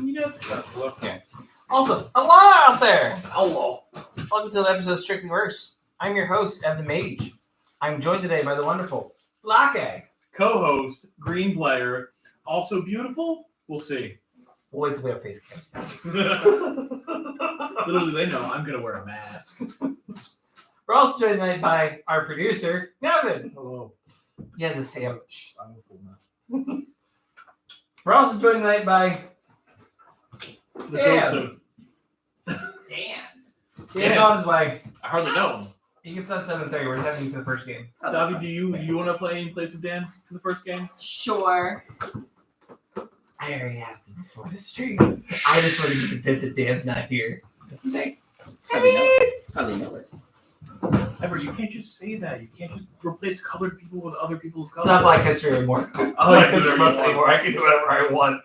It's acceptable. Okay. Also, hello out there. Hello. Welcome to the episode of Strictly Verse. I'm your host, Ev the Mage. I'm joined today by the wonderful Lake. Co-host, Green Player, also beautiful. We'll see. We'll wait till we have face cams. Little do they know, I'm gonna wear a mask. We're also joined tonight by our producer, Nevin. Hello. He has a sandwich. I'm a full mess. We're also joined tonight by The Dan. ghost Dan on his way. I hardly know him. He gets on 7:30. We're heading to the first game. Davi, do you want to play in place of Dan in the first game? Sure. I already asked him before the stream. I just wanted to convince that Dan's not here. Probably know it. Ever, you can't just say that. You can't just replace colored people with other people of color. It's not Black History anymore. Oh, Black you History Month anymore. I can do whatever I want.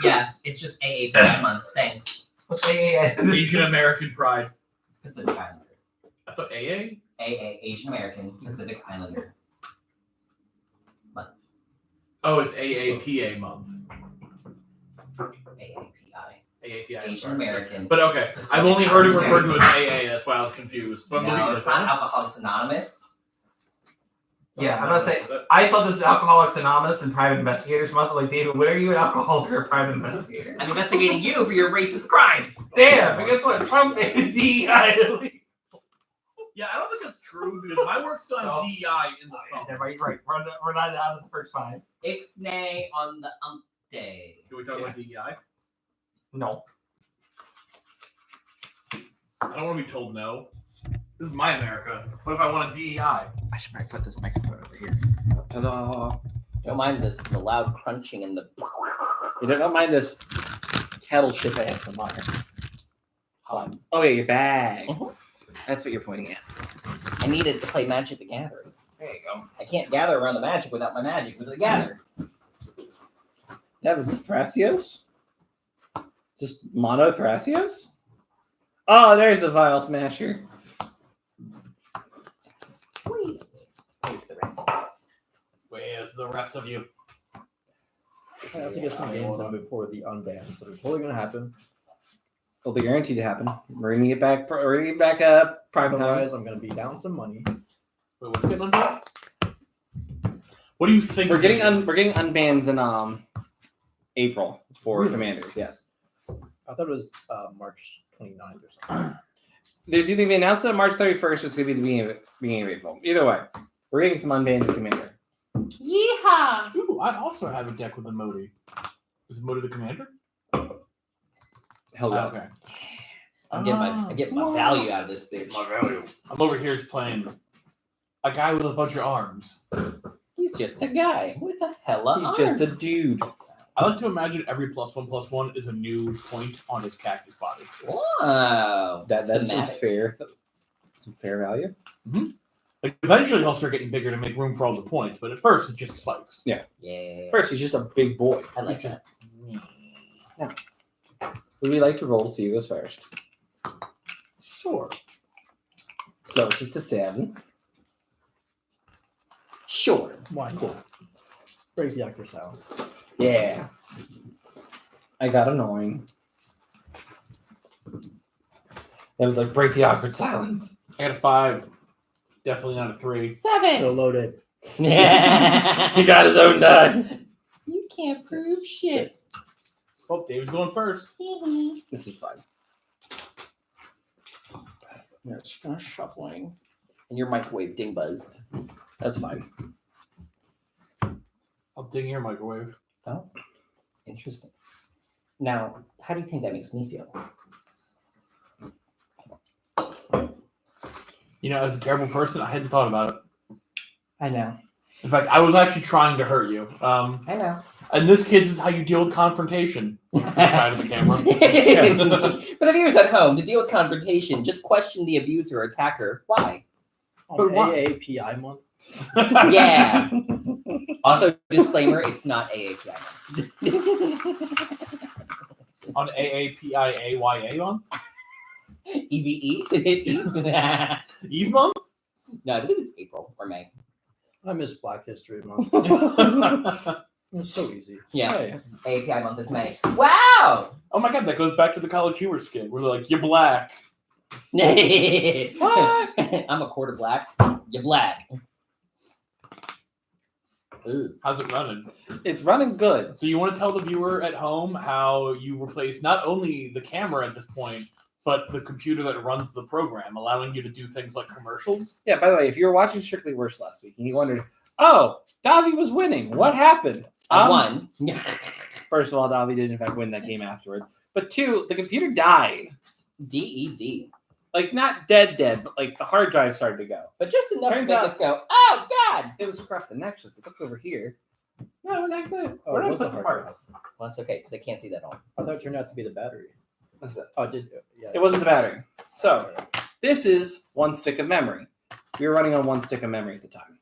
Yeah, it's just AAPI month. Thanks. What's AAN? Asian American Pride. Pacific Islander. I thought AA? AA, Asian American Pacific Islander. Month. Oh, it's AAPA month. AAPI. AAPI. Asian sorry. American. But okay, Pacific I've only heard it Islander. referred to as AA. That's why I was confused. But No, it's not Alcoholics Anonymous. Yeah, I'm gonna say I thought this was Alcoholics Anonymous and Private Investigators Month. Like, David, what are you, an alcoholic or a private investigator? I'm investigating you for your racist crimes. Damn, but guess what? Trump made DEI illegal. Yeah, I don't think that's true because my work still has No. DEI in the phone. Never mind, you're right. We're not out of the first five. Ixnay on the day. Can we talk about DEI? No. I don't want to be told no. This is my America. What if I want a DEI? I should probably put this microphone over here. Ta-da. Don't mind the loud crunching and the. You don't mind this kettle ship ASMR. Oh yeah, your bag. Mhm. That's what you're pointing at. I needed to play Magic the Gathering. There you go. I can't gather around the magic without my magic with the gather. That was this Thrasios? Just mono Thrasios? Oh, there's the Vial Smasher. Wait. Where's the rest of it? Where's the rest of you? I have to get some games in before the unban, so they're totally gonna happen. It'll be guaranteed to happen. We're gonna get back. We're gonna get back up. Private time. Otherwise, I'm gonna be down some money. Wait, what's getting unbanned? What do you think? We're getting unbans in April for Really? commanders. Yes. I thought it was March 29th or something. There's either gonna be announced on March 31st or it's gonna be the beginning of April. Either way, we're getting some unbans in commander. Yeehaw! Ooh, I also have a deck with a Modi. Is Modi the commander? Hell yeah. Okay. I get my value out of this bitch. My value. I'm over here just playing a guy with a bunch of arms. He's just a guy with a hella He's arms. just a dude. I like to imagine every +1/+1 is a new point on his cactus body. Wow. That's some Thematic. fair value. Like eventually he'll start getting bigger to make room for all the points, but at first it just spikes. Yeah. First, he's just a big boy. I like that. Would we like to roll to see who goes first? Sure. Closest to 7. Sure. Why not? Break the awkward silence. Yeah. I got annoying. That was like break the awkward silence. I got a 5. Definitely not a 3. 7. So loaded. He got his own dice. You can't prove shit. Oh, David's going first. This is fine. Let's finish shuffling. And your microwave ding buzzed. That's fine. I'll dig in your microwave. Oh, interesting. Now, how do you think that makes me feel? You know, as a terrible person, I hadn't thought about it. I know. In fact, I was actually trying to hurt you. I know. And this, kids, is how you deal with confrontation. Inside of the camera. For the viewers at home, to deal with confrontation, just question the abuser or attacker. Why? On But why- AAPI month. Yeah. Also, disclaimer, it's not AAPI. On AAPIAYA month? EVE? Eve month? No, I believe it's April or May. I miss Black History Month. It was so easy. Yeah. Hey. API month is May. Wow! Oh my god, that goes back to the College Humor skit where they're like, "You're black." What? I'm a quarter black. You're black. Ooh. How's it running? It's running good. So you want to tell the viewer at home how you replace not only the camera at this point, but the computer that runs the program, allowing you to do things like commercials? Yeah, by the way, if you were watching Strictly Worse last week and you wondered, oh, Davi was winning. What happened? I won. First of all, Davi did in fact win that game afterwards. But two, the computer died. DED. Like not dead, but like the hard drive started to go. But just enough to Turns make out- us go, oh god! It was corrupted. Actually, if we look over here. No, we're not good. Oh, We're it not was the putting the hard parts. Well, that's okay, because I can't see that on. I thought it turned out to be the battery. What's that? Oh, did yeah. It wasn't the battery. So this is one stick of memory. We were running on one stick of memory at the time.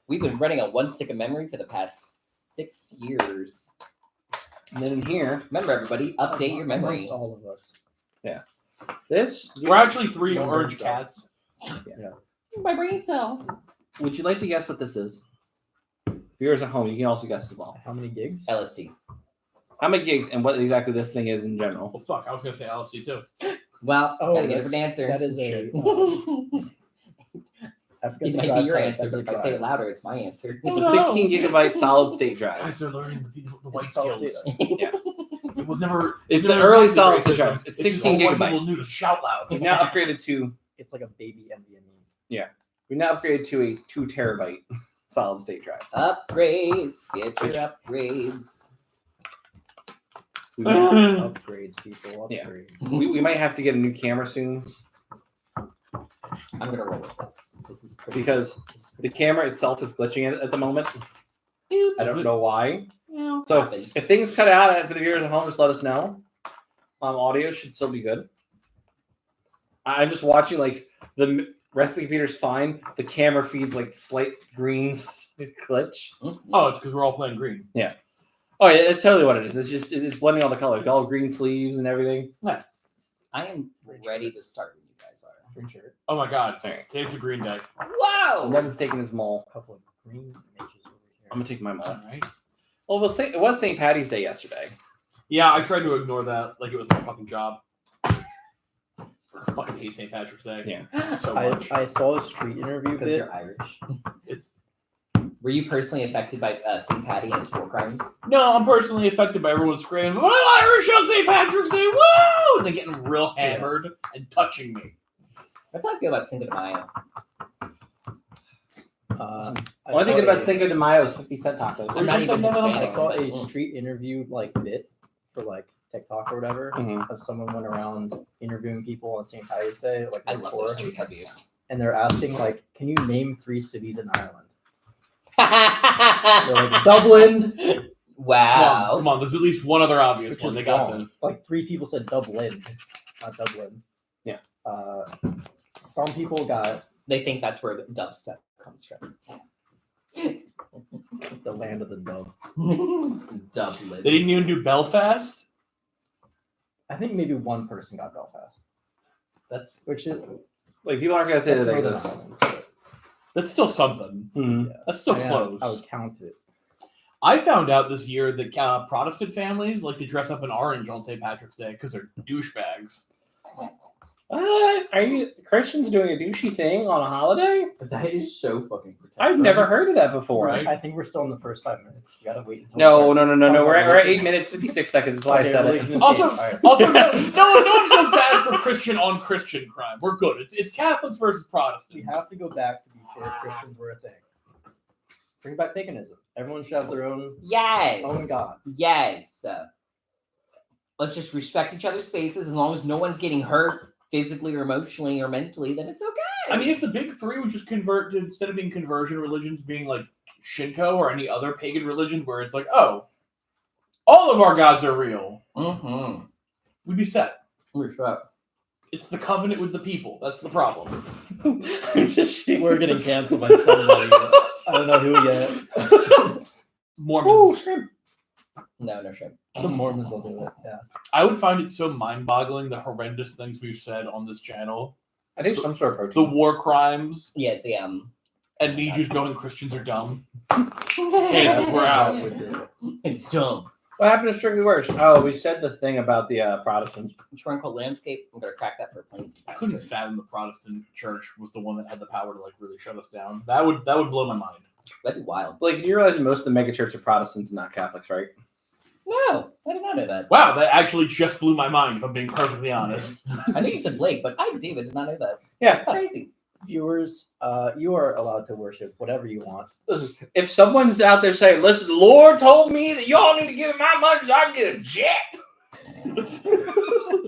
We've been running on one stick of memory for the past 6 years. And then in here, Remember, everybody, update your memory. Amongst all of us. this. We're actually 3 One orange brain cell. cats. My brain cell. Would you like to guess what this is? Viewers at home, you can also guess as well. How many gigs? LSD. How many gigs and what exactly this thing is in general? Well, fuck, I was gonna say LSD too. Well, Oh, gotta get it that's- for an answer. That is a. Shit. I forget It the might drive be your type. answer, That's but a if I say drive. it louder, it's my answer. It's Oh, a no. 16 gigabyte solid state drive. Guys, they're learning the white Solid skills. state. It was never. It's it was the never early exactly solid racism. state drives. It's just 16 all white people gigabytes. knew to shout loud. We've now upgraded to It's like a baby NVMe. we now upgraded to a 2 terabyte solid state drive. Upgrades. Get your upgrades. We, Upgrades, people. Yeah. Upgrades. we might have to get a new camera soon I'm gonna roll with this. This is pretty. because this is the pretty camera nice. itself is glitching at the moment. Oops. I don't know why. Well, So happens. if things cut out for the viewers at home, just let us know. Audio should still be good. I'm just watching like the rest of the computer's fine. The camera feeds like slight greens glitch. Mhm. Oh, it's because we're all playing green. Oh yeah, that's totally what it is. It's just it's blending all the colors, all green sleeves and everything. I am ready to start when you guys are. Green shirt. Oh my god. Alright. Today's a green day. Whoa! Nevin's taking his mall. A couple of green images over here. I'm gonna take my mall. Alright. Well, it was St. Patty's Day yesterday. Yeah, I tried to ignore that like it was my fucking job. I fucking hate St. Patrick's Day. Yeah. So much. I saw a street interview Because bit. you're Irish. It's Were you personally affected by St. Patty and his war crimes? no, I'm personally affected by everyone screaming, "I'm Irish on St. Patrick's Day, woo!" And they're getting real hammered and touching me. That's how I feel about Cinco de Mayo. Only thing good about Cinco de Mayo is 50-cent tacos. I'm not even I Hispanic. saw a street interview like bit for like TikTok or whatever Mhm. of someone went around interviewing people on St. Patty's Day, like I love before, those street interviews. and they're asking like, "Can you name 3 cities in Ireland?" They're like Dublin. Come on, Wow. come on, there's at least one other obvious Which one. is They got wrong. this. Like 3 people said Dublin, not Dublin. Yeah. Some people got They think that's where the dubstep comes from. the land of the dove. Dublin. They didn't even do Belfast. I think maybe one person got Belfast, That's which is Like people aren't gonna say that's that they Northern exist. Ireland, but that's still something. Mhm. That's still I close. would count it. I found out this year that Protestant families like to dress up in orange on St. Patrick's Day because they're douchebags. What? Are you Christians doing a douchey thing on a holiday? That is so fucking protective. I've never heard of that before. Right. I think we're still in the first 5 minutes. You gotta wait until No. we start. We're at religion. 8 minutes 56 seconds. That's why Okay, I said religion it. is Also- changed. All right. Also, no one feels bad for Christian on Christian crime. We're good. It's Catholics versus Protestants. We have to go back to before Christians were a thing. Bring back paganism. Everyone should have their own Yes. gods. Yes. Let's just respect each other's spaces. As long as no one's getting hurt physically or emotionally or mentally, then it's okay. I mean, if the big three would just convert to, instead of being conversion religions, being like Shinto or any other pagan religion where it's like, oh, all of our gods are real, Mm-hmm. we'd be set. Sure. It's the covenant with the people. That's the problem. We're getting canceled by somebody. I don't know who yet. Mormons. No shame. The Mormons will do it. Yeah. I would find it so mind-boggling the horrendous things we've said on this channel. I think some sort of The protein. war crimes, Yeah, it's and me just going Christians are dumb. Yeah, we're out. Would do it. And dumb. What happened to Strictly Worse? Oh, we said the thing about the Protestants. Tranquil landscape. I'm gonna crack that for planes. I couldn't fathom the Protestant church was the one that had the power to like really shut us down. That would blow my mind. That'd be wild. Like, you realize most of the megachurch are Protestants and not Catholics, right? No, I did not know that. Wow, that actually just blew my mind. If I'm being perfectly honest. I think you said Blake, but I, David, did not know that. Yeah. Crazy. Viewers, you are allowed to worship whatever you want. Listen, if someone's out there saying, "Listen, the Lord told me that y'all need to give me my money so I can get a jet,"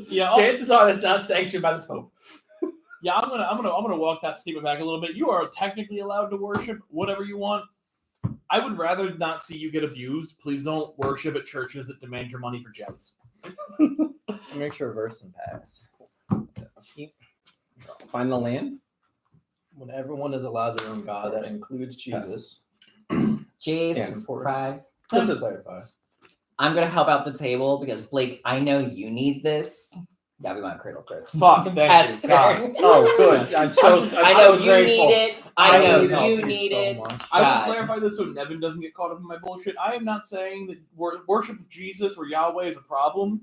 Yeah, chances are that's not sanctioned by the Pope. yeah. I'm gonna walk that statement back a little bit. You are technically allowed to worship whatever you want. I would rather not see you get abused. Please don't worship at churches that demand your money for jets. Make sure verse and pass. Find the land. When everyone is allowed their own God, that includes Jesus. Jesus important. Christ. Just to clarify. I'm gonna help out the table because Blake, I know you need this. That'd be my cradle first. Fuck, thank you, Pastor. God. Oh, good. I'm I know so you need grateful. it. I know need help you need it. I God. will clarify this so Nevin doesn't get caught up in my bullshit. I am not saying that worship of Jesus or Yahweh is a problem.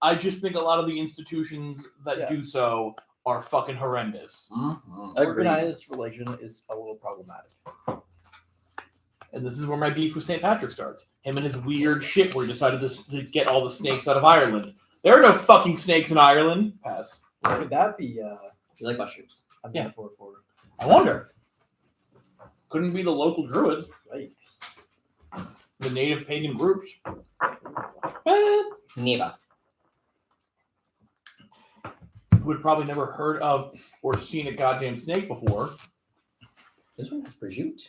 I just think a lot of the institutions that do so are fucking horrendous. Mhm. Organized religion is a little problematic. And this is where my beef with St. Patrick starts. Him and his weird shit where he decided to get all the snakes out of Ireland. There are no fucking snakes in Ireland. Pass. Could that be You like mushrooms? a Yeah. metaphor for I wonder. Couldn't be the local druids, yikes? the native pagan groups. Neva. Who had probably never heard of or seen a goddamn snake before. This one has prosciutto.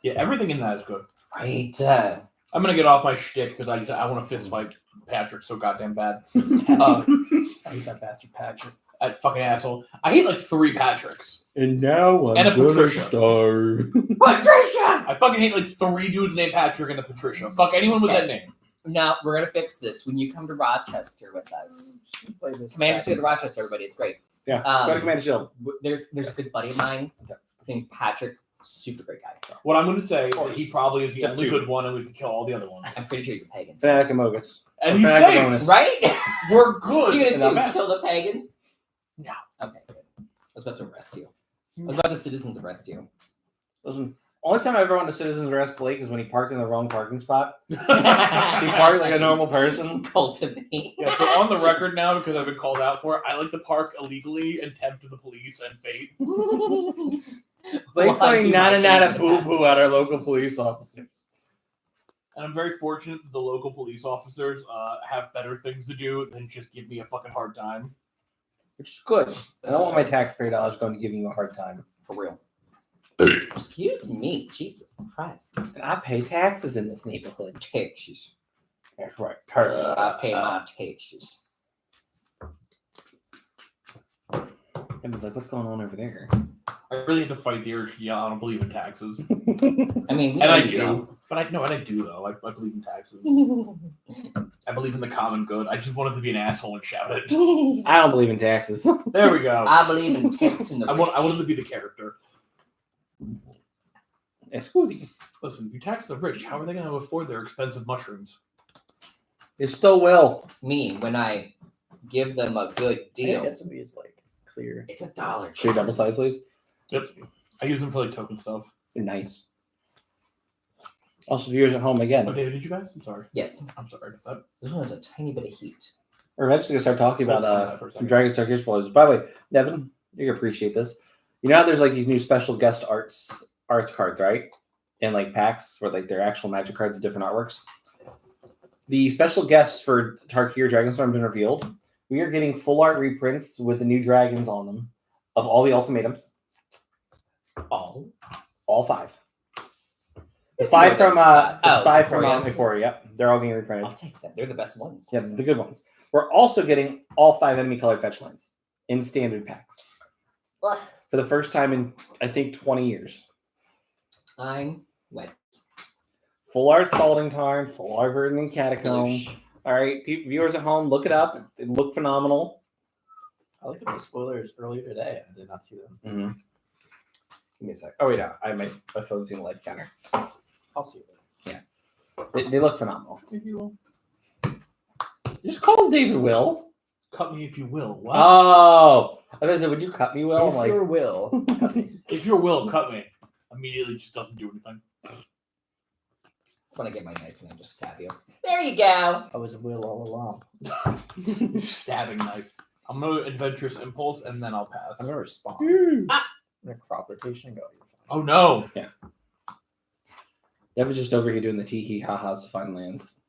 Yeah, everything in that is good. Right. I'm gonna get off my shtick because I want to fist fight Patrick so goddamn bad. I hate that bastard Patrick. That fucking asshole. I hate like 3 Patricks. And now I'm And a Patricia. starve. Patricia! I fucking hate like 3 dudes named Patrick and a Patricia. Fuck anyone with that name. Now we're gonna fix this when you come to Rochester with us. Play this. Commander Shield to Rochester, everybody. It's great. Yeah, go to Commander Shield. There's a good buddy of mine. His name's Patrick. Super great guy. What I'm gonna say is that he probably is the Step only 2. good one, and we can kill all the other ones. I'm pretty sure he's a pagan. Fanatic and Mogus. And he's Fanatic safe. bonus. Right? We're What good. are you And gonna I'm do? asked. Kill the pagan? No. Okay, good. I was about to arrest you. I was about to citizens arrest you. Listen, only time I ever went to Citizens Arrest Blake is when he parked in the wrong parking spot. He He parked like a normal person. Cultivate. Yeah, so on the record now, because I've been called out for it, I like to park illegally and tempt the police and fate. Blake's Why going do nana I nana think boo it boo at our local police officers. And I'm very fortunate that the local police officers have better things to do than just give me a fucking hard time. Which is good. I don't want my taxpayer dollars going to give you a hard time. For real. Excuse me. Jesus Christ. And I pay taxes in this neighborhood. Taxes. That's right. I pay my taxes. Evan's like, what's going on over there? I really have to fight the urge to yell, I don't believe in taxes. I mean, And I you do. But I do though. I believe in taxes. know. I believe in the common good. I just wanted to be an asshole and shout it. I don't believe in taxes. There we go. I believe in taxing the I wanted to be the character. Excuse Listen, you tax the rich. How are they going to afford their expensive mushrooms? It still will. me when I give them a good deal. It's like clear. It's $1. Should we double side sleeves? Yep. I use them for like token stuff. They're nice. Also, viewers at home again. Oh, David, did you guys? I'm sorry. Yes. I'm sorry. That, This one has a tiny bit of heat. We're eventually gonna start talking about For a some second. Dragon Star Gears spoilers. By the way, Devin, you're gonna appreciate this. You know how there's like these new special guest art cards, right? In like packs where like they're actual magic cards of different artworks. The special guests for Tarkir Dragonstorm have been revealed. We are getting full art reprints with the new dragons on them of all the ultimatums. All 5. The It's 5 more than from five. the Oh, 5 from Emporium. Emporium. Yep, they're all getting reprinted. I'll take them. They're the best ones. Yeah, the good ones. We're also getting all 5 enemy colored fetch lines in standard packs Ugh. for the first time in I think 20 years. I'm wet. Full art Scalding Tarn, full art Verdant and Catacomb. Sploosh. All right, viewers at home, look it up. They look phenomenal. I looked at the spoilers earlier today. I did not see them. Mm-hmm. Give me a sec. Oh wait, no, my phone's in the light counter. I'll see it. They look phenomenal. If you will. You just call David Will. Cut me if you will. What? Oh, I said, would you cut me, Will? I'm If like, your will. If your will, cut me. Immediately just doesn't do anything. When I get my knife and I just stab you. There you go. I was a will all along. Stabbing knife. I'm gonna adventurous impulse and then I'll pass. I'm gonna respond. Ah. I'm gonna crop rotation. Go. Oh no! Dev was just over here doing the tee ha-has to find lands.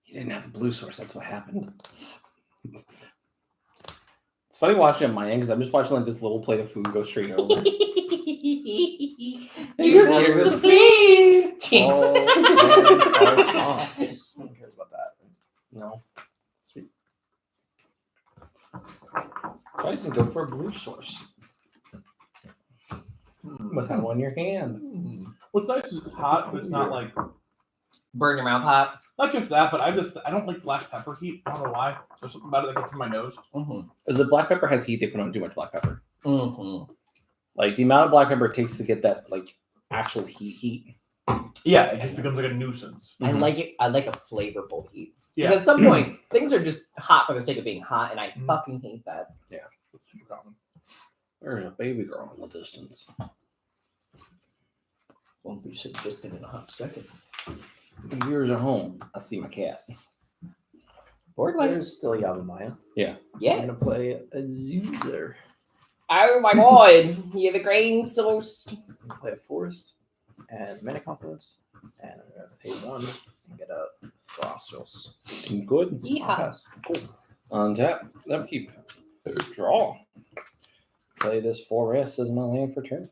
He didn't have a blue source. That's what happened. It's funny watching on my end because I'm just watching like this little plate of food go straight over. Here's the plane. Jinx. All lands are sauce. No one cares about that. No. Sweet. So I can go for a blue source. Must have one in your hand. What's nice is it's hot, but it's not like Burn your mouth hot. not just that, but I don't like black pepper heat. I don't know why. There's something about it that gets in my nose. Mm-hmm. As the black pepper has heat, they put on too much black pepper. Mm-hmm. Like the amount of black pepper it takes to get that like actual heat. Yeah, it just becomes like a nuisance. I like it. I like a flavorful heat. Yeah. Because at some point, things are just hot for the sake of being hot, and I Mhm. fucking hate that. It's super common. There's a baby girl in the distance. Won't be so distant in a hot second. Viewers at home, I see my cat. Board like There's still Yavimaya. I'm yeah. gonna play a Zuzer. Oh my god, you have a grain source. I'm gonna play a Forest and Mana Confluence, and I'm gonna pay 1 and get a Frostros. Seems good. Yeehaw. Pass. Cool. Untap. Upkeep. Draw. Play this forest as my land for turn.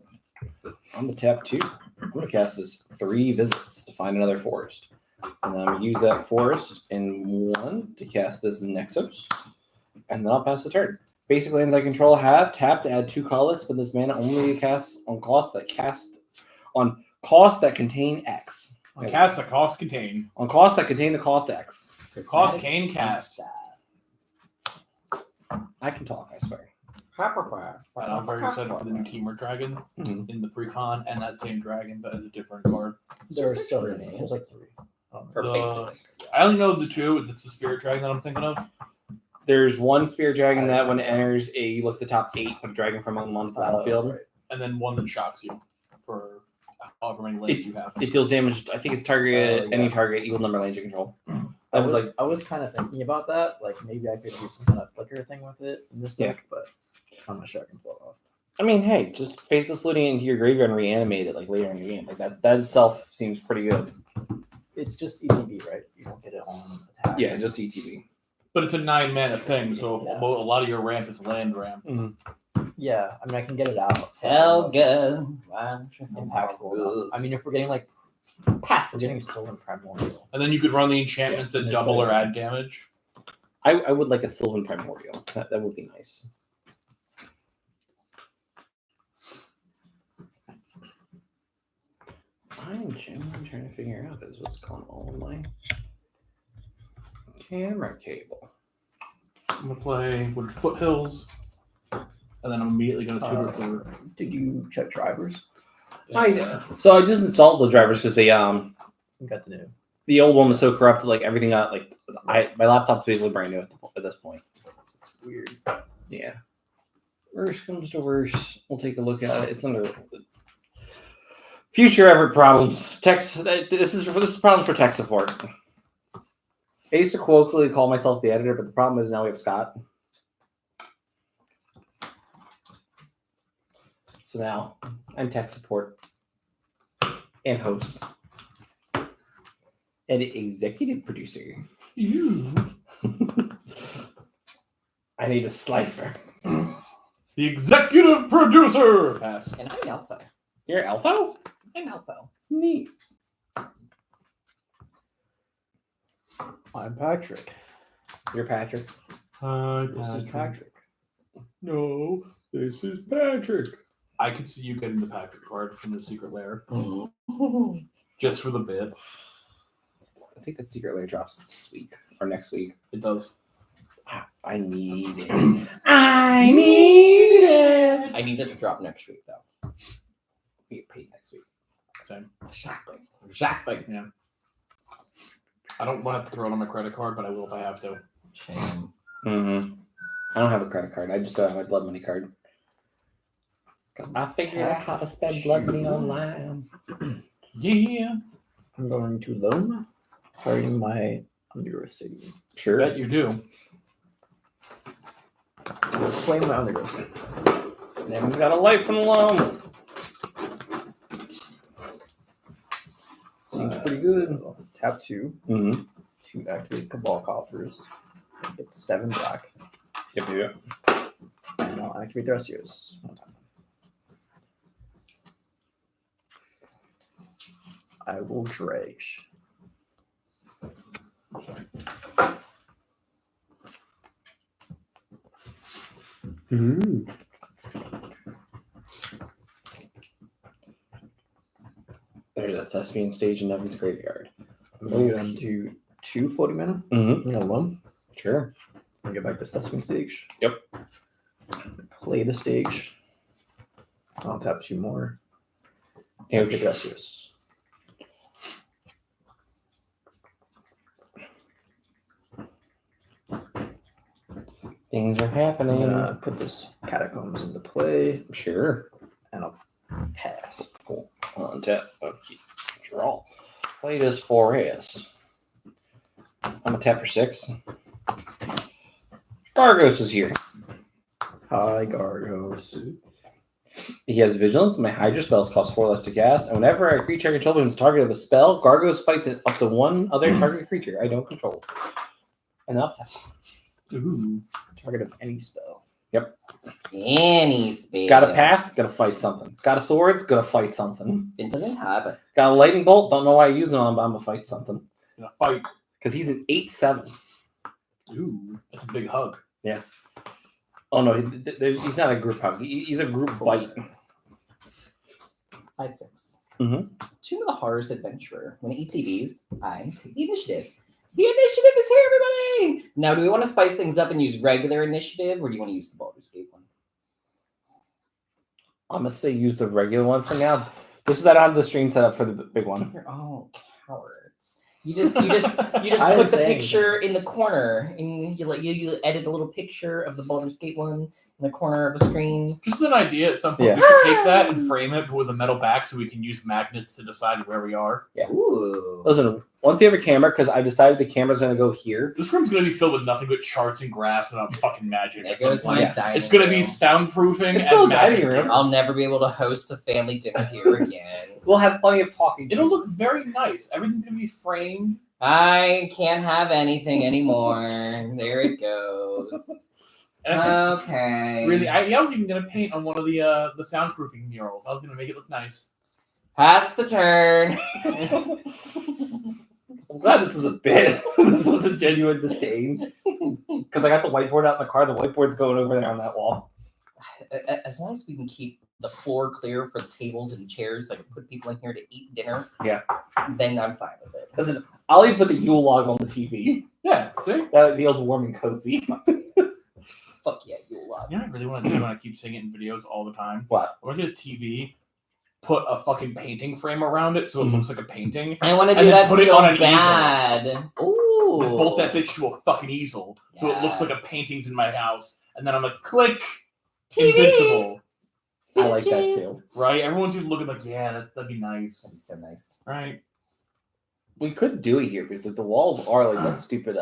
I'm gonna tap 2. I'm gonna cast this 3 visits to find another forest. And then I'm gonna use that forest in 1 to cast this Nexus. And then I'll pass the turn. Basic lands I control have tap to add 2 colorless, but this mana only casts on costs that contain X. On cast that cost contain. On costs that contain the cost X. Cost cane cast. I can talk, I swear. And I'm very excited for the new Teamer Dragon Mhm. in the pre-con and that same dragon, but as a different card. There are just so like many. three. There's like 3. Or The- basic. I only know the 2. It's the Spirit Dragon that I'm thinking of. There's one Spirit Dragon that when it enters you look at the top 8 of Dragon from on the battlefield. Right. And then one that shocks you for however many lands you have. It deals damage. I think it's target Oh, yeah. any target equal number of lands you control. I That was like was kind of thinking about that. Like maybe I could do some kind of flicker thing with it in this deck, but I'm not sure I can pull it off. I mean, hey, just Faithless Looting into your graveyard and reanimate it like later in your game. Like that itself seems pretty good. It's just ETB, right? You don't get it on attack. Yeah, just ETB. But it's a 9 mana thing, so Yeah. a lot of your ramp is land ramp. Yeah, I mean I can get it out. but Helga. impactful enough. I mean, if we're getting like Pass we're the getting Sylvan Primordial. And then you could run the enchantments Yeah, that that's double what or I add damage. I would like a Sylvan Primordial. That would be nice. I'm genuinely trying to figure out is what's going on with my camera cable. I'm gonna play with Foothills, and then I'm immediately gonna tutor for. Did you check drivers? So I just installed the drivers because they We got the new. the old one was so corrupted, like everything got like my laptop's basically brand new at this point. It's weird. Yeah. Worst comes to worst, we'll take a look at it. It's under future effort problems. This is problems for tech support. I used to colloquially call myself the editor, but the problem is now we have Scott. So now I'm tech support and host and executive producer. I need a slifer. The executive producer! Pass. And I'm Alpha. You're Alpha? I'm Alpha. Neat. I'm Patrick. You're Patrick. Hi, This is Patrick. No, this is Patrick. I could see you getting the Patrick card from the secret lair just for the bit. I think that secret layer drops this week or next week. It does. I need it. I need it. I need it to drop next week, though. We get paid next week. Same. Exactly. I don't want to have to throw it on my credit card, but I will if I have to. Shame. Mm-hmm. I don't have a credit card. I just don't have my blood money card. I figured out how to spend blood money online. Yeah. I'm going to loan, starting my Undergrowth Stadium. Sure. Bet you do. Play my Undergrowth Stadium. Nevin's got a life from the loan. Seems pretty good. Tap 2 Mm-hmm. to activate Cabal Coffers. It's 7 black, Yep. and I'll activate the rest of yours. One time. I will dredge. Mm-hmm. There's a thespian stage in Nevin's graveyard. I'm going to go down to 2 floating mana. Mm-hmm. I'm going to loan. Sure. And get back to Thespian stage. Yep. Play the stage. I'll tap 2 more. Yeah, And get the rest of yours. things are I'm happening. gonna put this Catacombs into play, Sure. and I'll pass. Cool. On tap. Okay. Draw. Play this 4S. I'm gonna tap for 6. Gargos is here. Hi, Gargos. He has vigilance. My Hydra spells cost 4 less to cast, and whenever a creature I control becomes target of a spell, Gargos fights it up to one other target creature I don't control. And I'll pass. Ooh. Target of any spell. Any space. Got a path? Gotta fight something. Got a swords? Gotta fight something. Into the habit. Got a lightning bolt? Don't know why I use it on him, but I'm gonna fight something. Gonna fight. Because he's an 8/7. Ooh. That's a big hug. Oh no, he's not a group hug. He's a group bite. 5/6. Mhm. Tomb of the Horrors Adventurer. When it ETBs, I take the initiative. The initiative is here, everybody! Now, do we want to spice things up and use regular initiative, or do you want to use the Baldur's Gate one? I'm gonna say use the regular one for now. This is I don't have the stream set up for the big one. You're all cowards. You just I put didn't the say picture in the corner, and you edit a little picture of the Baldur's Gate one in the corner of the screen. Just an idea. At some point, Yeah. we should take that and frame it with a metal back so we can use magnets to decide where we are. Ooh. Listen, once you have a camera, because I decided the camera's gonna go here. This room's gonna be filled with nothing but charts and graphs and fucking magic. There at some goes point. my Yeah. dining It's gonna be room. soundproofing It's still and a dining magic. room. I'll never be able to host a family dinner here again. We'll have plenty of talking. It'll look very nice. Everything's gonna be framed. I can't have anything anymore. There it goes. And I think Okay. really, I was even gonna paint on one of the soundproofing murals. I was gonna make it look nice. Pass the turn. I'm glad this was a bit. This was a genuine disdain. Because I got the whiteboard out in the car. The whiteboard's going over there on that wall. As long as we can keep the floor clear for the tables and chairs that can put people in here to eat dinner, Yeah. then I'm fine with it. Listen, I'll even put the Yule log on the TV. Yeah, see? That feels warm and cozy. Fuck yeah, you'll love. You know what I really want to do, and I keep seeing it in videos all the time? What? I want to get a TV, put a fucking painting frame around it so it Mhm. looks like a painting, I want to And do then that put it so on an easel. bad. Ooh. and bolt that bitch to a fucking easel so it looks Yeah. like a painting's in my house. And then I'm like, click, TV. invincible. I like that Bitches. too. Right? Everyone's just looking like, yeah, that'd be nice. That'd be so nice. Right? We could do it here because if the walls are like that stupid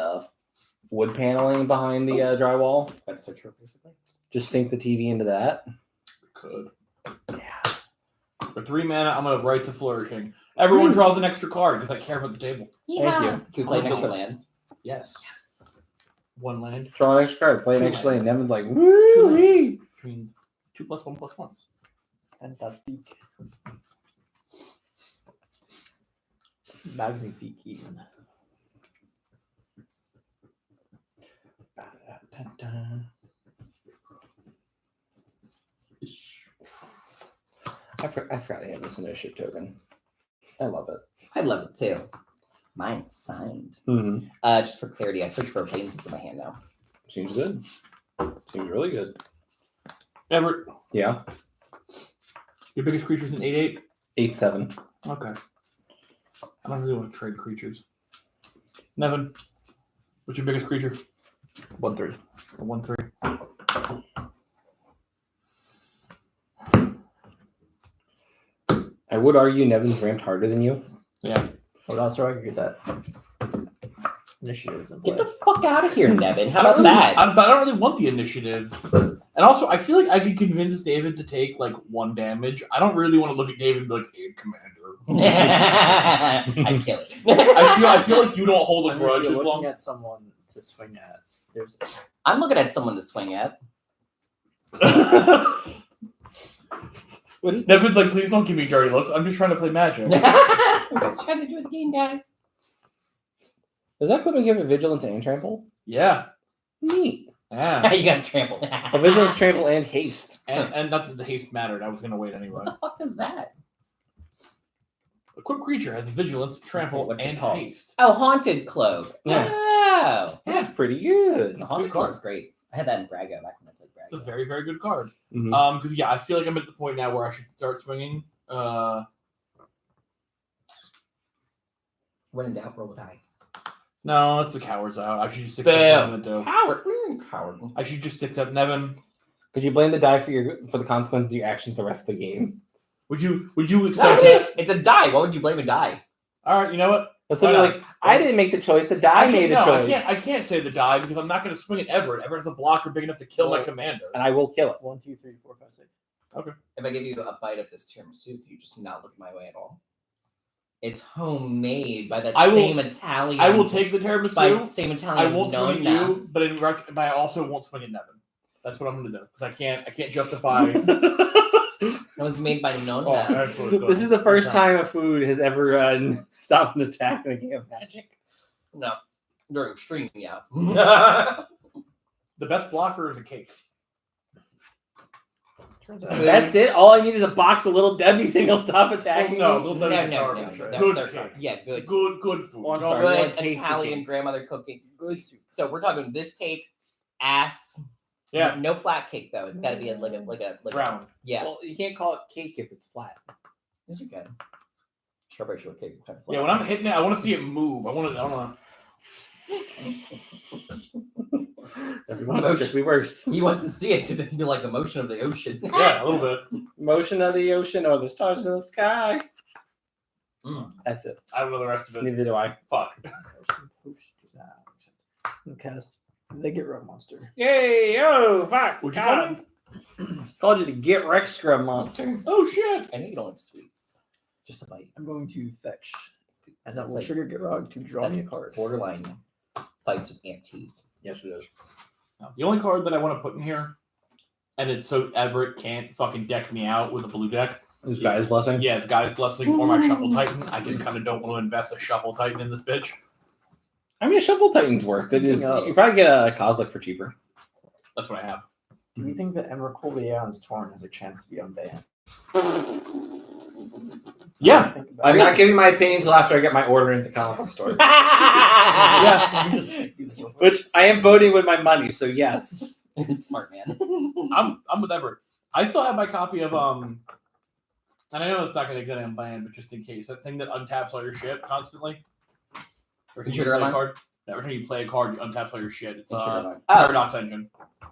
wood paneling behind the drywall, That's so true, basically. just sink the TV into that. Could. Yeah. For 3 mana, I'm going to write to Flourishing. Everyone draws an extra card because I care about the table. Yeah. you. Can we play an I'll extra do it. land? Yes. Yes. 1 land. Draw an extra card, play an Two extra lane. lands. Nevin's like, woo wee. Which means 2+1+1s. Fantastic. Magnifique. I forgot they have this initiative token. I love it. I love it too. Mine's signed. Mm-hmm. Just for clarity, I search for planes in my hand now. Seems good. Seems really good. Everett, Yeah. your biggest creature's an 8/8. 8/7. Okay. I don't really want to trade creatures. Nevin, what's your biggest creature? 1/3. A 1/3. I would argue Nevin's ramped harder than you. Yeah. But also I could get that initiatives in play. Get the fuck out of here, Nevin. How I don't about really, that? I don't really want the initiative. And also, I feel like I could convince David to take like 1 damage. I don't really want to look at David and be like, "Hey, Commander." I'd kill it. I feel like you don't hold a If grudge you're as looking long. at someone to swing at. There's I'm looking at someone to swing at. Nevin's like, "Please don't give me dirty looks. I'm just trying to play Magic." I'm just trying to do the game, guys. Does that equipment give a vigilance and trample? Yeah. Neat. Yeah. You got trampled. A vigilance, trample, and haste. And not that the haste mattered. I was gonna wait What anyway. the fuck is that? A quick creature has vigilance, trample, What's it and called? haste. Oh, Haunted Cloak. Yeah. Oh. That's pretty good. The Haunted Good card. Cloak's great. I had that in Braga back when I played It's a Braga. very, very good card. Mhm. Because yeah, I feel like I'm at the point now where I should start swinging. When in doubt, roll a die. No, that's the coward's out. I should just accept what I'm gonna do. Coward. Coward. I should just accept Nevin. Could you blame the die for the consequences of your actions the rest of the game? Would you No, accept it's a die. Why would you blame a die? All right, you know what? That's Why something not? like, I didn't make the choice, the die Actually, made a no, choice. I can't say the die because I'm not gonna swing at Everett. Everett has a blocker big enough to kill my Well, commander. And I will kill it. 1, 2, 3, 4, 5, 6. If I give you a bite of this tiramisu, could you just not look my way at all? It's homemade by that I will- same Italian. I will take the by tiramisu. same I Italian. won't swing at nonna. you, but I also won't swing at Nevin. That's what I'm gonna do because I can't justify. It was made by Nonna. Oh, absolutely good. This is the first Okay. time a food has ever stopped an attack in a game of Magic. No, during stream, yeah. The best blocker is a cake. Turns out That's it? All I need is a box of Little Debbie's and he'll stop attacking no, me? Little No, Debbie's no, garbage. no, Good they're cake. good. Yeah, good. Good food. Oh, I'm No, sorry. Good want tasty Italian cakes. grandmother cooking. good soup. So we're talking this cake, ass. Yeah, No flat cake though. It's got to be like a round. Yeah. Well, you can't call it cake if it's flat. Yes, you can. Strawberry shortcake. Kind of Yeah, when I'm hitting it, I want to see it move. I want to. Everyone strictly worse. He wants to see it to be like the motion of the ocean. Yeah, a little bit. Motion of the ocean or the stars in the sky. Mm. That's it. I don't know the rest of it. Neither do I. Fuck. Cast the Get Rug Monster. Yay! Oh, fuck! Would you got call him. Called you the Get Rex Scrub Monster. Oh shit! I know you don't like sweets. Just a bite. I'm going to fetch. And that That's will like- trigger Get Rug to draw me a That's card. borderline fights with aunties. Yes, it is. The only card that I want to put in here, and it's so Everett can't fucking deck me out with a blue deck. This guy's blessing. Yeah, it's Guy's Blessing or my Shuffle Titan. I just kind of don't want to invest a Shuffle Titan in this bitch. I mean, a Shuffle Titan's worth. That is, Speaking of- you probably get a Kozilek for cheaper. That's what I have. Do you think that Emrakul the Aeon's Torn has a chance to be unbanned? Yeah. Think about I'm it. not giving my opinion until after I get my order into the comic book store. Let me just do this real quick. Which I am voting with my money, so yes. Smart man. I'm with Everett. I still have my copy of and I know it's not going to get unbanned, but just in case, that thing that untaps all your shit constantly. Every time you Intruder play a Alarm? card, every time you play a card, you untaps all your shit. It's Oh, Paradox Engine.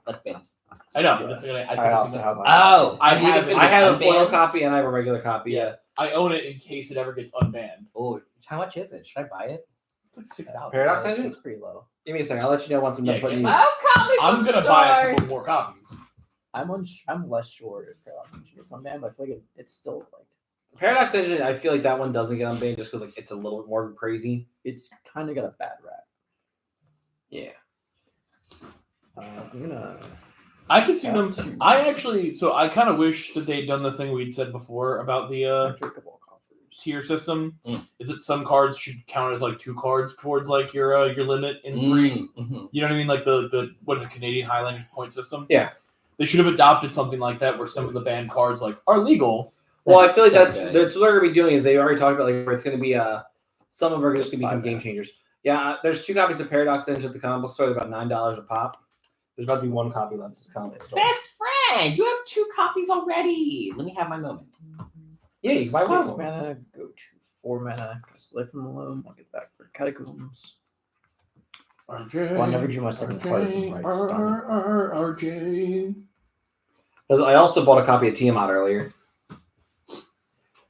that's banned. I know. Yeah. But it's gonna, I, I think it's also gonna, have my Oh, I think have it's it. gonna I be have a foil unbanned? copy and I have a regular copy. Yeah. I own it in case it ever gets unbanned. Oh, how much is it? Should I buy it? It's like $6. Paradox Engine? It's pretty low. Give me a second. I'll let you know once I'm done Yeah, putting get- these. Oh, comic I'm book gonna buy a store. couple more copies. I'm less sure if Paradox Engine gets unbanned, but I feel like it's still like Paradox Engine, I feel like that one doesn't get unbanned just because like it's a little bit more crazy. it's kind of got a bad rap. Yeah. I'm gonna. I could see Yeah, them. shoot. I kind of wish that they'd done the thing we'd said before about the Unbreakable Coffers. tier system. Mm. Is that some cards should count as like 2 cards towards like your limit in 3. Mhm. You know what I mean? Like the what is the Canadian Highlanders point system? Yeah. They should have adopted something like that where some of the banned cards like are legal. Well, I That'd feel like be so that's good. what they're gonna be doing is they already talked about like where it's gonna be some of them are just gonna become Buyback. game changers. Yeah, there's 2 copies of Paradox Engine at the comic book store. They're about $9 a pop. There's about to be 1 copy left at the comic book store. Best friend, you have 2 copies already. Let me have my moment. Yeah, you can buy 6 Rival. mana, go to 4 mana, cast Life from the Loam, I'll get back for Catacombs. RJ. Well, I never drew my second card from right stun. RJ. Because I also bought a copy of Tiamat earlier.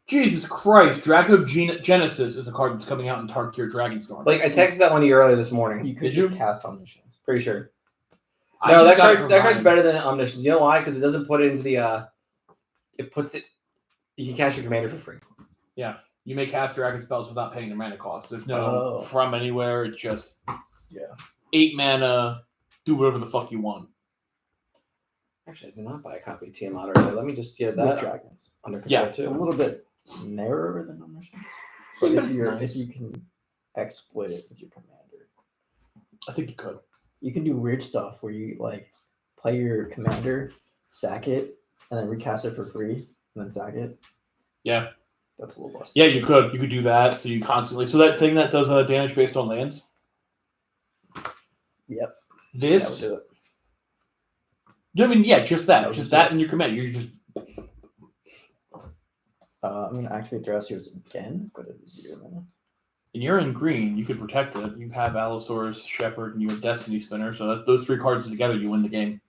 Jesus Christ, Draco Genesis is a card that's coming out in Tarkir Dragonstorm. Like, I texted that one to you earlier this morning. You could Did just you? cast Omniscience. Pretty sure. I No, just that got it card for that card's mine. better than Omniscience. You know why? Because it doesn't put it into the it puts it you can cast your commander for free. You may cast dragon spells without paying the mana cost. There's no Oh. from anywhere. It's just Yeah. 8 mana, do whatever the fuck you want. Actually, I did not buy a copy of Tiamat earlier. Let me just get With that dragons. under Yeah. control It's a too. little bit narrower than Omniscience. But But if it's you're nice. if you can exploit it with your commander, I think you could. you can do weird stuff where you like play your commander, sack it, and then recast it for free, and then sack it. Yeah. That's a little busted. Yeah, you could. You could do that. So you constantly. So that thing that does damage based on lands. Yep. This. That would do it. I mean, yeah, just that. That was Just just that in your command. You're just. I'm gonna activate Thrasios again. Go to 0 mana. And you're in green. You could protect it. You have Allosaurus, Shepherd, and you have Destiny Spinner. So those 3 cards together, you win the game.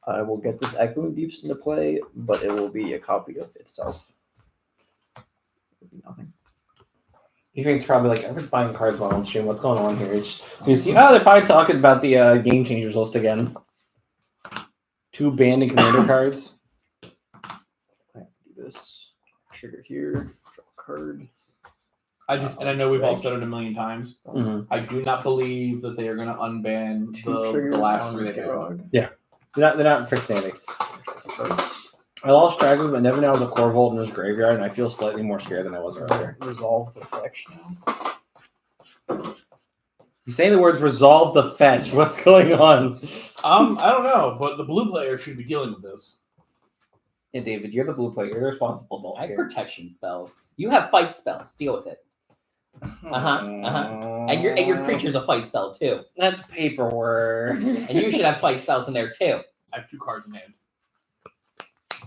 I will get this Echoing Deeps into play, but it will be a copy of itself. It'll be nothing. You think it's probably like everyone's buying cards while on stream. What's going on here? It's, you see, oh, they're probably talking about the Game Changers list again. 2 banned and commander cards. I have to do this. Trigger here. Draw a card. I just, and I know we've all Shrek. said it a million times. Mhm. I do not believe that they are going to unban 2 the triggers last on 3 they banned. Garog. They're not fixed anything. I lost track of it, but never now was a core vault in his graveyard, and I feel slightly more scared than I was earlier. Resolve the fetch now. You saying the words "resolve the fetch"? What's going on? I don't know, but the blue player should be dealing with this. Yeah, David, you're the blue player. You're the responsible adult I have here. protection spells. You have fight spells. Deal with it. And your creature's a fight spell too. That's paperwork. And you should have fight spells in there too. I have 2 cards in hand.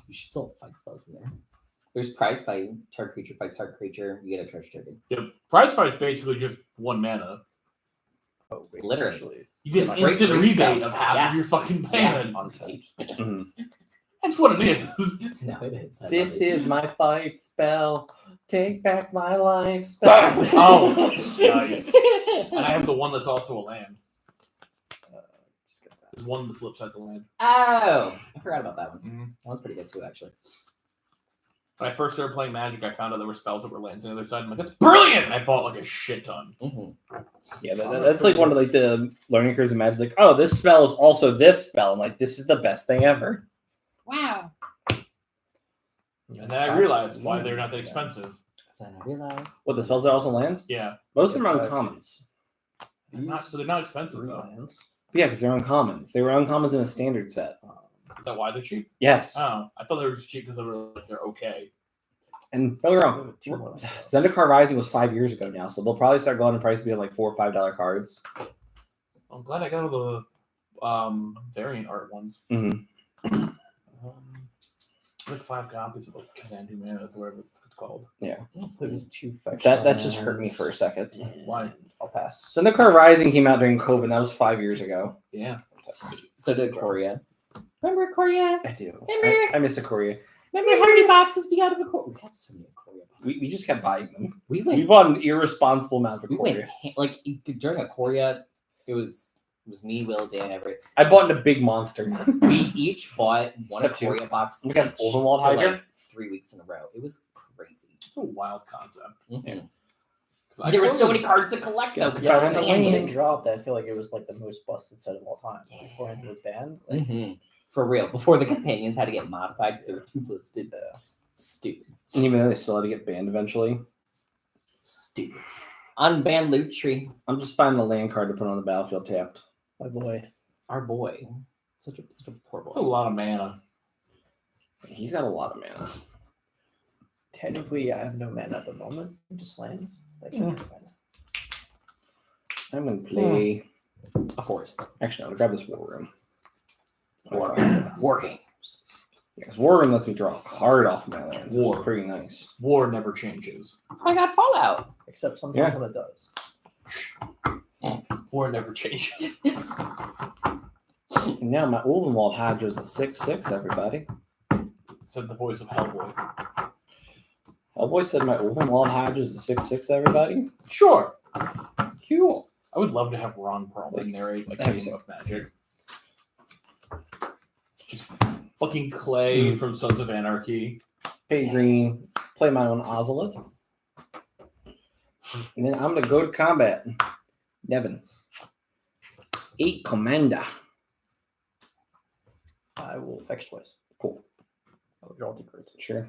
You should still have fight spells in there. There's prize fight, target creature fights target creature, you get a treasure token. Yeah, prize fight is basically just 1 mana. Oh, wait, Literally. actually, You get an Great instant rebate rebate of half Yeah. of your fucking Yeah. mana. on touch. Mhm. That's what it is. No, it is. I This love it. is my fight spell. Take back my life spell. Oh, nice. And I have the one that's also a land. Just get that. There's one that flips out the land. Oh, I forgot about that one. Mhm. That one's pretty good too, actually. When I first started playing Magic, I found out there were spells that were lands on the other side. I'm like, that's brilliant! And I bought like a shit ton. Mm-hmm. Yeah, that's like one of like the learning curves of Magic. Like, oh, this spell is also this spell. I'm like, this is the best thing ever. Wow. And then I realized why they're not that expensive. Then I realized. What, the spells that also lands? Yeah. Most of them are uncommons. So they're not expensive Three though. lands. Yeah, because they're uncommons. They were uncommons in a standard set. Is that why they're cheap? Yes. Oh, I thought they were just cheap because they're okay. And don't get me wrong, Two more. Zendikar Rising was 5 years ago now, so they'll probably start going in price to be like $4 or $5 cards. I'm glad I got all the variant art ones. Mhm. Like 5 copies of like Kazandu Mammoth, whatever it's called. It was 2 fetch. That just hurt me for a second. Why? I'll pass. Zendikar Rising came out during COVID. That was 5 years ago. Yeah. So did Korea. Remember Korea? I do. Remember- I miss a Korea. Remember how many boxes we got of a Korea? We got so many Korea boxes. We just kept buying them. We We went. bought an irresponsible amount of We went Korea. like during a Korea. It was me, Will, Dan, Everett. I bought in a big monster. We each bought one Kept two. Korea box. We got each Oldenwald for, Hydra? like 3 weeks in a row. It was crazy. It's a wild concept. Mhm. 'Cause I There were so totally- many cards to collect though. 'cause Yeah, they're when the When it companions. dropped, I feel like it was like the most busted set of all time. Yeah. Beforehand it was banned. Like, Mhm. For real. Before the companions had to get modified because they were too listed. Stupid. And even then, they still had to get banned eventually. Stupid. Unbanned loot tree. I'm just finding a land card to put on the battlefield tapped. my boy. Our boy. Such a poor boy. That's a lot of mana. He's got a lot of mana. Technically, I have no mana at the moment. It just lands. Like, Yeah. I'm going to play. A forest. Actually, no, to grab this War Room. War games. Because War Room lets me draw a card off my lands, which War. is pretty nice. War never changes. I got Fallout. Except sometimes Yeah. when it does. War never changes. And now my Ulvenwald Hydra is a 6/6, everybody. Said the voice of Hellboy. Hellboy said my Ulvenwald Hydra is a 6/6, everybody. Sure. Cool. I would love to have Ron Perlman narrate a That'd be game of Magic. Just fucking Clay from Sons of Anarchy. Pay green, play my own Ozolith. And then I'm going to go to combat. Nevin. 8 Commander. I will fetch twice. Cool. I will draw 2 cards. Sure.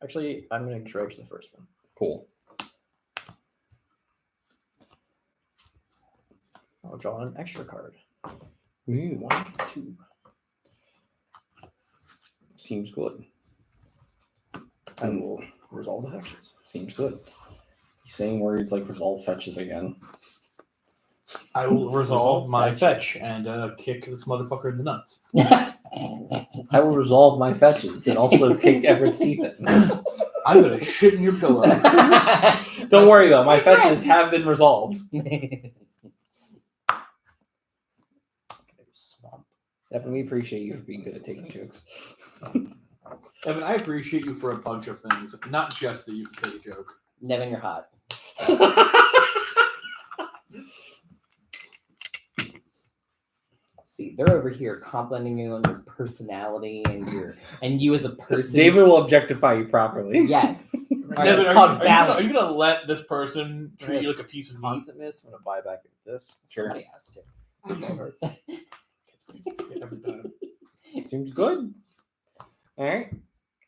Actually, I'm going to dredge the first one. Cool. I'll draw an extra card. Ooh, 1, 2. seems good. I will resolve the hexes. Seems good. He's saying words like resolve fetches again. I will resolve Resolve my fetch. fetch and kick this motherfucker in the nuts. I will resolve my fetches and also kick Everett's teeth in. I'm gonna shit in your pillow. Don't worry though, my fetches have been resolved. Swamp. Evan, we appreciate you for being good at taking jokes. Evan, I appreciate you for a bunch of things, not just that you can take a joke. Nevin, you're hot. See, they're over here complimenting you on your personality and you as a person. David will objectify you properly. Yes. All right, Devin, it's are, called you, are, you gonna, balance. are you gonna let this person treat you like a piece of meat? Constantness. I'm going to buy back this. Sure. Somebody has to. Every time. Seems good. Alright.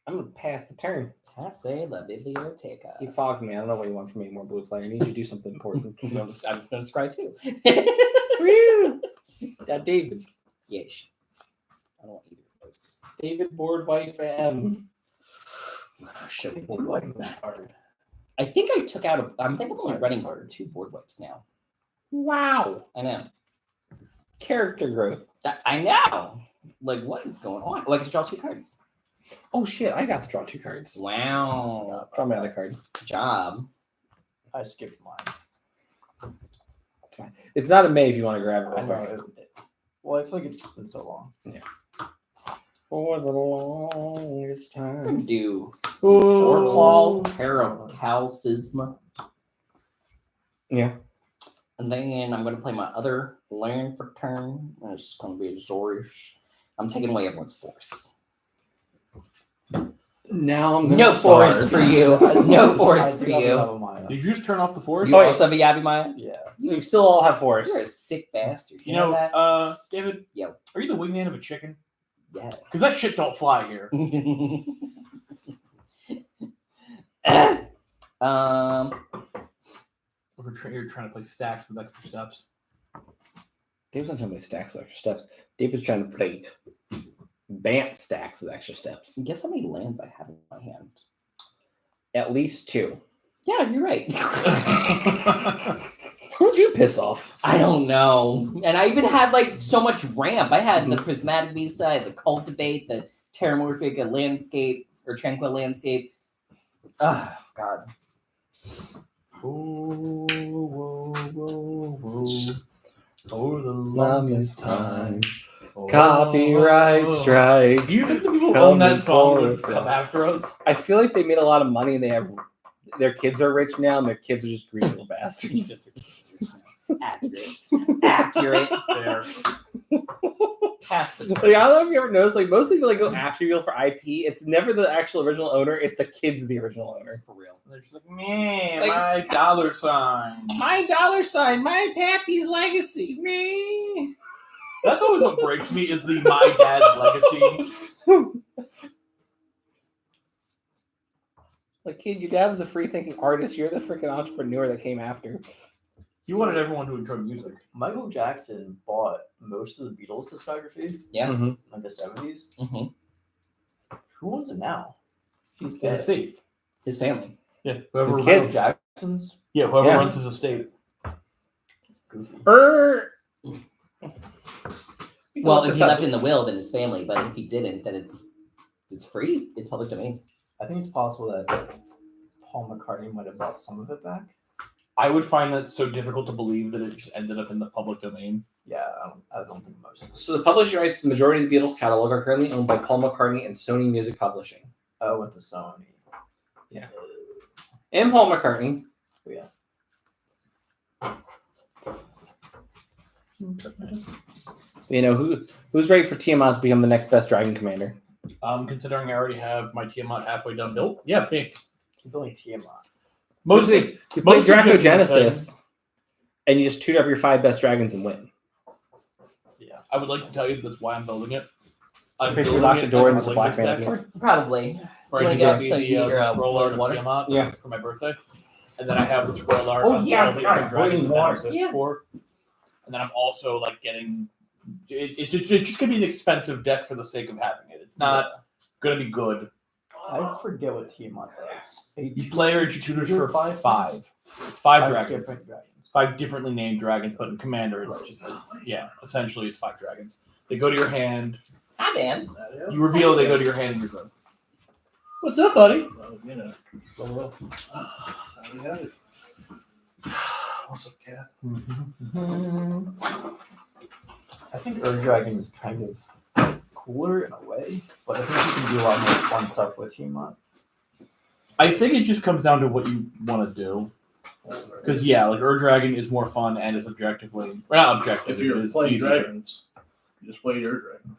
I'm gonna pass the turn. Passe la biblioteca. You fogged me. I don't know what you want from me, more blue player. I need you to do something important. I'm just going to scry too. Woo! That David. Yes. I don't want either of those. David Board White M. Show me Board wipe card. I think I took out I'm only running 2 board wipes now. Wow. I know. Character growth. I know. Like, what is going on? Oh, I get to draw 2 cards. Oh shit, I got to draw 2 cards. Wow. Draw my other card. Good job. I skipped mine. It's fine. It's not a May if you want to grab it I real know. quick. Well, I feel like it's just been so long. For the longest I'm time. gonna do Ooh. Claw, Paracalcisma, Yeah. and then I'm gonna play my other land for turn. It's gonna be Azorius. I'm taking away everyone's forests. Now I'm gonna No forest starve. for you. No forest for I think you. I'll have mine. Did you just turn off the forest? You Oh, also have a Yabimaya? Yeah. We still all have forests. You're a sick bastard. You know, that? David. Yo. Are you the wingman of a chicken? Yes. Because that shit don't fly here. You're trying to play stacks with extra steps. Dave's not trying to play stacks with extra steps. David's trying to play Bant stacks with extra steps. Guess how many lands I have in my hand? At least 2. Yeah, you're right. Who'd you piss off? I don't know. And I even had like so much ramp. I had the Prismatic Visa, I had the Cultivate, the Terramorphic Landscape or Tranquil Landscape. Oh, God. Whoa, whoa, whoa, whoa. For the Longest longest time. time. Copyright Oh. strike. Do you think the people who own that Coming song for would us, come yeah. after us? I feel like they made a lot of money and they have their kids are rich now and their kids are just greedy little bastards. Accurate. Accurate. There. Pass the Like, I don't know if you ever noticed, like most people like go after people for IP. It's never the actual original owner, it's the kids of the original owner. For real. They're just like, man, Like- my dollar sign. My $, my pappy's legacy, me. That's always what breaks me is the my dad's legacy. Like, kid, your dad was a free thinking artist. You're the freaking entrepreneur that came after. You wanted everyone to enjoy music. Michael Jackson bought most of the Beatles discography Yeah. Mm-hmm. in like the 70s. hmm Who owns it now? He's His dead. estate. His family. Yeah, whoever, His Michael kids. Jackson's whoever Yeah. runs his estate. goofy. Well, if he left it in the will, then his family. But if he didn't, then it's It's free. It's public domain. I think it's possible that Paul McCartney might have bought some of it back. I would find that so difficult to believe that it just ended up in the public domain. Yeah, I don't think most. Of it. So the publishing rights to the majority of the Beatles catalog are currently owned by Paul McCartney and Sony Music Publishing. I went to Sony. Yeah. And Paul McCartney. Yeah. You know, who's ready for Tiamat to become the next best Dragon Commander? Considering I already have my Tiamat halfway done built. Yeah, me. Keep building Tiamat. Mostly, You play mostly Draco just Genesis, and you just toot up your 5 best dragons and win. Yeah. I would like to tell you that's why I'm building it. I'm If you building lock it the door as and a there's a black Olympus man deck, up here. Probably. where Wanna I get can up get some the heat or, scroll art of water? Tiamat Yeah. for my birthday. And then I have the scroll art Oh, of yeah, all the I other forgot. dragons Boiling that water. exist Yeah. for. And then I'm also like getting it's just gonna be an expensive deck for the sake of having it. It's not gonna be good. I forget what Tiamat does. You play or you tutors for Five? 5. It's 5 dragons. Different dragons. 5 differently named dragons, but in Commander, essentially it's 5 dragons. They go to your hand. Hi, man. You reveal they go to your hand and you're good. What's up, buddy? You know. What's up, cat? I think Ur Dragon is kind of cooler in a way, but I think you can do a lot more fun stuff with Tiamat. I think it just comes down to what you want to do. Because like Ur-Dragon is more fun and is objectively, well, not objective. If you're it is playing easier. dragons, you just play your dragon.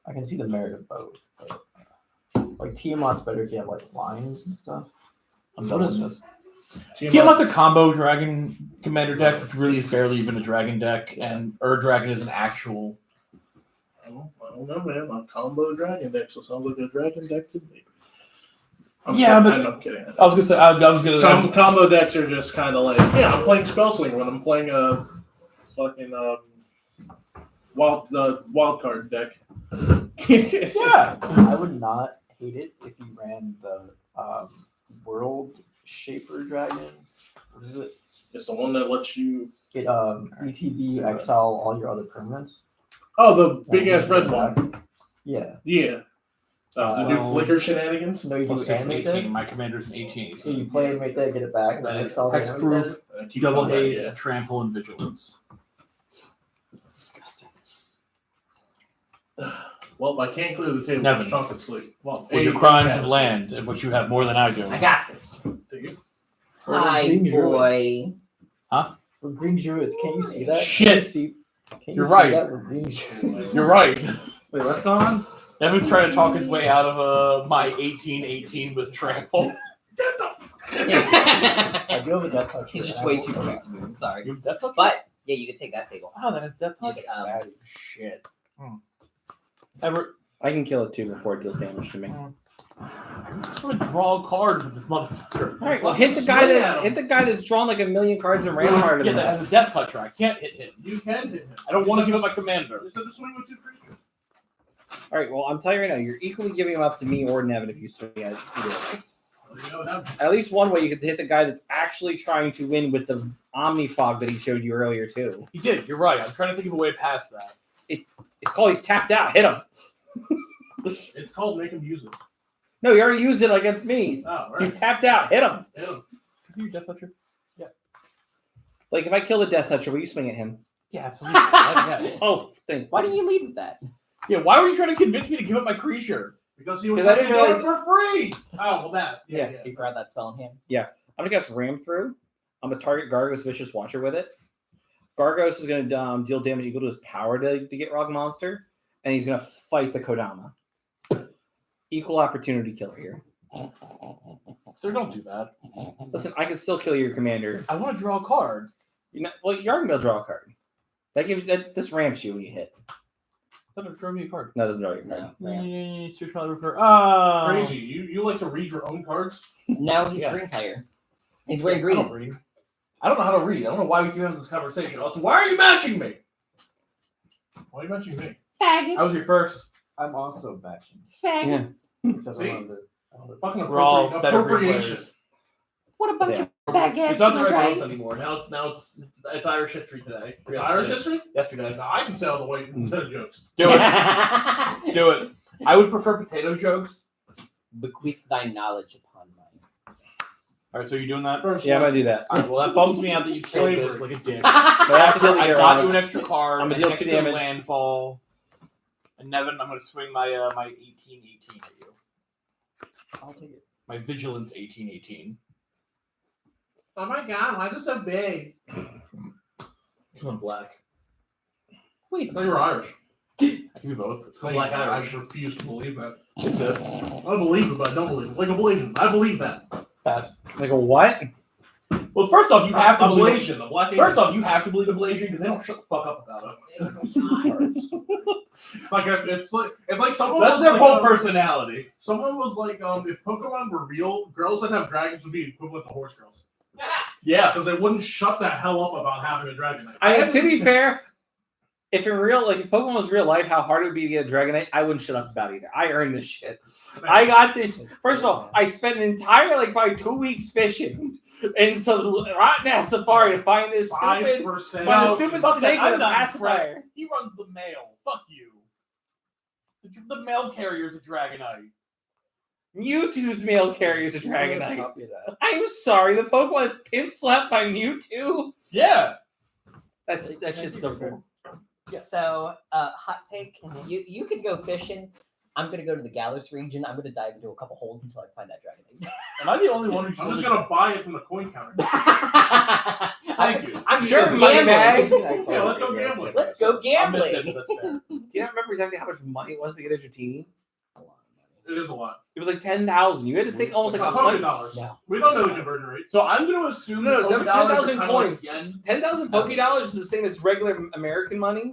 I can see the merit of both. But, like Tiamat's better if you have like lines and stuff. I'm done with this. Tiamat, Tiamat's a combo dragon commander deck, which really is barely even a dragon deck, and Ur-Dragon is an actual. I don't know, man. I'm combo dragon deck, so it sounds like a dragon deck to me. I'm kidding. I was gonna say I was gonna. Combo decks are just kind of like, yeah, I'm playing Spellslinger when I'm playing a fucking wild card deck. Yeah. I would not hate it if you ran the World Shaper Dragon. What is it? It's the one that lets you. It ETB exile all your other permanents. Oh, the big ass red one. Yeah. Yeah. To do flicker shenanigans. So you do Plus 6, animate 18. that. My commander's an 18. So you play animate that, get it back, and That then is exile hex animate proof, Keep double combat, haste, yeah. trample, and vigilance. Disgusting. Well, I can't clear the table. Nevin. Chunk and sleep. Well, With your crimes of land, of which you have more than I do. I got this. Do you? Hi, Green boy. For Green Druids, can't you see that? Shit. Can you see, can You're you see right. that with Green Druids? You're right. Wait, what's going on? Evan's trying to talk his way out of my 18-18 with trample. I do have a Death Touch. He's just and I way will too go quick back. to move. I'm sorry. You have death touch? But yeah, you can take that table. Oh, that is death touch. Use, Shit. Ever I can kill it too before it deals damage to me. I'm gonna draw a card with this motherfucker. All right, well, hit the guy that's drawn like a million cards and ran harder Yeah, than that has us. a death toucher. I can't hit him. You can hit him. I don't want to give up my commander. You said to swing with 2 creatures. All right, well, I'm telling you right now, you're equally giving him up to me or Nevin if you swing at either of us. Well, you know what happens. At least one way you could hit the guy that's actually trying to win with the Omni Fog that he showed you earlier too. He did. You're right. I'm trying to think of a way past that. It's called he's tapped out. Hit him. It's called make him use it. No, he already used it against me. Oh, all He's right. tapped out. Hit him. Hit him. Is he your death toucher? Like if I kill the Death Toucher, will you swing at him? Yeah, absolutely. Yes. Oh, thank. Why didn't you lead with that? Yeah, why were you trying to convince me to give up my creature? Because he was 'Cause I letting didn't you do it realize- for free. Oh, well, that. Yeah. You forgot that spell in hand. I'm gonna guess Ram Through. I'm gonna target Gargos Vicious Watcher with it. Gargos is gonna deal damage equal to his power to get Rog Monster, and he's gonna fight the Kodama. Equal opportunity killer here. Sir, don't do that. Listen, I can still kill your commander. I want to draw a card. You're not, well, you are gonna draw a card. This ramps you when you hit. That draw me a card. No, it doesn't draw your card. No. Search my refer. Crazy. You like to read your own cards? No, he's Yeah. green player. He's wearing I don't green. read. I don't know how to read. I don't know why we keep having this conversation. Also, why are you matching me? Why are you mentioning me? Faggots. I was your first. I'm also batching. Faggots. Except See? I wanted to- Fucking We're all appropriation. better green players. What a bunch Yeah. of baguettes. It's not the am I red right? belt anymore. Now it's Irish history today. It's Irish history? Yesterday. Now I can tell the way the jokes. Do it. Do it. I would prefer potato jokes. Bequeath thy knowledge upon mine. All right, so you're doing that? First Yeah, I'm one. gonna do that. All right, well, that bums me out that you killed Slavery. this like a dick. But that's After the I deal got you an extra card, I'm gonna an deal extra 2 damage. landfall, and Nevin, I'm gonna swing my my 18-18 at you. I'll take it. My vigilance 18-18. Oh my god, why is it so big? I'm black. Wait a I thought minute. you were Irish. I can be both. I'm Black I Irish. refuse to believe that. Like this. I don't believe it, but I don't believe it. Like Ablation. I believe that. Pass. Like a what? Well, first off, you have to believe. Ablation. The black First off, you have to believe Ablation because they don't shut the fuck up about like it's like someone That's was their like, whole personality. someone was like, if Pokemon were real, girls that have dragons would be equivalent to horse girls. Yeah. Because they wouldn't shut the hell up about having a Dragonite. I mean, to be fair, if in real, like if Pokemon was real life, how hard it would be to get a Dragonite, I wouldn't shut up about it either. I earned this shit. I got this. First of all, I spent an entire like probably 2 weeks fishing in some rotten ass safari to find this stupid. 5%. Find a stupid fuck that. snake I'm with a not pacifier. He runs the mail. Fuck you. The mail carrier's a Dragonite. Mewtwo's mail carrier is a Dragonite. Copy of that. I'm sorry, the Pokemon is pimp slapped by Mewtwo. Yeah. That's just so cool. So, hot take. You can go fishing. I'm gonna go to the Galos region. I'm gonna dive into a couple holes until I find that Dragonite. Am I the only one who's I'm just gonna buy it from the coin counter. Thank you. I'm Sure, sure money gambling. bags. Yeah, let's go gambling. Let's go I missed it, gambling. but that's fair. Do you not remember exactly how much money it was to get a Dratini? It is a lot. It was like 10,000. You had to sink almost like $100. No. We don't know the conversion rate. So I'm going to assume No, that was 10,000 kinda coins. Like yen. 10,000 Poké Dollars is the same as regular American money.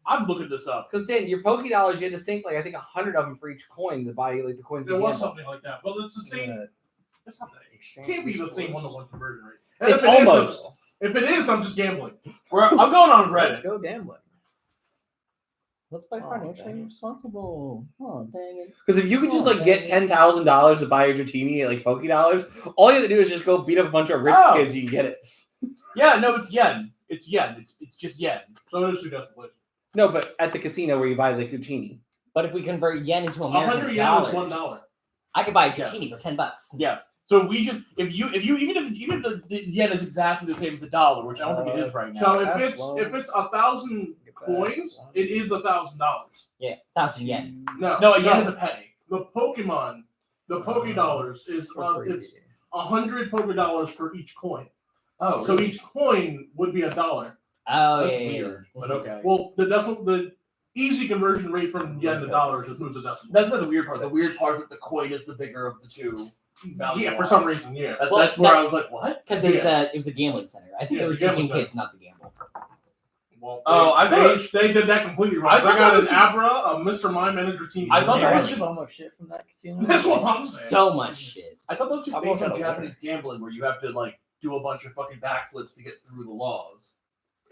I'm looking this up. Because then your Poké Dollars, you had to sink like I think 100 of them for each coin to buy like the coins. There at the was end. something like that. But it's the same. It's not that. It can't be the same one-to-one conversion rate. It's if it is, almost. if it is, I'm just gambling. I'm going on Let's Reddit. go gambling. Let's buy Oh, financially dang it. responsible. Oh, dang it. Because if you could just Oh, like get $10,000 to buy your Dratini at like Poké Dollars, all you have to do is just go beat up a bunch of rich Oh. kids. You can get it. Yeah, no, it's yen. It's yen. It's just yen. So it is suggested. No, but at the casino where you buy the Dratini. But if we convert yen into American 100 yen dollars, is $1. I could buy a Yeah. Dratini for $10. Yeah. So we just if you even if the yen is exactly the same as the dollar, which I don't think it is right now. So That's if low. it's 1,000 coins, it is $1,000. Yeah, 1,000 yen. No, a yen is a penny. The Pokemon, the Poké Dollars is it's 100 Poké Dollars for each coin. Oh, So each coin would be $1. Oh, that's yeah, yeah, weird, yeah. but okay. Well, that's what the easy conversion rate from yen to dollars is move the decimal. That's not the weird part. The weird part is that the coin is the bigger of the two. Yeah, for some reason, yeah. That's, Well, that's where that- I was like, what? Because it was a gambling center. I think Yeah, they were the gambling teaching center. kids not to gamble. Well, Oh, I thought- they did that completely wrong. I They thought got that an was Abra, a Mr. Mime, and a Dratini. I thought that There was was just- so much shit from that casino. That's what I'm saying. So much shit. I thought that was just How based about on that Japanese gambling, where you have to like do a bunch of fucking backflips to get through the laws.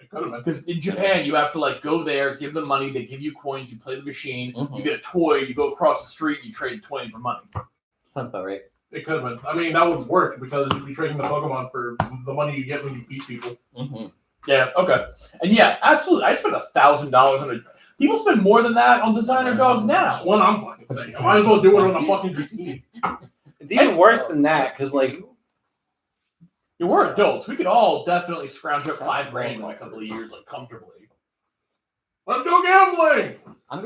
It could have been. Because in Japan, you have to like go there, give them money, they give you coins, you play the machine, Mhm. you get a toy, you go across the street, you trade 20 for money. Sounds about right. It could have been. I mean, that would work because you'd be trading the Pokemon for the money you get when you beat people. Mm-hmm. Yeah, okay. And yeah, absolutely. I'd spend $1,000 on a. People spend more than that on designer dogs now. That's what I'm fucking saying. I might as well do it on a fucking Dratini. It's even worse than that because like Yeah, we're adults. We could all definitely scrounge up $5,000 in a couple of years, like comfortably. Let's go gambling! I'm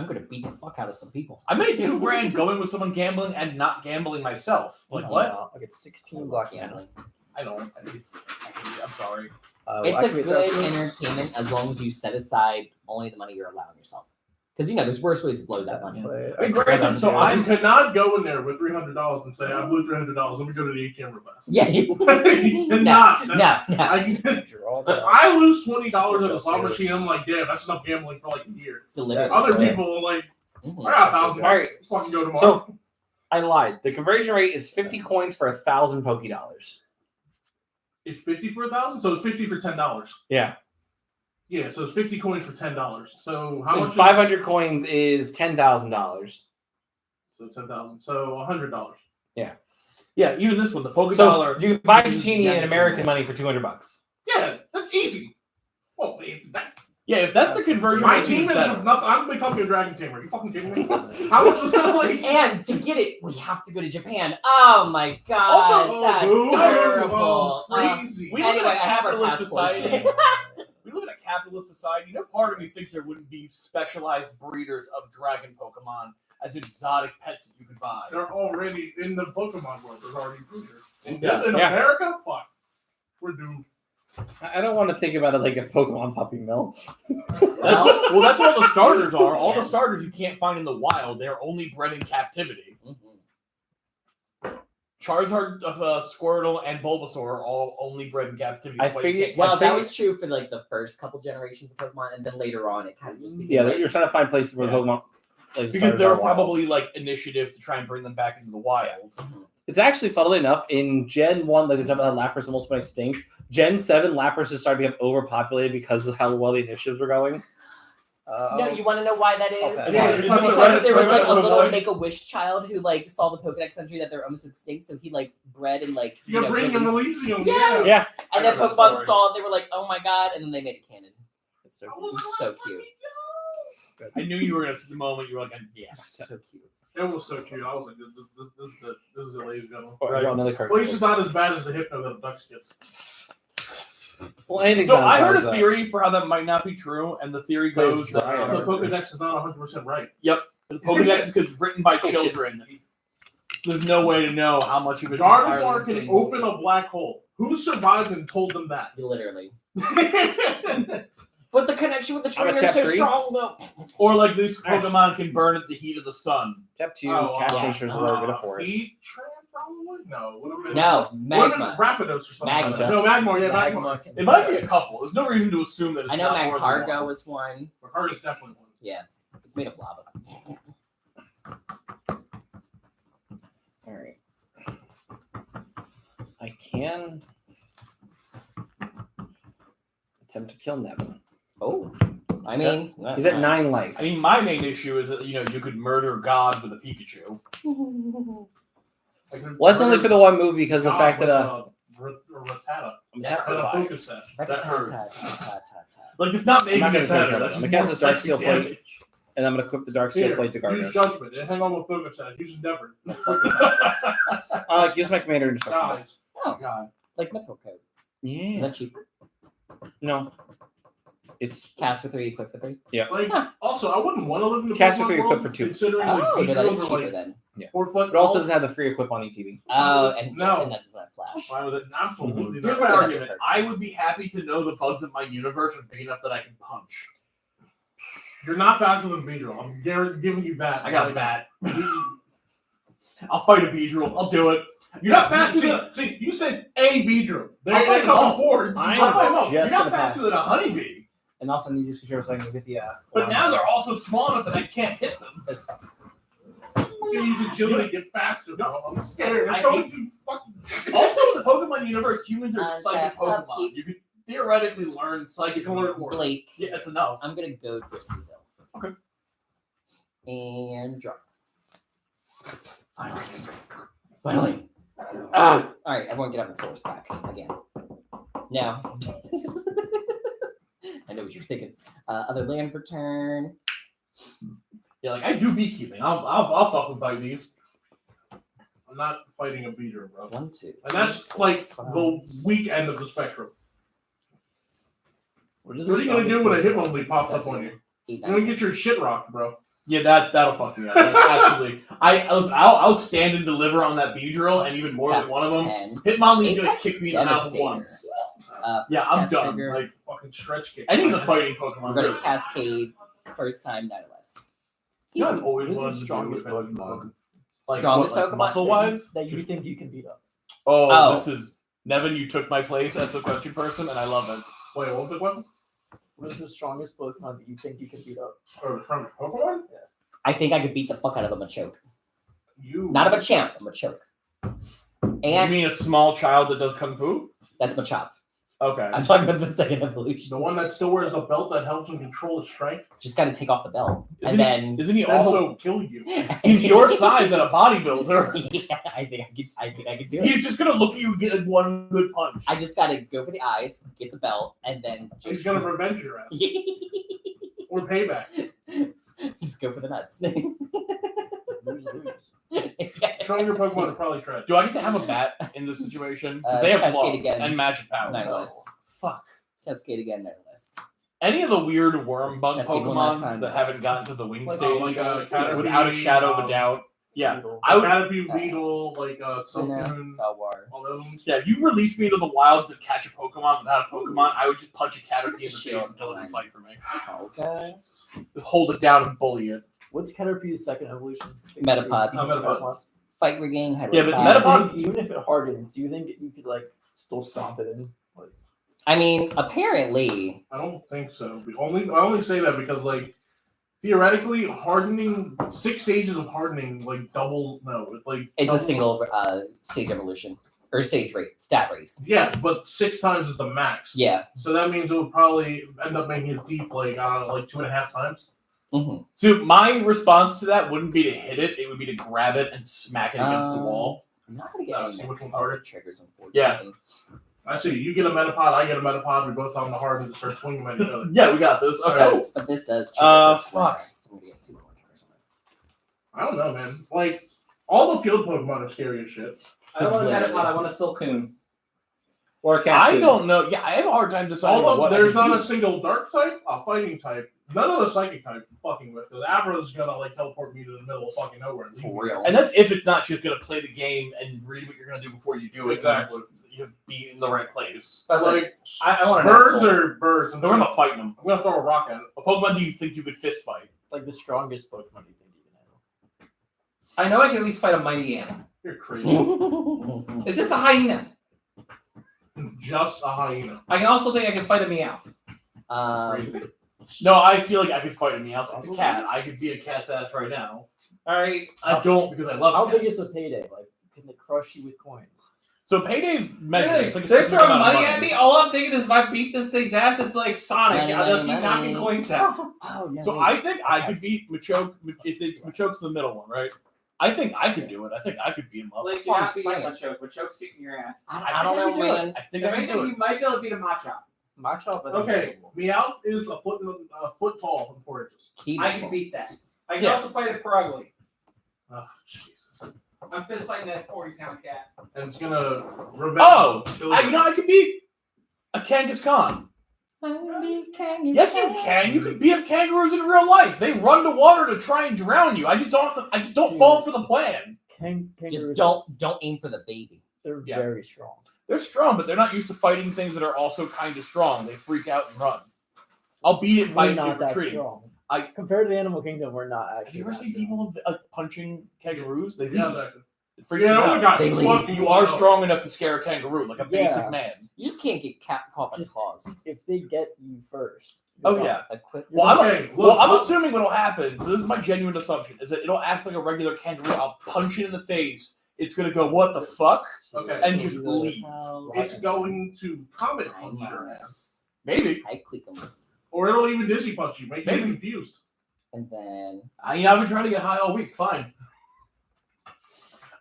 gonna beat the fuck out of some people. I made $2,000 going with someone gambling and not gambling myself. Like what? I get 16 block Gambling. I don't. I think it's. I'm sorry. It's a good entertainment as long as you set aside only the money you're allowing yourself. Because there's worse ways to blow that money. Hey, granted, so You cannot go in there with $300 and say, I blew $300. Let me go to the ATM real fast. Yeah. You cannot. No. I lose $20 at a slot machine. I'm like, damn, that's enough gambling for like a year. Delivered. Other people are like, Mhm. I got $1,000. Alright. Fucking go tomorrow. so. I lied. The conversion rate is 50 coins for 1,000 Poké Dollars. It's 50 for 1,000, so it's 50 for $10. Yeah. Yeah, so it's 50 coins for $10. So how And much? 500 coins is $10,000. So 10,000. So $100. Yeah, even this one, the Poké So Dollar. you can buy uses Dratini yen in American symbol. money for $200. Yeah, that's easy. Well, that, Yeah, if that's the conversion My rate, team it's is better. nothing. I'm becoming a dragon tamer. Are you fucking kidding me? How much was that like? And to get it, we have to go to Japan. Oh my god, Also, that's Ooh, terrible. crazy. We live Anyway, in a I have our capitalist passports. society. We live in a capitalist society. You know, part of me thinks there wouldn't be specialized breeders of dragon Pokemon as exotic pets that you could buy. They're already in the Pokemon world. There's already breeders. In Yeah. America, fuck. We're doomed. I don't want to think about it like a Pokemon puppy mill. That's what all the starters are. All the starters you can't find in the wild. They're only bred in captivity. Charizard, Squirtle, and Bulbasaur are all only bred in captivity. I That's why you figured- can't Well, catch that them. was true for like the first couple generations of Pokemon, and then later on, it kind of just became Yeah, like, you're trying to find places where Yeah. Pokemon. Like, because starters there are were wild. probably like initiatives to try and bring them back into the wild. It's actually, funnily enough, in Gen 1, like they talk about how Lapras almost went extinct. Gen 7, Lapras has started to become overpopulated because of how well the initiatives were going. No, you want to know why that is? Okay. Yeah, It's because like There was like a Reddit little boy. Make-A-Wish child who like saw the Pokedex entry that they're almost extinct, so he like bred and like You're bringing and released- releasing them. Yes! Yeah. And then I heard the Pokemon story. saw it, they were like, "Oh my god!" And then they made it canon. It's so It was so cute, I knew you were gonna see the moment. You were like, yeah. so cute. It was so cute. I was like, this is a ladies and gentlemen. Or draw another card. Well, it's just not as bad as the Hypno that Ducks gets. Well, anything's So not as I bad heard as a that. theory for how that might not be true, and the theory Plays goes that dry The out. Pokedex is not 100% right. the Pokedex is 'cause written by shit. children. There's no way to know how much of it's Gardevoir entirely can insane. open a black hole. Who survived and told them that? Literally. That's But the connection with the I'm a trainer is so tap three. strong, though. Or like this Pokemon can burn at the heat of the sun. Step 2, Oh, Cast yeah. Nature is the way to forest. Heat Tran, probably? No. Would have been, No, would have been Magma. Rapidos or something. Magma. Like that. No, Magmar. Yeah, Magmar. Magma can It might be a couple. There's no reason to assume that it's I know not more than one. Magcargo was one. Her is definitely one. Yeah, it's made of lava. Alright. I can attempt to kill Nevin. Oh, I mean, He's at 9 life. I mean, my main issue is that you could murder God with a Pikachu. Like, Well, that's only for the one movie because of the fact that Rattata. I'm Yeah, tapped For for the 5. focus set. That hurts. Ta-ta-ta-ta-ta-ta. Like it's not making I'm not it gonna better. take That's it. just I'm gonna more cast a Dark psychic Steel Plate. damage. And I'm going to equip the Dark Steel Here, Plate to use Gardevoir. judgment. Hang on with focus set. Use endeavor. Use my commander and stuff. Guys. Oh God. Like Mythril Coat. Is Yeah. that cheap? No. It's Cast for 3, equip for 3. Like, also, I wouldn't want to live in the Cast for Pokemon three, world, equip for 2. Considering Oh, like, no, that Beedrills is are cheaper like then. 4 foot. It also tall. doesn't have the free equip on ETV. Oh, and No. and that doesn't have flash. Fine with it. Absolutely Here's not. my Probably argument. not I would be happy to know the bugs of my universe are big enough that I can punch. You're not faster than Beedrill. I'm giving you that. I got a bat. I'll fight a Beedrill. I'll do it. You're not faster than. See, you said a Beedrill. I'll They fight come them all. on boards. I I'll fight them all. just You're not gonna pass. faster than a honeybee. And also need to use control so I can get the. But now they're also small enough that I can't hit them. That's fine. I'm just gonna use agility to get faster. No, I'm scared. I I told you fucking. Also, in the Pokemon universe, humans are psychic Untap, Pokemon. upkeep. You could theoretically learn psychic You can learn moves. more. Blake, Yeah, that's enough. I'm gonna go Bristol. Okay. And drop. Finally. Finally. All right, everyone get up and force back again. Now, I know what you're thinking. Other land for turn. Yeah, like I do beekeeping. I'll fucking fight these. I'm not fighting a beater, bro. 1, 2. And that's like the weak end of the spectrum. What is What are you gonna do when a Hitmonlee pops up on you? 8, You're gonna get your shit rocked, bro. Yeah, that'll fuck me up. Absolutely. I'll stand and deliver on that Beedrill, and even more than one of them. 10. Hitmonlee's gonna Apex kick me in the mouth Devastator. once. Yeah, First I'm cast done. trigger. Like Fucking stretch kick. any of the fighting We're Pokemon. gonna really. Cascade. First time, none less. You know, I've Easy. always Who's the wanted to do strongest with Pokemon? Strongest Pokemon? muscle wise. that you think you can beat up? Oh, Oh. this is Nevin. You took my place as the question person, and I love it. Wait, what was the weapon? What is the strongest Pokemon that you think you can beat up? Or from Pokemon? I think I could beat the fuck out of a Machoke. You. Not a Machamp, a Machoke. You And mean a small child that does kung fu? that's Machop. Okay. I'm talking about the second evolution. The one that still wears a belt that helps him control his strength. Just got to take off the belt, Isn't and then Isn't he Then also? he'll kill you. He's your size and a bodybuilder. Yeah, I think I could do it. He's just gonna look at you and get one good punch. I just gotta go for the eyes, get the belt, and then He's just gonna revenge your ass or payback. just go for the nuts. Lose. Stronger Pokemon are probably trash. Do I get to have a bat in this situation? 'Cause they have Cascade gloves again. and magic powers. Nice. Fuck. Cascade again, nervous. Any of the weird worm bug Cascade one last Pokemon time. that haven't gotten to the wing Like, stage like, Caterpie, without a shadow of a doubt. Yeah. I would. Caterpie, Weedle, like Silcoon, Falwar. all those. Yeah, if you release me into the wilds to catch a Pokemon without a Pokemon, I would just punch a Caterpie in the face Shield until it would line. fight for me. Okay. Just hold it down and bully it. What's Caterpie's second evolution? Metapod. Metapod. Fight rigging. Yeah, but Hydropod. Metapod- Even if it hardens, do you think you could like still stomp it in? Like, I mean, apparently, I don't think so. I only say that because like theoretically hardening 6 stages of hardening like double it's like it's double, a single stage evolution or stage rate stat race. Yeah, but 6 times is the max. Yeah. So that means it would probably end up making his deep like I don't know, like 2.5 times. hmm So my response to that wouldn't be to hit it; it would be to grab it and smack it against the wall. I'm not gonna get No, any see more which one's harder? triggers, unfortunately. Yeah. I see. You get a Metapod, I get a Metapod. We both on the harden to start swinging at each other. Yeah, we got this. Okay. Oh, but this does. trigger for Fuck. one, so I'm gonna get 2 more triggers on it. I don't know, man. Like all the field Pokemon are scary as shit. I don't want a Metapod. I want a Silcoon. Or a Cascade. I don't know. Yeah, I have a hard time deciding Although what. there's I can not do. a single dark type, a fighting type, none of the psychic types I'm fucking with. Because Abra's gonna like teleport me to the middle of fucking nowhere. and leave For me. real. And that's if it's not just gonna play the game and read what you're gonna do before you do it. Exactly. You be in the right place. That's like, Like I want a birds Napsol. are birds. I'm No, we're not fighting them. gonna throw a rock at it. A Pokemon do you think you could fist fight? like the strongest Pokemon you think you can handle? I know I can at least fight a mighty ant. You're crazy. It's just a hyena. Just a hyena. I can also think I can fight a Meowth. Crazy. No, I feel like I could fight a Meowth. It's a cat. I could beat a cat's ass right now. All right. I don't because I love How cats. big is a payday? Like, can it crush you with coins? So payday's measured. Really, It's like a they're specific throwing amount of money at me. All I'm thinking is if I beat this thing's ass, it's like Sonic. Money, I'll just money, keep knocking money. coins out. Oh no. So I think I could Yes. beat Machoke. It's Machoke's the middle one, right? I think I could do it. I think I could beat him up. Like, That's you're what not I'm beating saying. Machoke. Machoke's kicking your ass. I don't think know, could do it. man. I think If I can do anything, it. you might be able to beat a Machop. Machop. I think, Okay, is doable. Meowth is a foot tall and 4 inches. Keep I it can beat that. I can Yeah. also fight a Perugly. Oh, Jesus. I'm fist fighting that 40-pound cat. And it's gonna revenge. Oh, kill I could beat a Kangaskhan. Yes, you can. You can beat up kangaroos in real life. They run to water to try and drown you. I just don't fall for the plan. Kangaroos Just are- don't aim for the baby. They're Yeah. very strong. They're strong, but they're not used to fighting things that are also kind of strong. They freak out and run. I'll beat it by We're not that retreating. strong. I- Compared to the Animal Kingdom, we're not actually. Have you ever that seen strong. people punching kangaroos? They leave. Yeah, exactly. It freaks Yeah, them oh my out. god. They leave. You are strong enough to scare a kangaroo, like a basic Yeah. man. You just can't get caught by the Just- claws. If they get you first. Oh you're yeah. A quick. Well, I'm, Okay, I'm look. assuming what'll happen. So this is my genuine assumption: is that it'll act like a regular kangaroo. I'll punch it in the face. It's gonna go, "What the fuck?" Okay. And just leave. It's going to comet punch your ass. Maybe. I quick 'ems. Or it'll even dizzy punch you, make you Maybe. confused. And then I've been trying to get high all week. Fine.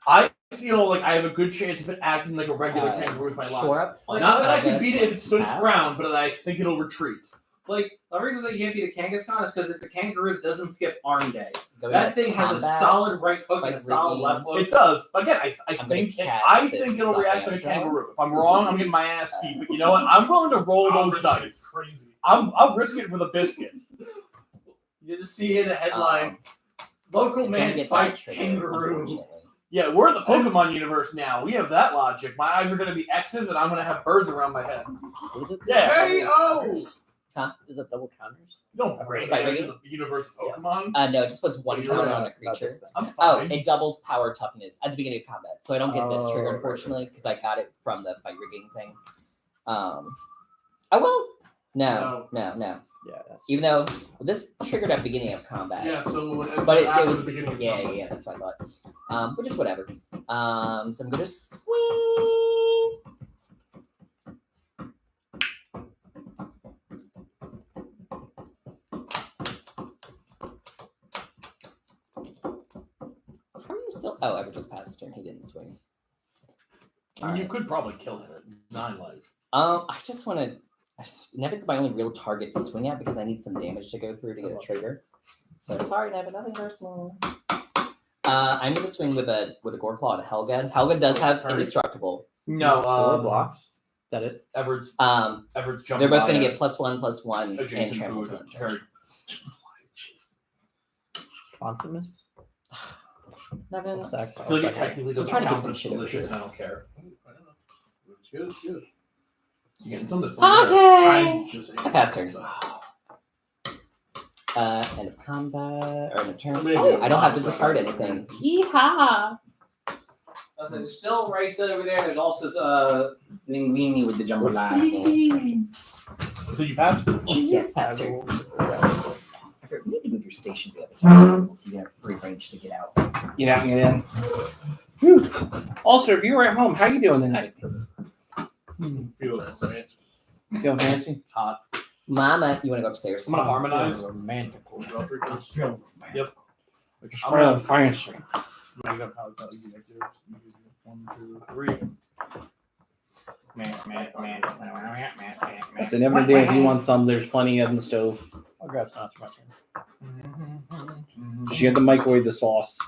I feel like I have a good chance of it acting like a regular kangaroo with my life. shore up. Not that I can Like, beat it if it stood its path. ground, but that I think it'll retreat. Like, the reason that you can't beat a Kangaskhan is because it's a kangaroo that doesn't skip arm day. Go That to thing has a combat. solid right hook and fight a solid rigging. left hook. It does. Again, I I'm gonna think cast this it'll react like a Sandra. kangaroo. If I'm wrong, I'm getting my ass beat. But you know what? I'm willing to roll I'll those risk it. dice. Crazy. I'll risk it for the biscuit. You just see in the headlines, local Don't man get that fights trigger, kangaroo. unfortunately. Yeah, we're in the Pokemon universe now. We have that logic. My eyes are going to be X's, and I'm going to have birds around my head. Is it Yeah. Hey, oh! Is it double counters? You don't break Right, into the universe of Pokemon. No, it just puts one You're counter right on a Not creature. this thing. I'm Oh, fine. it doubles power toughness at the beginning of combat, so I don't get this Oh, trigger right, unfortunately because I got it from the fight rigging thing. I will. No. Yeah, that's Even though this triggered at the beginning of combat. Yeah, so But it after was the beginning of yeah, combat. yeah, that's what I thought. But just whatever. So I'm gonna swing. still. Oh, Everett just passed turn. He didn't swing. I mean, you Alright. could probably kill him at 9 life. I just want to. Nevin's my only real target to swing at because I need some damage to go through to get a trigger. So sorry, Nevin, nothing personal. I'm gonna swing with a Goreclaw to Helga. Helga does have indestructible. No, 4 blocks. Is that it? Everett's They're jumping. both by gonna a get +1/+1 and adjacent trample food. to Very- Constant mist? Nevin, Sack. I feel like it technically I'm doesn't trying to get count some as shit over delicious, here. and I don't care. It's good. It's good. You getting some of this? Okay. I just I passed turn. End of combat or end of turn. Maybe Oh, I don't have to I'm discard sorry. anything. Yeehaw! There's still rice over there. There's also linguine with the jambalaya. So you passed? Yes, pass turn. Everett, you need to move your station to the other side of the table so you have free range to get out. Get out and get in. Whew. Also, if you were at home, how you doing tonight? Feel that, right? Feeling fancy? Hot. Mama, you want to go upstairs? I'm gonna harmonize. Romantical. Yep. Just feeling fancy. I got power cut. You can do it. 1, 2, 3. That's an every day. If you want some, there's plenty of in the stove. I'll grab some after my turn. Just you have to microwave the sauce.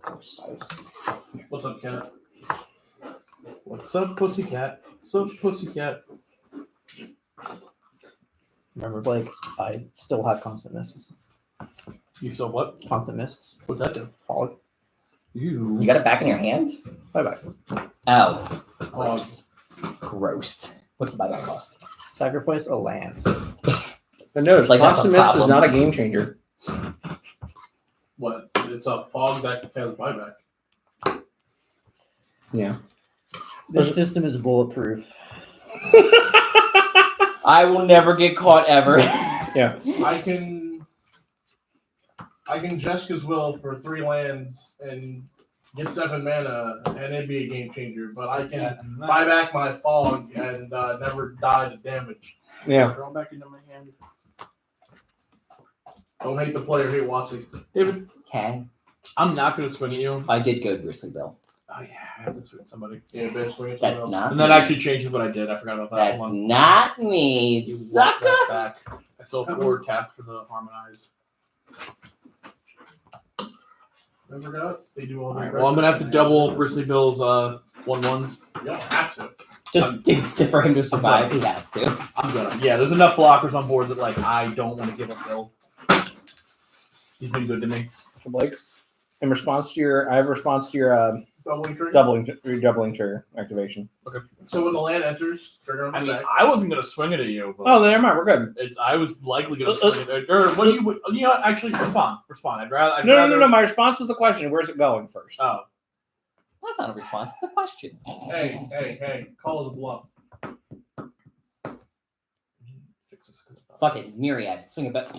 So saucy. What's up, cat? What's up, pussycat? What's up, pussycat? Remember, Blake, I still have constant mists. You still what? Constant mists. What's that do? Fog. You got it back in your hand? Bye-bye. Oh, gross. Gross. What's the buyback cost? Sacrifice a land. But no, Like, that's a constant mist is problem. not a game changer. What? It's a fog that has buyback. Yeah. This system is bulletproof. I will never get caught ever. I can Jessica's Will for 3 lands and get 7 mana, and it'd be a game changer. But I can buy back my fog and never die to damage. Yeah. Draw back into my hand. Don't hate the player, hate Watsy. David, Okay. I'm not going to swing at you. I did go Grizzly Bill. Oh, yeah. I have to swing at somebody. Yeah, bitch. Swing it That's to not And that me. actually changes what I did. I forgot about that. That's Hold on. not me, You walk sucker. that back. I still have 4 tapped for the harmonize. Never got. They do all All the right. Well, I'm going to have to double Grizzly Bill's 1/1s. You don't have to. Just for him to survive, he has to. I'm gonna. Yeah, there's enough blockers on board that like I don't want to give up Bill. He's been good to me. Blake, in response to your, I have a response to your Doubling trigger. doubling trigger activation. So when the land enters, trigger on I the mean, back. I wasn't gonna swing it at you, but Oh, then never mind. We're good. I was likely gonna swing it. Or what do you? You know, what? Actually, respond. I'd rather. No. My response was the question. Where's it going first? Oh, That's not a response, it's a question. Hey, call it a bluff. fix this. Fuck it, Myriad. Swing it back.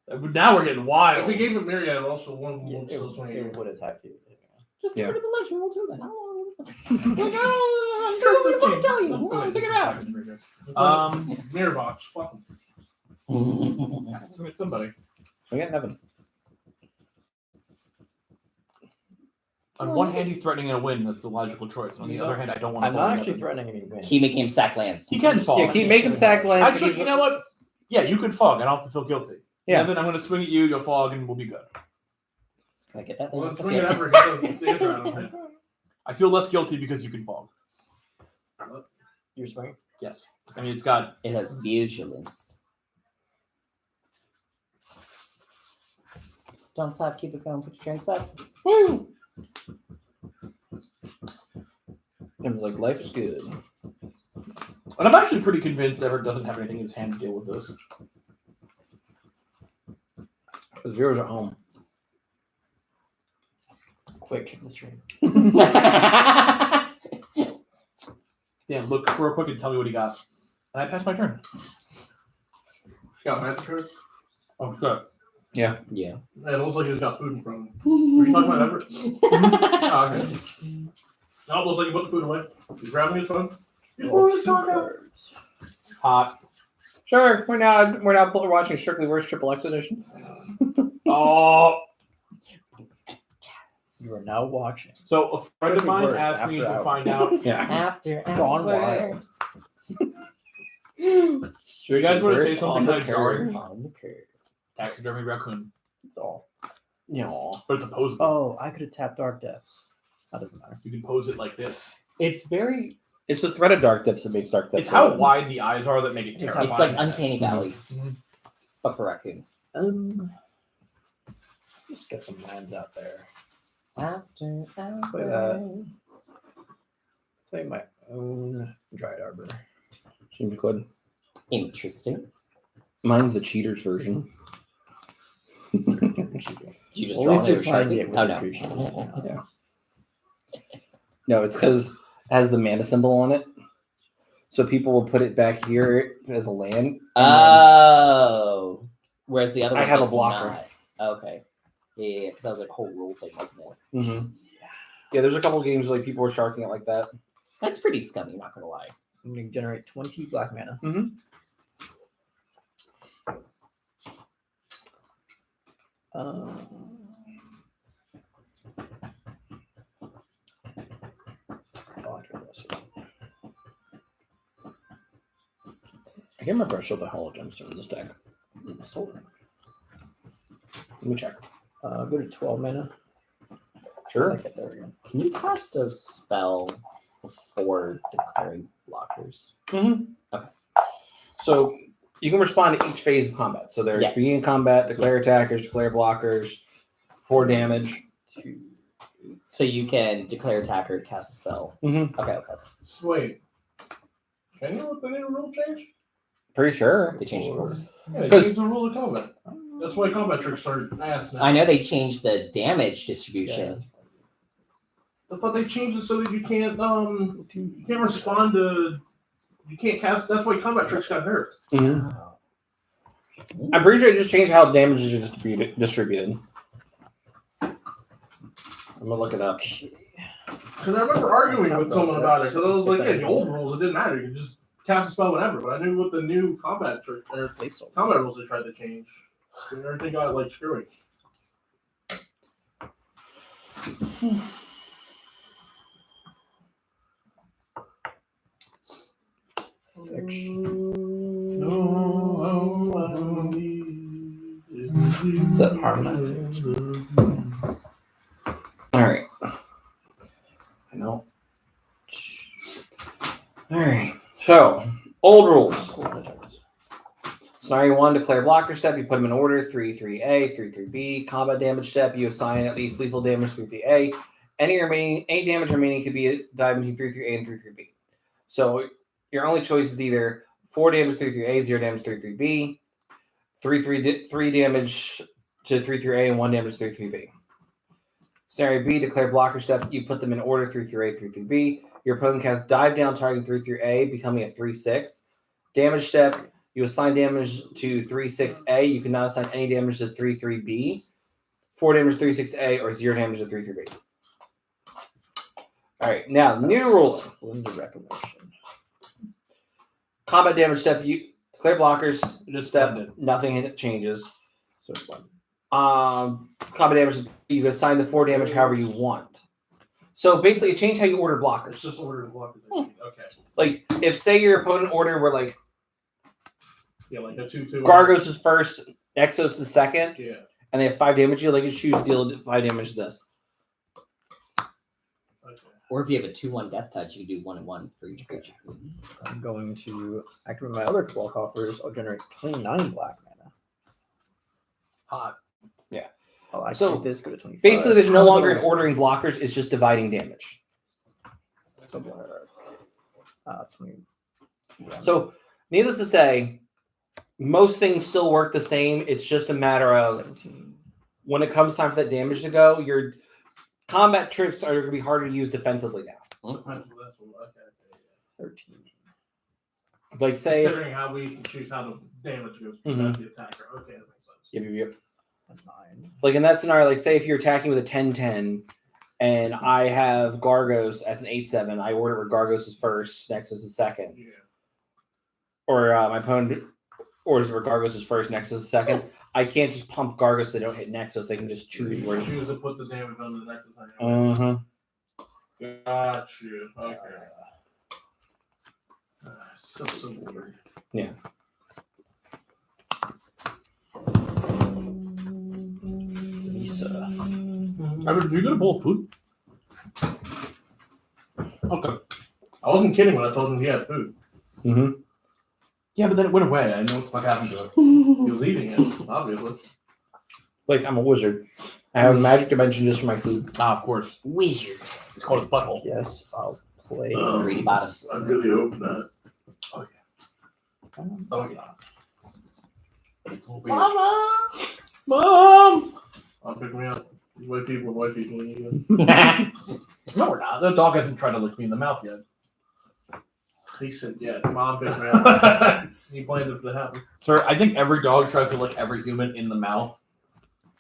Now we're getting If wild. we gave it Myriad, also one Yeah, will still swing it it. would attack you. Just Yeah. get rid of the legend, we'll do that. I'm trying to fucking tell you. We'll figure it out. Mirror box. Fuck 'em. Swing at somebody. We got Nevin. On one hand, he's threatening a win. That's the logical choice. On the other hand, I don't want to. I'm not actually threatening any win. Keep making him sack lands. He can fall. Yeah, keep make him sack lands. Actually, you know what? Yeah, you can fog. I don't have to feel guilty. Yeah. Then I'm going to swing at you. You'll fog, and we'll be good. Can I get that? Well, thing? swing it Okay. ever. Get the answer out of it. I feel less guilty because you can fog. You're swinging? Yes. I mean, it's got. It has vigilance. Don't stop, keep it going, put your drinks up. Woo! It was like life is good. And I'm actually pretty convinced Everett doesn't have anything in his hand to deal with this. The viewers at home. Quick, check the stream. Yeah, look real quick and tell me what he got. And I passed my turn. Got magic cards? Oh, good. Yeah. Yeah, it looks like he's got food in front of him. Were you talking about Everett? Oh, okay. No, it looks like he put the food away. He's grabbing his phone. Hot. Sure, we're now watching Strictly Versus Triple X Edition. Oh, You are now watching. so a friend of Strictly mine Worst asked me After to Hours. find out. Yeah. After Gone Wild. Do you guys want to say Verse something on the kind of jarring? curve. On the curve. Taxidermy raccoon, That's all. No. but it's opposable. Oh, I could have tapped Dark Depths. That doesn't matter. You can pose it like this. It's very. It's the thread of Dark Depths that makes Dark Depths. It's how wide the eyes are that make it It's terrifying. It's like Uncanny Valley, Mhm. but for raccoon. Just get some lands out there. After Play hours. Play my own Dryad Arbor. Seems good. Interesting. Mine's the cheaters version. Did you just At draw least it you're with playing Sharpie? it with Oh your creature. no. Yeah. No, it's because it has the mana symbol on it. So people will put it back here as a land. Oh. Whereas the other I one have a does blocker. not. Okay. Yeah, because that was like a whole rule thing, wasn't it? Mm-hmm. Yeah, there's a couple of games like people were sharking it like that. That's pretty scummy, not gonna lie. I'm going to generate 20 black mana. I can't remember if I showed the Hollow Gemstone in this deck. Sold. Let me check. Go to 12 mana. Sure. Okay, there we go. Can you cast a spell before declaring blockers? So you can respond to each phase of combat. So there's Yes. beginning combat, declare attackers, declare blockers, 4 damage. So you can declare attacker, cast a spell. Mm-hmm. Okay. Wait. Can you look the new rule change? Pretty sure. They changed the rules. Yeah, they 'Cause- changed the rule of combat. That's why combat tricks are ass now. I know they changed the damage distribution. I thought they changed it so that you can't respond to, you can't cast. That's why combat tricks got nerfed. Mm-hmm. I'm pretty sure it just changed how damage is distributed. I'm gonna look it up. Because I remember arguing with someone about it. Because I was like, yeah, the old rules it didn't matter. You could just cast a spell whenever. But I knew with the new combat trick or They sold. combat rules they tried to change, and everything got like screwy. Is that harmonizing? All right. I know. All right. So, old rules. Scenario 1, declare blocker step. You put them in order: 3-3A, 3-3B. Combat damage step. You assign at least lethal damage 3-3A. Any damage remaining could be dive between 3-3A and 3-3B. So your only choice is either 4 damage 3-3A, 0 damage 3-3B, 3 damage to 3-3A, and 1 damage 3-3B. Scenario B, declare blocker step. You put them in order 3-3A, 3-3B. Your opponent casts dive down targeting 3-3A, becoming a 3-6. Damage step. You assign damage to 3-6A. You cannot assign any damage to 3-3B. 4 damage 3-6A or 0 damage to 3-3B. All right, now new ruling. Blended Reclamation. Combat damage step. You declare blockers. Just Step. blended. Nothing changes. So it's blended. Combat damage. You can assign the 4 damage however you want. So basically, it changed how you order It's blockers. just order to block the thing. Okay. Like if say your opponent order were like Yeah, like a 2-2. Gargos is first, Exos is second, Yeah. and they have 5 damage, you like just choose deal 5 damage to this. Okay. Or if you have a 2/1 death touch, you can do 1/1 for each creature. I'm going to activate my other Cabal Coffers. I'll generate 29 black mana. Hot. I'll So, activate this, go to 25. Basically, there's no How does longer that an work? ordering blockers, it's just dividing damage. 20. So, needless to say, most things still work the same. It's just a matter of 17. when it comes time for that damage to go, your combat trips are going to be harder to use defensively now. Depends on this one. Okay. 13. Like, say, if, Considering how we can choose how the damage goes to Mhm. the attacker. Okay, that makes sense. yep. That's 9. Like in that scenario, like say if you're attacking with a 10-10 and I have Gargos as an 8-7, I order where Gargos is first, Nexus is second. Yeah. Or my opponent or is Gargos is first, Nexus is second. I can't just pump Gargos so they don't hit Nexus. They can just choose You where. choose to put the damage on the next time. Got you. Okay. So simple. Yeah. Lisa. Are you gonna bowl of food? Okay. I wasn't kidding when I told him he had food. Mm-hmm. Yeah, but then it went away. I know what the fuck happened to it. He was eating it, obviously. Like I'm a wizard. I have a magic dimension just for my food. Ah, of course. Wizard. It's called his butthole. Yes, I'll play. It's a greedy bottom. I really hope not. Oh yeah. Mama! Mom! I'll pick me up. White people, white people. No, we're not. The dog hasn't tried to lick me in the mouth yet. He said, yeah, mom picked me up. He planned it to happen. Sir, I think every dog tries to lick every human in the mouth.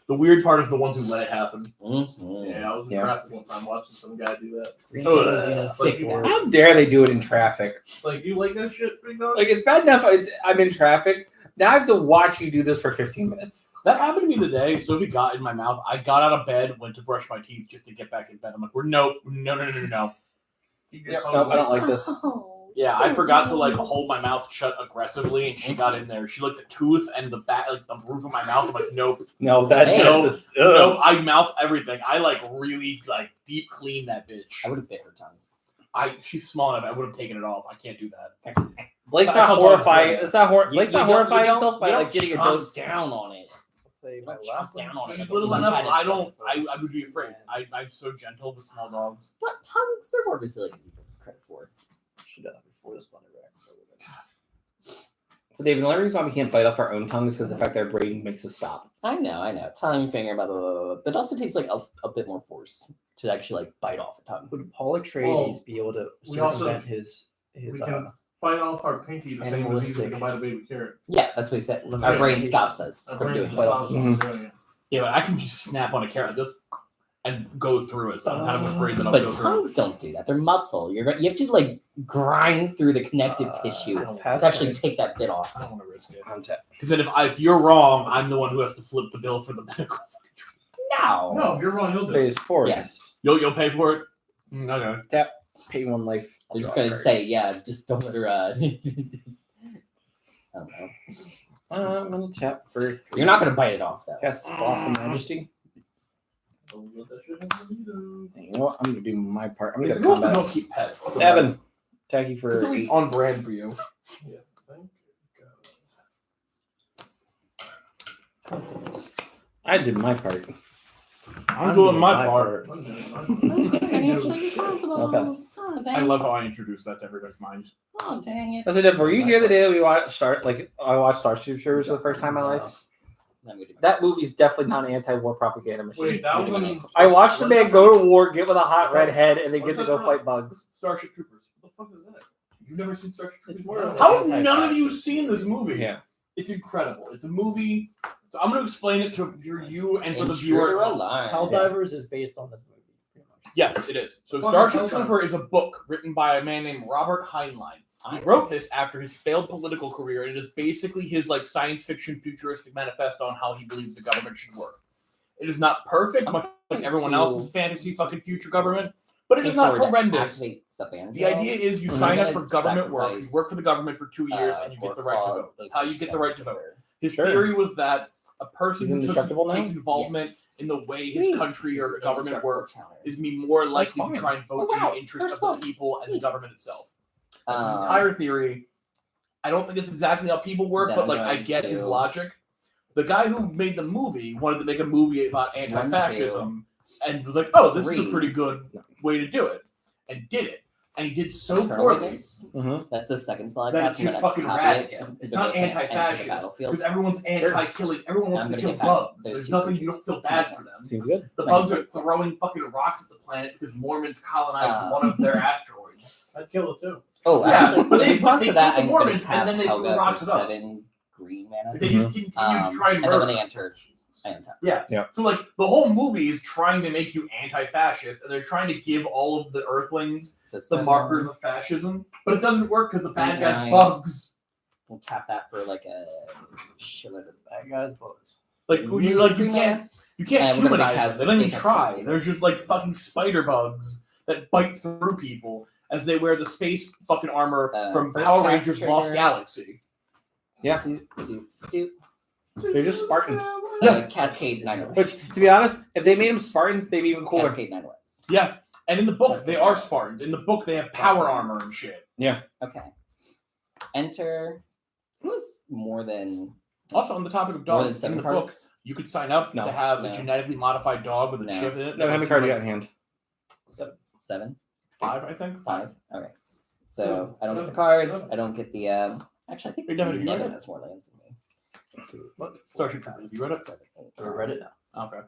The weird part is the ones who let it happen. Mm-hmm. Yeah, I was in traffic one time watching some guy do that. Sick word. How dare they do it in traffic? Like, you like that shit, big dog? Like it's bad enough I'm in traffic. Now I have to watch you do this for 15 minutes. That happened to me today. Sophie got in my mouth. I got out of bed, went to brush my teeth just to get back in bed. I'm like, no. Yep, no, I don't like this. Yeah, I forgot to like hold my mouth shut aggressively, and she got in there. She licked the tooth and the back, like the roof of my mouth. I'm like, nope, No, that Hey. no. nope. I mouth everything. I like really like deep clean that bitch. I would have bit her tongue. She's small enough. I would have taken it off. I can't do that. Blake's I not told horrifying. Blake's It's not Blake's not don't- horrifying you don't- himself by you like don't getting a chomp dose. down on it. Play my Chomp last down on it. She's It's little some enough. kind of I don't. shit. I would be afraid. I'm so gentle with small dogs. But tongues, they're more resilient than people give credit for. Should have before this Thunder back. So David, the only reason why we can't bite off our own tongue is because the fact that our brain makes us stop. I know. Tongue, finger, blah, blah, blah, blah. But it also takes like a bit more force to actually like bite off a tongue. Would Paul Atreides be able to we also- circumvent his we can bite off our pinky the same as Animalistic. you can bite a baby carrot. Yeah, that's what he said. Our Limitation. brain stops us Our from brain doing just it. stops us from doing it. Yeah, but I can just snap on a carrot like this and go through it. So I'm kind of afraid that I'll But go through. tongues don't do that. They're muscle. You have to like grind through the connective tissue I don't to actually take that bit off. I don't want to risk it. On tap. Because then if you're wrong, I'm the one who has to flip the bill for the medical. No. No, if you're wrong, you'll do it. Phase 4. Yes. You'll pay for it. Okay. Pay one life. They're just gonna say, yeah, just don't let her. I don't know. I'm gonna tap for. You're not gonna bite it off though. Cast Colossal Majesty. Don't let that shit happen to you. You know what? I'm gonna do my part. I'm gonna You go also combat. don't keep pets. So Evan, attack you for It's at least 8. on brand for you. Yeah, thank I did my part. I'm doing my part. you. Financially responsible. I'll pass. Oh, I dang. love how I introduce that to everybody's minds. Oh, dang it. That's it. Were you here the day that we watched I watched Starship Troopers for the first time in my life? That movie's definitely not an anti-war propaganda machine. Wait, that was on I watched the man go to war, get with a hot red head, and then get to go fight bugs. Starship Troopers. What the fuck is that? You've never seen Starship Troopers? It's more of How have none of you seen this movie? Yeah. It's incredible. It's a movie. So I'm going to explain it to you and for the Intruder viewer. Alarm. Helldivers is based on this movie, pretty much. Yes, it is. So Fucking Starship Helldiver. Trooper is a book written by a man named Robert Heinlein. He wrote this after his failed political career, and it is basically his like science fiction futuristic manifesto on how he believes the government should work. It is not perfect, much like everyone else's fantasy fucking future government, but it is not horrendous. The idea is you sign up for government work, you work for the government for 2 years, and you get the right to vote. That's how you get the right to vote. His Sure. theory was that a person He's who indestructible now? takes involvement in the way his Sweet. country or He's government indestructible works counter. is be more likely to fine. try and vote Oh, wow. in the interest First of one. the people and the government itself. That's his Um, entire theory. I don't think it's exactly how people work, Then but I'm like I going get his to- logic. The guy who made the movie wanted to make a movie about anti-fascism and was like, "Oh, this is a Three. pretty good way to do it," and did it. And he did so Terminus. poorly Mm-hmm. That's the second spell I that cast. it's I'm just gonna fucking copy rad it, again. It's the not book, enter the anti-fascist battlefield. because everyone's anti-killing. Everyone I'm wants to gonna kill get back bugs. those There's two nothing you don't creatures feel to bad my for them. Seems good. The bugs are throwing fucking rocks at the planet because Mormons colonized one of their asteroids. I'd kill it too. Oh, Yeah, actually, but in they- response they to that, killed the I'm going Mormons, to tap and then they threw Helga rocks for at us. 7 green mana. They just continue to try and And then when murder. I enter, I enter. Yeah. Yeah. So like the whole movie is trying to make you anti-fascist, and they're trying to give all of the Earthlings So the seven, markers of fascism, but it doesn't work because the bad guys Nine. bugs. We'll tap that for like a shitload of Bad guys, bullets. Like you can't we're gonna humanize make them. They don't even Apex try. Legends. They're just like fucking spider bugs that bite through people as they wear the space fucking armor from first Power cast Rangers Lost trigger. Galaxy. Do. They're just Spartans. Cascade 9 Which, to be honest, if they made them Spartans, they'd be even cooler. Cascade 9 Yeah, and in the book That's they the are best. Spartans. In the book they have power armor and shit. Okay. Enter. It was more than Also, on the topic of more than dogs, in 7 the book, cards. you could sign up No. to have No. a genetically modified dog with a No. chip in it. No, how many cards you got in hand? 7, 5, I think. 5. Okay. So I don't get the cards. I don't get the. Actually, I think Wait, Devin, have you read Nevin it? has more lands than me. Starship Troopers. You read it? 7, 8, I read it. Okay.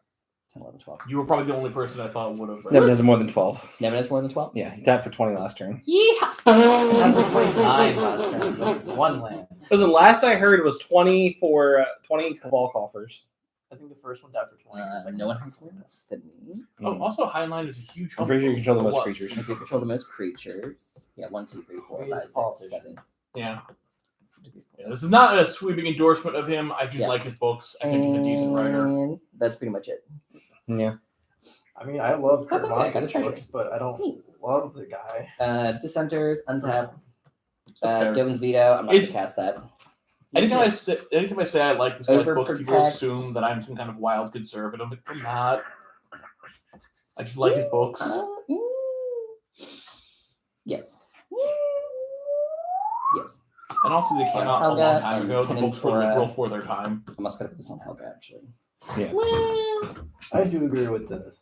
10, 11, 12. You were probably the only person I thought would have read Never it. does more than 12. Nevin has more than 12. Yeah, he tapped for 20 last turn. Yeehaw! I was 29 last turn with 1 land. Listen, last I heard was 20 for 20 Cabal Coffers. I think the first one died for 20. the second No one has more than me. Oh, also Heinlein is a huge. I'm pretty sure you control the most What? creatures. I do control the most creatures. Yeah, 1, 2, 3, 4, He's a 5, 6, politician. 7. Yeah. Yeah, this is not a sweeping endorsement of him. I just Yeah. like his books. I think he's a decent writer. And that's pretty much it. Yeah. I mean, I love That's Kurt okay, I got a Vonnegut's treasure. books, but I don't love the guy. Dissenters, untap. That's fair. Dovin's veto. I'm not It's- gonna cast that. Anytime I say I like this guy's book, people Overprotect. assume that I'm some kind of wild conservative. I'm not. I just like his books. Yes. Yes. And also, they came out a long Helga time and ago. The books were Pentora. liberal for their time. I must gotta put this on Helga actually. Yeah. Well, I do agree with the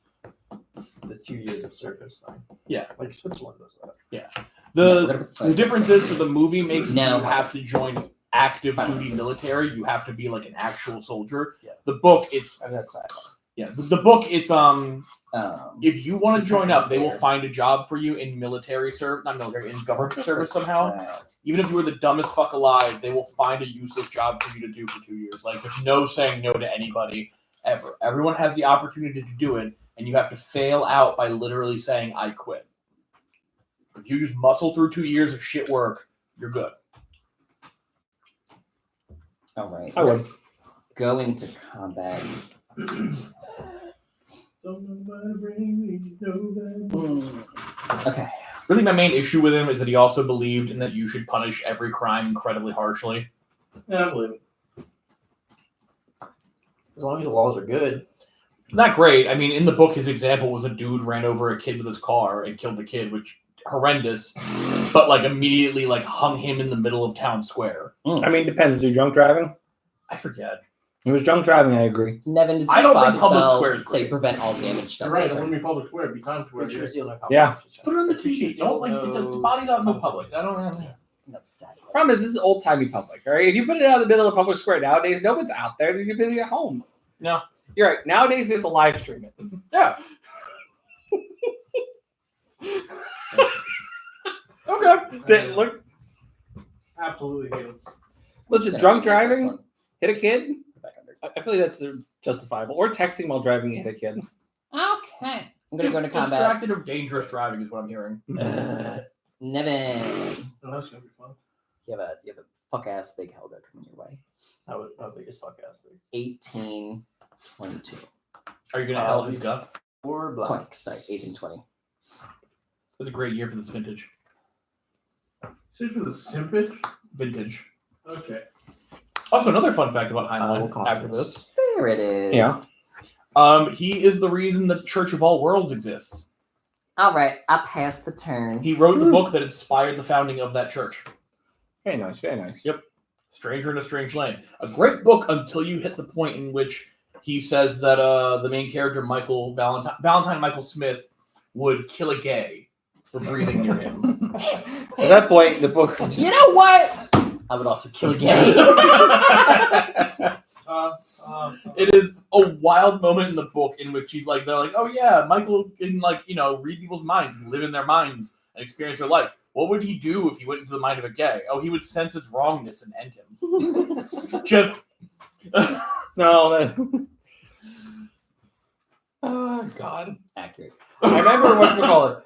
2 years of service thing. Yeah. Like Switzerland does that. yeah, we're gonna put this on The difference is, for the movie makes No. you have to join active Fine. duty military. You have to be like an actual soldier. Yeah. The book, it's I mean, that's not. the book, it's if you want to join up, they will Fair. find a job for you in military service, not military, in government service somehow. Right. Even if you were the dumbest fuck alive, they will find a useless job for you to do for 2 years. Like, there's no saying no to anybody ever. Everyone has the opportunity to do it, and you have to fail out by literally saying, I quit. If you just muscle through 2 years of shit work, you're good. All right. I would. Go into combat. Okay. Really, my main issue with him is that he also believed in that you should punish every crime incredibly harshly. Yeah, I believe it. As long as the laws are good. Not great. I mean, in the book, his example was a dude ran over a kid with his car and killed the kid, which horrendous, but like immediately like hung him in the middle of town square. I mean, depends. Is he drunk driving? I forget. He was drunk driving, I agree. Nevin, does I your don't think fog public spell square is say great. prevent all damage You're done? right. this It turn? wouldn't be public square. It'd be Times Square. Make sure it's the only Yeah. Put it on the TV. Don't like the body's out in the public. I don't know. That's sad. Problem is, this is old timey public, all right? If you put it out in the middle of the public square nowadays, no one's out there. They're busy at home. No. You're right. Nowadays, we have to live stream it. Yeah. Okay. Look, Absolutely hate him. listen, Gonna drunk this driving, one. hit a kid. Back under. I feel like that's justifiable. Or texting while driving, hit a kid. Okay. I'm gonna go into combat. Distracted or dangerous driving is what I'm hearing. Nevin, Oh, that's gonna be fun. you have a fuck ass big Helga coming your way. That was my biggest fuck ass week. 18, 22. Are you gonna hell his gut? Or black. 20. Sorry, 18, 20. It's a great year for this vintage. Sit for the simpage. Vintage. Okay. Also, another fun fact about what Heinlein cost after is this. There it is. Yeah. He is the reason the Church of All Worlds exists. All right, I passed the turn. He wrote the book that inspired the founding of that church. Very nice, very nice. Yep. Stranger in a Strange Land. A great book until you hit the point in which he says that the main character, Michael Valentine Michael Smith, would kill a gay for breathing near him. At that point, the book just... You know what? I would also kill a gay. It is a wild moment in the book in which they're like, oh yeah, Michael can read people's minds and live in their minds and experience their life. What would he do if he went into the mind of a gay? Oh, he would sense its wrongness and end him. Just No, that... Oh, God. Accurate. I remember what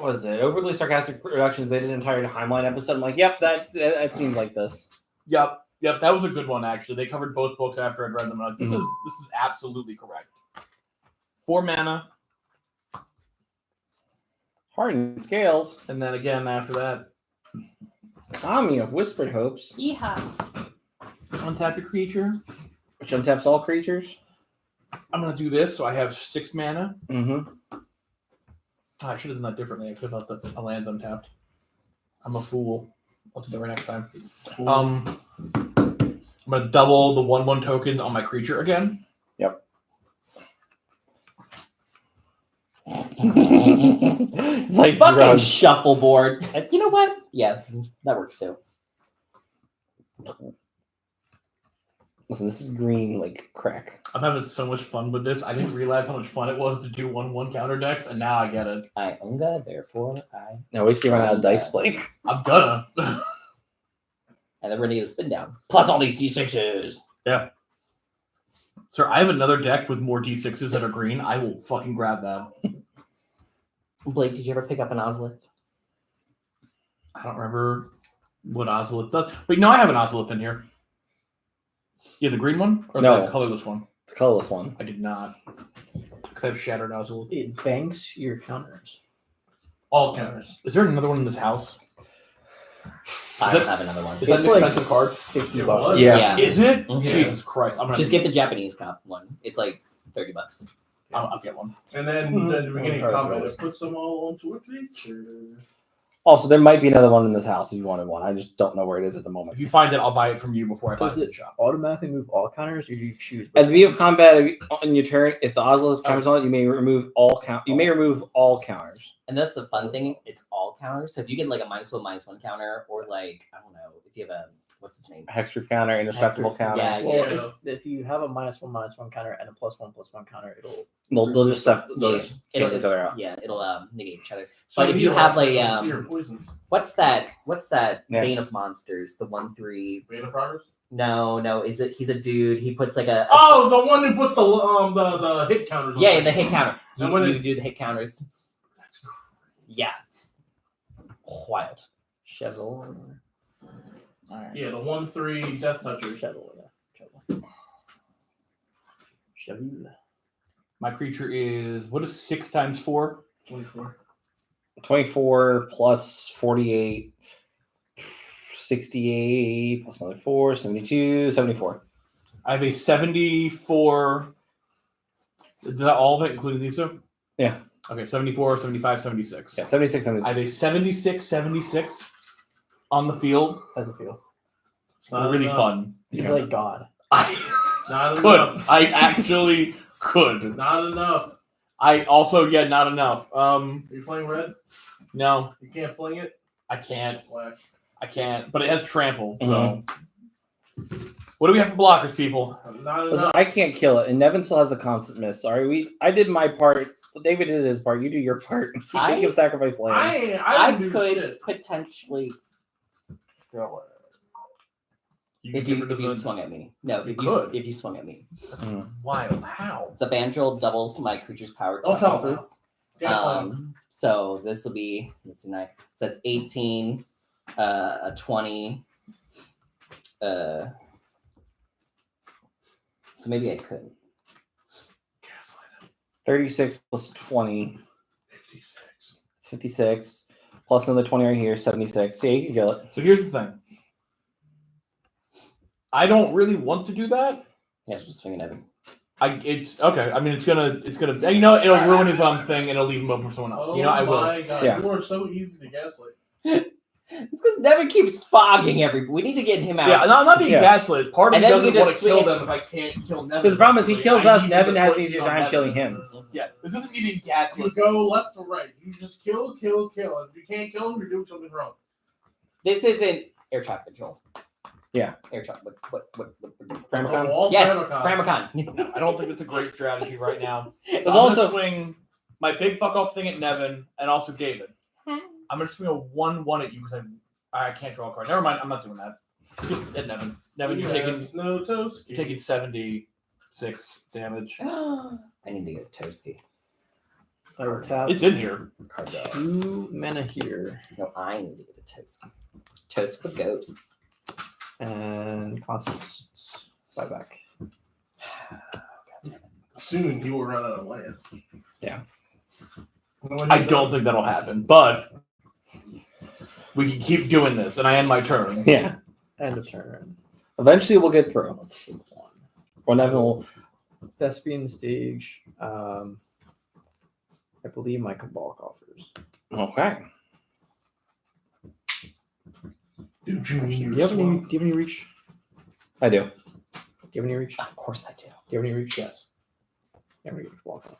was it? Overly Sarcastic Productions, they did an entire timeline episode. I'm like, yep, that seems like this. Yep, that was a good one actually. They covered both books after I'd read them. I'm like, this is absolutely correct. 4 mana, Hardened Scales. and then again after that, Kami of Whispered Hopes, Yeehaw. untap your creature. which untaps all creatures. I'm gonna do this, so I have 6 mana. Mm-hmm. Oh, I should have done that differently. I could have left a land untapped. I'm a fool. I'll do that right next time. I'm gonna double the 1/1 tokens on my creature again. It's like Fucking drugs. shuffleboard. You know what? Yeah, that works too. Listen, this is green like crack. I'm having so much fun with this. I didn't realize how much fun it was to do 1/1 counter decks, and now I get it. I unga, therefore I. Now wait till you run out of dice, Blake. I'm gonna. And then we're gonna need a spin down. Plus all these D6s. Sir, I have another deck with more D6s that are green. I will fucking grab that. Blake, did you ever pick up an Ozlith? I don't remember what Ozolith does. But no, I have an Ozolith in here. Yeah, the green one? Or No. the colorless one? The colorless one. I did not. Because I have Shattered Ozolith. It banks your counters. All counters. Is there another one in this house? I that- don't have another one. Is that an It's like- expensive card? $50. It was. Yeah. Is it? Mhm. Jesus Christ. I'm gonna Just get the Japanese cop one. It's like $30. I'll get one. And then at the beginning Mhm. comment, it puts them all onto a picture. Also, there might be another one in this house if you wanted one. I just don't know where it is at the moment. If you find it, I'll buy it from you before I buy Does it in it the shop. automatically move all counters, or do you choose? At the beginning of combat, on your turn, if the Ozolith counters on it, you may remove all counters. And that's a fun thing. It's all counters. So if you get like a -1/-1 counter, or like, I don't know, if you have a, what's his name? Hexproof counter, indestructible Hexproof, counter. yeah. Well, if you have a -1/-1 counter and a +1/+1 counter, it'll They'll just Yeah, cancel each other out. Yeah, it'll negate each other. So But if you have like seer poisons. what's that Yeah. Bane of Monsters, the 1/3? Beta progress. No, is it? He's a dude. He puts like a Oh, the one who puts the hit counters. on yeah, it. the hit counter. And You, when you it- do the hit counters. That's crazy. Yeah, wild. Shovel. Yeah, the 1/3 death touchers. Shovel, yeah. Shovel. My creature is, what is 6 times 4? 24. 24 plus 48, 68 plus another 4, 72, 74. I have a 74. Is that all of it, including these two? Yeah. Okay, 74, 75, 76. Yeah, 76, I have a 76. 76 on the field. How's it feel? It's not Really enough. fun. You're like God. I Not could. enough. I actually could. Not enough. I also, yeah, not enough. Are you playing red? No, You can't fling it? I can't. Black. I can't. But it has trample. So, what do we have for blockers, people? Not Listen, enough. I can't kill it, and Nevin still has the constant miss. Sorry, I did my part. David did his part. You do your part. I- You can sacrifice lands. I didn't do could shit. potentially throw it You if can you get rid of if you the swung at me. No, You if you could. if you swung at me. wild. How? So Bandrel doubles my creature's power Don't tell him toughness. Gaslight. So this will be let's see, 9. So it's 18, a 20. So maybe I could. Gaslight him. 36 plus 20, 56. it's 56. Plus another 20 right here, 76. Yeah, you can kill it. So here's the thing. I don't really want to do that. Yeah, just swinging at him. It's okay. I mean, it's gonna. You know, it'll ruin his thing, and it'll leave him open for someone else. Oh You know, I will. my god, Yeah. you are so easy to gaslight. It's because Devin keeps fogging every. We need to get him out. Yeah, I'm not being Yeah. gaslit. Part of And me then we doesn't want just to kill swing it. them if I can't kill Nevin. Because the problem is he kills I us, need Nevin to has put an easier on time Nevin. killing him. Yeah, this isn't me being You gaslit. go left to right. You just kill. If you can't kill him, you're doing something wrong. This isn't air traffic control. Yeah. Air traffic. What? Pramicon? All Yes, Pramicon. Pramicon. I don't think it's a great strategy right now. So There's I'm also gonna swing my big fuck off thing at Nevin and also David. I'm gonna swing a 1/1 at you because I can't draw a card. Never mind. I'm not doing that. Just at Nevin. Nevin, you're taking no toast. 76 damage. I need to get a Toski. I will tap It's in here. Card out. 2 mana here. No, I need to get a Toski. Toski goes. And Constance buyback. Soon he will run out of land. Yeah. I don't think that'll happen, but we can keep doing this, and I end my turn. Yeah. End of turn. Eventually, we'll get through. One Evan will. Thespian stage. I believe my Cabal offers. Okay. Do you Do mean you have any reach? I do. Do you have any reach? Of course I do. Do you have any reach? Yes. Yeah, we get Cabal offers.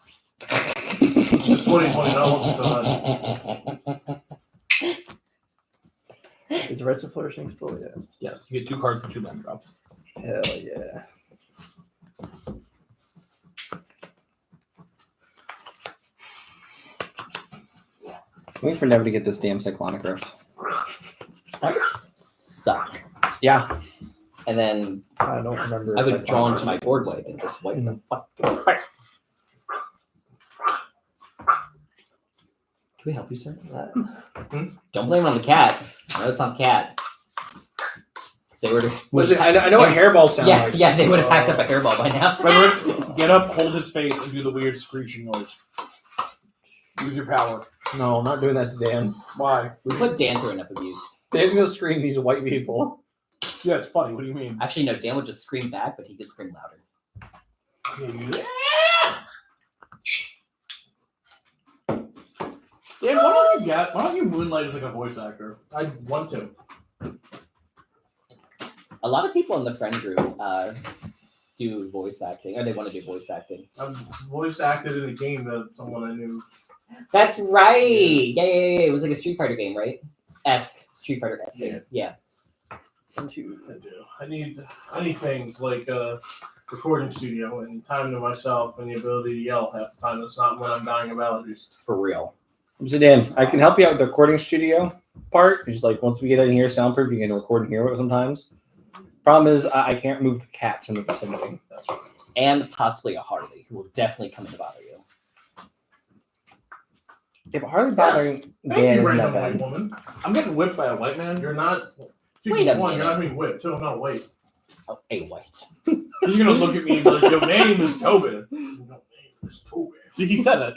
It's 2020. I want to Is Reds of Flourishing still? Yeah. Yes. You get 2 cards and 2 land drops. Hell yeah. Waiting for Never to get this damn Cyclonic Rift. Suck. Yeah. And then I don't remember. I if would draw found into my it. board wipe and just wipe the fuck. Can we help you, sir? Don't blame it on the cat. No, it's on the cat. 'Cause they would have. I know what hairballs sound Yeah, like. yeah, they would have hacked up a hairball by now. Remember, get up, hold his face, and do the weird screeching noise. Use your power. No, I'm not doing that to Dan. Why? We put Dan through enough abuse. Dan's gonna scream these white people. Yeah, it's funny. What do you mean? Actually, no, Dan would just scream back, but he could scream louder. Dan, why don't you moonlight as like a voice actor? I want to. A lot of people in the friend group do voice acting, or they want to do voice acting. I've voice acted in a game that someone I knew. That's right. Yeah. It was like a Street Fighter game, right? Street Fighter esque game. Yeah. I do. I need things like a recording studio and time to myself and the ability to yell half the time. That's not when I'm dying of allergies. For real. So Dan, I can help you out with the recording studio part. It's just like once we get in here soundproof, you can record in here sometimes. Problem is I can't move the cats in the vicinity. That's right. And possibly a Harley, who will definitely come in to bother you. Yeah, but hardly bothering Thank Dan you, isn't random that white bad. woman. I'm getting whipped by a white man. You're not. Wait a One, minute. you're not being whipped. Two, I'm not white. Oh, a white. You're gonna look at me and be like, "Your name is Tobin." No name is Toby. See, he said it.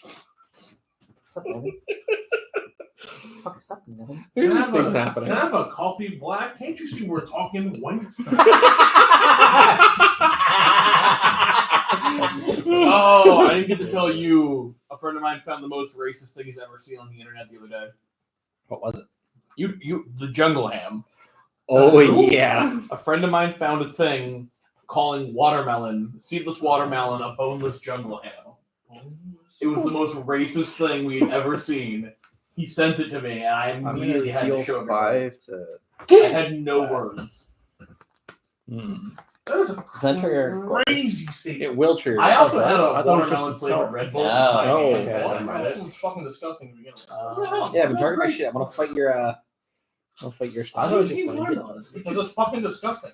What's up, Nevin? Fuck us up, Nevin. There's Can I just have things a- happening. Can I have a coffee black? Can't you see we're talking white? Oh, I didn't get to tell you. A friend of mine found the most racist thing he's ever seen on the internet the other day. What was it? The jungle ham. Oh yeah. A friend of mine found a thing calling seedless watermelon, a boneless jungle ham. It was the most racist thing we'd ever seen. He sent it to me, and I I'm immediately gonna had to deal show it. 5 to. I had no words. That is a Does that trigger? crazy statement. It will trigger. I also I had thought a it was just watermelon flavored itself. Red Bull. Oh, Oh, okay. okay. Watermelon was fucking disgusting to begin with. Yeah, but target my shit. I'm gonna fight your I'll fight your I stuff. thought it was Eat just watermelon. It's just fucking disgusting.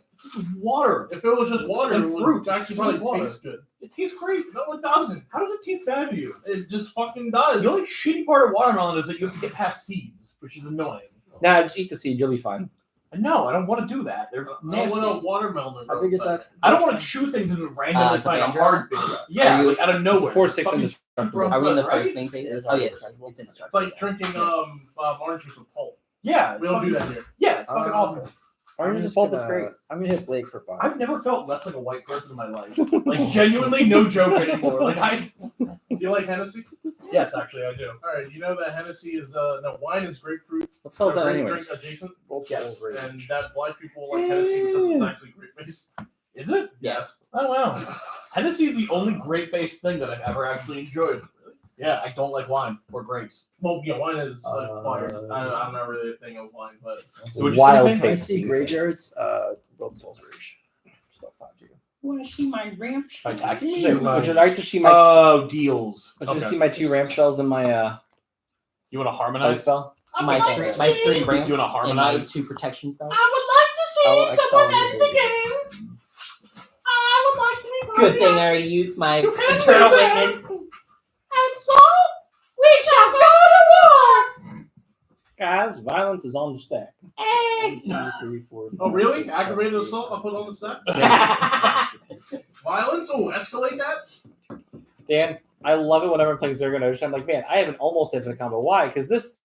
Water. If it was just water, And it would fruit. actually It's not probably water. taste good. It tastes great. No, it doesn't. How does it taste bad to you? It just fucking does. The only shitty part of watermelon is that you have to get past seeds, which is annoying. Nah, just eat the seed. You'll be fine. And no, I don't want to do that. They're I nasty. want a watermelon. How big is that? I don't want to chew things and then randomly the find a banjo? hard bit. Yeah, Are you- like out of It's nowhere. a 4/6 Fucking indestructible. Are we in the right? first main phase? It is Oh yeah, indestructible. it's It's indestructible. like drinking orange juice with pulp. Yeah, We don't do that here. Yeah, it's fucking awful. Orange just pulp is gonna- great. I'm gonna hit Blake for 5. I've never felt less like a white person in my life. Like genuinely, no joke anymore. Like Do you like Hennessy? yes, actually, I do. All right, you know that Hennessy is no wine is grapefruit. What spells that Drink anyways? adjacent. Yes. And that black people like Hennessy because it's actually grape based. Is it? Yes. Oh wow. Hennessy is the only grape-based thing that I've ever actually enjoyed. Yeah, I don't like wine or grapes. Well, yeah, wine is fire. I'm not really a thing of wine, but So what'd you Wild say, Hank? I taste. see graveyards. World Souls Rage. Still 5 to you. Want to see my ranch? Attacking me? Would you like to see my? Oh, deals. would you Okay. see my 2 ramp spells in my You want to light harmonize? spell? My 3 ramps You wanna and my harmonize? 2 protection spells. I'll exile you the game. Good thing I already used my eternal witness. Guys, violence is on the stack. 1, 2, 3, 4. Oh, really? Aggravated assault? I'll put on the set. Violence? Oh, escalate that? Dan, I love it whenever I play Zerg Ocean. I'm like, man, I have an almost infinite combo. Why? Because this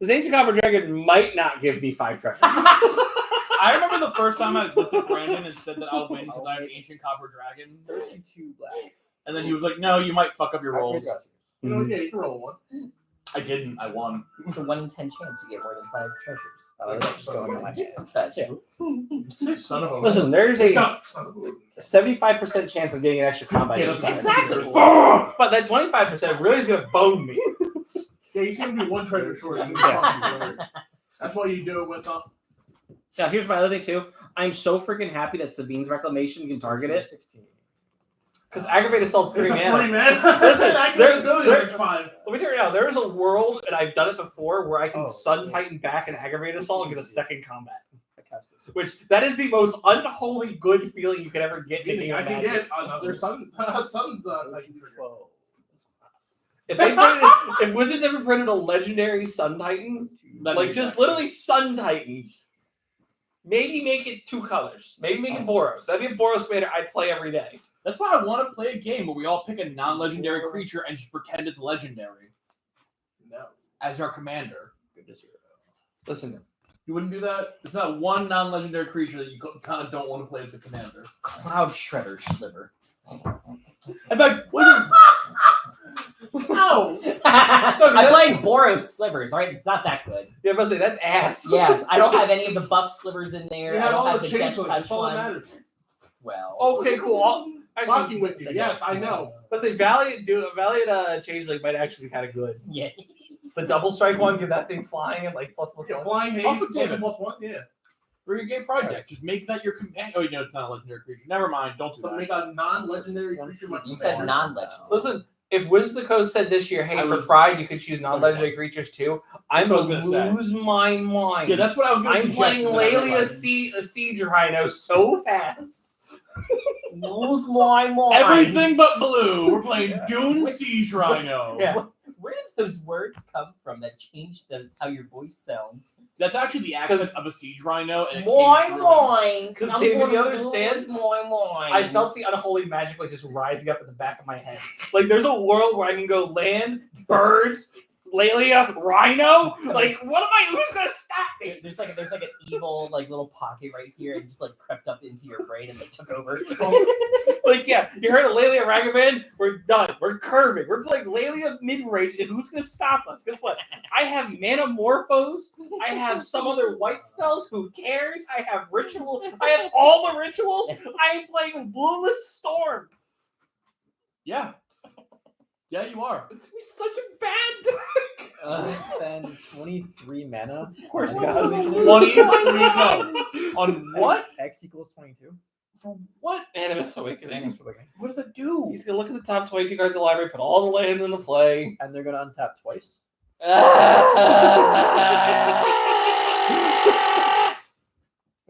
Ancient Copper Dragon might not give me 5 treasures. I remember the first time I looked at Brandon and said that I'll win because I have an Ancient Copper Dragon. 32 black. And then he was like, no, you might fuck up your rolls. You know, yeah, you can roll one. I didn't. I won. It's a 1 in 10 chance you get more than 5 treasures. That's just going in my hand. Yeah. Son of a. Listen, there's a No, son of a. 75% chance of getting an extra combat. Yeah, each time. exactly. But that 25% really is going to bone me. Yeah, he's gonna be one treasure short. Yeah. That's why you do it with Now, here's my other thing, too. I'm so freaking happy that Sabine's Reclamation can target it. 16. Because Aggravated Assault's 3 It's a mana. free man. Listen, I there- can go there- to 5. Let me tell you now, there is a world, and I've done it before, where I can Oh, Sun yeah. Titan back an Aggravated Assault and get a second combat. I cast this. Which, that is the most unholy good feeling you could ever get. in the I can Magic. get another sun's Titan trigger. 12. If Wizards ever printed a legendary Sun Titan, That'd like be just exactly. literally Sun Titan, maybe make it 2 colors. Maybe make it Boros. That'd be a Boros commander I'd play every day. That's why I want to play a game where we all pick a non-legendary creature and just pretend it's legendary No. as our commander. Listen, You wouldn't do that? It's not one non-legendary creature that you kind of don't want to play as a commander. Cloud Shredder Sliver. In fact, Wizard, No. I'm playing Boros Slivers, alright? It's not that good. yeah, I must say that's ass. Yeah, I don't have any of the buff slivers in there. You I have don't all have the the Death changelings. Touch That's all that ones. matters. Well, Okay, cool. Actually, Rocking with you. Yes, I know. let's say Valiant Changeling might actually be kind of good. yeah. The double strike one, give that thing flying and like plus Yeah, one. flying haze, Also give it. +1. Yeah. for your game project, just make that your companion. Oh, no, it's not a legendary creature. Never mind. Don't do But that. make a non-legendary creature. You said non-legendary. Listen, if Wizards of the Coast said this year, hey, I for was- Pride, you could choose non-legendary creatures too, I'm That's what I gonna was gonna lose my mind. Yeah, that's what I was going to I'm suggest. playing to Laelia everybody. a Siege Rhino so fast. Lose my mind. Everything but blue. We're playing Dune Siege Rhino. Yeah. Where did those words come from that changed how your voice sounds? That's actually the accent of a Siege Rhino. And it My came through. mind. 'Cause I'm David, gonna you understand? lose my mind. I felt the unholy magic like just rising up in the back of my head. Like there's a world where I can go land, birds, Laelia, Rhino. Like what am I? Who's gonna stop me? There's like an evil like little pocket right here and just like crept up into your brain and like took over. Like yeah, you heard of Laelia Ragavan? We're done. We're curving. We're playing Laelia mid-range, and who's gonna stop us? Guess what? I have Manamorphose. I have some other white spells. Who cares? I have ritual. I have all the rituals. I am playing Blueless Storm. Yeah. Yeah, you are. It's gonna be such a bad deck. Spend 23 mana. Of course, on God. X 23, no. On what? X equals 22. For what? Animus Awakening. Animus Awakening. What does that do? He's gonna look at the top 22 cards of the library, put all the lands into play. And they're gonna untap twice.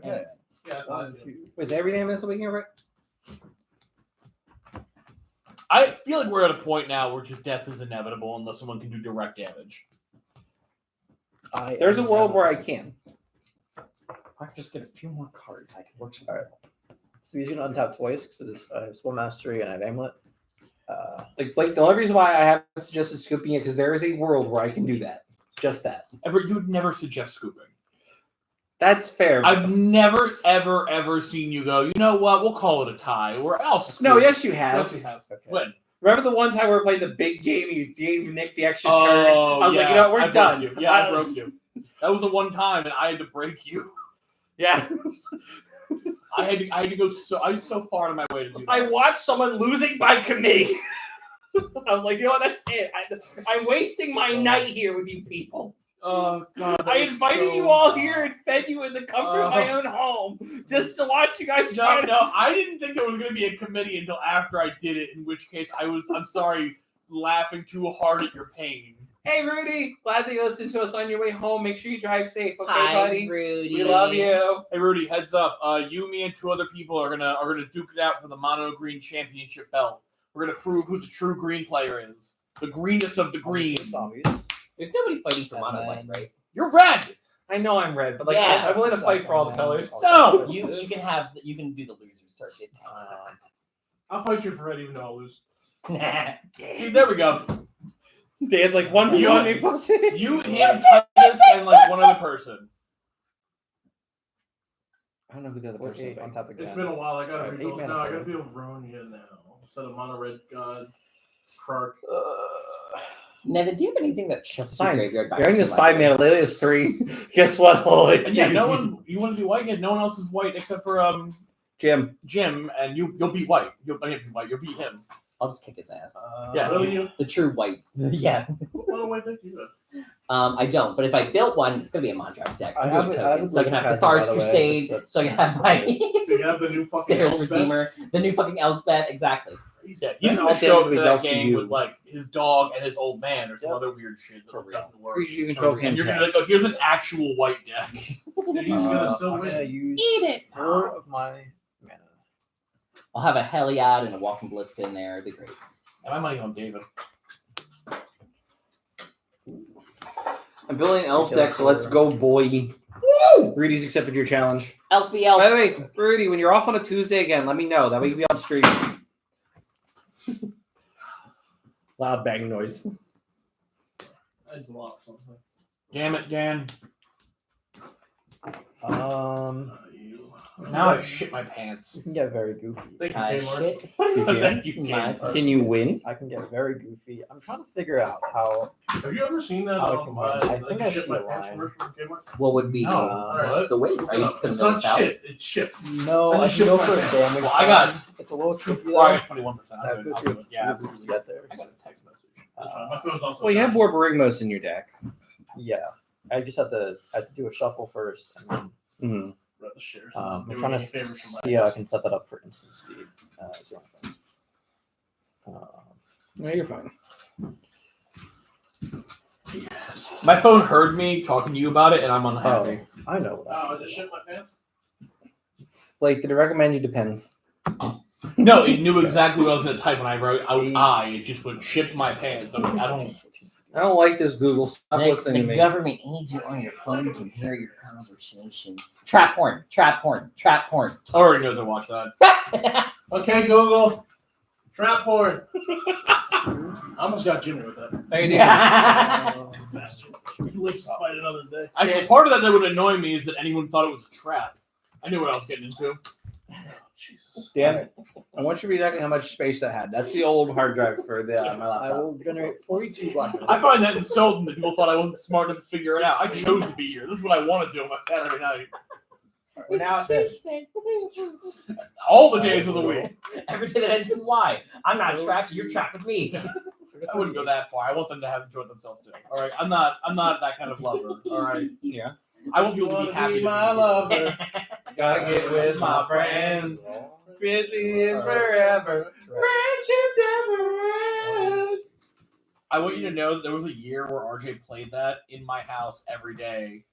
Anyway. Yeah, it's not good. Was every Animus Awakening right? I feel like we're at a point now where just death is inevitable unless someone can do direct damage. There's a world where I can. I could just get a few more cards. I could work some. Alright. So these are gonna untap twice because I have Spell Mastery and I have Amulet. Like Blake, the only reason why I haven't suggested scooping it because there is a world where I can do that. Just that. You would never suggest scooping. That's fair. I've never, ever seen you go, you know what, we'll call it a tie, or else. No, yes, you Yes, have. he has. Okay. When? Remember the one time we were playing the big game? You gave Nick the extra turn. Oh, I was like, yeah, you know what, we're I broke done. you. Yeah, I broke you. That was the one time, and I had to break you. Yeah. I had to go I was so far out of my way to do that. I watched someone losing by committee. I was like, you know what? That's it. I'm wasting my night here with you people. Oh God! that I was invited so- you all here and fed you in the comfort of my own home just to watch you guys try to. No, I didn't think there was going to be a committee until after I did it. In which case, I'm sorry, laughing too hard at your pain. Hey, Rudy. Glad that you listened to us on your way home. Make sure you drive safe, okay, Hi, buddy? Rudy. We love you. Hey Rudy, heads up! You, me, and 2 other people are gonna duke it out for the mono green championship belt. We're gonna prove who the true green player is, the greenest of the green. Zombies. There's nobody fighting for And mono then- white, right? You're red. I know I'm red, but like Yeah, I'm willing to fight for all the colors. No! You can do the loser circuit. I'll fight you for red even though I'll lose. Nah. See, there we go. Dan's like 1v1 me pussy. You, him, Titus, and like one other person. I don't know who the other person is. On top of It's been a while. I gotta Alright, rebuild. 8 No, mana I gotta for build Vronia now instead of Mono Red God. Kark. Nevin, do you have anything that shifts your Fine. graveyard back? You're in to this life? 5 mana. Lily is 3. Guess what? Always. And yeah, no one. You want to be white? Yeah, no one else is white except for Jim. Jim, and you'll beat white. You'll beat white. You'll beat him. I'll just kick his ass. Yeah. Really, you? The true white. Yeah. What white deck do you have? I don't, but if I built one, it's gonna be a Mondrak deck. I'm I doing have it- I tokens, so I can have have the Thar's Blizzard Castle, by the way, Crusade, just so I can have my Do you have the new fucking Sarah's Elspeth? Redeemer, the new fucking Elspeth, exactly. Yeah, he's And gonna all show up things we to dealt that to game you. with like his dog and his old man or some Yep. other weird shit For that real. doesn't work. Creature you control And can you're tap. gonna go, here's an actual white deck. Dude, he's gonna still I'm gonna win. use Eat it. 4 of my mana. I'll have a Heliod and a Walking Ballista in there. It'd be great. And my money's on David. I'm building an elf deck, so let's go, boy. Rudy's accepted your challenge. Elfie By Elf. the way, Rudy, when you're off on a Tuesday again, let me know. That way you can be on stream. Loud bang noise. I blocked something. Damn it, Dan. You. Now I shit my pants. You can get very goofy. Thank you, I Kmart. shit. You can. You My- can. Can you win? I can get very goofy. I'm trying to figure out how. Have you ever seen that? Oh, okay. I think I shit see my a pants line. commercial from Kmart? What would be No. the weight? Are you just gonna It's mill not this out? shit. It's shit. No, I I just can go shipped for my a pants. damage. Well, I got- It's a little tricky Well, I though. got 21%. So I I'll have do it. good I'll do it. truth. Yeah, Good absolutely. to get there. I got a text message. That's fine. My phone's also. Well, you have dying. Borborygmos in your deck. Yeah, I just have to. I have to do a shuffle first, and then Mm-hmm. Brother shares. I'm Doing trying to any favors for my see how I ass. can set that up for instant speed. Is the only thing. No, you're fine. Yes. My phone heard me talking to you about it, and I'm unhappy. I know. What Oh, I I just shit my pants? Like, did it recommend you? Depends. No, it knew exactly what I was going to type when I wrote out I. It just would ship my pants. I'm like, I don't like this Google. Stop Nick, listening to the me. government agent on your phone can hear your conversations. Trap porn. Trap porn. Trap porn. I already knows I watch that. Okay, Google. Trap porn. I almost got Jimmy with that. There you Bastard. Let's fight another day. Actually, part of that would annoy me is that anyone thought it was a trap. I knew what I was getting into. Oh, Jesus. Dan, I want you to read exactly how much space that had. That's the old hard drive for the my I laptop. will generate 42 black. I find that insulting that people thought I wasn't smart enough to figure it out. I chose to be here. This is what I want to do on my Saturday night. Well, now it's this. All the days of the week. Every day that ends in Y. I'm not trapped. You're trapped with me. I wouldn't go that far. I want them to have enjoyed themselves too. All right, I'm not that kind of lover. All right, Yeah. I want people to be happy. my lover. Gotta get with my friends. Really is forever. Friendship never ends. I want you to know that there was a year where RJ played that in my house every day,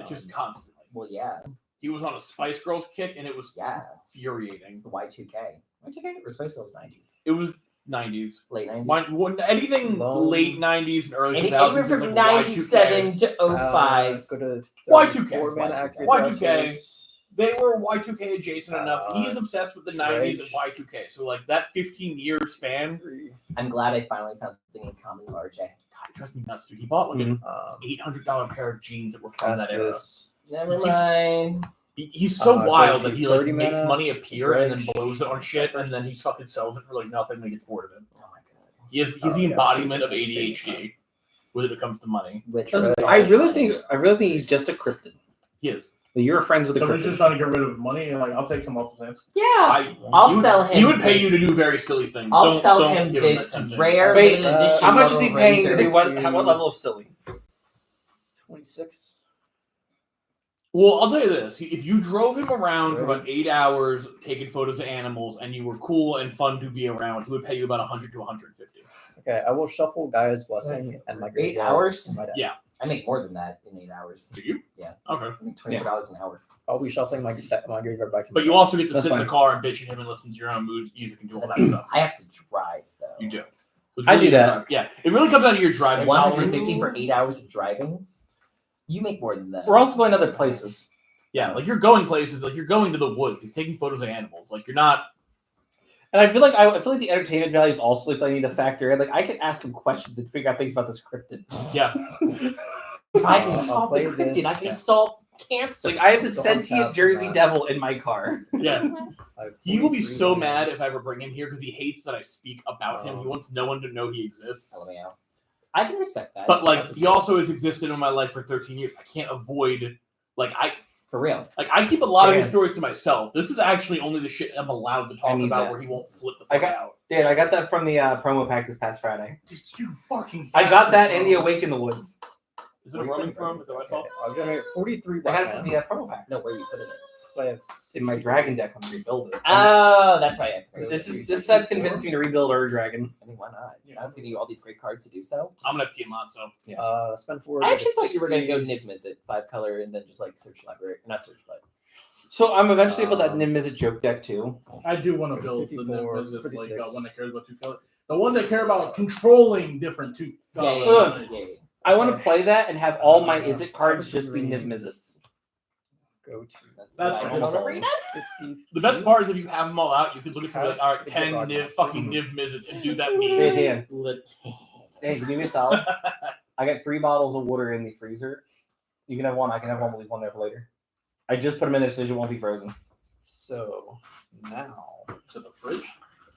just constantly. Well, yeah. He was on a Spice Girls kick, and it was Yeah. infuriating. It's the Y2K. Y2K or Spice Girls 90s? It was 90s. Late 90s? Anything Long- late 90s and early 2000s. Anywhere is from like 97 to 05. Go to Y2K. 4 mana Y2K. accurate Y2K. dresses. They were Y2K adjacent enough. He is obsessed with the 90s and Dredge. Y2K. So, like, that 15-year span, I'm glad I finally found something in common with RJ. God, it drives me nuts, dude. He bought, like, an Um, $800 pair of jeans that were from past that era. this. Never mind. He's so Go wild to that he, like, 30 makes mana, money appear and then Dredge. blows it on shit, and then he fucking sells it for, like, nothing and he gets bored of it. Oh my god. He's Oh, the yeah, embodiment of so it's ADHD when it comes to money. Which I really think he's just a cryptid. He is. You're friends with a Somebody's cryptid. just trying to get rid of money, and like I'll take some off his hands. Yeah. I'll sell him He would pay this. you to do very silly things. I'll Don't- sell don't him give this that temptation. rare Wait, limited edition. How much is he Model paying to Razor. do what level of silly? 26. Well, I'll tell you this: if you drove him around for about Right. 8 hours taking photos of animals, and you were cool and fun to be around, he would pay you about 100 to 150. Okay, I will shuffle Gaia's Blessing and my 8 graveyard hours? in my deck. Yeah. I make more than that in 8 hours. Do you? Yeah. Okay. I make $24 an hour. I'll be shuffling my graveyard back to But my you deck. also get to That's sit in fine. the car and bitch at him and listen to your own music and do all that stuff. I have to drive though. You do. So it's I really do your that. drive- Yeah, it really comes out of your driving. 150 tolerance. for 8 hours of driving. You make more than that. We're also going other places. Yeah, like you're going places, like you're going to the woods. He's taking photos of animals. Like you're not. And I feel like the entertainment value is also something I need to factor in. Like I can ask him questions and figure out things about this cryptid. Yeah. If I can I'll solve the play cryptid, this. I can solve cancer. Like I have the Don't sentient tap Jersey that. Devil in my car. Yeah. I have He will be 43 so mad lands. if I ever bring him here because he hates that I speak about him. He wants no one to know he exists. LMAO. I can respect that. But like he also has existed in my life for 13 years. I can't avoid for real. I keep a lot of Dan. these stories to myself. This is actually only the shit I'm allowed to I talk need about that. where he won't flip the I fuck got- out. Dan, I got that from the promo pack this past Friday. Did you fucking I got that and the Awake in the Woods. Is it a roaming from? Is that what I saw? Okay, I'll generate 43 I got it black from mana. the promo pack. No, where you put it in. So I have In my 60 dragon deck, I'm gonna rebuild it. Oh, that's right. I forgot. This set's convinced me to rebuild Ur Dragon. I mean, why not? Now it's giving you all these great cards to do so. I'm gonna have Tiamat, so Spend 4. I actually thought you were going to go Niv Mizzet, 5 color, and then just like search library. Not search, but. So I'm eventually able to that Nim Mizzet joke deck too. I do want to build the 54, Niv Mizzet, like 56. one that cares about 2 colors. The one that care about controlling different 2 colors. yeah. I want to play that and have all my Izzet cards just be Niv Mizzets. Go to. That's That's what I fine. did on Arena. 50. the best part is if you have them all out, you can look at something like, all right, Good 10 rock. Niv fucking Niv Mizzets and do that Hey meme. Dan, hey, give me a solid. I got 3 bottles of water in the freezer. You can have one. I can have one. We'll leave one there for later. I just put them in there so it won't be frozen. So now. To the fridge.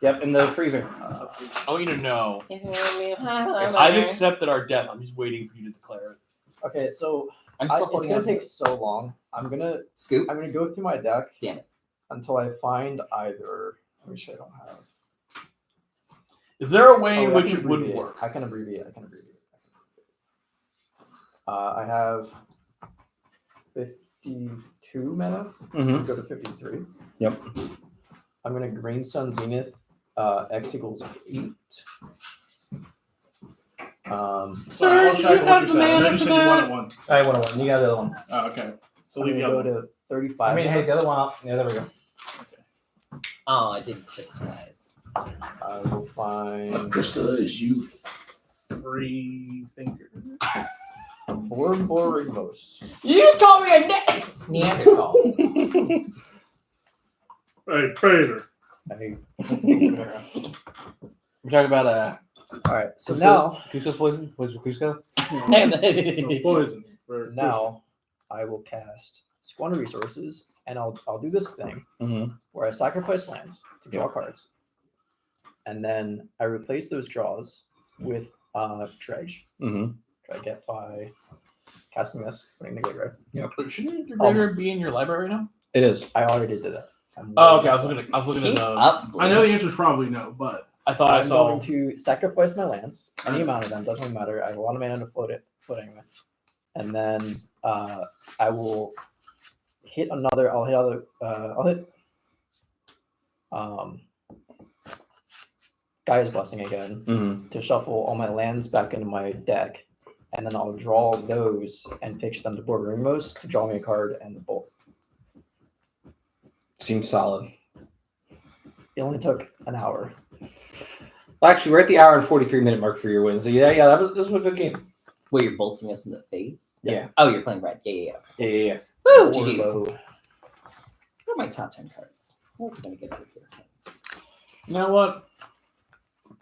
Yep, in the freezer. I want you to know, I've I'm accepted our death. I'm just waiting for you to declare it. Okay, so still it's holding gonna on. take so long. I'm gonna Scoop. go through my deck. Damn it. Until I find either. I wish I don't have. Is there a way Oh, in I which can it wouldn't abbreviate. work? I can abbreviate. I have 52 mana. Mm-hmm. Go to 53. Yep. I'm gonna Green Sun Zenith. X equals 8. So I lost track of what you said. I know you said you wanted one. I want one. You got the other one. Oh, okay. So I'm leave the gonna other go one. to 35. I mean, hey, the other one out. Yeah, there we go. Oh, I did crystallize. I will find Crystallize you free thinker. Borborygmos. You just called me a Neanderthal. Hey, Peter. Hey. We're talking about All right, so Cusco? now Cusco's poison. Poison Cusco. Poison. For now I will cast Squander Resources, and I'll do this thing Mm-hmm. where I sacrifice lands to draw cards, and then I replace those draws with Dredge. Mm-hmm. Try to get by casting this, putting the gate red. But shouldn't your graveyard be in your library now? It is. I already did that. Oh, okay. I was looking at Keep the. up. I know the answer is probably no, but I thought I I'm saw. going to sacrifice my lands, any amount of them, doesn't really matter. I have a lot of mana to float anyway. And then I will hit another, I'll hit Gaia's Blessing again Mm-hmm. to shuffle all my lands back into my deck. And then I'll draw those and pitch them to Borborygmos to draw me a card and the bolt. Seems solid. It only took an hour. Well, actually, we're at the hour and 43-minute mark for your win. So yeah, that was a good game. Wait, you're bolting us in the face? Yeah. Oh, you're playing red. Yeah. Yeah. Woo, Or GG's. low. What are my top 10 cards? What else am I going to get out of here? You know what?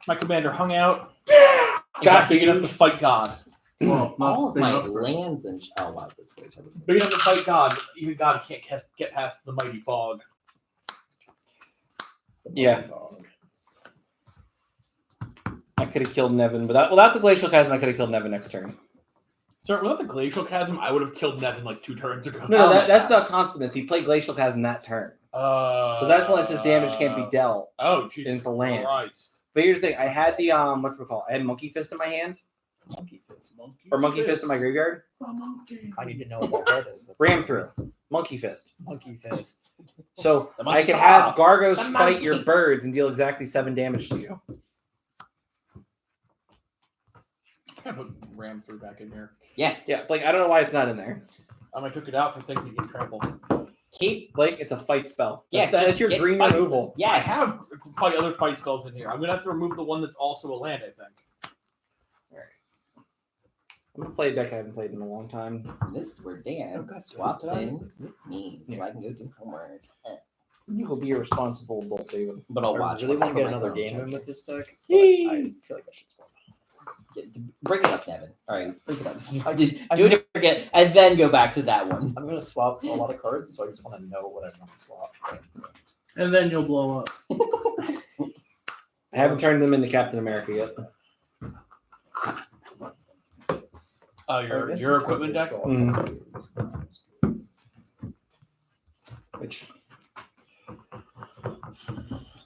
My commander hung out. God, Got big enough to fight God. well, not All of big my enough for- lands and... Oh, wow. That's great. Big enough to fight God. Even God can't get past the mighty fog. Yeah. I could have killed Nevin, but without the Glacial Chasm, I could have killed Nevin next turn. Sir, without the Glacial Chasm, I would have killed Nevin like 2 turns ago. No, Oh my that's God. not Consummate. He played Glacial Chasm that turn. Because Because that's when it says damage can't be dealt. Oh, Jesus Into land. Christ. But here's the thing. I had the, I had Monkey Fist in my hand. Monkey Fist. Or Monkey Fist in my graveyard. The monkey. I need to know what that card is. That's Ram Monkey through. Fist. Monkey Fist. Monkey Fist. So The monkey I can claw. have Gargos The fight your monkey. birds and deal exactly 7 damage to you. Can I put Ram through back in here? Yes. Yeah, like I don't know why it's not in there. I took it out for things that can trample. Keep... Like it's a fight spell. Yeah, that's just your get green fights removal. then. Yes. I have probably other fight spells in here. I'm gonna have to remove the one that's also a land, I think. I'm gonna play a deck I haven't played in a long time. This is where Dan Okay, swaps so- in with me, so Yeah. I can go do homework. You will be a responsible adult, David. But I'll I watch. really once I want to put get my another phone game on in charger. with this deck. But Yay. I feel like I should swap. Break it up, Nevin. All right, break it up. Just do it again, and then go back to that one. I'm gonna swap a lot of cards, so I just want to know what I want to swap. And then you'll blow up. I haven't turned them into Captain America yet. Your equipment deck. Which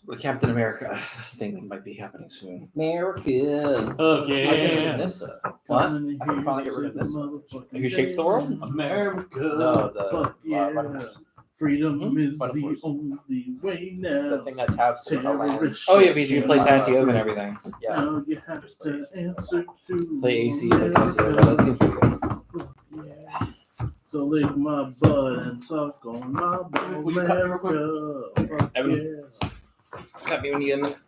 the Captain America thing might be happening soon. America. I can get rid Okay. of this. What? I can finally get rid of this. Who shakes the world? America. No, the Fuck yeah. Freedom is What the force? only way the now. thing that taps the land. Terrorist Oh yeah, because you shit. play Tatiova and everything. Yeah. Now you have to answer to Play AC, play Tatiova. That seems pretty good. Fuck yeah. So lick my butt and suck on my balls, Will you cut it real quick? America. Fuck Evan. yeah. Got me when you get a minute.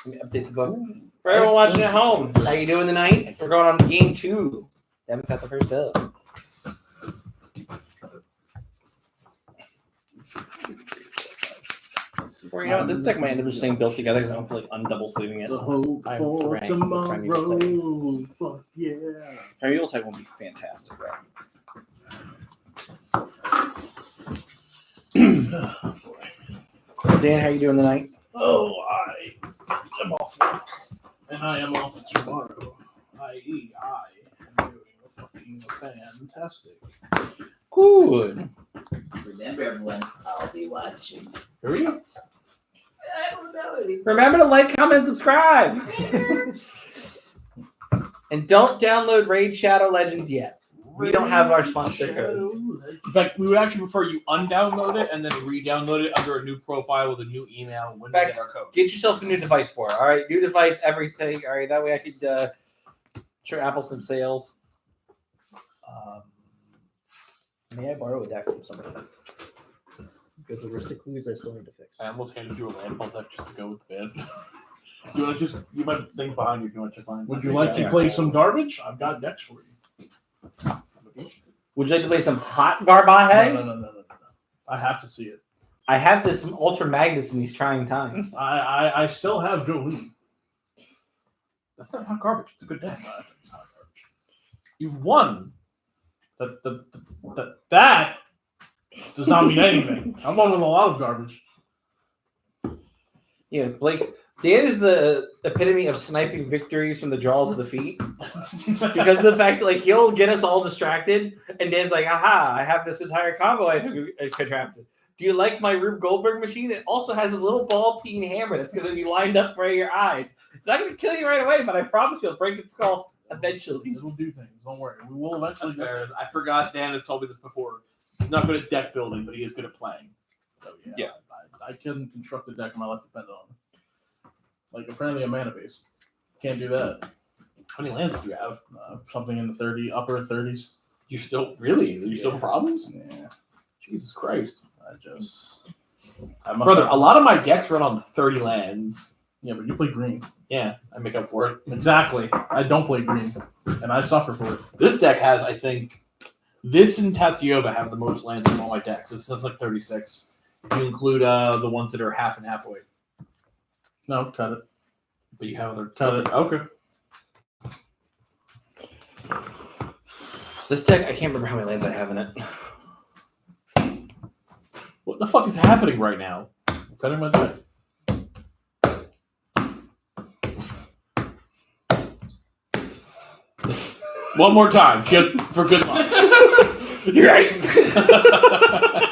Let me update the book. For everyone watching at home, how you doing tonight? We're going on game 2. Haven't got the first dub. Or, you know, this deck might end up just staying built together because I don't feel like undouble sleeving it. The hope I'm for Frank, the Primeval tomorrow. Fuck yeah. Primeval type will be fantastic, right? Dan, how you doing tonight? Oh, I am off work. And I am off tomorrow. I.e., I am doing a fucking fantastic. Good. Remember, everyone, I'll be watching. Here we go. I don't know. Remember to like, comment, subscribe. And don't download Raid Shadow Legends yet. We don't have our sponsor code. In fact, we would actually prefer you undownload it and then re-download it under a new profile with a new email when we Fact- get our code. Get yourself a new device for it. All right, new device, everything. All right, that way I could sure Apple some sales. May I borrow a deck from somebody? Because the Risticles I still need to fix. I almost handed you a landfall deck just to go with bed. You want to just you might think behind you if you want to check mine. Would you like to play some garbage? I've got decks for you. Would you like to play some hot Garbahe? No. I have to see it. I have this Ultra Magnus in these trying times. I still have Jolene. That's not hot garbage. It's a good deck. You've won. That does not mean anything. I'm one with a lot of garbage. Yeah, Blake. Dan is the epitome of sniping victories from the jaws of defeat. Because of the fact that like he'll get us all distracted, and Dan's like, "Aha! I have this entire combo I contracted. Do you like my Rube Goldberg machine? It also has a little ball peen hammer that's going to be lined up right your eyes. It's not going to kill you right away, but I promise you'll break its skull eventually." It'll do things. Don't worry. We will eventually That's get fair. I forgot Dan has told me this before. He's not good at deck building, but he is good at playing. So, Yeah. I can construct a deck my life depends on. Like apparently a mana base. Can't do that. How many lands do you have? Something in the upper 30s. You still really? You still have problems? Yeah. Jesus Christ, I just. brother! A lot of my decks run on 30 lands. Yeah, but you play green. Yeah, I make up for it. Exactly. I don't play green, and I suffer for it. This deck has, I think, this and Tatiova have the most lands in all my decks. That's like 36. If you include the ones that are half and halfway. No, cut it. But you have other. Cut it. Okay. This deck, I can't remember how many lands I have in it. What the fuck is happening right now? I'm cutting my deck. One more time, just for good luck. You're right.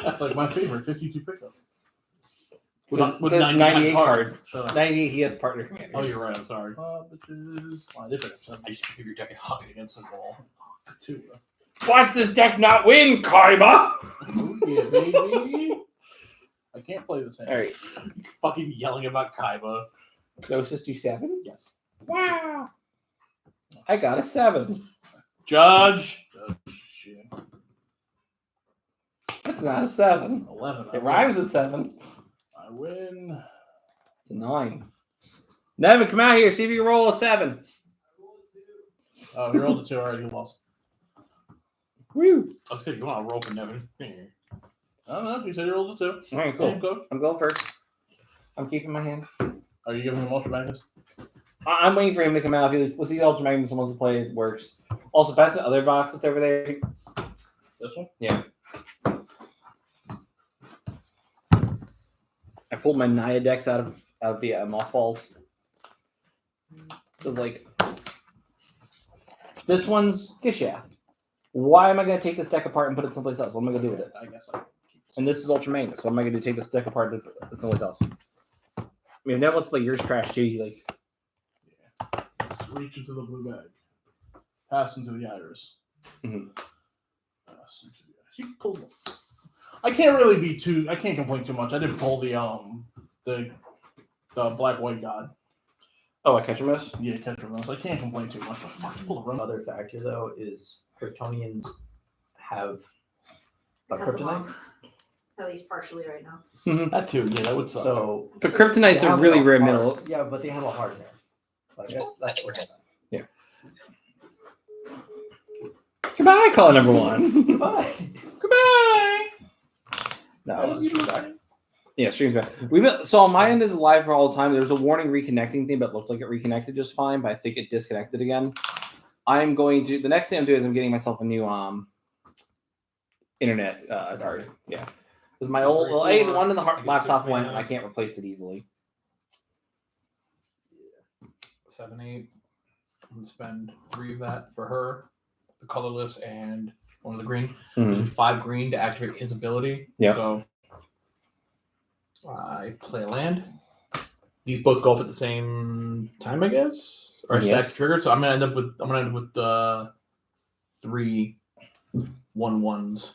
That's like my favorite 52 pickup. With Says 99 98 cards. cards. Shut up. 98, he has partner commanders. Oh, you're right. I'm sorry. Bitches. Why, they pick up 7. I just pick your deck and huck it against the wall. 2. Watch this deck not win, Kaiba! Oh, yeah, baby. I can't play this hand. All right. Fucking yelling about Kaiba. Gnosis do 7? Yes. Wow. I got a 7. Judge. Shit. That's not a 7. 11. It rhymes with 7. I win. It's a 9. Nevin, come out here. See if you can roll a 7. Oh, you rolled a 2 already. You lost. Woo! I said you want to roll for Nevin. I don't know. You said you rolled a 2. All right, Cool. cool. Go. I'm going first. I'm keeping my hand. Are you giving him Ultra Magnus? I'm waiting for him to come out. Let's see the Ultra Magnus wants to play. It works. Also, pass the other box that's over there. This one? Yeah. I pulled my Naya decks out of the mothballs. Because like this one's Gishath. Why am I going to take this deck apart and put it someplace else? What am I going to do with it? I guess I And this is Ultra Magnus. What am I going to do? Take this deck apart and put it someplace else? I mean, now let's play yours trash too. Like, just reach into the blue bag. Pass into the iris. Mhm. Pass into the iris. You pulled the... I can't really be too... I can't complain too much. I didn't pull the Black White God. oh, I catch a miss. Yeah, Ketramos. I can't complain too much. But fucking pull the One run. other factor though is Kryptonians have a Cut them kryptonite. off, at least partially right now. That too. Yeah, that would suck. So But Kryptonite's they a have really rare hard- mineral. Yeah, but they have a hard hair. Like that's what Goodbye, caller number one. Goodbye. Goodbye. No, yeah, stream's back. We've been so on my end of the live for all the time. There was a warning reconnecting thing, but it looked like it reconnected just fine. But I think it disconnected again. I'm going to the next thing I'm doing is I'm getting myself a new internet card. Yeah, because my old the one in the I get laptop 6 went, mana. and I can't replace it easily. 7, 8. I'm gonna spend 3 of that for her, the colorless, and one of the green. Mhm. 5 green to activate his ability. Yep. So I play a land. These both go off at the same time, I guess, or I Yes. stack trigger. So I'm gonna end up with 3 1/1s,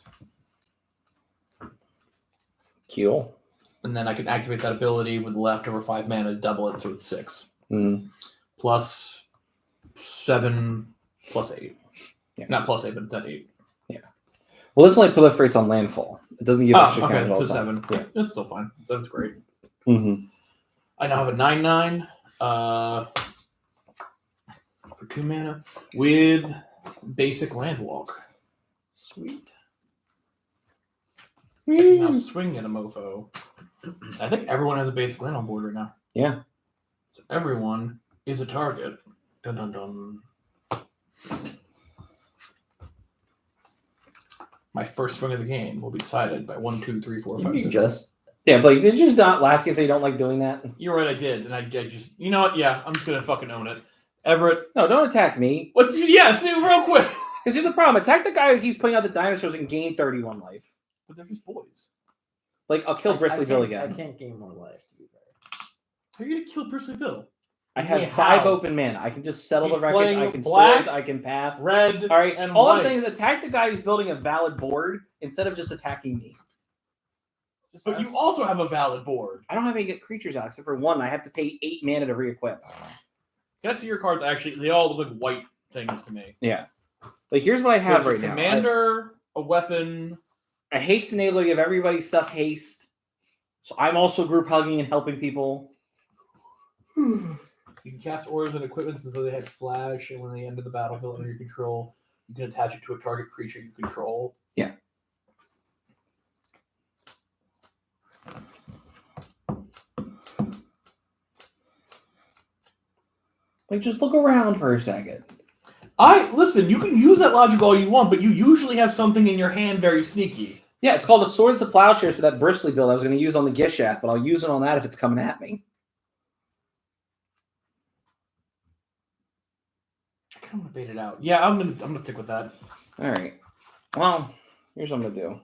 Cool. and then I can activate that ability with leftover 5 mana to double it, so it's 6 Mm. plus 7 plus 8. Yeah. Not plus 8, but it's at 8. Well, this only proliferates on landfall. It doesn't give Oh, extra okay, counters all so the time. 7. Yeah. It's still fine. 7's great. Mm-hmm. I now have a 9/9 for 2 mana with basic land walk. Sweet. I can now swing at a mofo. I think everyone has a basic land on board right now. Yeah. So everyone is a target. Dun dun dun. My first swing of the game will be decided by 1, 2, 3, 4, 5, You 6. just Yeah, but did you just not last game say you don't like doing that? You're right, I did, and I just, you know what? Yeah, I'm just gonna fucking own it. Everett, No, don't attack me. what? Yeah, see, real quick. Because here's the problem. Attack the guy who keeps putting out the dinosaurs and gain 31 life. But they're just boys. Like, I'll kill Bristly Bill again. I can't gain more life. To be fair. How are you gonna kill Bristly Bill? I have Hey, 5 how? open men. I can just settle He's the wreckage. I playing can black, swords. I can path. Red. All right. and All white. I'm saying is attack the guy who's building a valid board instead of just attacking me. But you also have a valid board. I don't have any good creatures out except for one. I have to pay 8 mana to re-equip. Can I see your cards? Actually, they all look like white things to me. Yeah. Like, here's what I have So right it's a now. commander, a weapon. A haste enabler to give everybody stuff haste. So I'm also group hugging and helping people. You can cast orders and equipment as though they had flash, and when they enter the battlefield under your control, you can attach it to a target creature you control. Yeah. Like, just look around for a second. Listen. You can use that logic all you want, but you usually have something in your hand very sneaky. Yeah, it's called a Swords to Plowshares for that Bristly build I was going to use on the Gishath, but I'll use it on that if it's coming at me. I kind of want to bait it out. Yeah, I'm gonna stick with that. All right. Well, here's what I'm going to do.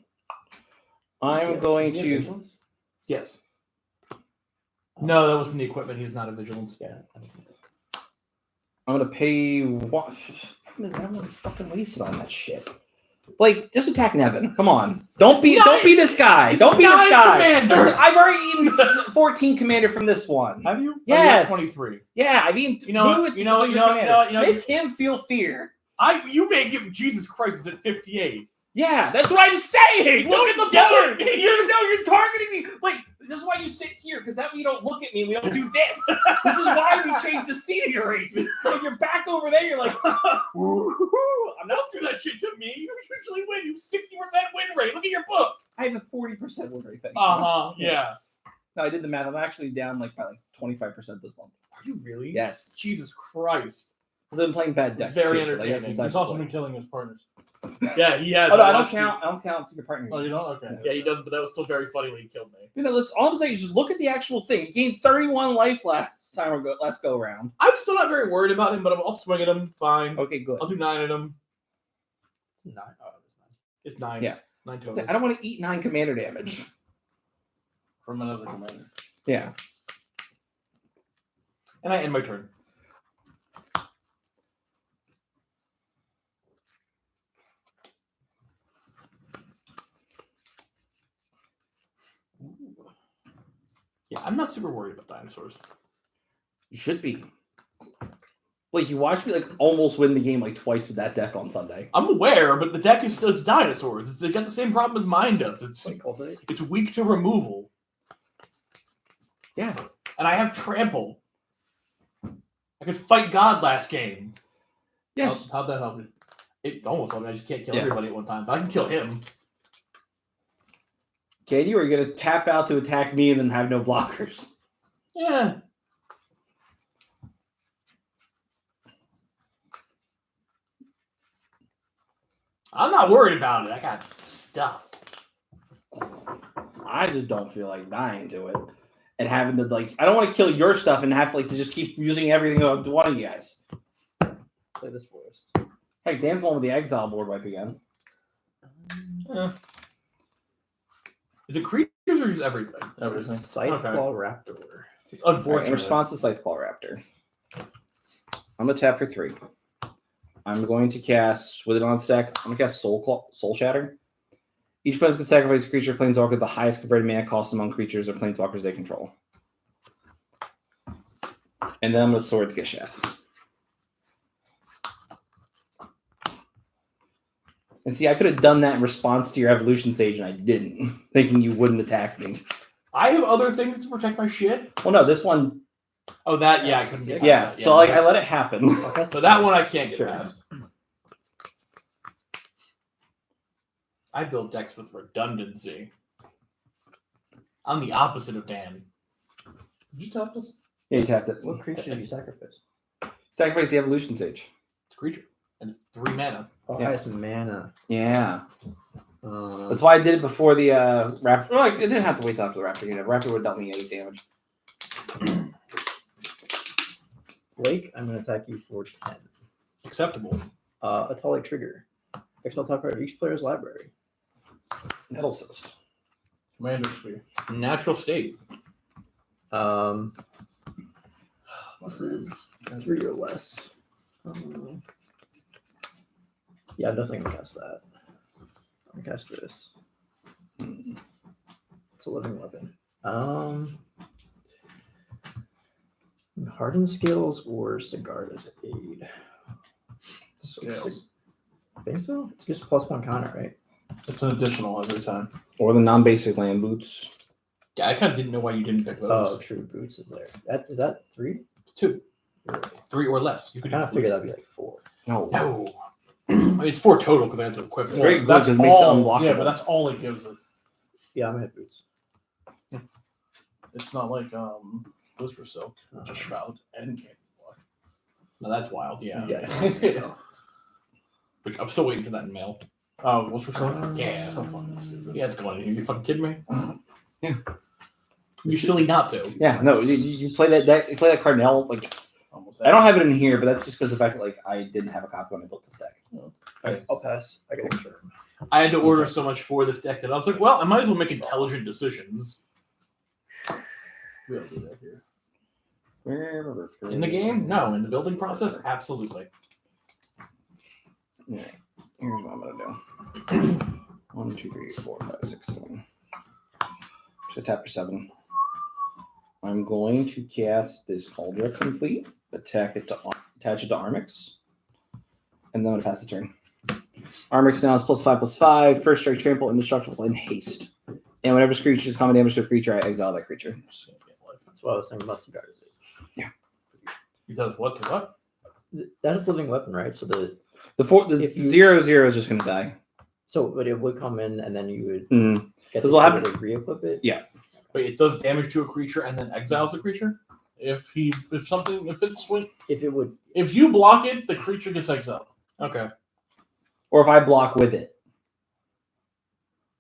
I'm going Is he a to... vigilance? Yes. No, that was from the equipment. He's not a vigilance. Yeah. I'm gonna pay what? I'm gonna fucking waste it on that shit. Like, just attack Nevin. Come on. Don't be this guy. Don't be this Nine guy. commander. Listen, I've already eaten 14 commander from this one. Have you? Yes. 23. Yeah, I've eaten You know two what? with You know what? the You know what? commander. You know what? You know what? Make him feel fear. You make him. Jesus Christ! Is at 58. Yeah, that's what I'm saying. Look at the board. You're targeting me. Like, this is why you sit here, because that way you don't look at me and we don't do this. This is why we changed the seating arrangement. If you're back over there, you're like, I'm not do that shit to me. You usually win. You 60% win rate. Look at your book. I have a 40% win rate. Yeah. No, I did the math. I'm actually down by 25% this month. Are you really? Yes. Jesus Christ. Because I've been playing bad decks. Very too, but entertaining. that's besides He's the also point. been killing his partners. Yeah, he has. Oh, no, I don't watched count. I don't count secret partner. Oh, you don't? Okay. Yeah, he doesn't, but that was still very funny when he killed me. You know, listen, all I'm saying is just look at the actual thing. He gained 31 life last go round. I'm still not very worried about him, but I'll swing at him. Fine. Okay, good. I'll do 9 at him. It's 9. Oh, it's 9. It's 9. Yeah. 9 total. I don't want to eat 9 commander damage. From another commander. Yeah. And I end my turn. Yeah, I'm not super worried about dinosaurs. You should be. Like, you watched me, like, almost win the game, like, twice with that deck on Sunday. I'm aware, but the deck is still it's dinosaurs. It's got the same problem as mine does. Cultivate? It's weak to removal. Yeah. And I have trample. I could fight God last game. Yes. How'd that help you? It almost helped me. I just can't kill Yeah. everybody at one time. But I can kill him. Can you? Or are you going to tap out to attack me and then have no blockers? Yeah. I'm not worried about it. I got stuff. I just don't feel like dying to it. And having to, like, I don't want to kill your stuff and have to, like, to just keep using everything up to one of you guys. Play this forest. Heck, Dan's one with the exile board wipe again. Is it creatures or just everything? Everything. Scytheclaw Raptor. It's All right, unfortunate. in response to Scytheclaw Raptor, I'm going to tap for 3. I'm going to cast, with it on stack, I'm going to cast Soul Shatter. Each player can sacrifice a creature planeswalker with the highest converted mana cost among creatures or planeswalkers they control. And then I'm going to Swords Geshath. And see, I could have done that in response to your Evolution Sage, and I didn't, thinking you wouldn't attack me. I have other things to protect my shit. Well, no, this one, Oh, that, yeah, I couldn't get past yeah. that. So, like, I let it happen. So that one I can't get Sure. past. I build decks with redundancy. I'm the opposite of Dan. You tapped us? Yeah, you tapped it. What creature did you sacrifice? Sacrifice the Evolution Sage. It's a creature. And it's 3 mana. Oh, Yeah. highest mana. Yeah. Um, That's why I did it before the Raptor. Well, I didn't have to wait till after the Raptor. You know, Raptor would have dealt me 8 damage. Blake, I'm going to attack you for 10. Acceptable. Atali Trigger. Exile top card of each player's library. Metal Cyst. Commander Sphere. Natural state. This is 3 or less. Yeah, I'm definitely going to cast that. I'm going to cast this. It's a living weapon. Hardened Scales or Sigarda's Aid? Scales. I think so. It's just +1 counter, right? It's an additional every time. Or the non-basic land boots. Yeah, I kind of didn't know why you didn't pick those. Oh, true. Boots is there. Is that 3? It's 2. Really? 3 or less. You I could kind of figured that'd be like 4. No. No. I mean, it's 4 total because I have to equip it. It's very good That's because it makes it all. unblockable. Yeah, but that's all it gives it. Yeah, I'm gonna hit boots. It's not like Whisper Silk, which is Shroud and Candy Block. No, that's wild. Yeah. Yeah. Which I'm still waiting for that in mail. Oh, Whisper Silk? Yeah. So fucking stupid. Yeah, it's going in here. You fucking kidding me? Yeah. You're silly not to. Yeah, no, you play that deck, you play that card now. Like, Almost I don't have it in here, but that's just because of the fact that, like, I didn't have a copy when I built this deck. Alright, I'll pass. I get a shirt. I had to order so much for this deck that I was like, well, I might as well make intelligent decisions. We don't do that here. In the game? No. In the building process? Absolutely. Yeah. Here's what I'm gonna do. 1, 2, 3, 4, 5, 6, 7. So tap for 7. I'm going to cast this Cauldron Complete, attach it to Armix, and then I'm gonna pass the turn. Armix now is +5/+5, first strike, trample, indestructible, and haste. And whenever this creature is common damage to a creature, I exile that creature. That's what I was thinking about some guards. He does what to what? That is living weapon, right? So the The If you- 0/0 is just gonna die. but it would come in and then you would Mm. get This to will happen- re-equip it. Wait, it does damage to a creature and then exiles the creature. If you block it, the creature gets exiled. Okay. Or if I block with it.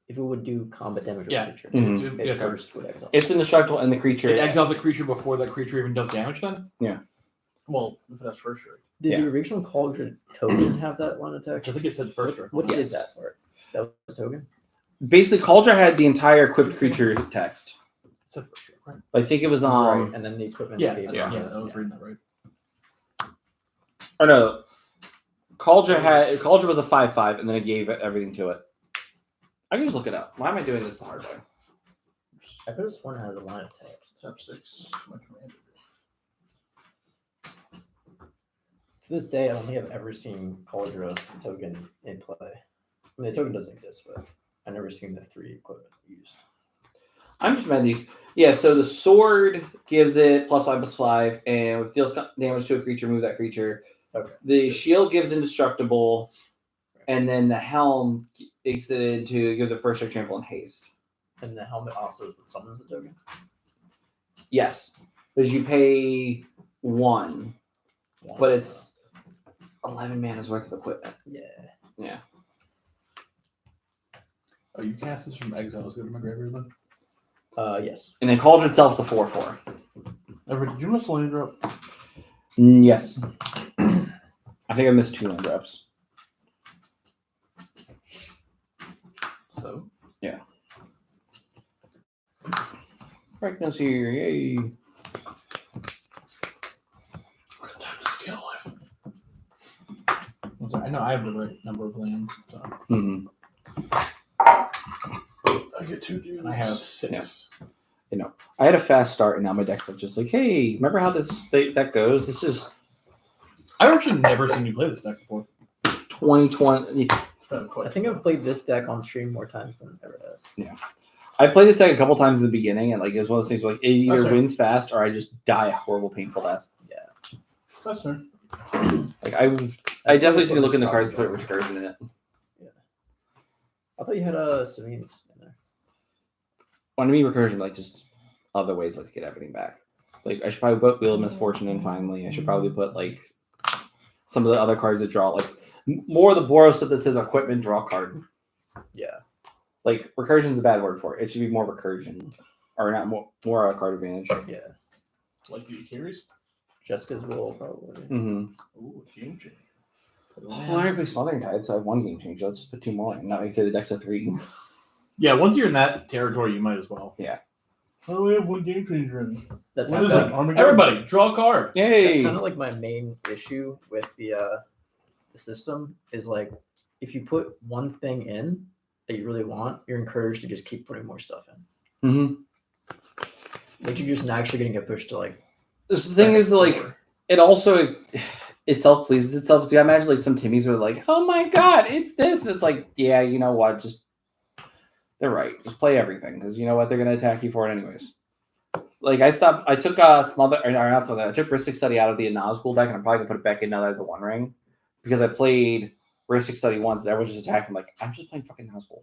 If it would do combat damage to Yeah. a creature, Mhm. It's- it yeah, first would exile. It's indestructible and the creature. It exiles a creature before that creature even does damage. Then. Well, if that's first strike. Did Yeah. the original Cauldron token have that one attack? I think it said first. What strike. Yes. is that for? That was the token? Basically, Cauldron had the entire equipped creature text. It said first strike, right? I think it was right, and then the equipment. Yeah, gave yeah, it- I was reading that right. Or no, Cauldron was a 5/5, and then it gave everything to it. I can just look it up. Why am I doing this the hard way? I could have sworn it had a line of text. Step 6. My commander. To this day, I don't think I've ever seen Cauldron token in play. I mean, the token doesn't exist, but I've never seen the 3 equipment used. I'm just mad. Yeah, so the sword gives it +5/+5, and if it deals damage to a creature, move that creature. Okay. The shield gives indestructible, and then the helm gives it first strike, trample, and haste. And the helmet also is what summons the token. Yes, because you pay 1, but it's 11 mana's worth of equipment. Yeah. Oh, you cast this from exile. Let's go to my graveyard then. Yes. And then Cauldron itself is a 4/4. Did you miss land drop? Yes. I think I missed 2 land drops. So Brightness here, yay. I know I have the right number of lands. So. Mm-hmm. I get 2 dudes. And I have 6. I had a fast start, and now my deck's just like, hey, remember how this deck goes? This is I've actually never seen you play this deck before. 2020. I think I've played this deck on stream more times than it ever has. I played this deck a couple times in the beginning, and like it was one of those things where like it either That's fair. wins fast or I just die a horrible, painful death. That's fair. Like I definitely need to look in the cards and put recursion in it. I thought you had Savines in there. When I mean recursion, like just other ways like to get everything back. Like I should probably put Wheel of Misfortune in finally. I should probably put like some of the other cards that draw like more of the Boros stuff that says equipment draw card. Yeah. Like recursion is a bad word for it. It should be more recursion, or not more card advantage. Yeah. Like the Achilles? Jessica's will probably. Mm-hmm. Ooh, game changer. Well, I already play Smothering Tide, so I have 1 game change. Let's just put 2 more, and that makes it a deck's of 3. Yeah, once you're in that territory, you might as well. How do we have 1 game changer in? That's What is kind it? of, Armageddon? Everybody, draw a card. Yay! that's kind of like my main issue with the system is like if you put one thing in that you really want, you're encouraged to just keep putting more stuff in. Mm-hmm. Like you're just naturally getting a push to like. The thing is, like, it also it self pleases itself. So I imagine like some Timmies were like, "Oh my god, it's this." And it's like, yeah, you know what? Just they're right. Just play everything because you know what? They're gonna attack you for it anyways. Like I took Smother or not Smother. I took Ristic Study out of the Nazgul deck, and I'm probably gonna put it back in now that I have the One Ring because I played Ristic Study once, and everyone's just attacking. Like I'm just playing fucking Nazgul.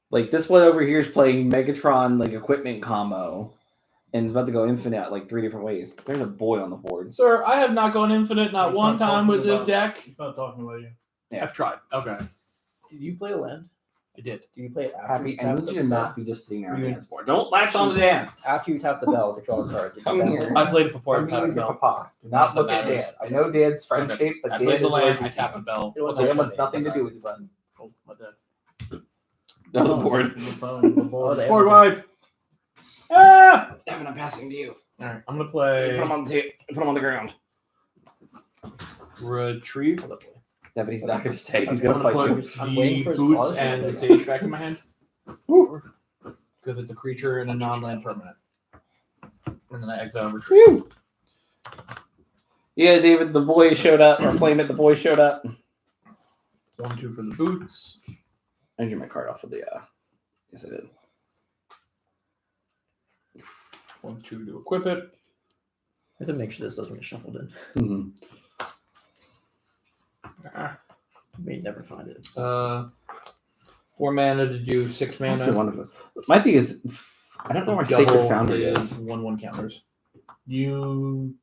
Like this one over here is playing Megatron like equipment combo, and it's about to go infinite like 3 different ways. There's a boy on the board. Sir, I have not gone infinite not He's one not time with talking this about- deck. He's not talking about you. Yeah. I've tried. Okay. Did you play a land? I did. Do you play it after Happy, you I tap need the you to not be just sitting there on the Yeah. dance board. Don't latch on to Dan. after you tap the bell to draw a card? Did you Come tap here. it? I played it before I Come tapped here, the bell. papa. Do not look at matters. Dan. I know Dan's friend Okay. shape, but I Dan played the is land. allergic I to tapped you. the bell. It was Dan actually wants nothing to funny. do with you, bud. Oh, my bad. No, the board. The phone, the Oh, board. they Board have- wipe. Ah! Devin, I'm passing to you. All right, I'm gonna Put play him on the ground. retrieve. Devin, he's not gonna stay. He's I'm gonna gonna fight put you. I'm waiting the for his boots pause. and the sage back in my hand because it's a creature and a non-land permanent. And then I exile and retrieve. Whew. Yeah, David, the boy showed up. Or Flame It, the boy showed up. 1-2 for the boots. I drew my card off of the. Yes, I did. 1, 2 to equip it. I have to make sure this doesn't get shuffled in. Mm-hmm. You may never find it. 4 mana to do 6 That's mana. one of them. My thing is, I don't know where Sacred Foundry is. 1/1 counters. You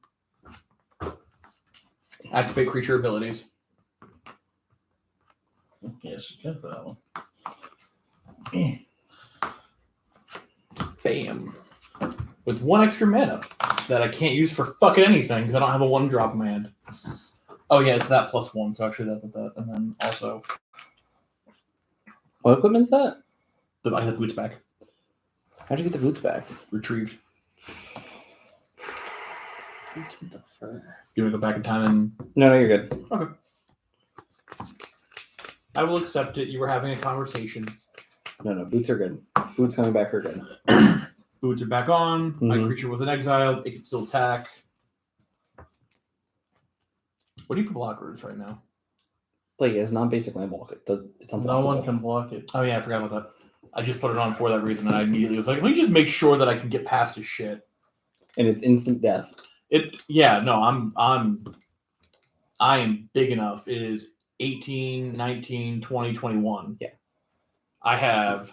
activate creature abilities. Yes, you can for that one. Bam. With 1 extra mana that I can't use for fucking anything because I don't have a 1-drop in my hand. Oh yeah, it's that +1. So actually that, and then also What equipment's that? I have the boots back, How'd you get the boots back? retrieved. Boots with the fur. You want to go back in time and No, you're good. I will accept it. You were having a conversation. No, boots are good. Boots coming back are good. Boots are back on. My Mhm. creature wasn't exiled. It can still attack. What do you for blockers right now? Like, it's non-basic land walk. It's unblockable. No one can block it. Oh yeah, I forgot about that. I just put it on for that reason, and I immediately was like, let me just make sure that I can get past his shit. And it's instant death. I am big enough. It is 18, 19, 20, 21. Yeah. I have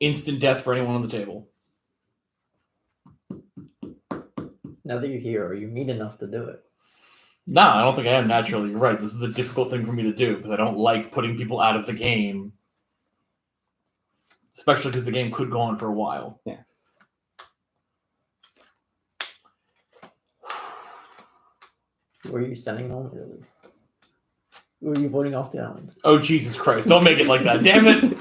instant death for anyone on the table. Now that you're here, are you mean enough to do it? No, I don't think I am naturally. You're right. This is a difficult thing for me to do because I don't like putting people out of the game. Especially because the game could go on for a while. Yeah. Where are you sending home early? Who are you voting off the island? Oh, Jesus Christ. Don't make it like that. Damn it.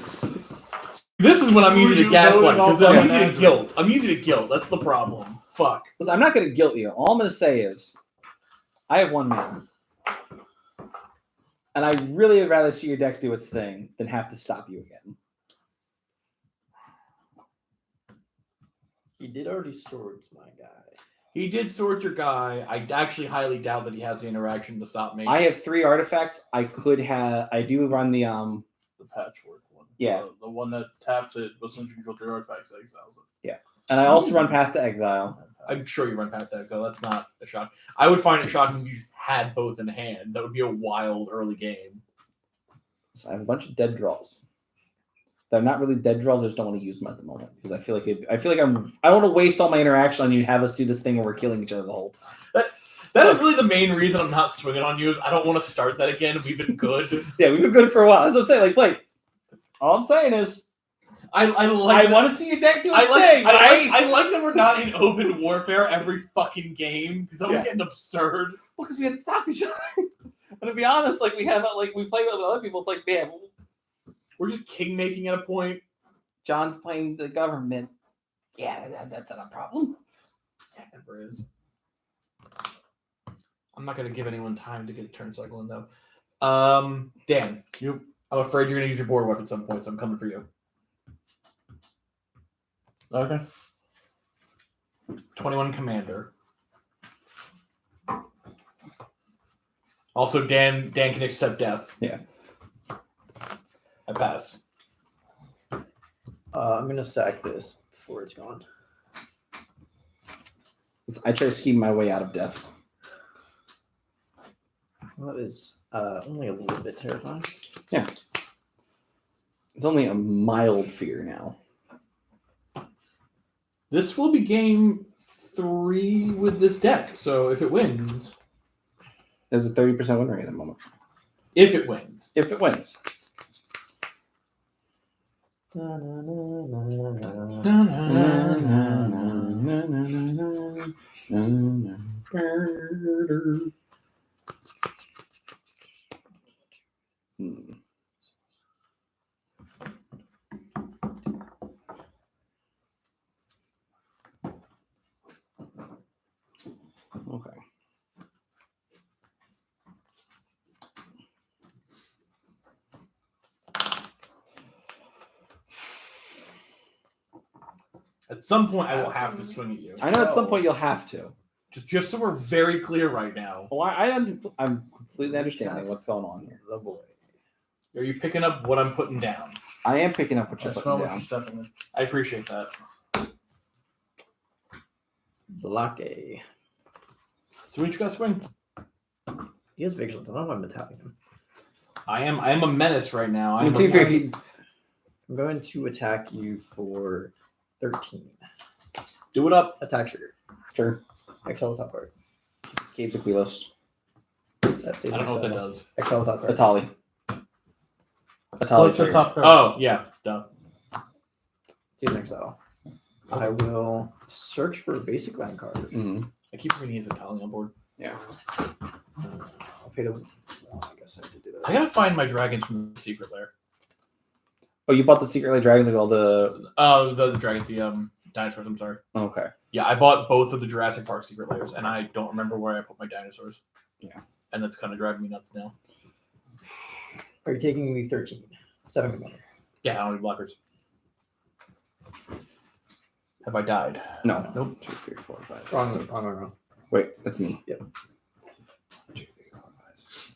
This is when I'm Who using are to you gaslight. voting off Because I'm on, using to Andrew? guilt. I'm using to guilt. That's the problem. Fuck. Listen, I'm not going to guilt you. All I'm going to say is, I have 1 man. And I really would rather see your deck do its thing than have to stop you again. He did already swords, my guy. He did sword your guy. I actually highly doubt that he has the interaction to stop me. I have 3 artifacts. I do run the The patchwork one. Yeah. The one that taps it, but since you control 3 artifacts, it exiles it. and I also run Path to Exile. I'm sure you run Path to Exile. That's not a shock. I would find it shocking if you had both in hand. That would be a wild early game. So I have a bunch of dead draws. They're not really dead draws. I just don't want to use them at the moment because I feel like I don't want to waste all my interaction on you and have us do this thing where we're killing each other the whole time. That is really the main reason I'm not swinging on you. Is I don't want to start that again. We've been good. Yeah, we've been good for a while. That's what I'm saying. Like, Blake, all I'm saying is I I like. want to see your deck do its I like. thing. I like that we're not in open warfare every fucking game because that was Yeah. getting absurd. Well, because we had to stop each other. And to be honest, like we play with other people. It's like, man, We're just king making at a point. John's playing the government. Yeah, that's not a problem. Yeah, it never is. I'm not gonna give anyone time to get a turn cycle in though. Dan, I'm afraid you're gonna use your board whip at some point, so I'm coming for you. Okay. 21 commander. Also, Dan can accept death. Yeah. I pass. I'm gonna sack this before it's gone. I try to scheme my way out of death. Well, that is only a little bit terrifying. It's only a mild fear now. This will be game 3 with this deck, so if it wins. There's a 30% win rate at the moment. If it wins. If it wins. Okay. At some point, I will have to swing at you. I know at some point you'll have to. Just so we're very clear right now. Well, I'm completely understanding what's going on here. The boy. Are you picking up what I'm putting down? I am picking up what I you're smell putting what you're down. stepping in. I appreciate that. Blake. So what you got swing? He has vigilance. I don't know if I'm attacking him. I am a menace right now. I mean, to be fair, if you I'm going to attack you for 13. do it up. Attack trigger. sure, Excel top card. escapes Aquilos. That's I don't know what that does. Excel top card. Atali. What's Atali. the trigger. top card? Oh yeah, duh. See an exile. I will search for a basic land card. Mhm. I keep forgetting he's Italian on board. I'll pay the. Well, I guess I have to do that. I gotta find my dragons from the secret lair. Oh, you bought the Secret Light Dragons like all the. The dragon, the dinosaurs. I'm sorry. Okay. Yeah, I bought both of the Jurassic Park secret lairs, and I don't remember where I put my dinosaurs. Yeah. And that's kind of driving me nuts now. Are you taking the 13? 7 commander. Yeah, I don't need blockers. Have I died? No. Nope. 2, 3, 4, 5, 6, Wrong, 7. wrong, wrong, wrong. Wait, that's me. Yep. 2, 3, 4, 5, 6.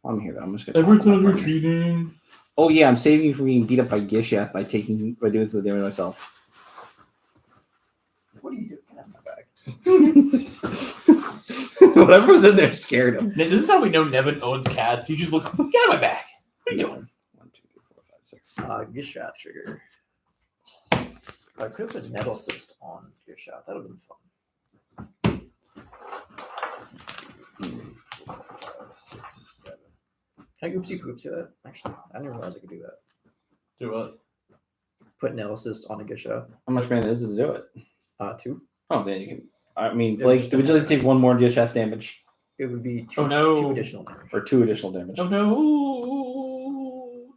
I'm here though. I'm just gonna. cheating. Oh yeah, I'm saving you from being beat up by Gishath by doing something damage myself. What are you doing? Get out of my bag. Whatever was in there scared him. This is how we know Nevin owns cats. He just looks, get out of my back. What are you doing? 1, 2, 3, 4, 5, 6. Gishath trigger. I could have put Nettle Assist on Gishath. That would have been fun. 4, 5, 6, 7. Can I oopsie poopsie that? Actually, I didn't realize I could do that. Do what? Put Nettle Assist on a Gishath. How much mana is it to do it? 2. Oh, then you can. I mean, Yeah, Blake, just would you like to take one more Gishath damage It would be 2, Oh, no. 2 additional damage. or 2 additional damage? Oh no.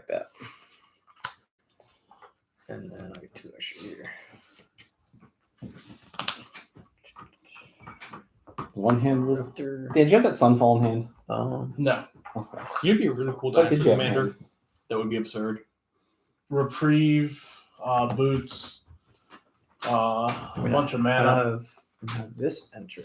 Bet. And then I get 2 extra here. One hand rule. After, Did you have that Sunfall in hand? No. Okay. You'd be a really cool What did dinosaur you have, commander. man? That would be absurd. Reprieve, boots, a bunch of I mana. have this enter.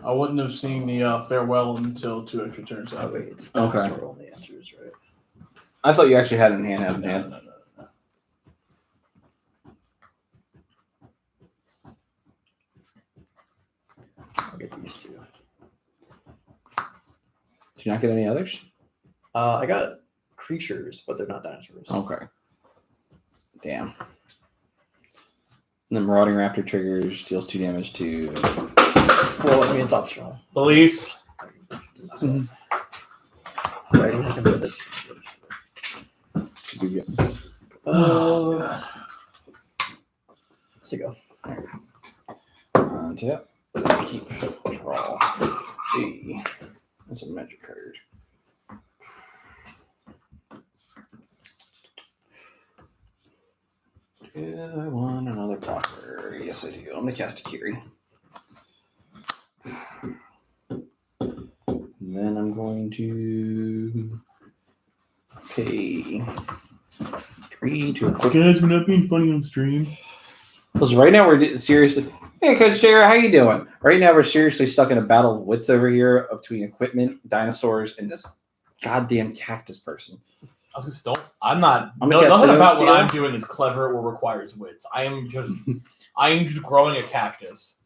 I wouldn't have seen the farewell until 2 extra turns Oh, out. wait, it's Okay. dinosaur only enters, right? I thought you actually had it in hand. No. I'll get these 2. Did you not get any others? I got creatures, but they're not dinosaurs. Okay. Damn. And then Marauding Raptor triggers, deals 2 damage to. Well, I mean, it's optional. Police. Mhm. Right, I can do this. Let's go. Yep. Keep draw. G. That's a magic card. Do I want another blocker? Yes, I do. I'm gonna cast a Kiri. And then I'm going to pay 3 to equip. Guys, we're not being funny on stream. Because right now we're seriously. Hey, Coach Jared, how you doing? Right now we're seriously stuck in a battle of wits over here between equipment, dinosaurs, and this goddamn cactus person. I was gonna say, don't. I'm not. I'm No, gonna cast nothing about Sinnoh what I'm Steel. doing is clever or requires wits. I am just growing a cactus.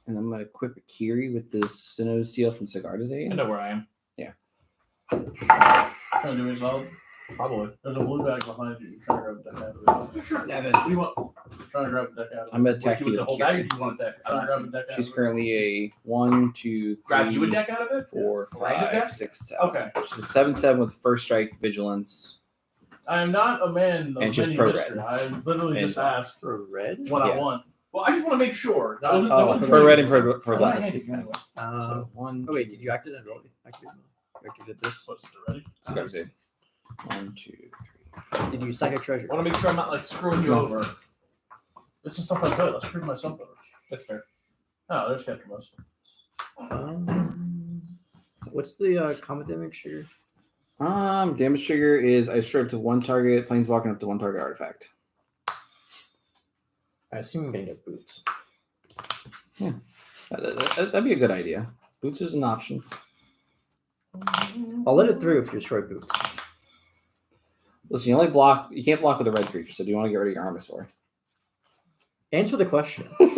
And I'm going to equip a Kiri with this Sinnoh Steel from Cigar I Design. know where I am. Trying to do me solid. Probably. There's a blue bag behind you. Trying to grab the deck out of it. Sure. Nevin. What do you want? Trying to grab the deck out of it. I'm going to What, attack you you with the with whole a bag? Or Kiri. do you want a deck? Trying to grab the deck out She's of it. currently a 1, 2, Grab you a 3, deck out of it? 4, Find a 5, deck? 6, 7. Okay. She's a 7/7 with first strike, vigilance. I am not a man of And she's many pro mystery. red. I literally And- just asked For red? what Yeah. I want. Well, I just want to make sure. That Oh, wasn't. oh, That wasn't Pro red and specific. pro I black. want a handy anyway. So 1. Oh, wait, did you activate it already? You activated this? What's it ready? Cigar Design. 1, 2, 3. Did you psychic treasure? I want to make sure I'm not like screwing you over. This is stuff I built. I screwed myself over. That's fair. Oh, there's Ketramos. So what's the combat damage trigger? Damage trigger is I strip to 1 target, planeswalking up to 1 target artifact. I assume I'm gonna get boots. That'd be a good idea. Boots is an option. I'll let it through if you destroy boots. Listen, you can't block with a red creature, so do you want to get rid of your Armasaur? Answer the question. What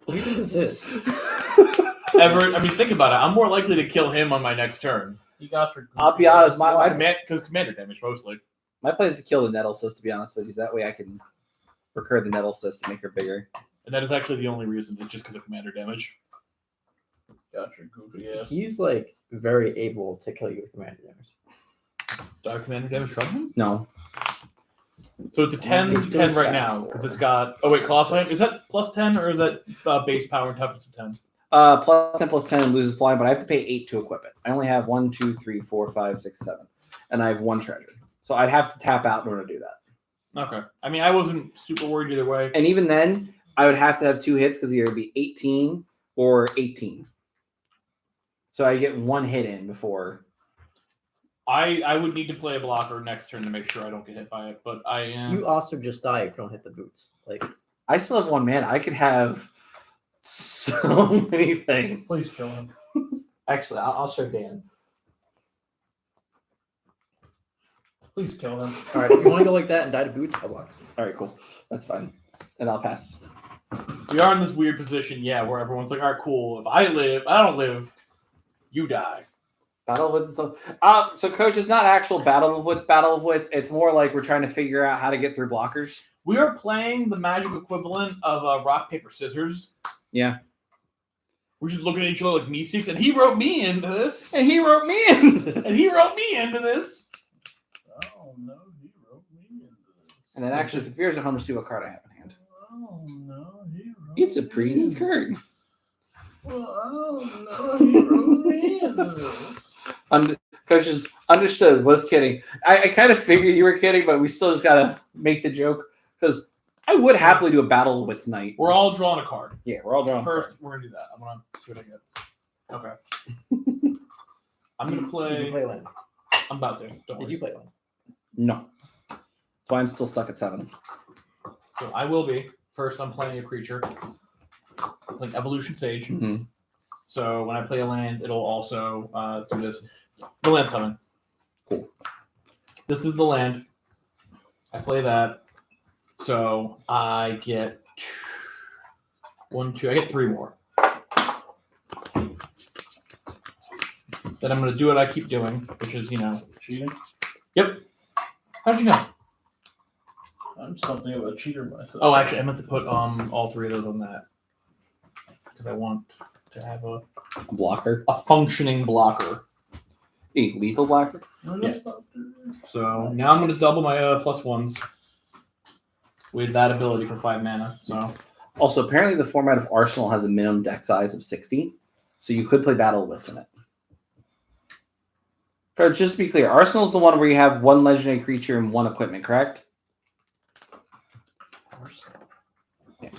do you think this is? Everett, I mean, think about it. I'm more likely to kill him on my next turn. You got your. I'll be honest, Because commander damage mostly. my plan is to kill the Nettlecyst, to be honest with you, that way I can recur the Nettlecyst to make her bigger. And that is actually the only reason. It's just because of commander damage. Got your goofy ass. He's like very able to kill you with commander damage. Do I have commander damage from him? No. So it's a 10 It's 10 right fast. now. Because it's got. Oh, wait, Colossal Hand. Is that plus 10 or is that base power and toughness of 10? Plus 10 plus 10 and loses flying, but I have to pay 8 to equip it. I only have 1, 2, 3, 4, 5, 6, 7. And I have 1 treasure. So I'd have to tap out in order to do that. Okay. I mean, I wasn't super worried either way. And even then, I would have to have 2 hits because either be 18 or 18. So I get 1 hit in before. I would need to play a blocker next turn to make sure I don't get hit by it, but I am. You also just die if you don't hit the boots. Like I still have 1 mana. I could have so many things. Please kill him. Actually, I'll show Dan. Please kill him. all right, if you want to go like that and die to boots, I'll block. All right, cool. That's fine. And I'll pass. We are in this weird position, yeah, where everyone's like, all right, cool. If I don't live, you die. Battle of Wits is so. Coach, it's not actual Battle of Wits. It's more like we're trying to figure out how to get through blockers. We are playing the Magic equivalent of rock, paper, scissors. Yeah. We're just looking at each other like me six, and he wrote me into this. And he wrote me in. And he wrote me into this. Oh no, he wrote me into this. And then actually, if it appears at home to see what card I have in hand. Oh no, he wrote It's a me pretty into- card. Well, oh no, he wrote me into this. Coach just understood, was kidding. I kind of figured you were kidding, but we still just gotta make the joke because I would happily do a Battle of Wits night. We're all drawing a card. Yeah, we're all drawing First, cards. we're gonna do that. I'm gonna see what I get. Okay. I'm gonna Did you play. play land? I'm about to. Don't Did worry. you play land? No. That's why I'm still stuck at 7. So I will be. First, I'm playing a creature, like Evolution Sage. Mm-hmm. So when I play a land, it'll also do this. The land's coming. Cool. This is the land. I play that. So I get 1, 2. I get 3 more. Then I'm going to do what I keep doing, which is, Cheating? Yep. How'd you know? I'm something of a cheater myself. Oh, actually, I meant to put all 3 of those on that because I want to have A blocker. a functioning blocker. A lethal blocker. No, Yeah. that's not fair. So now I'm going to double my +1s with that ability for 5 mana. So Also, apparently the format of Arsenal has a minimum deck size of 60, so you could play Battle of Wits in it. Coach, just to be clear, Arsenal is the one where you have 1 legendary creature and 1 equipment, correct?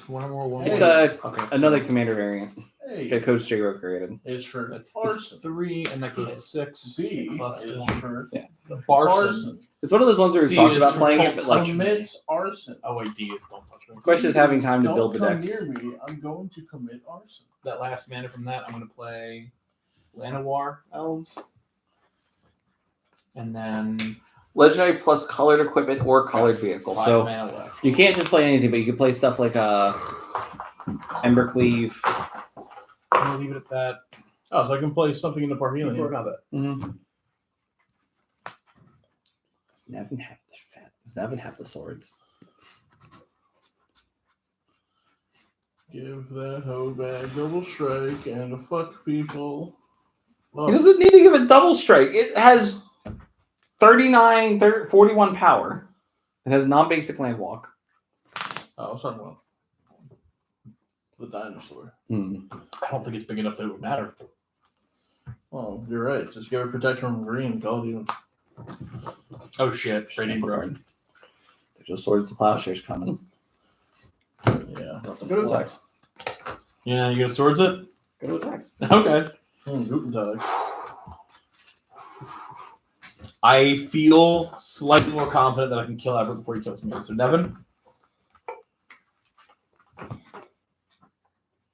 one more one. It's more. a Okay. another commander variant Hey, that Coach J-Ro created. it's for That's arson. 3, and that goes to 6. B plus is 1. for Barson. arson. It's one of those ones where we C talked is about for playing it, cult but like Commit arson. Oh wait, D is don't touch me. question is having time to Don't build the come decks. near me. I'm going to commit arson. That last mana from that, I'm going to play Llanowar Elves, and then Legendary plus colored equipment or colored vehicle. 5 So mana left. you can't just play anything, but you can play stuff like Embercleave. I'm going to leave it at that. Oh, so I can play something in the Parhelion. Before combat. Mm-hmm. Does Nevin have the Does Nevin have the swords? Give that hoe back double strike and fuck people. Oh, He doesn't need to give a double strike. It has 41 power. It has non-basic land walk. I was talking about the dinosaur. Hmm. I don't think it's big enough that it would matter. Oh, you're right. Just give her protection from green. Call you. Oh shit! Trading broken. There's just swords to plowshares coming. Yeah. Go to attacks. Yeah, you gonna swords it? Go to attacks. Okay. Guten Tag. I feel slightly more confident that I can kill Everett before he kills me. So Nevin,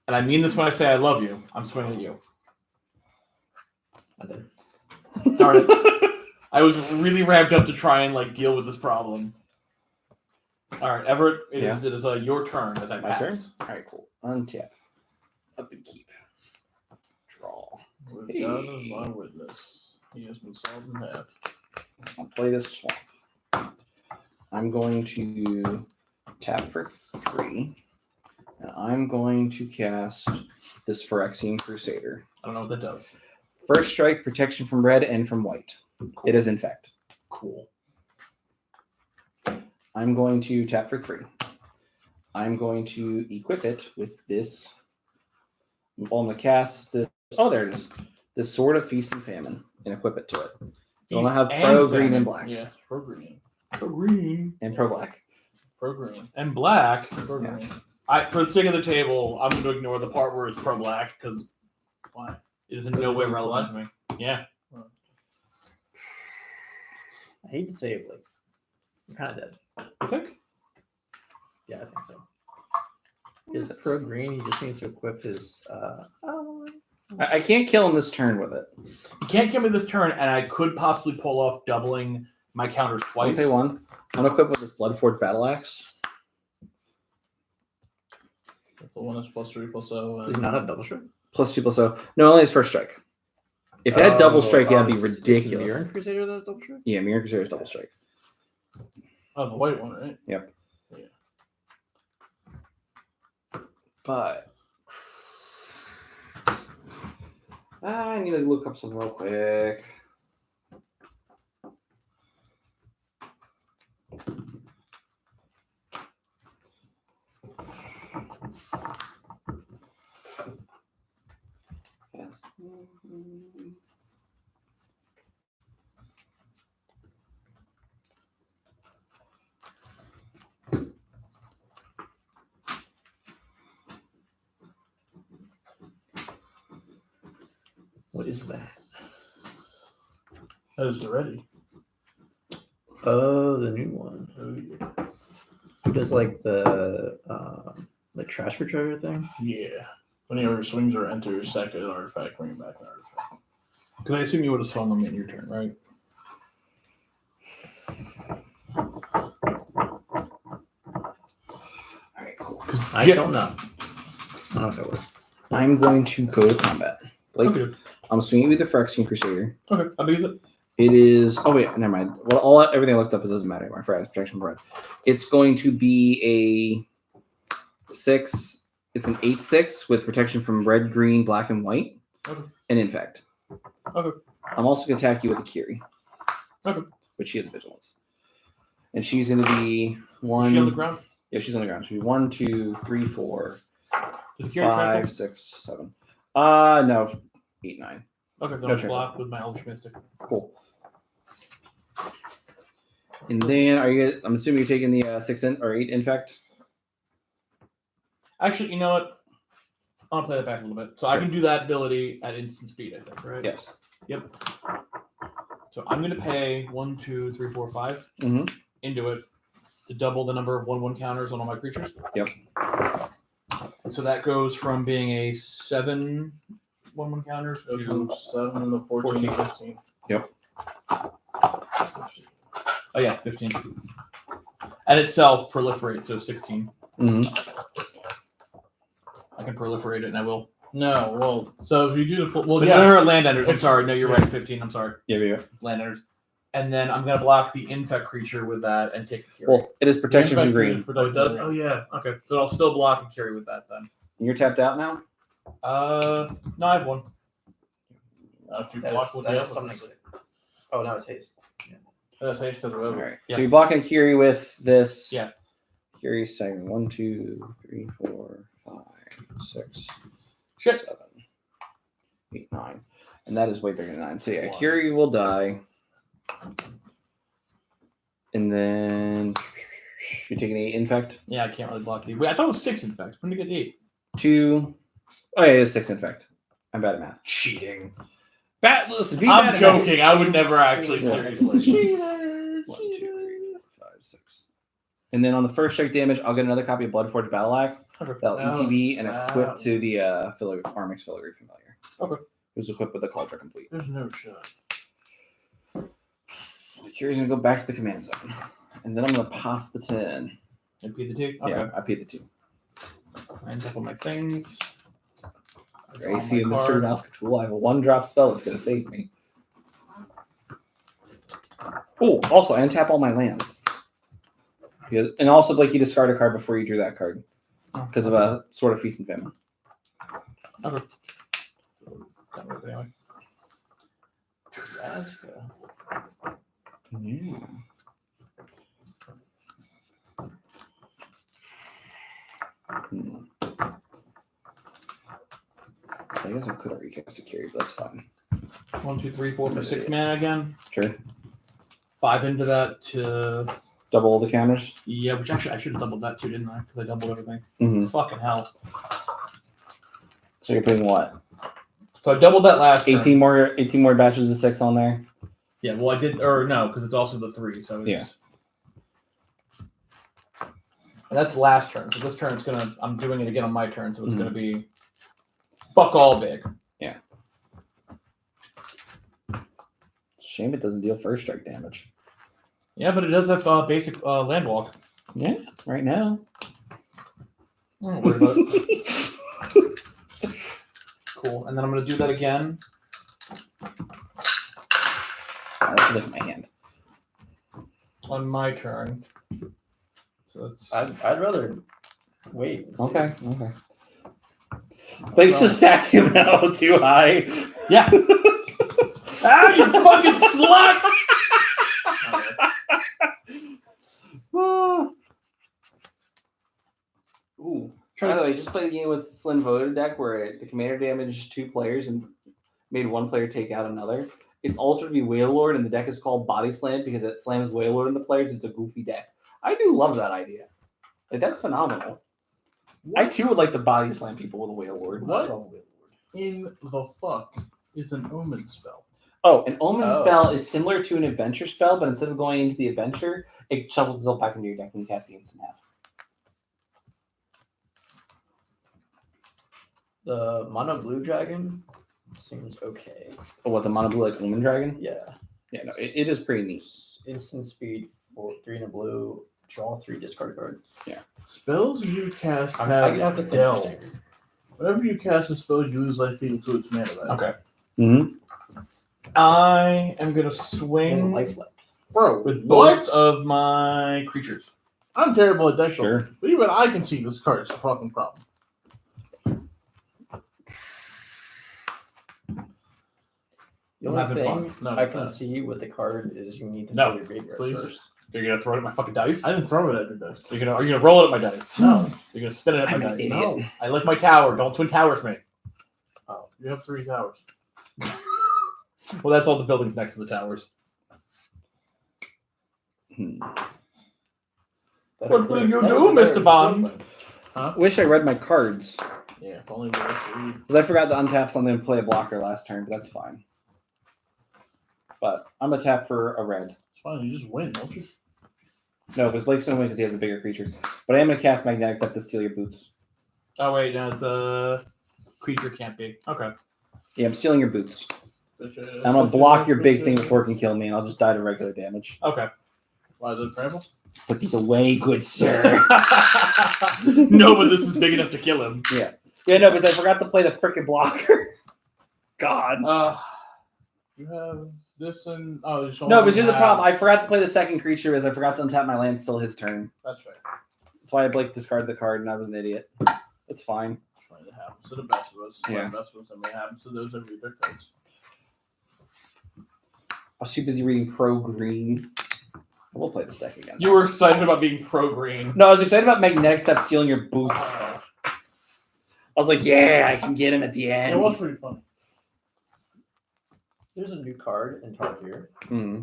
and I mean this when I say I love you, I'm swinging at you. I did. Darn it. I was really ramped up to try and like deal with this problem. All right, Everett, it is your turn as I My pass. turn? All right, cool. Untap. Up and keep. Draw. With Hey. God as my witness, he has been sawed in half. I'll play this swamp. I'm going to tap for 3. And I'm going to cast this Phyrexian Crusader. I don't know what that does. First strike, protection from red and from white. It is infect. Cool. I'm going to tap for 3. I'm going to equip it with this. I'm going to cast this. Oh, there it is. This Sword of Feast and Famine and equip it to it. You want to have Feast pro and green and famine. black. Yeah, pro green. Pro green. And pro black. Pro green. And black. Pro Yeah. green. For the sake of the table, I'm going to ignore the part where it's pro black because why? It is in no way relevant to me. Yeah. I hate to say it, like, I'm kind of dead. You think? Yeah, I think so. What Is is the this? pro green? He just needs to equip his. I can't kill him this turn with it. You can't kill me this turn, and I could possibly pull off doubling my counters I'll twice. pay 1. I'm going to equip with this Bloodforged Battle Axe. That's the one that's +3/+0. Does he not have double strike? Plus 2 plus 0. No, only his first strike. If it had double strike, that'd be it's ridiculous. Mirror Crusader that has double strike? Yeah, Mirror Crusader is double strike. Oh, the white one, right? Yep. Yeah. But I need to look up something real quick. Yes. What is that? That is the ready. Oh, the new one. Oh, yeah. Who does like the trash retriever thing? Yeah. Whenever swings or enters, sack an artifact, bring back an artifact. Because I assume you would have swung them in your turn, right? All right, cool. I Yeah. don't know. I don't know if it would. I'm going to go to combat. Blake, Okay. I'm swinging with the Phyrexian Crusader. Okay. How big is it? It is. Oh wait, never mind. Well, everything I looked up, it doesn't matter. My Friday protection bread. It's going to be a 6. It's an 8/6 with protection from red, green, black, and white, Okay. and infect. Okay. I'm also going to attack you with a Kiri. Okay. Which she has vigilance, and she's going to be 1. Is she on the ground? Yeah, she's on the ground. She'll be 1, 2, 3, 4, Does Kieran track 5, 6, 7. No, 8, 9. Okay, then No I'll track. block with my Eldritch Mystic. Cool. And then are you? I'm assuming you're taking the 6 or 8 infect. Actually, you know what? I'll play that back a little bit. So I can do that ability at instant speed, I think, right? Yes. Yep. So I'm going to pay 1, 2, 3, 4, 5 Mhm. into it to double the number of 1/1 counters on all my creatures. Yep. So that goes from being a 7 1/1 counters Goes to from 7 to 14 to 15. oh yeah, 15. And itself proliferates, so 16. I can proliferate it, and I will. No, well, so if you do the well, But yeah, no, landenders. I'm sorry. No, you're right. 15. I'm sorry. Yeah. Landenders. And then I'm gonna block the infect creature with that and take a carry. Well, it is protection from green. Oh, it does. Oh yeah. Okay. So I'll still block and carry with that then. You're tapped out now. No, I have one. if you That block is, with that the is other something. one, Oh, no, it's haste. that's haste because of All other. right. Yeah. So you're blocking Kiri with this. Yeah. Kiri second. 1, 2, 3, 4, 5, 6, Shit. 7, 8, 9, and that is way bigger than 9. So yeah, One. Kiri will die, and then you're taking 8 infect. Yeah, I can't really block the. Wait, I thought it was 6 infect. When did you get 8? 2. Oh yeah, it's 6 infect. I'm bad at math. Cheating. Listen, I'm joking. I would never actually Yeah. seriously. 1, 2, 3, 4, 5, 6. And then on the first strike damage, I'll get another copy of Bloodforged Battle Axe. That'll ETB and equip to the Armix Filigree Familiar. Okay. Who's equipped with the Cauldron Complete. There's no shot. Kiri's gonna go back to the command zone. And then I'm gonna pass the turn. And P the 2. Okay. Yeah, I paid the 2. And up on my things. Your AC and Mr. Nazcatul. I have a 1-drop spell that's gonna save me. Oh, also, I untap all my lands. And also, Blake, you discard a card before you drew that card because of a Sword of Feast and Famine. Okay. Done with it anyway. Nebraska. Yeah. I guess I could already cast a Kiri, but that's fine. 1, 2, 3, 4 for 6 mana again. Sure. 5 into that to Double the counters. yeah, which actually I should have doubled that too, didn't I? Because I doubled everything. Mm-hmm. Fucking hell. So you're putting what? So I doubled that last turn. 18 more batches of 6 on there. Yeah, well I did or no, because it's also the 3, so it's Yeah. And that's last turn. So this turn it's gonna I'm doing it again on my turn, so it's Mhm. gonna be fuck all big. Shame it doesn't deal first strike damage. Yeah, but it does have basic land walk. Yeah, right now. I'm not worried about it. Cool. And then I'm gonna do that again. Let's look at my hand. On my turn. So it's I'd rather wait. and see. Okay. Thanks for stacking them out too high. yeah. Ah, you fucking slut! Ooh. By the way, just played a game with Slim Voted deck where the commander damaged 2 players and made 1 player take out another. It's altered to be Whale Lord, and the deck is called Body Slam because it slams Whale Lord into players. It's a goofy deck. I do love that idea. Like, that's phenomenal. I too would like to body slam people with a Whale Lord. What in the fuck is an omen spell? Oh, an Omen Oh. spell is similar to an adventure spell, but instead of going into the adventure, it shovels itself back into your deck and you cast the instant half. The mono blue dragon seems okay. Oh, what, the mono blue like Omen Dragon? Yeah. Yeah, no, it is pretty neat. Instant speed for 3 and a blue. Draw 3, discard card. Spells you cast I have have to think. Delve. Whenever you cast a spell, you lose life equal to its mana value. Okay. Mm-hmm. I am gonna He has a swing life left. Bro, with what? both of my creatures. I'm terrible at deck building, Sure. but even I can see this card's a fucking problem. The I'm only having thing fun. No, I no, can no. see with the card is you need to No, fill your graveyard please. first. You're gonna throw it at my fucking dice? I didn't throw it at your dice. Are you gonna roll it at my dice? No. You're gonna spin it at I'm my an dice. idiot. No. I like my tower. Don't twin towers me. Oh, you have 3 towers. Well, that's all the buildings next to the towers. Hmm. What will you That do, was a Mr. very Bond? good one. Wish I read my cards. Yeah, if only we had to read. Because I forgot to untap something and play a blocker last turn, but that's fine. But I'm a tap for a red. It's fine, you just win, don't you? No, because Blake's gonna win because he has a bigger creature. But I am gonna cast Magnetic Depth to steal your boots. Oh wait, no, the creature can't be. Okay. Yeah, I'm stealing your boots. I'm gonna block your big thing before it can kill me, and I'll just die to regular damage. Okay. Why is it trample? Put these away, good sir. No, but this is big enough to kill him. Yeah, no, because I forgot to play the frickin' blocker. God. You have this and oh, you No, but here's the problem. I forgot to play the second creature as I forgot to untap my land till his turn. That's right. That's why Blake discarded the card and I was an idiot. It's fine. It's fine. It happens to the best of us. Yeah. The best of us, and it happens to those that read their cards. I was too busy reading Pro Green. We'll play this deck again. You were excited about being pro green. No, I was excited about Magnetic Step stealing your boots. I was like, yeah, I can get him at the It end. was pretty funny. There's a new card in Tarkir Hmm.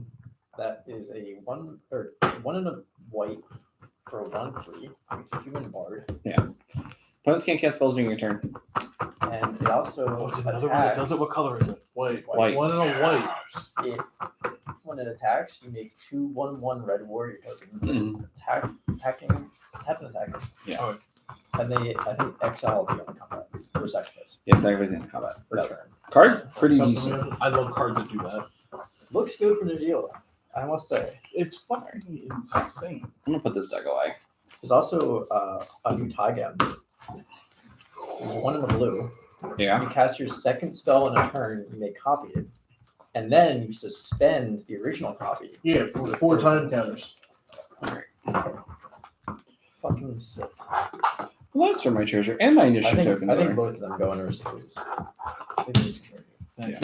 that is a 1 and a white for a 1/3. It's a human bard, Opponents can't cast spells during your turn. and it also Oh, it's another one that does it. What color is it? White. White. One and a white. It, when it attacks, you make 2 1/1 red warrior tokens. Attacking, tap and attacking. Yeah. And they, I think, exile the only combat or sacrifice Yeah, sacrifice in combat. for That turn. card's pretty decent. I love cards that do that. Looks good for New Zealand, I must say. It's fucking insane. I'm gonna put this deck away. There's also a new Tagam. One in the blue. Yeah. You cast your second spell in a turn, you may copy it. And then you suspend the original copy. Yeah, for 4 time counters. Fucking sick. Well, that's for my treasure and my I initiative think, tokens. I think are. both of them go under Recipients. Yeah.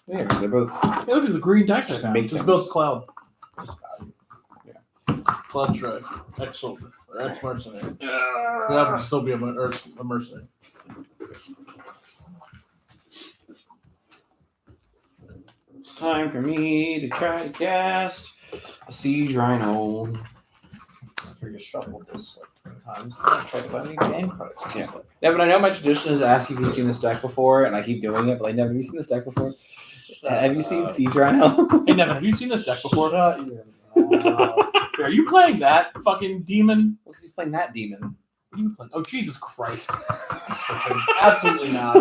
Yeah, 'cause they're both. Hey, look at the green decks I found. Make Just them. built Cloud. Yeah. Cloud Strike. Ex-soldier. Or ex-mercenary. Who happens to still be a mercenary. It's time for me to try to cast a Siege Rhino. After you shuffled this like 10 times, I tried to buy new game cards. Yeah. Yeah, but I know my tradition is to ask you if you've seen this deck before, and I keep doing it, but I never have you seen this deck before. Have you seen Siege Rhino? Hey, Nevin, have you seen this deck before? Shut your mouth. Are you playing that fucking demon? Well, 'cause he's playing that demon. What are you playing? Oh, Jesus Christ. I'm switching. Absolutely not.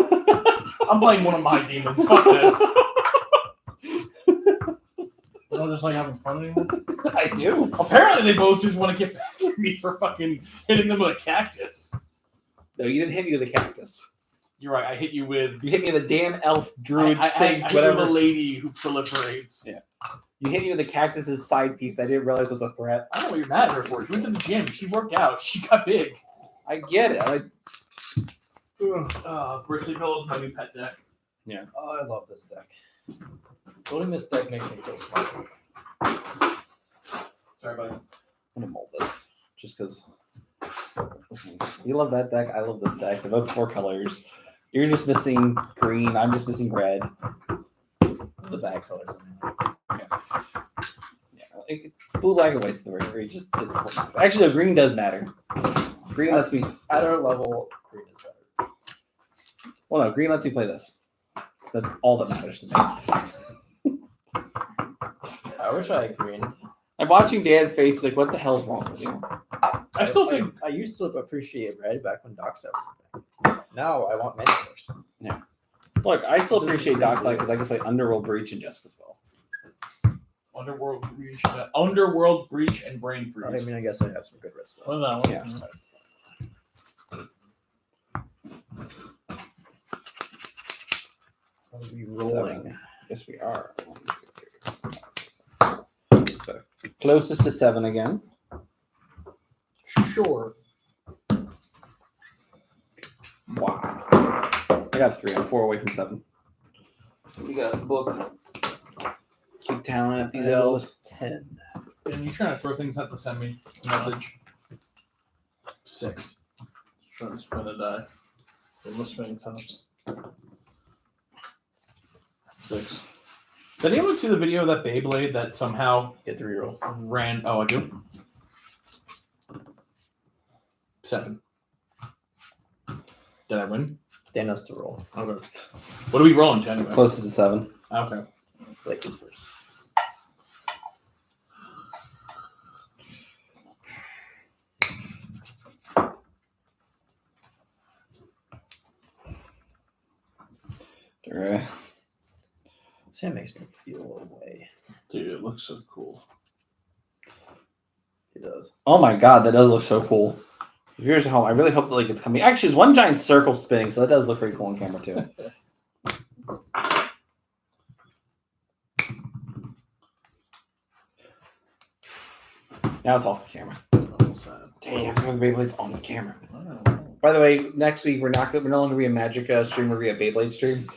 I'm playing one of my demons. Fuck this. You don't just like having fun anymore? I do. Apparently, they both just want to get back at me for fucking hitting them with a cactus. No, you didn't hit me with a cactus. You're right. I hit you with You hit me with a damn elf druid I thing, hit whatever. you with a lady who proliferates. Yeah. You hit me with the cactus's side piece that I didn't realize was a threat. I don't know what you're mad at her for. She went to the gym. She worked out. She got big. I get it. Grizzly Pillow's my new pet deck. Oh, I love this deck. Building this deck makes me feel smart. Sorry, buddy. I'm gonna mold this just because you love that deck. I love this deck. They're both 4 colors. You're just missing green. I'm just missing red. The bag colors. Yeah, blue, black, and white's the right. Just actually, no, green does matter. Green lets me. At our level, green is better. Well, no, green lets me play this. That's all that matters to me. I wish I had green. I'm watching Dan's face, like, what the hell's wrong with you? I still think I used to appreciate red back when Doc said everything. Now I want many colors. Look, I still appreciate Dockside because I can play Underworld Breach and Just as well. Underworld Breach, and Brain I Freeze. mean, I guess I have some good red stuff. What is that? Yeah. I'll be rolling. 7. Yes, we are. So, closest to 7 again. Sure. Wow. I got 3. I'm 4 away from 7. You got a book. Keep talent at these L's. 10. And you trying to throw things at the send me message? 6. Trying to spin a die. It was spinning times. 6. Did anyone see the video of that Beyblade that somehow Get the reroll. ran? Oh, I do. 7. Did I win? Dan has to roll. Okay. What are we rolling to anyway? Closest to 7. Okay. Like this first. Alright. Sam makes me feel away. Dude, it looks so cool. He does. Oh my god, that does look so cool. If yours at home, I really hope that like it's coming. Actually, it's one giant circle spinning, so that does look pretty cool on camera too. Now it's off the camera. Damn, the Beyblade's on the camera. By the way, next week we're no longer be a Magic stream, we'll be a Beyblade stream.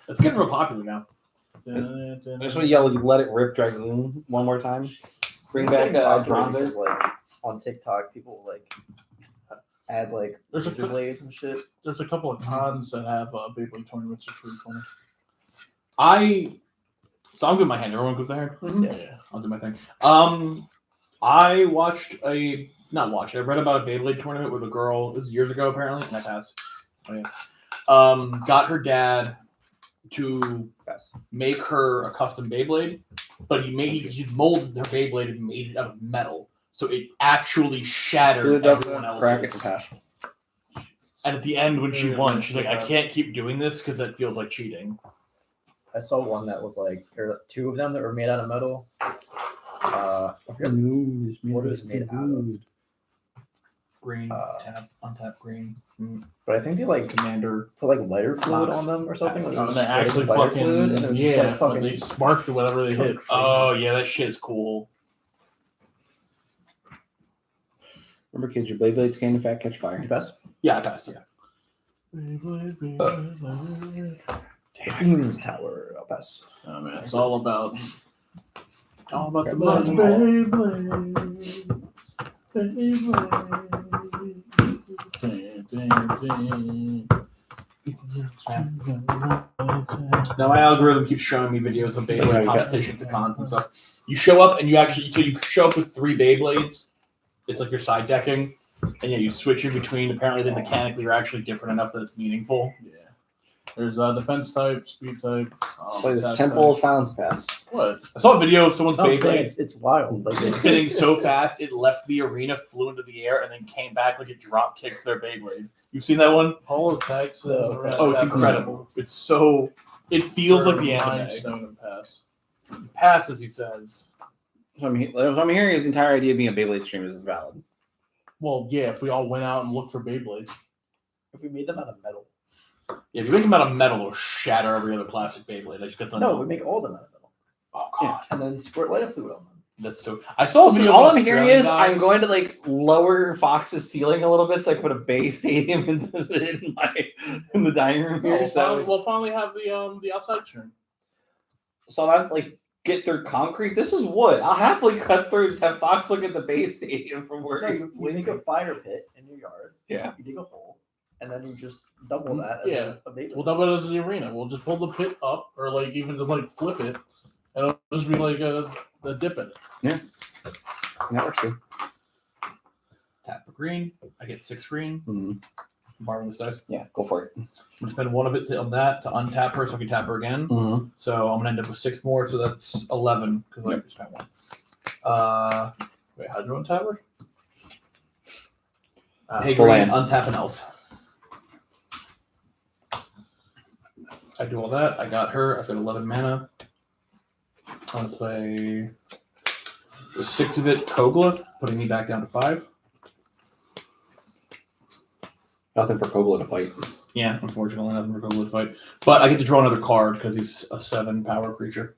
It's getting real popular now. I just want to yell, "Let it rip, Dragoon!" one more time. Bring back Dronzer. Like on TikTok, people like add like There's a razor blades and shit. There's a couple of cons that have Beyblade tournaments for free for me. So I'm good with my hand. Everyone good with their hand? Yeah. I'll do my thing. I read about a Beyblade tournament with a girl. This was years ago, apparently. And I passed. Oh, yeah. Got her dad to Yes. make her a custom Beyblade, but he molded her Beyblade and made it out of metal, so it actually shattered everyone Crack it else's. and pass. And at the end, when she Yeah, won, she's like, "I yeah. can't keep doing this because that feels like cheating." I saw one that was like there were 2 of them that were made out of metal. I forget what it was made out of. Green, Uh, untap green. But I think they like Commander. put like lighter fluid Knox. on them or something. Like, it was They sprayed actually with lighter fucking fluid, and it was just like fucking. they sparked or whatever they hit. Oh yeah, that shit is cool. Remember, kids, your Beyblades can in fact catch fire. You best. Yeah, I passed. Yeah. Queen's Tower. I'll pass. Oh man, it's all about the Okay, money. Now my algorithm keeps showing me videos of Yeah, Beyblade you got- competitions and cons and stuff. You show up and you show up with 3 Beyblades. It's like your side decking, and yeah, you switch in between. Apparently, they mechanically are actually different enough that it's meaningful. Yeah. There's defense type, speed type. Play this attack Temple of type. Silence Pass. What? I saw a video of someone's No, I'm saying Beyblade it's wild. Like spinning so fast it left the arena, flew into the air, and then came back like it drop kicked their Beyblade. You've seen that one? Pole attacks. Oh, it's incredible. It's so. It feels like the anime. Stone and pass. Passes, he says. So what I'm hearing is the entire idea of being a Beyblade stream is valid. Well, yeah, if we all went out and looked for Beyblades. if we made them out of metal. Yeah, if you make them out of metal, it'll shatter every other plastic Beyblade. I just got the No, we make all of them out of metal, Oh god, and then squirt lighter fluid on them. that's so. I saw a So video. all of I'm an hearing Australian is guy- I'm going to like lower Fox's ceiling a little bit so I can put a Bay Stadium in the dining room here. We'll finally have the outside turn. So I have to like get through concrete. This is wood. I'll happily cut through. Just have Fox look at the Bay Stadium from where No, he's you make a fire pit in your yard. Yeah. You dig a hole, and then you just double that as Yeah. a Beyblade. We'll double it as the arena. We'll just pull the pit up, or like even just like flip it, and it'll just be like a dip in it. That works too. tap a green. I get 6 green. Mhm. Borrowing this dice. Yeah, go for it. I'm gonna spend one of it on that to untap her so I can tap her again. Mm-hmm. So I'm gonna end up with 6 more. So that's 11 because I just spent one. Wait, how'd you untap her? Hey, full green, land. untap an elf. I do all that. I got her. I've got 11 mana. I'm gonna play with 6 of it, Kogla, putting me back down to 5. Nothing for Kogla to fight. Yeah, unfortunately, nothing for Kogla to fight. But I get to draw another card because he's a 7 power creature.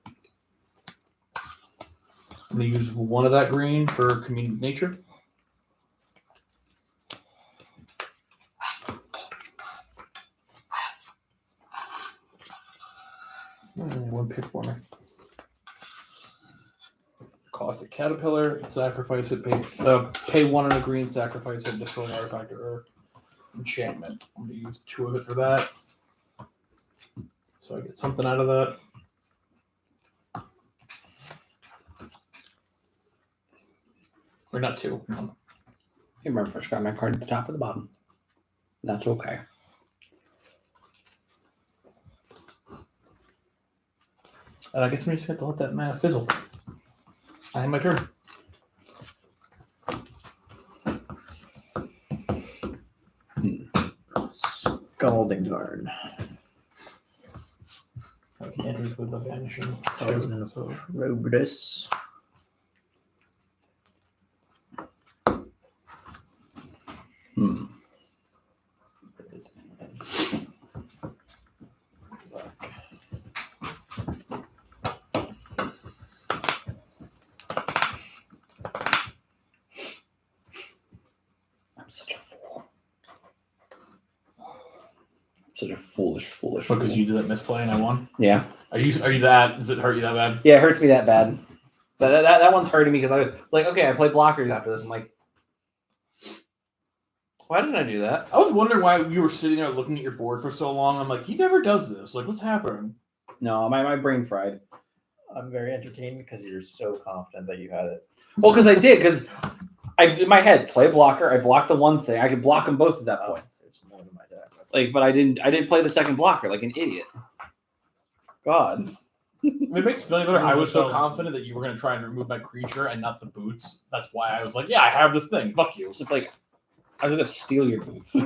I'm gonna use 1 of that green for Commune with Nature. One pick for me. Cost a caterpillar, sacrifice it, pay 1 and a green, sacrifice it, destroy an artifact or enchantment. I'm gonna use 2 of it for that. So I get something out of that. Or not 2. One. Hey, remember, I just got my card at the top or the bottom. That's okay. And I guess I'm just going to let that mana fizzle. I have my turn. Scalding Guard. Enters with the vanishing. Talisman of Probus. Hmm. I'm such a fool. Such a foolish Because fool. you did that misplay and I won. Yeah. Are you that? Does it hurt you that bad? Yeah, it hurts me that bad. That one's hurting me because I was like, okay, I play blockers after this. I'm like, why did I do that? I was wondering why you were sitting there looking at your board for so long. I'm like, he never does this. Like, what's happening? No, my brain fried. I'm very entertained because you're so confident that you had it. Well, because I did, because I in my head play blocker. I blocked the one thing. I could block them both at that point. There's more to my deck. That's Like, but I didn't play the second blocker like an idiot. God. It makes me feel any better. I was so So- confident that you were going to try and remove my creature and not the boots. That's why I was like, yeah, I have this thing. Fuck you. It's like I was gonna steal your boots. I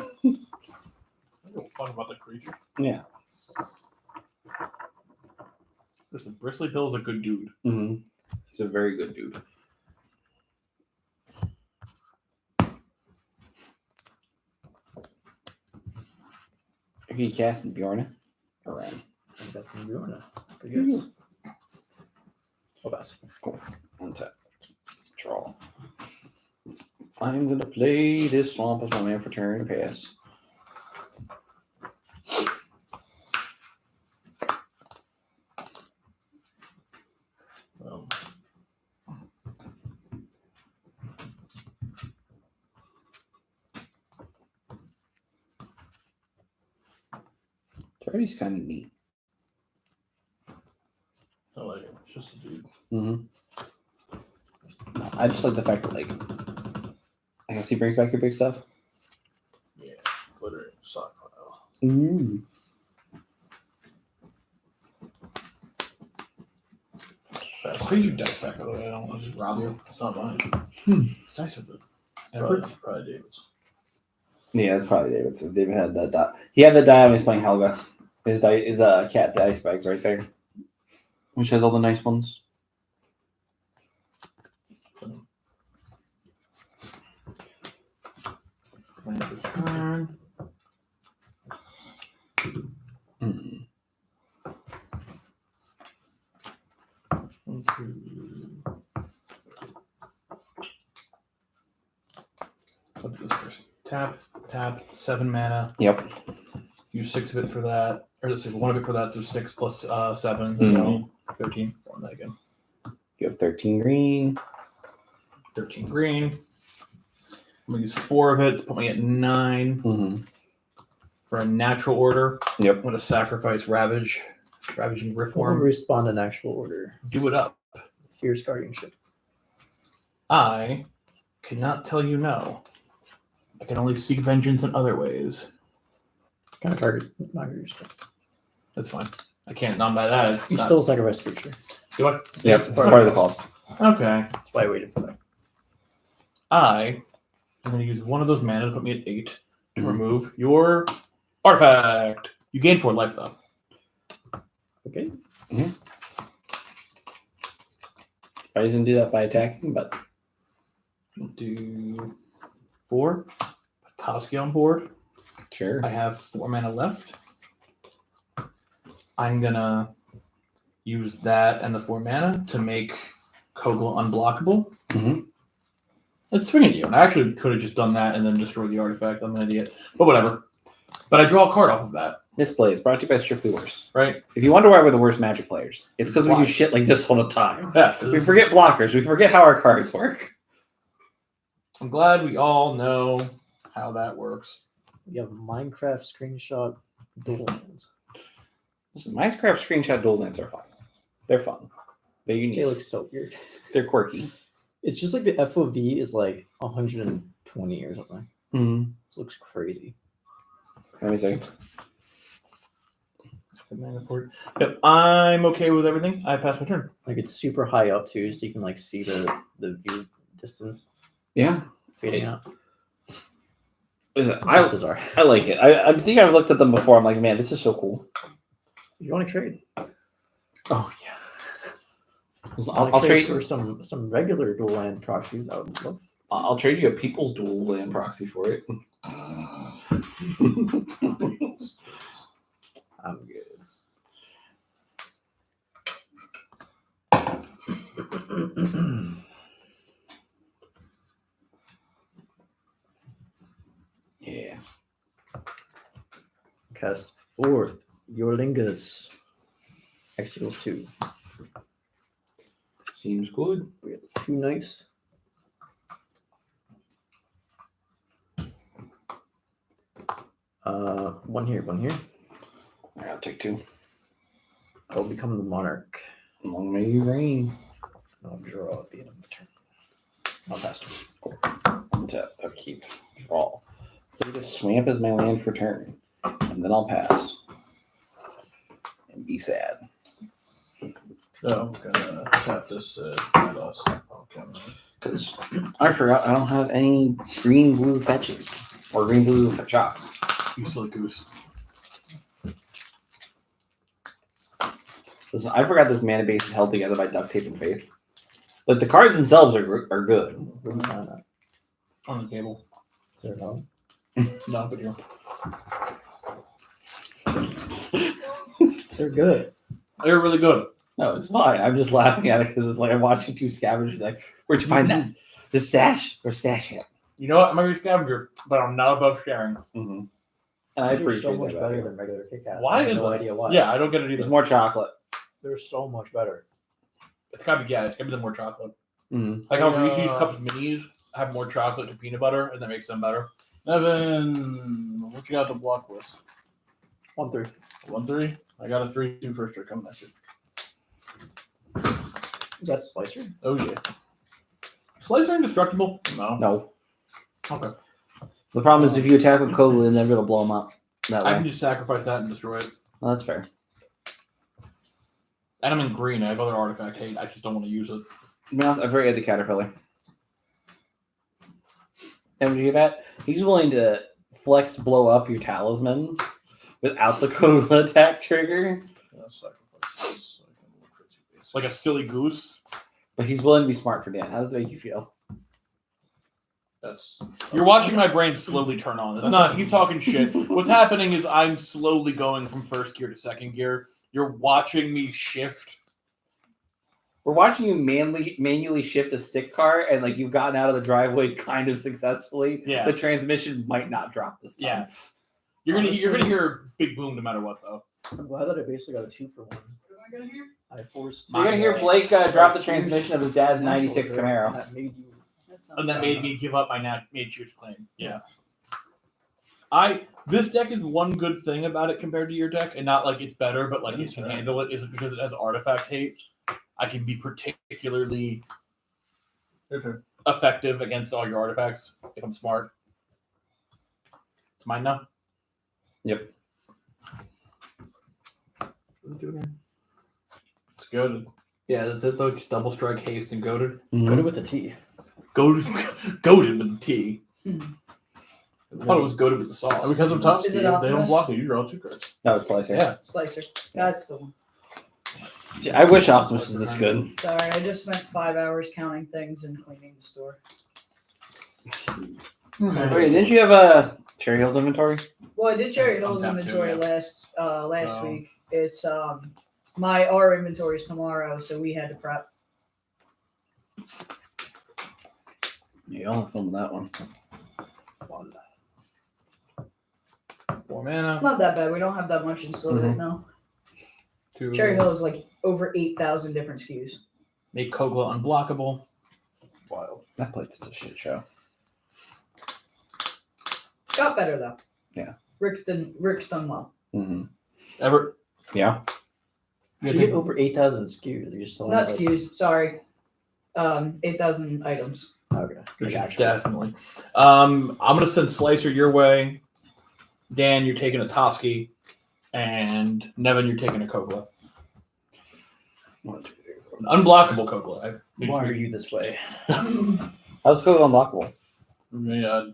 don't fuck about the creature. Yeah. Listen, Bristly Bill's a good dude. Mm-hmm. He's a very good dude. Are you casting Bjorn? Or Ren? I'm guessing you're doing it. Good guess. Oh, that's Untap. Draw. I'm gonna play this swamp as my man for turn and pass. Well, Terry's kind of neat. I like it. It's just a dude. Mm-hmm. I just like the fact that, like, I guess he brings back your big stuff. Yeah, glittering stockpile. Ooh. Where's your dice back, by the way? I don't want to just rob you. It's not mine. It's dice with it. Probably David's. Yeah, that's probably David. Says David had that die. He had the die when he's playing Helga. His die is a cat dice bags right there, which has all the nice ones. Turn. Hmm. One, two. I'll do this first. Tap, 7 mana. Yep. Use 6 of it for that. Or let's see, 1 of it for that, so 6 plus 7. Mhm. So 13. On that again. You have 13 green. 13 green. I'm going to use 4 of it to put me at 9 Mm-hmm. for a natural order. Yep. I'm going to sacrifice Ravaging What will Riftworm. respond in actual order? Do it up. Fierce Guardianship. I cannot tell you no. I can only seek vengeance in other ways. Kind of target, not your stuff. That's fine. I can't non by that. You still sacrifice creature. Do I? Yep. It's part of the cost. Okay. That's why I waited for that. I am going to use 1 of those mana to put me at 8 to Mhm. remove your artifact. You gain 4 life though. Okay. I didn't do that by attacking, but Do 4. Put Toski on board. sure. I have 4 mana left. I'm gonna use that and the 4 mana to make Kogla unblockable. Mhm. It's swinging you, and I actually could have just done that and then destroyed the artifact. I'm an idiot, but whatever. But I draw a card off of that, Misplays brought to you by Strictly Worse. right? If you wonder why we're the worst Magic players, it's because we Why? do shit like this all the time. Yeah, We forget blockers. We forget how our cards work. I'm glad we all know how that works. You have Minecraft screenshot dual lands. Listen, Minecraft screenshot dual lands are fun. They're fun. They're unique. They look so weird. They're quirky. It's just like the FOV is like 120 or something. Mm-hmm. This looks crazy. Let me see. Mana for it. Yep, I'm okay with everything. I passed my turn. Like it's super high up too, so you can like see the view distance Yeah. fading out. Listen, It's just bizarre. I like it. I think I've looked at them before. I'm like, man, this is so cool. If you want to trade, Oh yeah. Listen, I'll I'll trade. for some regular dual land proxies. I would love. I'll trade you a People's Duel land proxy for it. I'm good. Yeah. Cast 4th Yorlingus. X equals 2. Seems good. We have 2 knights. One here, one here. All right, I'll take 2. I'll become the monarch. Long may you reign. I'll draw at the end of the turn. I'll pass turn. Tap, upkeep, draw. Play the swamp as my land for turn, and then I'll pass and be sad. No, I'm gonna tap this. Okay. Because I forgot I don't have any green blue fetches or green blue shots. You silly goose. Listen, I forgot this mana base is held together by duct tape and faith. Like the cards themselves are good. Where do you find that? On the table. Is there no? No, but you're. They're good. They're really good. No, it's fine. I'm just laughing at it because it's like I'm watching two scavengers. Like, where'd you find that? The stash or stash it? You know what? I'm a scavenger, but I'm not above sharing. Mm-hmm. And I These are appreciate so much that. better than regular Kit Kats. Why I have is no that? idea why. Yeah, I don't get it There's either. more chocolate. They're so much better. It's gotta be it's gotta be the more chocolate. Mm-hmm. Like how Reese's Cups Minis have more chocolate to peanut butter, and that makes them better. Evan, what you got to block with? 1-3. 1-3. I got a 3-2 first strike coming at you. Is that Slicer? Oh yeah. Slicer indestructible? No. No. Okay. The problem is if you attack with Kogla, then they're gonna blow them up. That I way. can just sacrifice that and destroy it. Well, that's fair. And I'm in green. I have other artifact hate. I just don't want to use it. To be honest, I forget the caterpillar. And would you hear that? He's willing to flex blow up your talisman without the Kogla attack trigger, Sacrifice. Like a silly goose. but he's willing to be smart for Dan. How does that make you feel? That's. You're watching my brain slowly turn on. It's not. He's talking shit. What's happening is I'm slowly going from first gear to second gear. You're watching me shift. We're watching you manually shift a stick car, and like you've gotten out of the driveway kind of successfully. Yeah. The transmission might not drop this time. Yeah. You're gonna hear a big boom no matter what though. I'm glad that I basically got a 2-for-1. What am I gonna hear? I forced. You're gonna hear Blake drop the transmission of his dad's '96 Camaro. That made you. And that made me give up my made choose claim. Yeah. This deck is one good thing about it compared to your deck, and not like it's better, but like it can handle it. Is it because it has artifact hate? I can be particularly effective against all your artifacts if I'm smart. It's mine now. Yep. It's good. Yeah, that's it though. Just double strike, haste, and goaded. Good with a T. Goaded with the T. I thought it was goaded with the sauce. And because of Tusk, Is they it don't Optimus? block you. You draw 2 cards. No, it's Slicer. Yeah. Slicer. That's the one. I wish Optimus was this good. Sorry, I just spent 5 hours counting things and cleaning the store. Wait, didn't you have a Cherry Hills inventory? Well, I did Cherry Hills Untapped too, inventory yeah. last So- week. It's our inventory is tomorrow, so we had to prep. Yeah, I'll film that one. 4 mana. Not that bad. We don't have that much in store right now. 2. Cherry Hill is like over 8,000 different SKUs. Make Kogla unblockable. Wild. That place is a shit show. Got better though. Yeah. Rick's done well. Mm-hmm. Ever? Yeah. You get over 8,000 SKUs. You're still Not SKUs, sorry. 8,000 items. Okay. I got you. Definitely. I'm gonna send Slicer your way. Dan, you're taking a Toski, and Nevin, you're taking a Kogla. An unblockable Kogla. Why are you this way? How's Kogla unblockable? Yeah.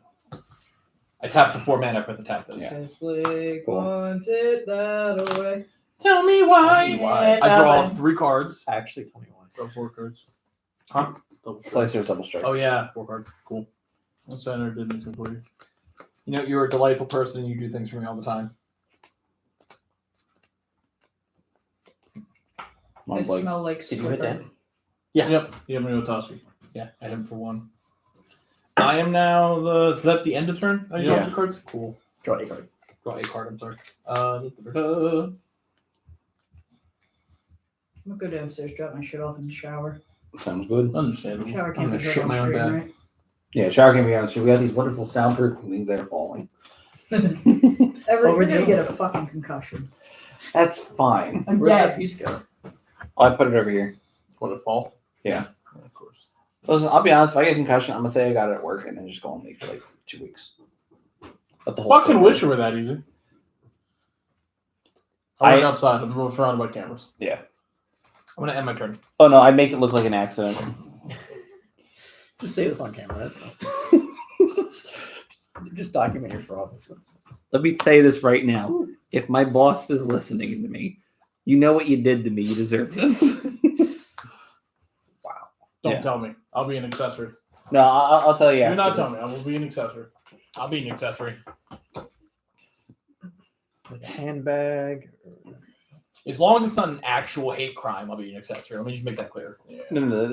I tapped the 4 mana for the tap this. Yeah. Says Blake Cool. wants it that way. Tell me why. Why? I draw 3 cards. Actually, tell me why. Draw 4 cards. Huh? Double strike. Slicer's double strike. Oh yeah, 4 cards. Cool. One center did anything for you. You know, you're a delightful person and you do things for me all the time. Come I on, Blake. smell like Did you hit that? Swiffer. Yeah. Yep. You have me with Toski. Yeah, I hit him for 1. I am now is that the end of turn? I draw Yeah. 2 cards? Cool. Draw a card. Draw a card, I'm sorry. I'm gonna go downstairs, drop my shit off in the shower. Sounds good. Understandable. Shower I'm can't be gonna heard shit on my own stream, bed. right? Yeah, shower can be honest. We got these wonderful soundproof things that are falling. We're gonna get a fucking concussion. That's fine. I'm Where'd that dead. piece go? I put it over here. What a fall. Yeah. Of course. Listen, I'll be honest. If I get a concussion, I'm gonna say I got it at work and then just go on leave for like 2 weeks. Let the whole Fucking thing- wish it were that easy. I work I- outside. I'm surrounded by cameras. Yeah. I'm gonna end my turn. Oh no, I make it look like an accident. Just say this on camera. That's fine. just document your fraud. Let me say this right now. If my boss is listening to me, you know what you did to me. You deserve this. Don't Yeah. tell me. I'll be an accessory. No, I'll tell you. You're after not this. telling me. I will be an accessory. I'll be an accessory. Like a handbag. As long as it's not an actual hate crime, I'll be an accessory. Let me just make that clear. Yeah. No.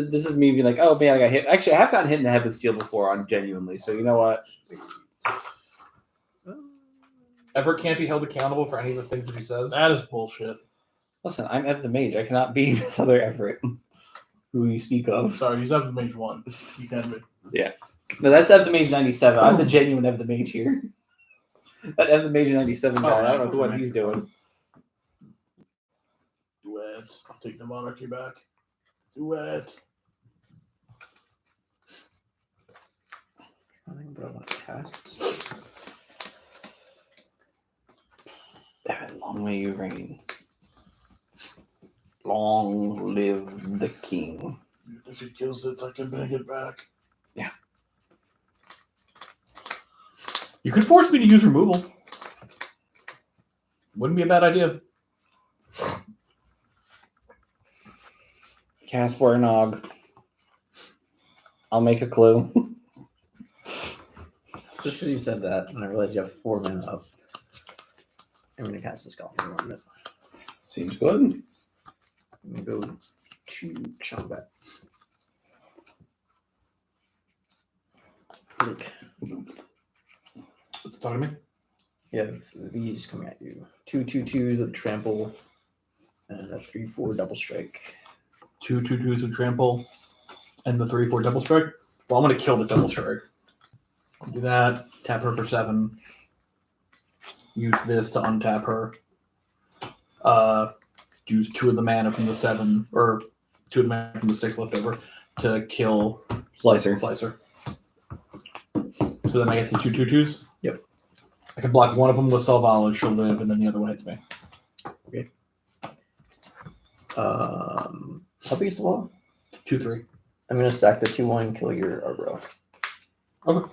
This is me being like, oh man, I got hit. Actually, I have gotten hit in the head with steel before on genuinely. So you know what? Ever can't be held accountable for any of the things that he says. That is bullshit. Listen, I'm Ev the Mage. I cannot be this other Everett who you speak of. Sorry, he's up to mage 1. You can be. No, that's Ev the Mage 97. I'm the genuine Ev the Mage here. That Ev the Mage 97 guy, I don't know what he's doing. Duet. I'll take the monarchy back. Duet. I think I want to cast. Damn, long may you reign. Long live the king. If he kills it, I can bring it back. You could force me to use removal. Wouldn't be a bad idea. Cast Warnog. I'll make a clue. Just because you said that, and I realized you have 4 mana up. I'm going to cast this call in 1 minute. Seems good. I'm going to go to combat. Like, What's talking to me? you have these coming at you. 2/2/2 with trample, and a 3/4 double strike. 2 2/2s with trample, and the 3/4 double strike. Well, I'm gonna kill the double strike. I'll do that. Tap her for 7. Use this to untap her. Use 2 of the mana from the 7, or 2 of the mana from the 6 left over to kill Slicer. Slicer. So then I get the 2 2/2s. Yep. I can block one of them with Salvala, she'll live, and then the other one hits me. How big is the wall? 2/3. I'm going to sack the 2/1, kill your Arbro. Okay.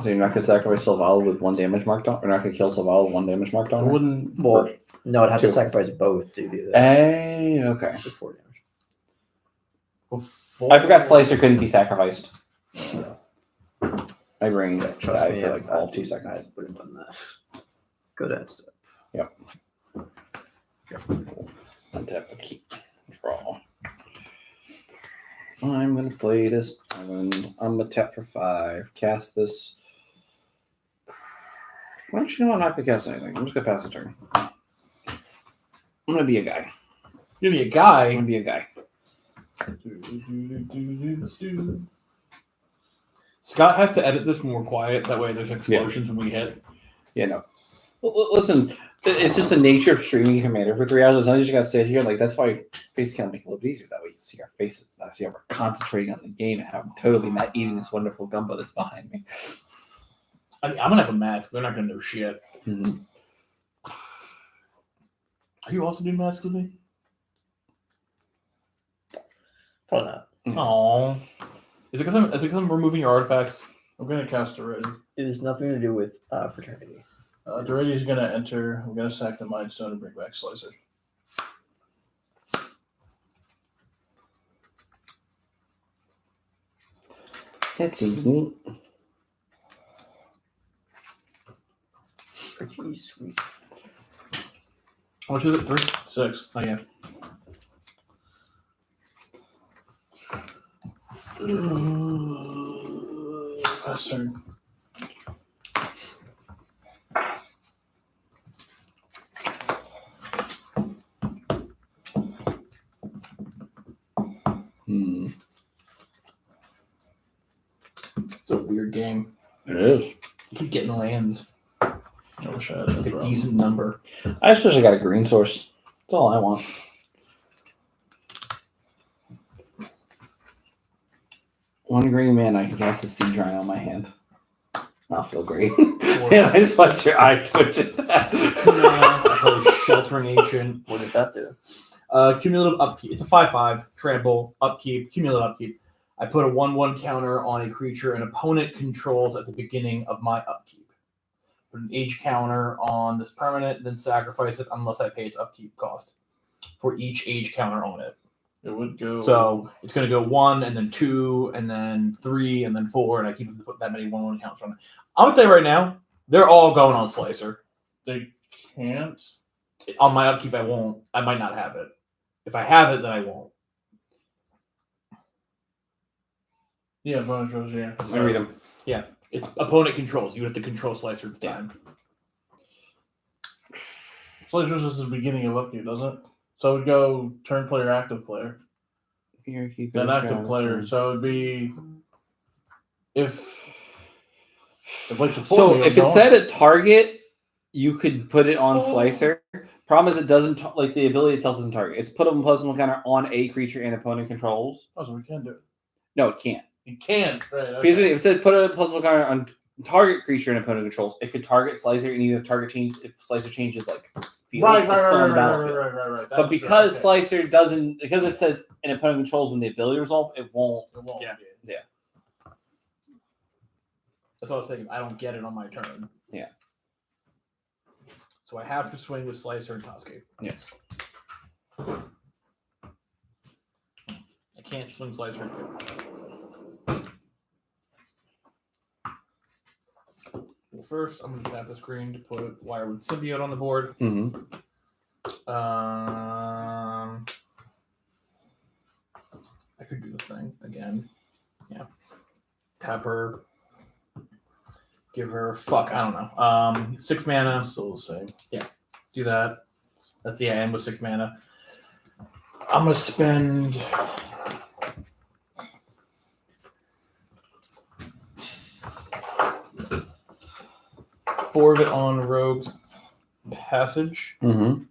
So you're not going to sacrifice Salval with 1 damage marked on? Or not going to kill Salval with 1 damage marked I on? her? wouldn't. Well, no, I'd have to 2. sacrifice both to do that. Hey, okay. For 4 damage. Before I forgot Slicer couldn't be sacrificed. My brain Trust died me, for like all 2 I seconds. would have done that. Go to end step. Untap a key. Draw. I'm gonna play this island. I'm gonna tap for 5. Cast this. Well, actually, no, I'm not gonna cast anything. I'm just gonna pass the turn. I'm gonna be a guy. Give me a I'm guy. gonna be a guy. Scott has to edit this when we're quiet. That way there's explosions when we hit. Yeah, no. Listen, it's just the nature of streaming Commander for 3 hours. I just gotta sit here. Like, that's why face cam make it a little bit easier. That way you see our faces. I see how we're concentrating on the game and how I'm totally not eating this wonderful gumbo that's behind me. I mean, I'm gonna have a mask. They're not gonna know shit. Mm-hmm. Are you also doing masks with me? Probably not. Aww. Is it because I'm removing your artifacts? I'm gonna cast Already. It has nothing to do with fraternity. Already's gonna enter. I'm gonna sack the Mind Stone and bring back Slicer. That seems neat. Pretty sweet. How much is it? 3? 6. Oh yeah. Pass turn. Hmm. It's a weird game. It is. You keep getting lands. I wish I had that Like a problem. decent number. I just wish I got a green source. That's all I want. One green man, I can cast a Sea Giant on my hand. I'll feel great. And I just watch your eye twitch at 2 that. mana. I play Sheltering Ancient. What does that do? Cumulative upkeep. It's a 5/5 trample upkeep. Cumulative upkeep. I put a 1/1 counter on a creature an opponent controls at the beginning of my upkeep. Put an age counter on this permanent, then sacrifice it unless I pay its upkeep cost for each age counter on it. It would go. So it's going to go 1, and then 2, and then 3, and then 4, and I keep put that many 1/1 counters on it. I'm gonna tell you right now, they're all going on Slicer. They can't. On my upkeep, I won't. I might not have it. If I have it, then I won't. Yeah, bonus rolls. Yeah. I read them. It's opponent controls. You have to control Slicer at the time. Slicer's is the beginning of upkeep, doesn't it? So it would go turn player, active player, then active player. So it'd be if like So if it said a target, you could put it on Slicer. Problem is, it doesn't like the ability itself doesn't target. It's put a +1 counter on a creature and opponent controls. Oh, so we can do it. No, it can't. You can, right? Because Okay. if it said put a +1 counter on target creature and opponent controls, it could target Slicer and either target change if Slicer changes like field, Right, it's still on the battlefield. right. But because Slicer doesn't, because it says an opponent controls when the ability resolve, it won't. it won't. Yeah. Yeah. That's what I was thinking. I don't get it on my turn. Yeah. So I have to swing with Slicer and Tusky. Yes. I can't swing Slicer. Well, first, I'm going to tap the screen to put Wirewood Symbiote on the board. Mm-hmm. I could do the thing again. Yeah. Tap her. Give her I don't know. 6 mana. Still the same. Do that. That's the end with 6 mana. I'm gonna spend four of it on Rogue's Passage. Mm-hmm.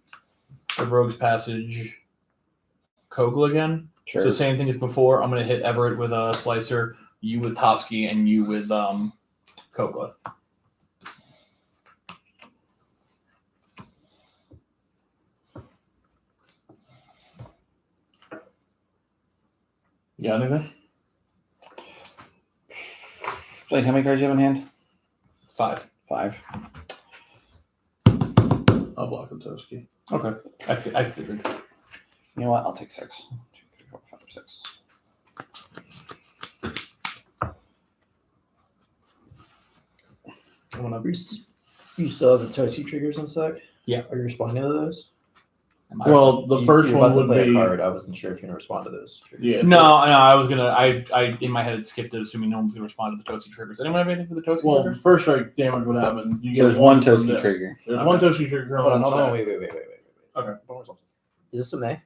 The Rogue's Passage Kogla again. Sure. So same thing as before. I'm gonna hit Everett with a Slicer, you with Toski, and you with Kogla. You got anything? Blake, how many cards do you have in hand? 5. 5. I'll block the Toski. Okay. I figured. You know what? I'll take 6. 2, 3, 4, 5, 6. I'm gonna You still have the Toasty triggers in sec? Yeah. Are you responding to those? Well, the first You're one about to would play a be. card. I wasn't sure if you're gonna respond to those. Yeah. No, I was gonna. I in my head had skipped it, assuming no one was gonna respond to the Toasty triggers. Anyone have anything for the Toasty Well, triggers? first strike damage would happen. You So there's get one from Toasty this. trigger. There's Okay. one Toasty trigger. Hold on, on hold on, stack. wait. Okay. Is this a may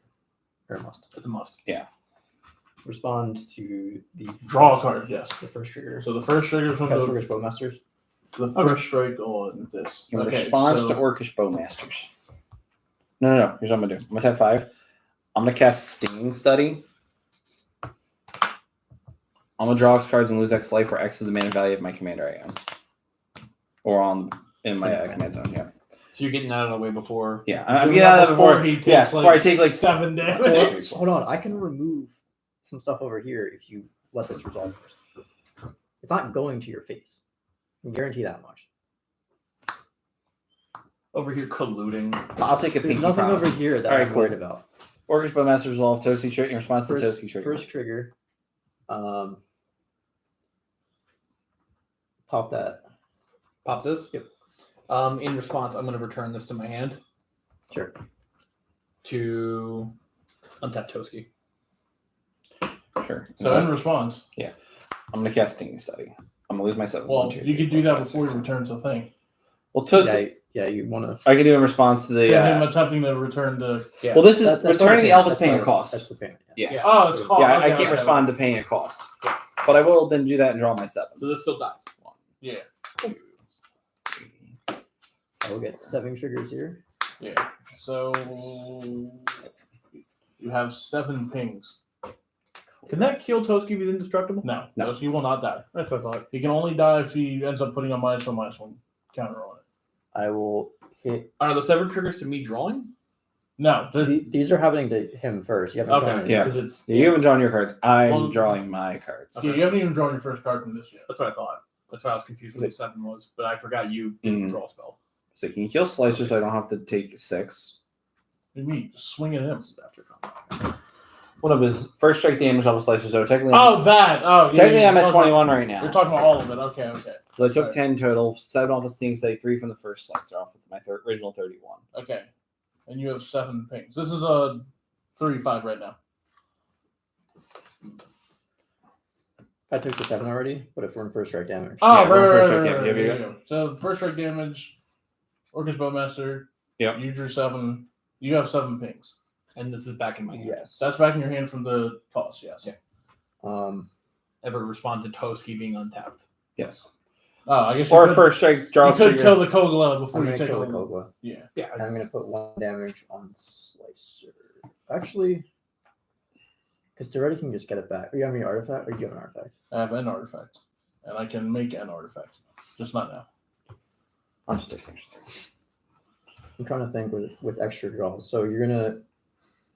or a must? It's a must. Respond to the Draw a card. Yes. The first trigger. So the first trigger is from Casper's the Bowmasters. first strike on this. You want Okay, response so to Orcish Bowmasters. No. Here's what I'm gonna do. I'm gonna tap 5. I'm gonna cast Stinging Study. I'm gonna draw X cards and lose X life, where X is the mana value of my commander I am, or in my command zone. Yeah. So you're getting that out of the way before. Yeah. So I'm getting out of that before. he takes Yeah. like Before I take like 7 damage. Hold on, I can remove some stuff over here if you let this resolve first. It's not going to your face. I can guarantee that much. Over here colluding. I'll take a There's pinky nothing promise. over here that Alright, I'm cool. worried about. Orcish Bowmaster resolve Toasty trigger in response to the Toasty trigger. First trigger. Pop that. Pop this. Yep. In response, I'm gonna return this to my hand Sure. to untap Toski. Sure. So in response, I'm gonna cast Stinging Study. I'm gonna lose my 7. well, 1, 2, you 3, could do 4, that 5, before 6. he returns the thing. Well, Toasty. Yeah, you want to. I can do in response to the. Him attempting to return the. Yeah. Well, this is returning the elf is paying a cost. That's the payment. Yeah. Oh, it's called. Yeah, I okay, can't okay. respond to paying a cost. But I will then do that and draw my 7. So this still dies. 1, Yeah. 2, 3. I will get 7 triggers here. Yeah. So you have 7 pings. Can that kill Toski if he's indestructible? No, No. he will not die. That's what I thought. He can only die if he ends up putting a -1/-1 counter on it. I will hit. Are the severed triggers to me drawing? No, These are happening to him first. You haven't drawn Okay, it. Yeah. because it's You haven't drawn your cards. I'm Well- drawing my cards. yeah, you haven't even drawn your first card from this yet. That's what I thought. That's why I was confused what the 7 was, but I forgot you didn't draw a spell. So can you kill Slicer so I don't have to take 6? What do you mean? Just swing at him. This is after combat. One of his first strike damage off a Slicer, so technically, Oh, that. Oh, yeah. technically I'm you're at talking 21 right About, now. you're talking about all of it. Okay, okay. So I took Right. 10 total, 7 off a Sting Say, 3 from the first Slicer off with my original 31. Okay. And you have 7 pings. This is a 35 right now. I took the 7 already, but if we're in first strike damage. Oh, Yeah, we're right, first right, strike right, damage. right, Yeah, right, yeah, yeah. So first strike damage, Orcus Bowmaster. Yep. You drew 7. You have 7 pings. And this is back in my hand. Yes. That's back in your hand from the toss, yes. Yeah. Um. Ever respond to Toski being untapped? Yes. Oh, I guess Or you first strike, draw you could trigger. kill the Kogla I'm before you gonna take kill a the Kogla. Yeah. Yeah. And I'm gonna put 1 damage on Slicer. Actually, because Doretta can just get it back. Are you have any artifact, or do you have an artifact? I have an artifact. And I can make an artifact. Just not now. I'll just take it. I'm trying to think with extra draws. So you're gonna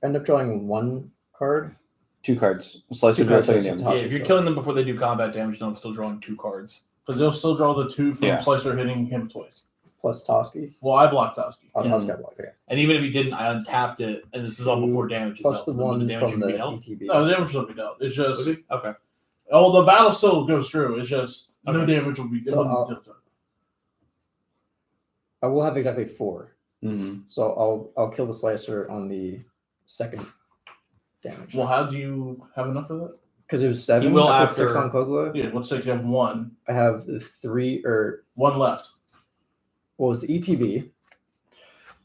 end up drawing 1 card. 2 cards. Slicer Two draws cards, second so damage. Yeah, Toski if you're still. killing them before they do combat damage, then I'm still drawing 2 cards. Because they'll still draw the 2 from Yeah. Slicer hitting him twice. Plus Toski. Well, I blocked Toski. Oh, Mhm. Toski got blocked. Okay. And even if you didn't, I untapped it, and this is all before damage. is Plus dealt, the so then when one damage from would the be dealt. ETB. No, the damage will be dealt. It's just. Was it? Okay. Oh, the battle still goes through. It's just no Okay. damage will be. So it I'll- wouldn't deal. I will have exactly 4. Mm-hmm. So I'll kill the Slicer on the 2nd damage. Well, how do you have enough of that? Because it was 7. You will I put 6 after- on Kogla. Yeah, let's say you have 1. I have the 3 or 1 left. what was the ETB,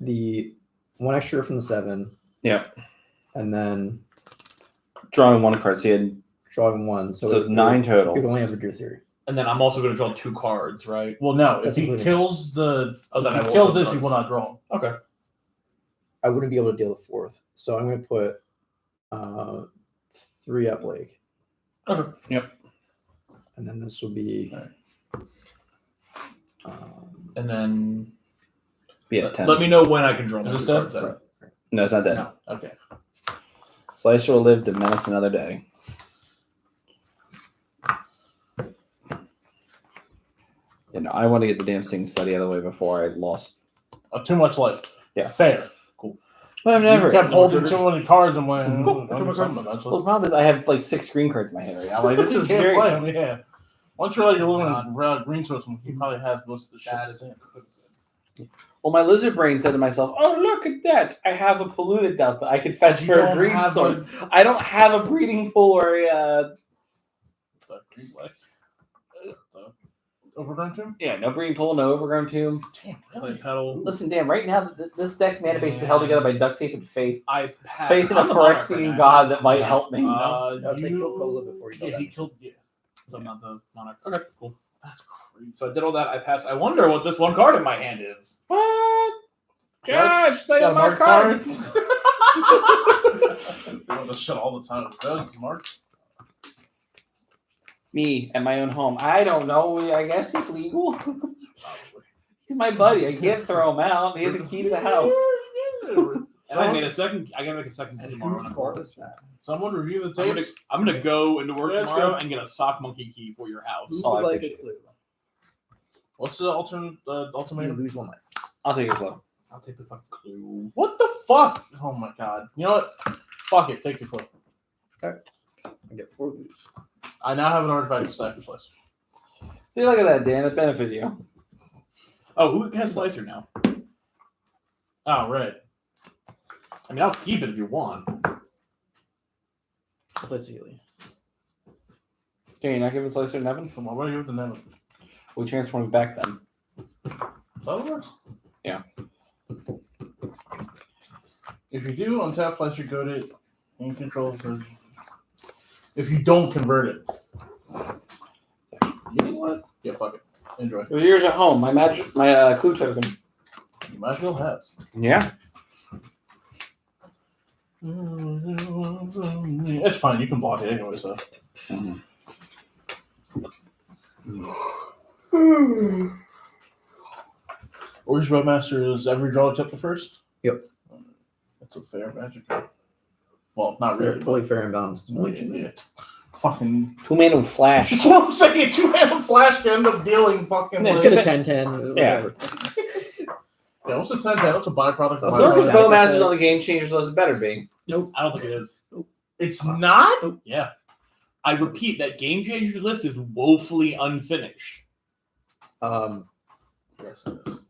the 1 extra from the 7. Yep. And then Drawing 1 card, so he had drawing 1. So, so it's 9 You would total. only have to do 3. And then I'm also going to draw 2 cards, right? Well, no. If That's he including- kills the, Oh, then I if he will kills draw this, he cards. will not draw. Okay. I wouldn't be able to deal the 4th. So I'm going to put 3 up Lake. Okay. Yep. And then this will be. Alright. And then Yeah, 10. let me know when I can draw my Is 2 this cards. dead? Then. No, it's not dead. No. Okay. Slicer will live to menace another day. You know, I want to get the damn Sing study out of the way before I lost. Too much life. Yeah. Fair. But I'm You kept holding too many cards. I'm like, Cool. I'll do something eventually. Well, the problem is I have like 6 green cards in my hand right now. Like, this You is can't very. play him, yeah. Once you're like your little green source, he probably has most of the shit. That is Well, my lizard brain said to myself, "Oh, look at that! I have a polluted delta. I could fetch You for a don't green have source. a- I don't have a breeding pool or a the green black. The Overgrown Tomb? no breeding pool, no overgrown tomb. Damn, Play pedal. Listen, Dan. Right now, this deck's mana base is held together by duct tape and faith. I passed. Faith in a I'm the monarch Phyrexian right god now. that might help me. No, it's like kill Kogla before you kill Yeah, he them. killed. Yeah, So I'm not the monarch. Okay, cool. that's crazy. So I did all that. I passed. I wonder what this 1 card in my hand is. What? Josh, they Got got a my mark card. Doing this shit all the time. Doug, Mark. Me at my own home. I don't know. I guess it's legal. He's my buddy. I can't throw him out. He has a key to the house. And I made a second. I gotta make a second key tomorrow. when I work. Someone review the I'm gonna, tapes. I'm gonna go into work Yeah, let's tomorrow go. and get a sock monkey key for your house. Who Oh, I would like a appreciate it. clue? What's the alternate You ultimatum? lose 1 life. I'll take your clue. I'll take the fucking clue. What the fuck? Oh my god. You know what? Fuck it. Take the clue. I get 4 lose. I now have an artifact to sacrifice. See, look at that, Dan. It benefited you. Oh, who has Slicer now? Oh, right. I mean, I'll keep it if you want. Play Sealy. Okay, you're not giving Slicer an Evan? Come on, what are you with the Nevin? We transform it back then. Is that how it works? Yeah. If you do, untap flash your goat it and control for. If you don't convert it. You know what? Yeah, fuck it. Enjoy. It was yours at home. My clue token. You might as well have. Yeah. It's fine. You can block it anyway, so. Orange Roadmaster is every draw except the first? Yep. That's a fair magic card. Well, not really. Totally fair and balanced. Yeah. Fucking. 2-mana with flash. That's what I'm saying. 2-mana flash can end up dealing fucking. Let's like- get a 10-10. Yeah. Whatever. Yeah, what's the 10-10? What's a byproduct of It's Zork also with byproduct? static Bowmasters on the effects. Game Changers list, it better be. Nope, I don't think it is. It's not? Yeah. I repeat, that Game Changer list is woefully unfinished. Yes, it is.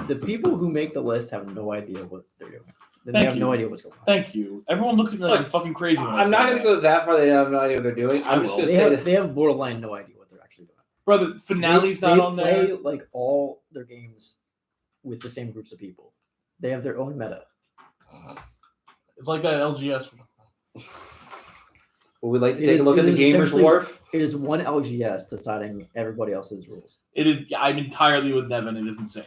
The people who make the list have no idea what they're doing. They Thank have no you. idea what's going on. Thank you. Everyone looks at me like Look, I'm fucking crazy. When I I'm say not going to that. go that far. They have no idea what they're doing. I'm just will. going to They say have, that. they have borderline no idea what they're actually doing. Brother, Finale's they not on play there. like all their games with the same groups of people. They have their own meta. It's like that LGS. Would we like to It take is- a look it at the is Gamers essentially- Wharf? It is one LGS deciding everybody else's rules. It is. I'm entirely with Devin. It is insane.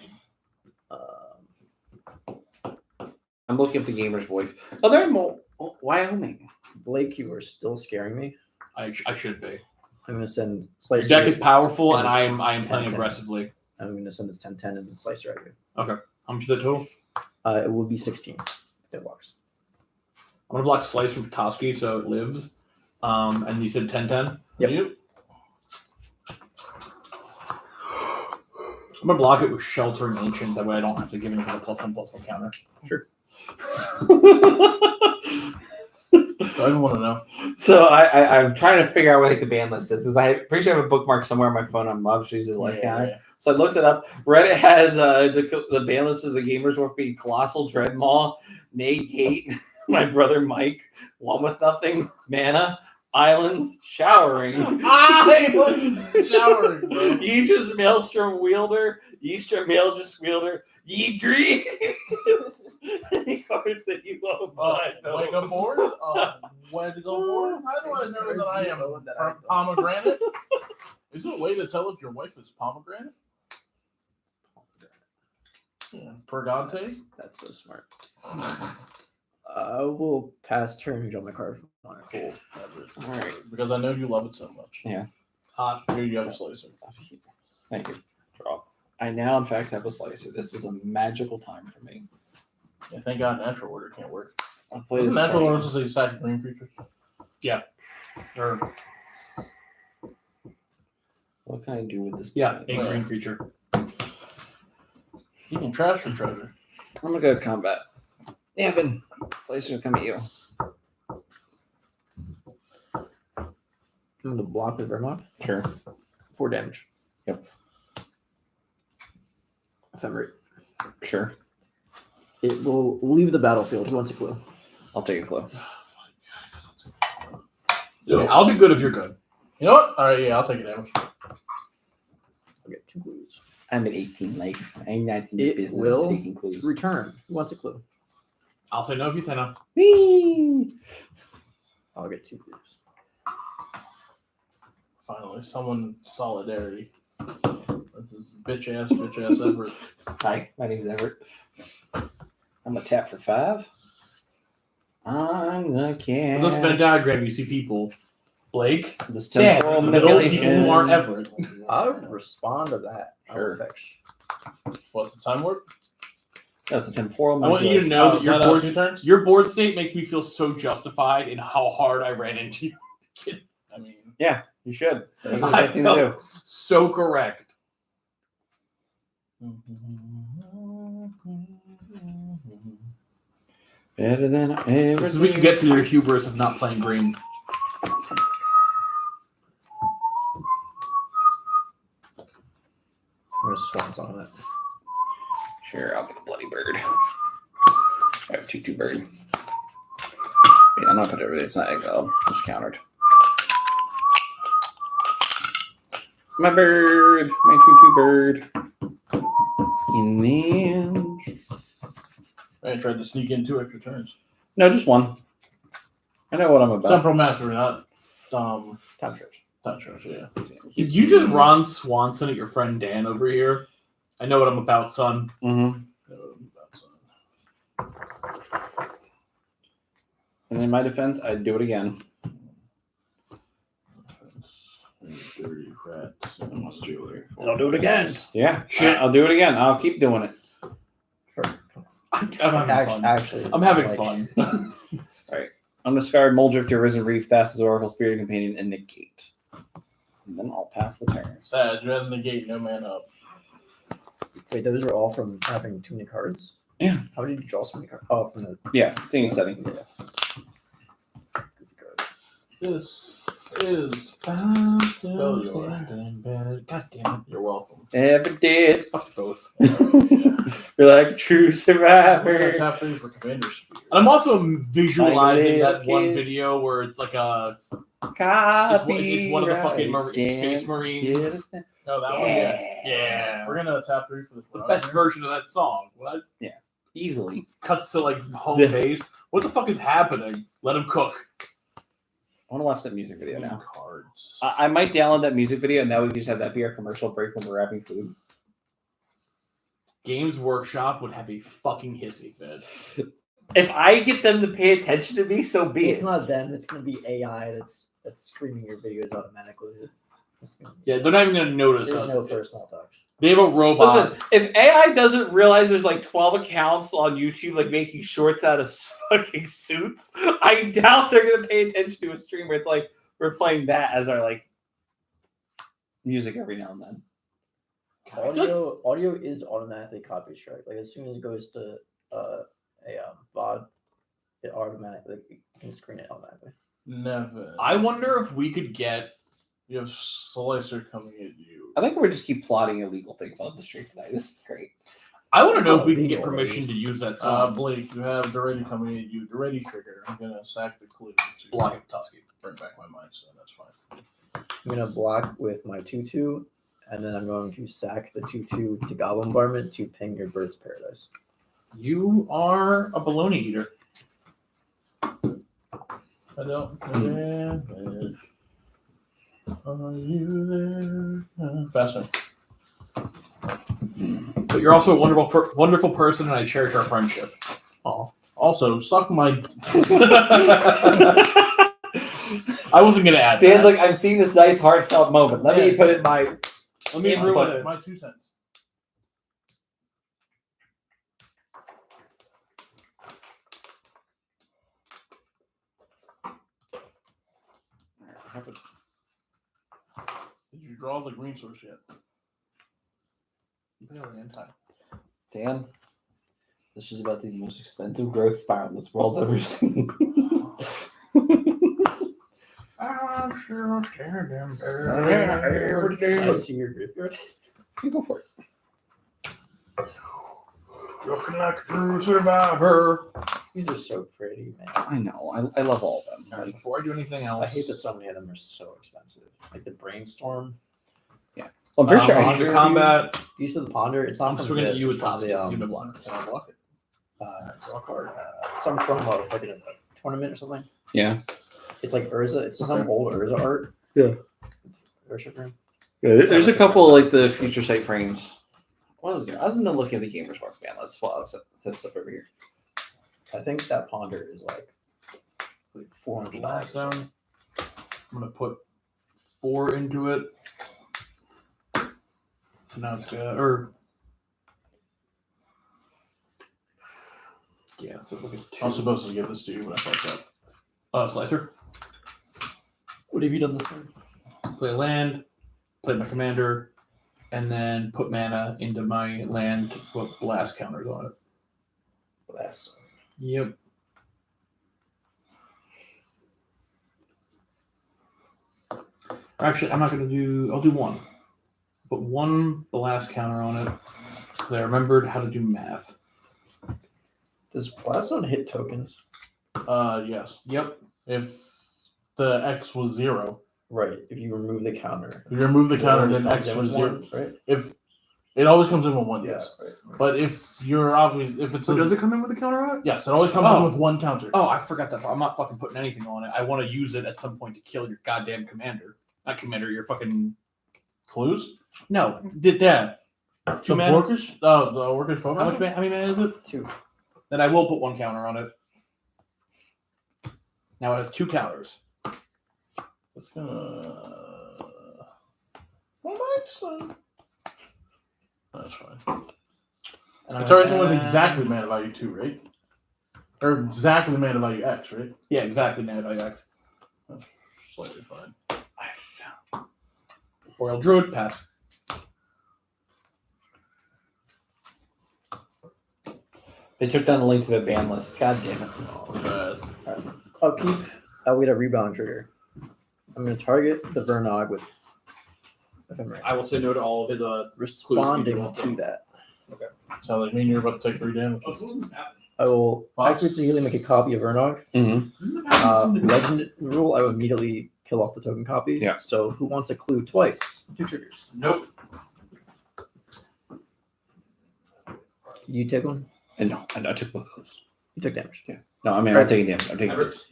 I'm looking at the Gamers Wharf. Oh, they're in Wyoming. Blake, you are still scaring me. I should be. I'm going to send Your Slicer. deck is powerful, and It is I am playing 10-10. aggressively. I'm going to send this 10-10 and Slicer at you. How much is that total? It will be 16 deadlocks. I'm gonna block Slice from Petoskey so it lives. And you said 10-10? Yep. I'm gonna block it with Sheltering Ancient. That way I don't have to give anything a +1/+1 counter. I don't want to know. So I'm trying to figure out what the ban list is. I'm pretty sure I have a bookmark somewhere on my phone. I'm obviously using the life counter. Yeah. So I looked it up. Reddit has the ban list of the Gamers Wharf being Colossal Dreadmaw, Negate, My Brother Mike, One with Nothing, Mana, Islands, Showering. Islands showering, bro. Yeestra's Maelstrom Wielder, Yeestra Maelstrom Wielder, Yeedree. Any cards that you love. Wake up board? Where to go board? How do I know that I am pomegranate? Is there a way to tell if your wife is pomegranate? Yeah. Purgante? That's so smart. I will pass turn and draw my card. Cool. All right. Because I know you love it so much. Yeah. Here you have a slicer. Thank you. Draw. I now, in fact, have a slicer. This is a magical time for me. Yeah, thank God natural order can't work. I'll play Isn't this natural card. order just a sack green creature? Or What can I do with this? yeah, planet? a green creature. You can trash your treasure. I'm gonna go combat. Evan, slicer come at you. I'm going to block with Vermont. Sure. 4 damage. Yep. Ephemerate. Sure. It will leave the battlefield. Who wants a clue? I'll take a clue. Yeah, I'll be good if you're good. You know what? All right, yeah, I'll take it damage. I'll get 2 clues. I'm at 18 life. I'm not in the It business will of taking clues. return. Who wants a clue? I'll say no if you say no. Whee! I'll get 2 clues. Finally, someone solidarity. This is bitch ass Everett. Hi, my name's Everett. I'm gonna tap for 5. I'm gonna cast. In this Venn diagram, you see people. Blake, This Dan, temporal in the middle, people manipulation. who aren't Everett. I'll respond to that. Sure. Perfect. What's the time warp? That's a temporal I want you to manipulation. know that your Not board, 2 turns? your board state makes me feel so justified in how hard I ran into you. I mean, You should. That's the I right thing to do. felt so correct. Better than I ever. This is what you get for your hubris of not playing green. I'm going to swans on it. Sure, I'll get a bloody bird. I have a 2/2 bird. Yeah, I'm not putting everything. It's not exile. Just countered. My bird, my 2/2 bird. And then I tried to sneak in 2 extra turns. no, just one. I know what I'm about. Temporal Master, not Time stretch. Time Stretch, yeah. Did you just Ron Swanson at your friend Dan over here? I know what I'm about, son. Mm-hmm. And in my defense, I'd do it again. Dirty rats. And I'll do it again. Yeah, Shit. I'll do it again. I'll keep doing it. Sure. I'm having fun. Actually, I'm having like, fun. I'm going to discard Moldrifter, Risen Reef, Thassa's Oracle, Spirit Companion, and negate. And then I'll pass the turn. Sad, you had to negate, no man up. Wait, those are all from having too many cards? Yeah. How did you draw so many cards? Oh, from the Yeah, same setting. This is I'm still Well, you are. standing in bed. God damn it. You're welcome. Never did. Fuck both. You're like a true We're gonna survivor. tap 3 for Commander Spear. And I'm also visualizing Like a that one kid. video where it's like a it's one of the fucking Space Marines. No, that one, Yeah. Yeah. We're gonna tap 3 for the The best version of that song. What? Easily. Cuts to like home Yeah. base. What the fuck is happening? Let him cook. I want to watch that music video now. Cards. I might download that music video and now we can just have that be our commercial break when we're wrapping food. Games Workshop would have a fucking hissy fit. If I get them to pay attention to me, so be It's it. not them. It's gonna be AI that's streaming your videos automatically. It's gonna be- Yeah, they're not even gonna notice There's us. no personal touch. They have a robot. Listen, if AI doesn't realize there's like 12 accounts on YouTube like making shorts out of fucking suits, I doubt they're gonna pay attention to a stream where it's like we're playing that as our like Music every now and then. Audio is automatically copy strike. Like as soon as it goes to a VOD, it automatically you can screen it automatically. Never. I wonder if we could get You have Slicer coming at you. I think we're just keep plotting illegal things on the street tonight. This is great. I want to It's know not if we can get illegal, permission at to use that Uh, song. Blake, you have Duretti coming at you. Duretti trigger. I'm gonna sack the clue to Block it, Tusky. bring back my mind, so that's fine. I'm gonna block with my 2/2, and then I'm going to sack the 2/2 to Goblin Bombardment to ping your Birds of Paradise. You are a baloney eater. I don't. Are you there? Faster. But you're also a wonderful person, and I cherish our friendship. Also, suck my. I wasn't gonna add Dan's that. like, I'm seeing this nice heartfelt moment. Let me Yeah. put in my Let me input. ruin it. My 2 cents. Did you draw the green source yet? Dan, this is about the most expensive growth spiral this world's ever seen. I'm still standing there. I see your graveyard. You go for it. Looking like a true survivor. These are so pretty, man. I know. I love all of them. All right, before I do anything else, I hate that so many of them are so expensive. Like the Brainstorm. Well, I'm pretty sure I Under combat. These are the Ponder. It's not I'm from swinging at this, you it's with from the, Tusky. Give me a blocker. Can I block it? Draw a card. some from like a tournament or something. Yeah. It's like Urza. It's some old Urza art. Yeah. Worship room. There's a couple like the future sight frames. What was it? I was in the looking at the Gamers Mark fan. Let's set this up over here. I think that Ponder is like $400. Last zone. I'm gonna put 4 into it. So now it's good. Or yeah, so look at I was 2. supposed to give this to you, but I fucked up. Slicer. What have you done this time? Play a land. Play my commander, and then put mana into my land to put blast counters on it. Blast. Yep. Actually, I'm not gonna do. I'll do 1. Put 1 blast counter on it. Because I remembered how to do math. Does Blast Zone hit tokens? Yes. Yep. If the X was 0, Right. If you remove the counter. if you remove the counter, it then comes X in was with 0. one, right? If it always comes in with 1, yes. Right. But if you're obvious, if it's So does it come in with a counter on it? Yes, it always comes Oh. in with 1 counter. Oh, I forgot that part. I'm not fucking putting anything on it. I want to use it at some point to kill your goddamn commander. Not commander, your fucking. Clues? No, did that. It's 2 The mana. Orcish? The Orcish How much? How many mana is it? 2. Then I will put 1 counter on it. Now it has 2 counters. That's gonna. Well, that's fine. And It's already with exactly mana value 2, right? Or exactly mana value X, right? Yeah, exactly. Mana value X. Slightly fine. I found Royal Druid pass. They took down the link to their ban list. God damn it. Oh, bad. Upkeep. I'll get a rebound trigger. I'm going to target the Vernog with Ephemerate. I will say no to all of his Responding clues. to that. Sounds like me and you're about to take 3 damage. I will Fox? accurately make a copy of Vernog. Mm-hmm. Legend rule, I will immediately kill off the token copy. Yeah. So who wants a clue twice? 2 triggers. Nope. You take one? And no, I took both clues. You took damage. Yeah. No, I mean, I'm taking damage. I'm taking clues.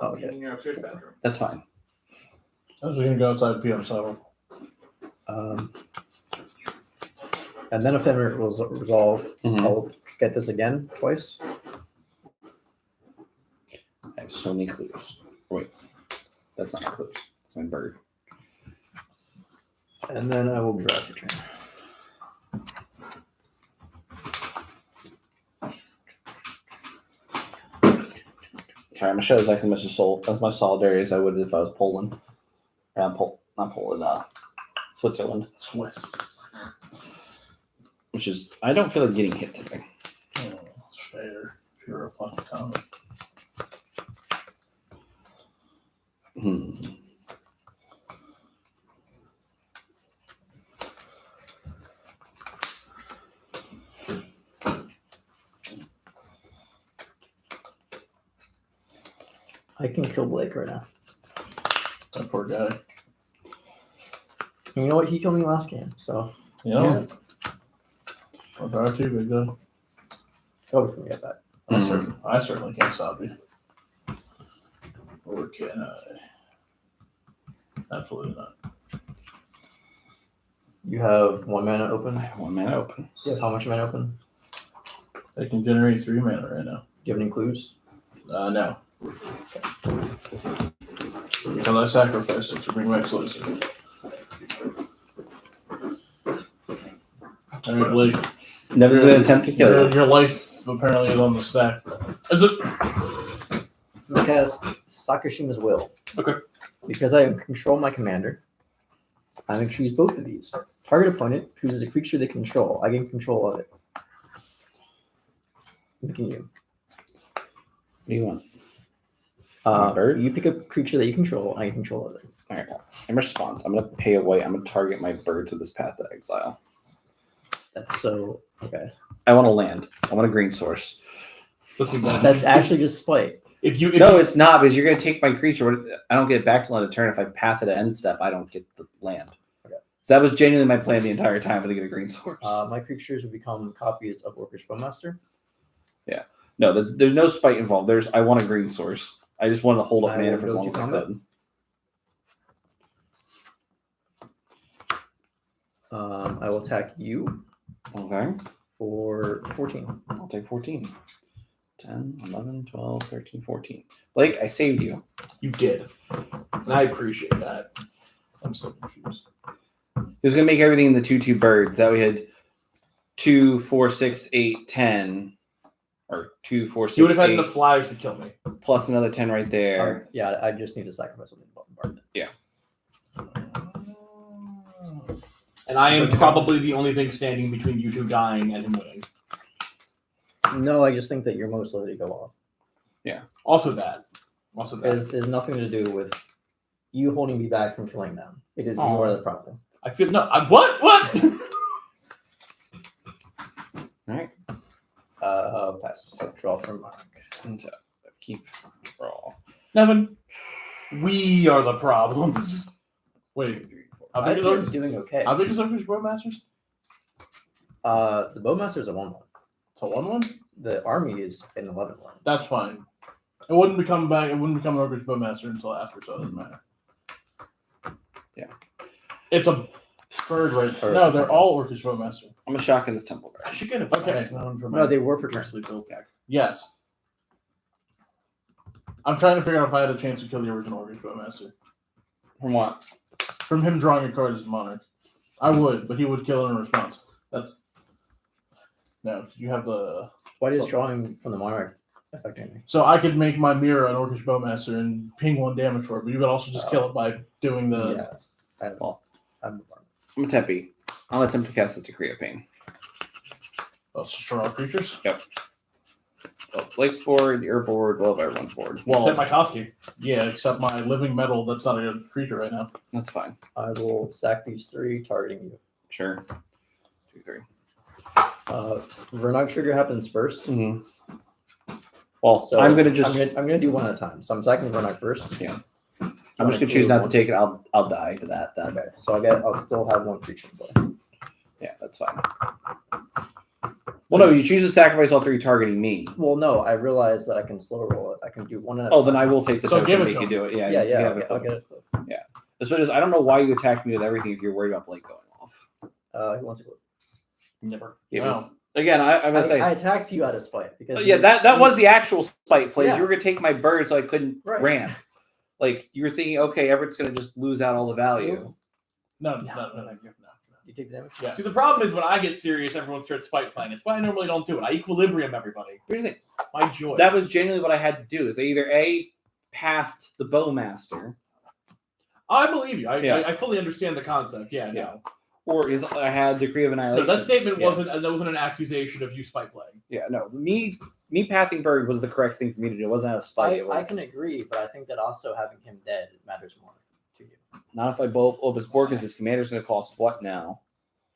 Oh, okay. In your upstairs bathroom. That's fine. I was just gonna go outside PM7. And then Ephemerate will resolve. Mhm. I'll get this again twice. I have so many clues. Wait, that's not my clues. It's my bird. And then I will draw for turn. Okay, I'm gonna show exactly as much solidarity as I would if I was Poland. Not Poland, Switzerland. Swiss. Which is, I don't feel like getting hit today. Oh, it's fair. If you're a fucking comic. Hmm. I can kill Blake right now. That poor guy. And you know what? He killed me last game, so You know? I'll drive to you, big guy. oh, we can get that. I certainly can't stop you. Or can I? Absolutely not. You have 1 mana open. I have 1 mana open. You have how much mana open? I can generate 3 mana right now. Do you have any clues? No. Until I sacrifice it to bring back Slicer. Alright, Blake. Never did an attempt to kill you. Your life apparently is on the stack. Is it? I'm gonna cast Sakashima's Will. Okay. Because I control my commander, I'm going to choose both of these. Target opponent chooses a creature they control. I gain control of it. Picking you. What do you want? Bird? You pick a creature that you control. I get control of it. All right. In response, I'm going to pay a white. I'm going to target my bird to this path to exile. That's so okay. I want to land. I want a green source. Listen, guys, That's actually just spite. if you No, it's not, because you're going to take my creature. I don't get it back till end of turn. If I path it at end step, I don't get the land. Okay. So that was genuinely my plan the entire time, but they get a green source. My creatures will become copies of Orcish Bowmaster. No, there's no spite involved. I want a green source. I just wanted to hold up I mana will for as go long to as I combat. could. I will attack you Okay. for 14. I'll take 14. 10, 11, 12, 13, 14. Blake, I saved you. You did. And I appreciate that. I'm so confused. He was going to make everything in the 2/2 birds. That we had 2, 4, 6, 8, 10. Or 2, 4, 6, You would have had 8, enough flyers to kill me. plus another 10 right there. Yeah, I just need to sacrifice something bombardment. And I am probably the only thing standing between you two dying and him winning. No, I just think that you're most likely to go off. Also that. It has nothing to do with you holding me back from killing them. It is you Aw. are the problem. I feel no. What? What? All right. Pass. Draw from Mark. And keep draw. Nevin, we are the problems. Wait. How I'd big say is I'm those? doing okay. How big is Orcish Bowmasters? The Bowmaster is a 1/1. It's a 1/1? The army is an 11/1. That's fine. It wouldn't become back. It wouldn't become an Orcish Bowmaster until after, so it doesn't matter. Yeah. It's a bird, right? Or- No, they're all Orcish Bowmaster. I'm going to shock in this temple I guard. should get a Okay. zone for my No, they were for turn. loosely built deck. Yes. I'm trying to figure out if I had a chance to kill the original Orcish Bowmaster. From what? From him drawing a card as a monarch. I would, but he would kill in response. That's no. You have the. Why is drawing from the monarch affecting me? So I could make my mirror an Orcish Bowmaster and ping 1 damage for it, but you could also just kill it by doing the. Yeah. I'm a Tempe. I'll attempt to cast this to create a pain. Oh, it's just for all creatures. Yep. Well, Blake's board, your board, well, everyone's board. Well, except my Koski. Yeah, except my living metal. That's not a creature right now. That's fine. I will sack these 3, targeting you. Sure. 2, 3. Vernok trigger happens first. Mm-hmm. Well, So I'm gonna just. I'm gonna do one at a time. So I'm sacking Vernok first. Yeah. I'm just gonna choose not to take it. I'll die to that. Then. Okay. So I'll still have 1 creature to play. Yeah, that's fine. Well, no, you choose to sacrifice all 3 targeting me. Well, no, I realize that I can slow roll it. I can do 1 at a Oh, time. then I will take the So token give and it make to you do it. Yeah, Yeah, you yeah. have I'll it. get it. Especially, I don't know why you attacked me with everything if you're worried about Blake going off. Who wants to go? Never. It No. was, again, I'm gonna say. I attacked you out of spite because Yeah, that was the actual spite plays. Yeah. You were gonna take my bird, so I couldn't Right. ramp. Like you were thinking, okay, Everett's gonna just lose out all the value. No, thank you. No. You take the damage. Yeah. See, the problem is when I get serious, everyone starts spite playing. It's why I normally don't do it. I equilibrium everybody. Here's the thing. My joy. That was genuinely what I had to do. Is I either pathed the Bowmaster, I believe you. Yeah. I fully understand the concept. Yeah, Yeah. no. or is I had Decree of No, Annihilation. that statement Yeah. wasn't. That wasn't an accusation of you spite playing. Yeah, no. Me pathing bird was the correct thing for me to do. It wasn't out of spite. It I was can agree, but I think that also having him dead matters more to you. not if I blow up his board because his commander's gonna cost what now?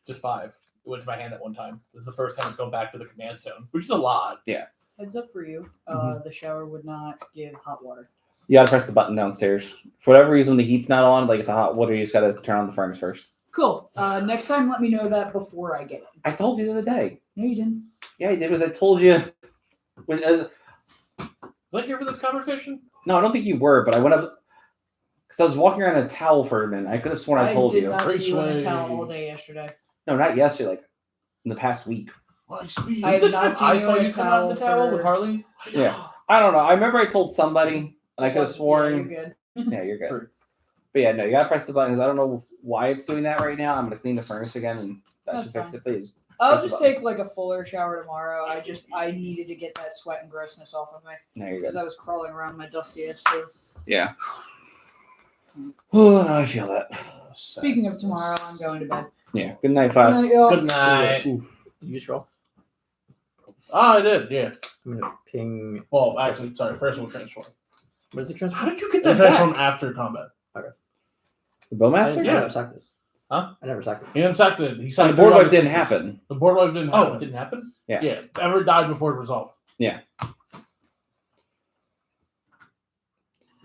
Just 5. It went to my hand at one time. This is the first time it's going back to the command zone, which is a lot. Heads up for you. The shower would not give hot water. You gotta press the button downstairs. For whatever reason, when the heat's not on, like it's a hot water, you just gotta turn on the furnace first. Cool. Next time, let me know that before I get it. I told you the other day. No, you didn't. Yeah, I did. Was I told you when? Was I here for this conversation? No, I don't think you were, but I went up because I was walking around in a towel for a minute. I could have sworn I told did you. not Great see you in the sway. towel all day yesterday. No, not yesterday. Like in the past week. My speed. I have The not time seen I you saw in you a come out of the towel towel for- with Harley. Yeah. I don't know. I remember I told somebody, and I could have Yeah, sworn. you're good. Yeah, you're good. True. But yeah, no, you gotta press the button. 'Cause I don't know why it's doing that right now. I'm gonna clean the furnace again, and that That's should fix fine. it. Please. I'll Press the just button. take like a fuller shower tomorrow. I needed to get that sweat and grossness off of me No, you're because good. I was crawling around my dusty ass too. Yeah. Oh, no, I feel that. Speaking of tomorrow, I'm going to bed. Yeah. Good night, Fox. Good night, y'all. Good night. Did you just roll? I did. Yeah. I'm gonna ping. Well, actually, sorry. First, we'll transform. What is the transfer? How did you get We'll that transform back? after combat. The Bowmaster? I Yeah. never sacked this. Huh? I never sacked it. He didn't sack the. He So sacked the board three wipe other didn't creatures. happen. The board wipe didn't Oh, happen. it didn't happen. Yeah. Ever died before it resolved. Yeah, So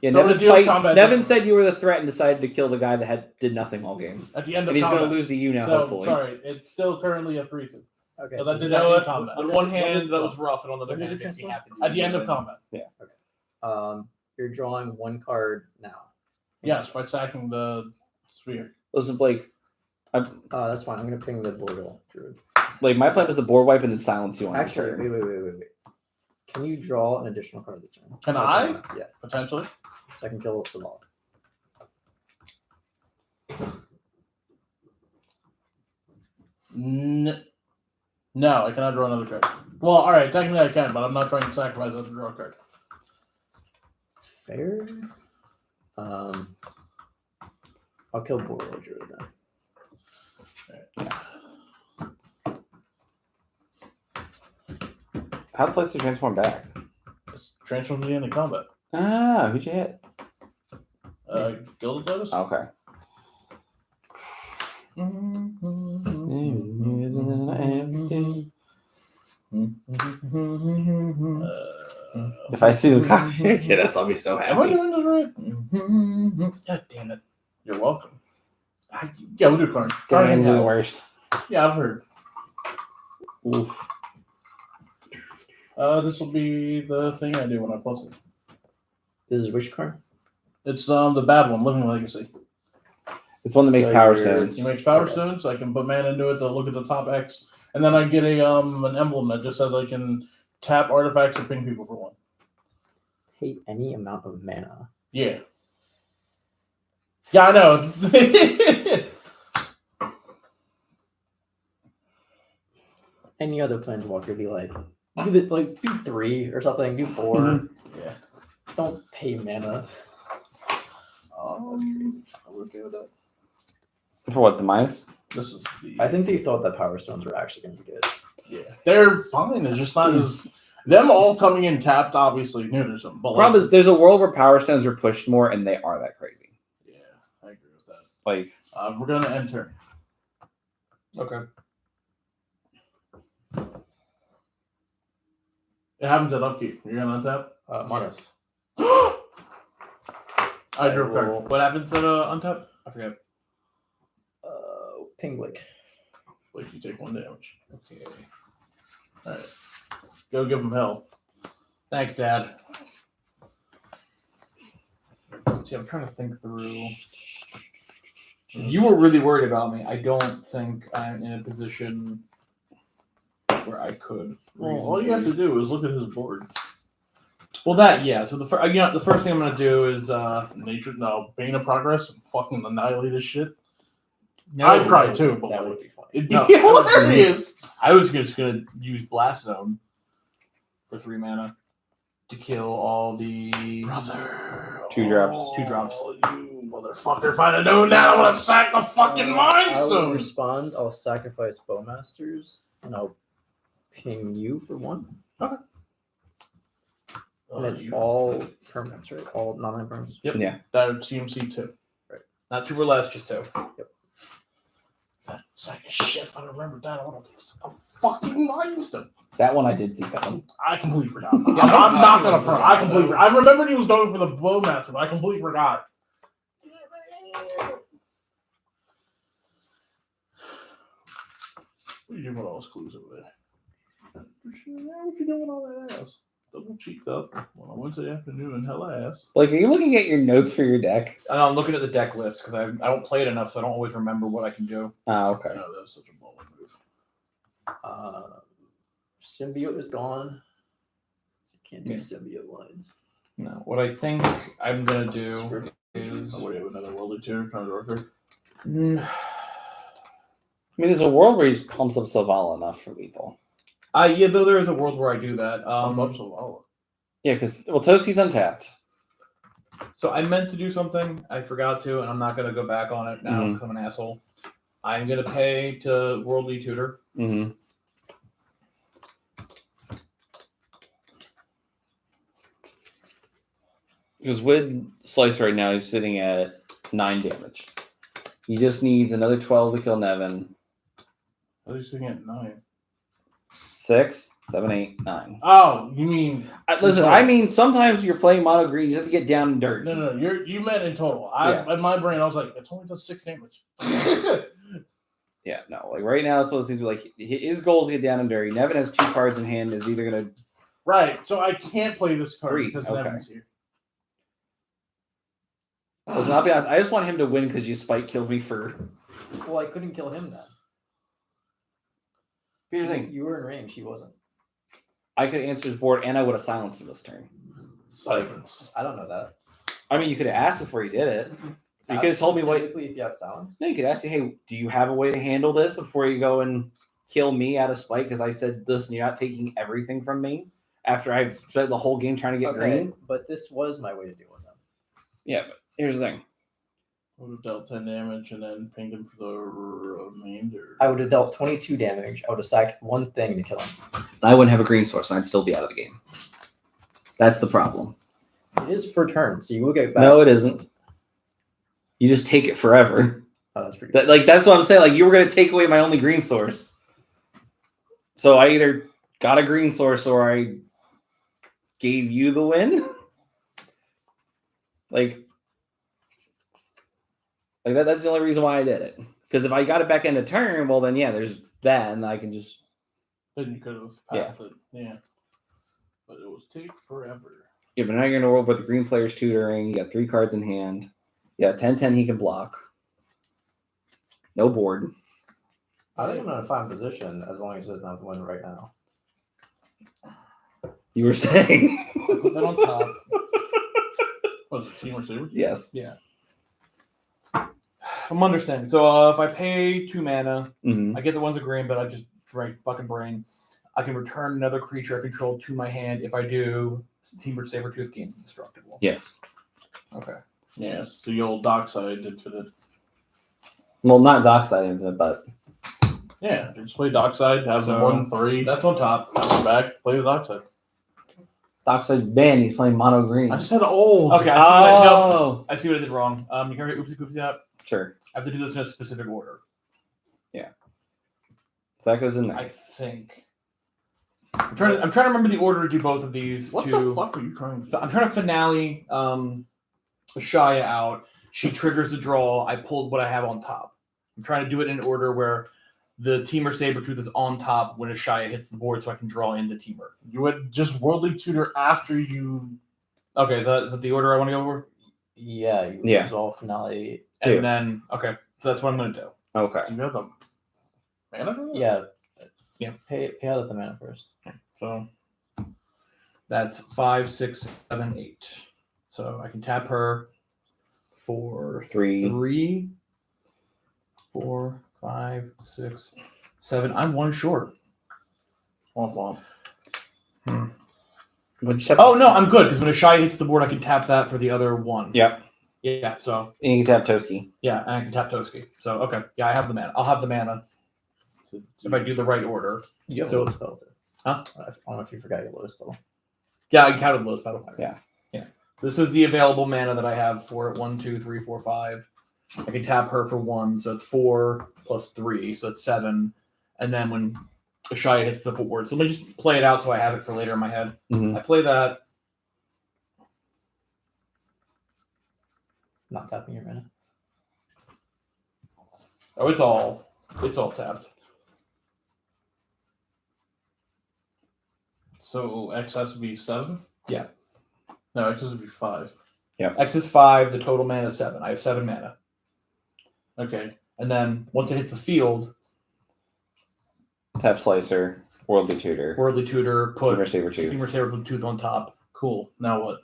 Nevin, the deal's combat Nevin different. said you were the threat and decided to kill the guy that did nothing all game. At the end of And he's combat. going to lose to you now, So, hopefully. sorry. It's still currently a 3-2. Okay. So that did You know that in what? combat. On When one does it- when hand, does- that was rough, and on the other when does hand, it it makes me transfer? happy. At the end of combat. You're drawing 1 card now. Yes, by sacking the sphere. Listen, Blake, That's fine. I'm gonna ping the Boreal Druid. like my plan was to board wipe and then silence you on Actually, your turn. wait. Can you draw an additional card this turn? Can So I? Yeah. Potentially. So I can kill Saval. No, I cannot draw another card. Well, all right, technically I can, but I'm not trying to sacrifice that to draw a card. It's fair. I'll kill Boreal Druid then. How'd Slicer transform back? It's transformed to the end of combat. Ah, who'd you hit? Gilded Lotus? Okay. If I see the copy, yeah, that's I'll be so Am I happy. doing this right? God damn it. You're welcome. Yeah, we'll do card. Card Damn, in you're the hell. worst. Yeah, I've heard. Oof. This will be the thing I do when I plus it. This is which card? It's the bad one, Living Legacy. It's one that makes So power you're- stones. He makes power Okay. stones, so I can put mana into it to look at the top X. And then I get a an emblem that just says I can tap artifacts or ping people for 1. pay any amount of mana. Yeah. Yeah, I know. Any other planeswalker would be like, do 3 or something, do 4. Yeah. Don't pay mana. That's crazy. I'm okay with that. For what, the minus? This is the. I think they thought that Power Stones were actually going to be good. Yeah, they're fine. It's just not as them all coming in tapped. Obviously, neuters them. But Problem is, there's a world where Power Stones are pushed more, and they are that crazy. yeah, I agree with that. Like, We're gonna enter. Okay. It happens at upkeep. You're gonna untap. Minus. I drew a card. What happens at untap? I forget. Pingwick. Wait, you take 1 damage. Okay. All right, go give him hell. Thanks, Dad. See, I'm trying to think through. If you were really worried about me, I don't think I'm in a position where I could. Well, all you have to do is look at his board. Well, that yeah. So the first thing I'm gonna do is Bane of Progress and fucking annihilate his shit. no, I'd cry too, but That like, would be funny. it'd be No. hilarious. I was just gonna use Blast Zone for 3 mana to kill all the. Brother. 2 drops. 2 drops. Oh, you motherfucker. If I'd have known that, I would have sacked the fucking Mind I will Stone. respond. I'll sacrifice Bowmasters, and I'll ping you for 1. And it's all permanents, right? All non-land permanents. Yep. Yeah. That CMC 2. Not 2 or less, just 2. That sack of shit. If I remembered that, I would have a fucking Mind Stone. that one I did see coming. I completely forgot. I'm not gonna front. I completely. I remembered he was going for the Bowmaster, but I completely forgot. What are you doing with all those clues over there? What you doing with all that ass? Double cheeked up on a Wednesday afternoon in hell ass. Like, are you looking at your notes for your deck? And I'm looking at the deck list because I don't play it enough, so I don't always remember what I can do. Oh, okay. I know that's such a bowling move. Symbiote is gone. Can't do symbiote lines. No, what I think I'm gonna do is. Oh, what do you have, another Worldly 2? Kind of darker? I mean, there's a world where he pumps up Savala enough for lethal. Yeah, though there is a world where I do that. I'm up so well. Yeah, because, well, Toasty's untapped. So I meant to do something, I forgot to, and I'm not gonna go back on it now because I'm an asshole. I'm gonna pay to Worldly Tutor. Mm-hmm. Because with Slice right now, he's sitting at 9 damage. He just needs another 12 to kill Nevin. At least you get 9. 6, 7, 8, 9. Oh, you mean Listen, I mean, sometimes you're playing mono green, you have to get down and dirty. no? You meant in total. Yeah. In my brain, I was like, it only does 6 damage. Yeah, no. Like right now, it's one of those things where, like, his goal is to get down and dirty. Nevin has 2 cards in hand, is either going to. Right. So I can't play this card 3, because okay. Nevin's here. Listen, I'll be honest, I just want him to win because you spike killed me for. Well, I couldn't kill him then. Here's the thing. You were in range. He wasn't. I could answer his board and I would have silenced him this turn. Silence. I don't know that. I mean, you could have asked before you did it. You could have told me what. Specifically if you have silence. No, you could ask me, hey, do you have a way to handle this before you go and kill me out of spite? Because I said, listen, you're not taking everything from me after I've spent the whole game trying to get green. But this was my way to deal with them. Yeah, but here's the thing. Would have dealt 10 damage and then pinged him for the remainder. I would have dealt 22 damage. I would have sacked 1 thing to kill him. I wouldn't have a green source, and I'd still be out of the game. That's the problem. It is per turn, so you will get back. No, it isn't. You just take it forever. Oh, that's pretty good. That's what I'm saying. Like, you were going to take away my only green source. So I either got a green source or I gave you the win. Like that's the only reason why I did it. Because if I got it back in a turn, well, then, yeah, there's that, and I can just... Then you could have passed it. Yeah. But it was take forever. Yeah, but now you're in a world where the green player's tutoring. You got 3 cards in hand. Yeah, 10-10 he can block. No board. I think I'm in a fine position as long as he doesn't have to win right now. You were saying? Put that on top. Was it Team or Saber? Yes. I'm understanding. So if I pay 2 mana, Mm-hmm. I get the ones of green, but I just drank fucking brain. I can return another creature I control to my hand. If I do, Team or Sabertooth gains indestructible. Yes. Okay. Yeah, it's the old Dockside Infinite. Well, not Dockside Infinite, but Yeah, just play Dockside, have the So, 1/3. That's on top. Come back, play the Dockside. Dockside's banned. He's playing mono green. I said old. Okay, I see, what Oh, I see what I did wrong. You can oopsie poopsie up. sure. I have to do this in a specific order. So that goes in there. I think. I'm trying to remember the order to do both of these. What to, the fuck are you trying to do? I'm trying to finale Shia out. She triggers the draw. I pulled what I have on top. I'm trying to do it in order where the Teamer Sabertooth is on top when Shia hits the board so I can draw in the Teamer. You would just Worldly Tutor after you. Okay, is that the order I want to go over? Yeah, you Yeah. resolve finale. And Yeah. then, okay, so that's what I'm going to do. Okay. You have the mana for that? Yeah. Yeah. Pay out of the mana first. So that's 5, 6, 7, 8. So I can tap her for 3, 4, 5, 6, 7. I'm 1 short. Womp womp. Oh no, I'm good because when Shia hits the board, I can tap that for the other 1. Yep. Yeah. So And you can tap Toski. yeah, and I can tap Toski. So okay, yeah, I have the mana. I'll have the mana if I do the right order. You have So- a low spell too. Huh? I don't know if you forgot your low spell. Yeah, I counted Lowest Battle Fire. Yeah. Yeah. This is the available mana that I have for it. 1, 2, 3, 4, 5. I can tap her for 1, so it's 4 plus 3, so it's 7. And then when Shia hits the board, so let me just play it out so I have it for later in my head. Mhm. I play that. Not tapping your mana. Oh, it's all tapped. So X has to be 7? Yeah. No, X has to be 5. X is 5. The total mana is 7. I have 7 mana. Okay. And then once it hits the field, Tap Slicer. Worldly Tutor. Worldly Tutor, put Teamer Sabertooth. Teamer Sabertooth on top. Cool. Now what?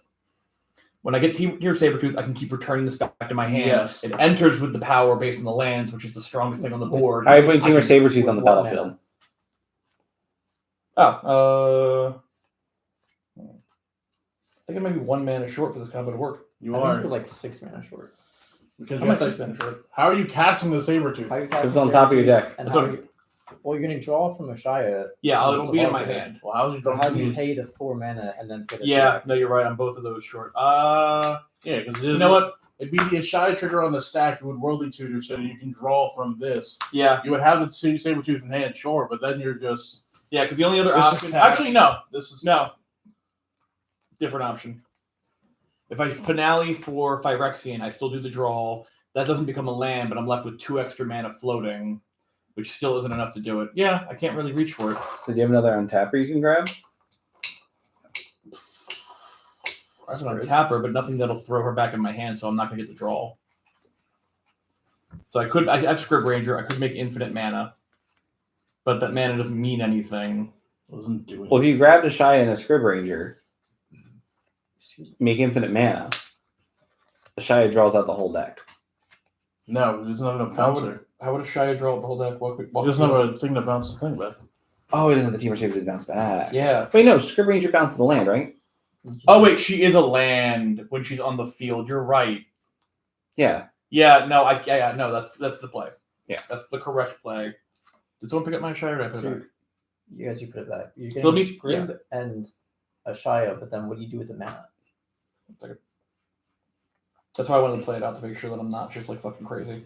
When I get Teamer Sabertooth, I can keep returning this back to my hand. Yes. It enters with the power based on the lands, which is the strongest thing on the board. All right, putting Teamer I can- Sabertooth on the what battlefield. I think I might be 1 mana short for this combo to work. You I think are. you're like 6 mana short. Because I'm you like have 6 to, mana short. how are you casting the Sabertooth? How are you It's casting on top of your Sabertooth, deck. And It's how on- are you, well, you're going to draw from a Shia. Yeah, It's it'll be in my above it. hand. Well, how's you But going how to do you be? pay the 4 mana and then put it Yeah, no, you're right. I'm both of those short. Yeah, because You know what? It'd be the Ashai trigger on the stack. You would Worldly Tutor so you can draw from this. Yeah, You would have the Sabertooth in hand, sure, but then you're just. yeah, because the only other This is option. tapped. Actually, no. This is. No. Different option. If I finale for Phyrexian, I still do the draw. That doesn't become a land, but I'm left with 2 extra mana floating, which still isn't enough to do it. Yeah, I can't really reach for it. So do you have another untapper you can grab? I have an untap her, but nothing that'll throw her back in my hand, so I'm not going to get the draw. So I have Scrib Ranger. I could make infinite mana, but that mana doesn't mean anything. Doesn't do it. Well, if you grabbed a Shia and a Scrib Ranger, make infinite mana. The Shia draws out the whole deck. No, there's not enough How bouncer. How would a Shia draw the whole deck? He doesn't have a thing to bounce the thing back. Oh, it doesn't have the Teamer Sabertooth bounce back. Yeah. Wait, no, Scrib Ranger bounces the land, right? Oh wait, she is a land when she's on the field. You're right. Yeah. Yeah. No. No. That's the play. Yeah. That's the correct play. Did someone pick up my Shia? Or did I put it So back? you guys, you put it back. You're So getting let me- Scrib and a Shia, but then what do you do with the mana? That's why I wanted to play it out to make sure that I'm not just like fucking crazy.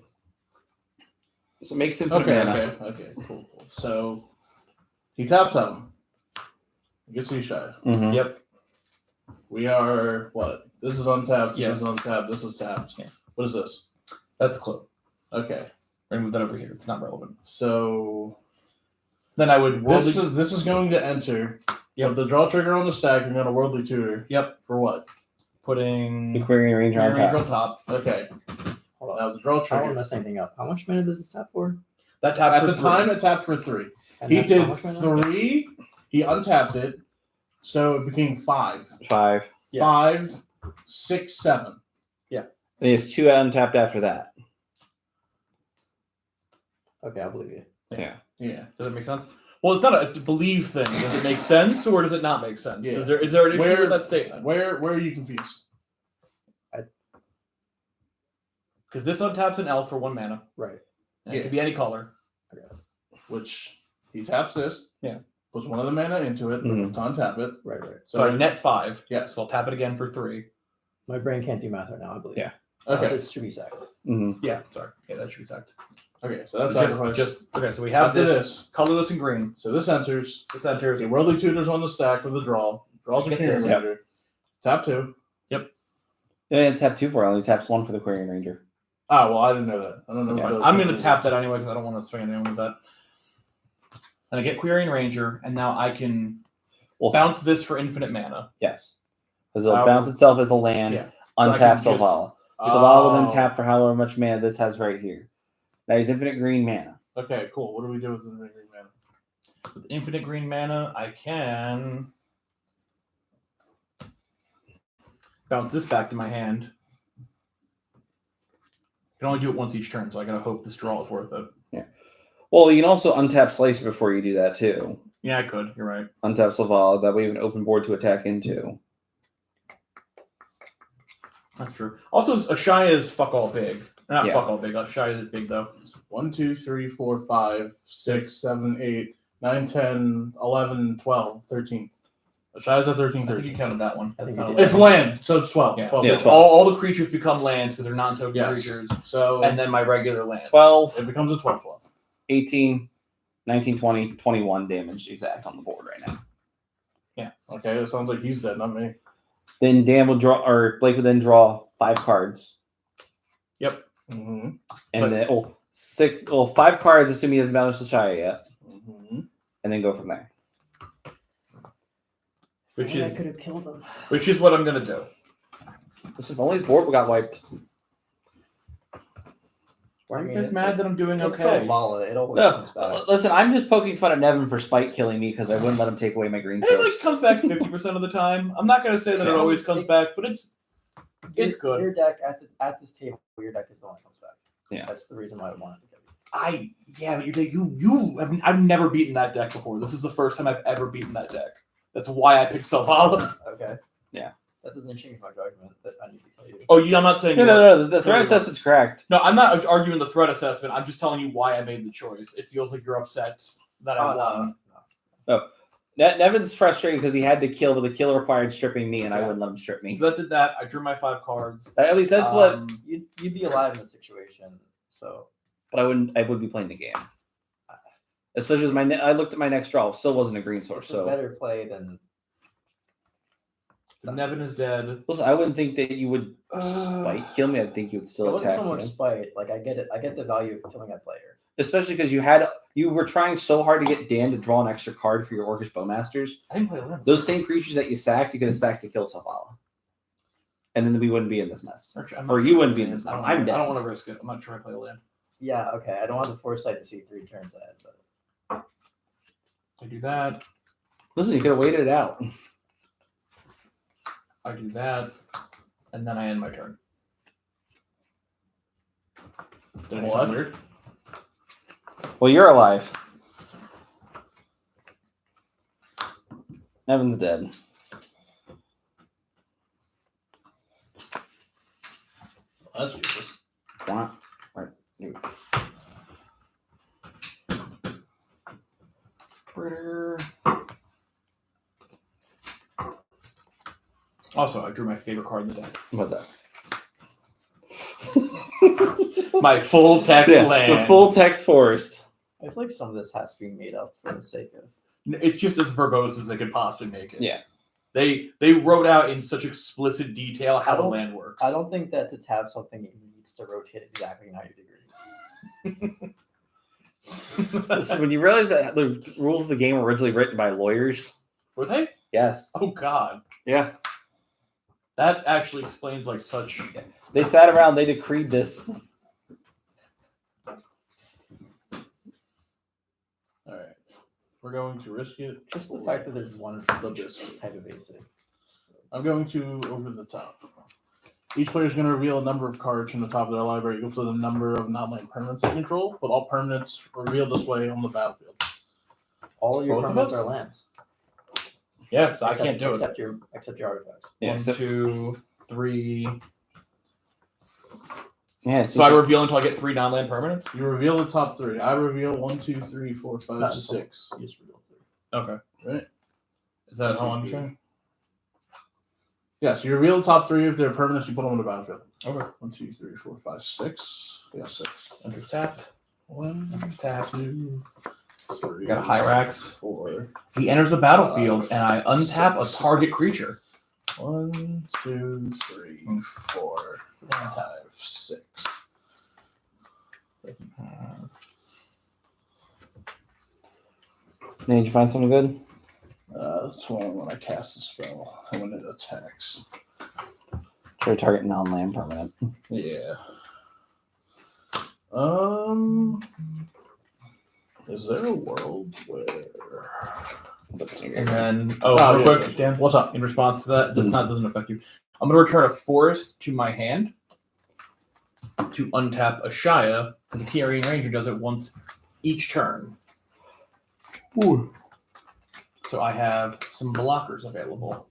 So it makes infinite Okay, mana. okay, cool. So he taps on him. Gets you Shia. Mhm. Yep. We are what? This is untapped. Yeah. This is untapped. This is tapped. Yeah. What is this? That's a clue. Okay. We're gonna move that over here. It's not relevant. So Then I would worldly. this is going to enter. Yep. With the draw trigger on the stack, you're going to Worldly Tutor. Yep. For what? Putting The Querying Ranger on Ranger top. on top. Okay. Hold on. Now the draw I don't want to trigger. mess anything up. How much mana does this have for? That tapped At for the 3. time, it tapped for 3. And He that's how did much mana? 3. He untapped it So it became 5. 5. Yeah. 5, 6, 7. And it's 2 untapped after that. Okay, I'll believe you. Yeah. Yeah. Does that make sense? Well, it's not a believe thing. Does it make sense or does it not make sense? Yeah. Is there an issue Where- with that statement? Where are you confused? Because this untaps an elf for 1 mana. Right. And it could be any color. Which he taps this. Yeah. Puts 1 of the mana into it. Mhm. To untap it. Right, right. So I net 5. Yes. So I'll tap it again for 3. My brain can't do math right now, I believe. Yeah. Okay. This should be sacked. Mm-hmm. Yeah, sorry. Yeah, that should be sacked. Okay. So that's Just, sacrifice. okay, so we have After this colorless and green. So this enters. This enters. Okay, Worldly Tutors on the stack for the draw. Draws a Get Quirion this. Ranger. Tap 2. You didn't tap 2 for it. Only taps 1 for the Quarian Ranger. Ah, well, I didn't know that. I don't know. if Okay. those I'm going to things- tap that anyway because I don't want to swing anyone with that. And I get Quirion Ranger, and now I can Well, bounce this for infinite mana. Yes. Because it'll Oh. bounce itself as a land, Yeah. So I untap can just- Selvala. Selvala will then Oh. tap for however much mana this has right here. Now he's infinite green mana. Okay, cool. What do we do with the green mana? With infinite green mana, I can bounce this back to my hand. I can only do it once each turn, so I gotta hope this draw is worth it. Well, you can also untap Slicer before you do that too. Yeah, I could. You're right. Untap Selvala. That way you have an open board to attack into. That's true. Also, Ashaya is fuck all big. Not Yeah. fuck all big. Ashaya is big though. 1, 2, 3, 4, 5, 6, 7, 8, 9, 10, 11, 12, 13. Ashire's at 13, I think 13. you counted that one. I think That's you not did. a It's land, so it's 12. Yeah. 12. Yeah, Yeah, 12. all the creatures become lands because they're non-token Yes. creatures, So and then my regular land. 12, it becomes a 12, 12. 18, 19, 20, 21 damage exact on the board right now. Okay, it sounds like he's dead, not me. Then Dan will draw, or Blake will then draw 5 cards. Mm-hmm. And But- then, 5 cards, assuming he hasn't banished the Shire yet. Mm-hmm. And then go from there. which I is could have killed him. which is what I'm gonna do. This is only his board got wiped. Why are you I guys mean, mad that I'm doing It's okay? so Lala. It always No, comes back. listen, I'm just poking fun at Nevin for spite killing me because I wouldn't let him take away my green And it like source. comes back 50% of the time. I'm not gonna say that it Yeah. always comes back, but it's good. Your deck at this table, your deck is the one that comes back. Yeah. That's the reason why I wanted to kill you. I've never beaten that deck before. This is the first time I've ever beaten that deck. That's why I picked Selvala. Okay. Yeah. That doesn't change my argument that I need to kill you. Oh, yeah, I'm not saying No, the threat assessment's correct. No, I'm not arguing the threat assessment. I'm just telling you why I made the choice. It feels like you're upset that I won. Nevin's frustrated because he had to kill, but the kill required stripping me, and I wouldn't let him strip me. So that did that. I drew my 5 cards. At least that's what. Um, You'd be alive in the situation. So But I would be playing the game. Especially as I looked at my next draw, still wasn't a green source. it's a So better play than so Nevin is dead. listen, I wouldn't think that you would spite kill me. I think you would it still wasn't attack so much me. spite. Like I get it. I get the value of killing a player. Especially because you were trying so hard to get Dan to draw an extra card for your Orcish Bowmasters. I didn't play lands. Those same creatures that you sacked, you could have sacked to kill Selvala. And then we wouldn't be in this mess. I'm Or not you sure wouldn't I be play in this land. mess. I don't I'm dead. want to risk it. I'm not sure I play a land. Yeah. Okay. I don't have the foresight to see 3 turns ahead, but I do that. Listen, you could have waited it out. I do that. And then I end my turn. Did I do What? something weird? Well, you're alive. Nevin's dead. That's useless. Wah. Right. You- Also, I drew my favorite card in the deck. What's that? My full text land. The full text forest. I feel like some of this has to be made up for the sake of. It's just as verbose as they could possibly make it. Yeah. They wrote out in such explicit detail how I the don't- land works. I don't think that to tap something it needs to rotate exactly 90 degrees. Listen, when you realize that the rules of the game were originally written by lawyers, Were they? yes. Oh God. Yeah. That actually explains like such. They sat around, they decreed this. All right. We're going to risk it. Just the fact that there's one The biscuit. type of basic. So, I'm going to over the top. Each player is going to reveal a number of cards from the top of their library equal to the number of non-land permanents they control, but all permanents revealed this way on the battlefield. all your Both of permanents us? are lands. Yeah, so I Except- can't do it. except your artifacts. Yeah, 1, 2, 3. Yeah. So I reveal until I get 3 non-land permanents. You reveal the top 3. I reveal 1, 2, 3, 4, 5, Not 6. You just reveal 3. Okay. Right. Is that how 1, I'm 2, 3. saying? Yes, you reveal the top 3 of their permanents. You put them on the battlefield. Okay. 1, 2, 3, 4, 5, 6. Yeah, 6. Enters tapped. 1, Tapped. 2, 3. Got a Hyrax. 4. He enters the battlefield, and I untap a target creature. 1, 2, 3, 4, 5, 6. Did you find something good? That's when I cast a spell and when it attacks. Try to target non-land permanent. Yeah. Is there a world where? And then, real yeah. quick, Dan, What's up? in response to that, doesn't affect you. I'm going to return a forest to my hand to untap a Shia, and the Kyrian Ranger does it once each turn. Ooh. So I have some blockers available.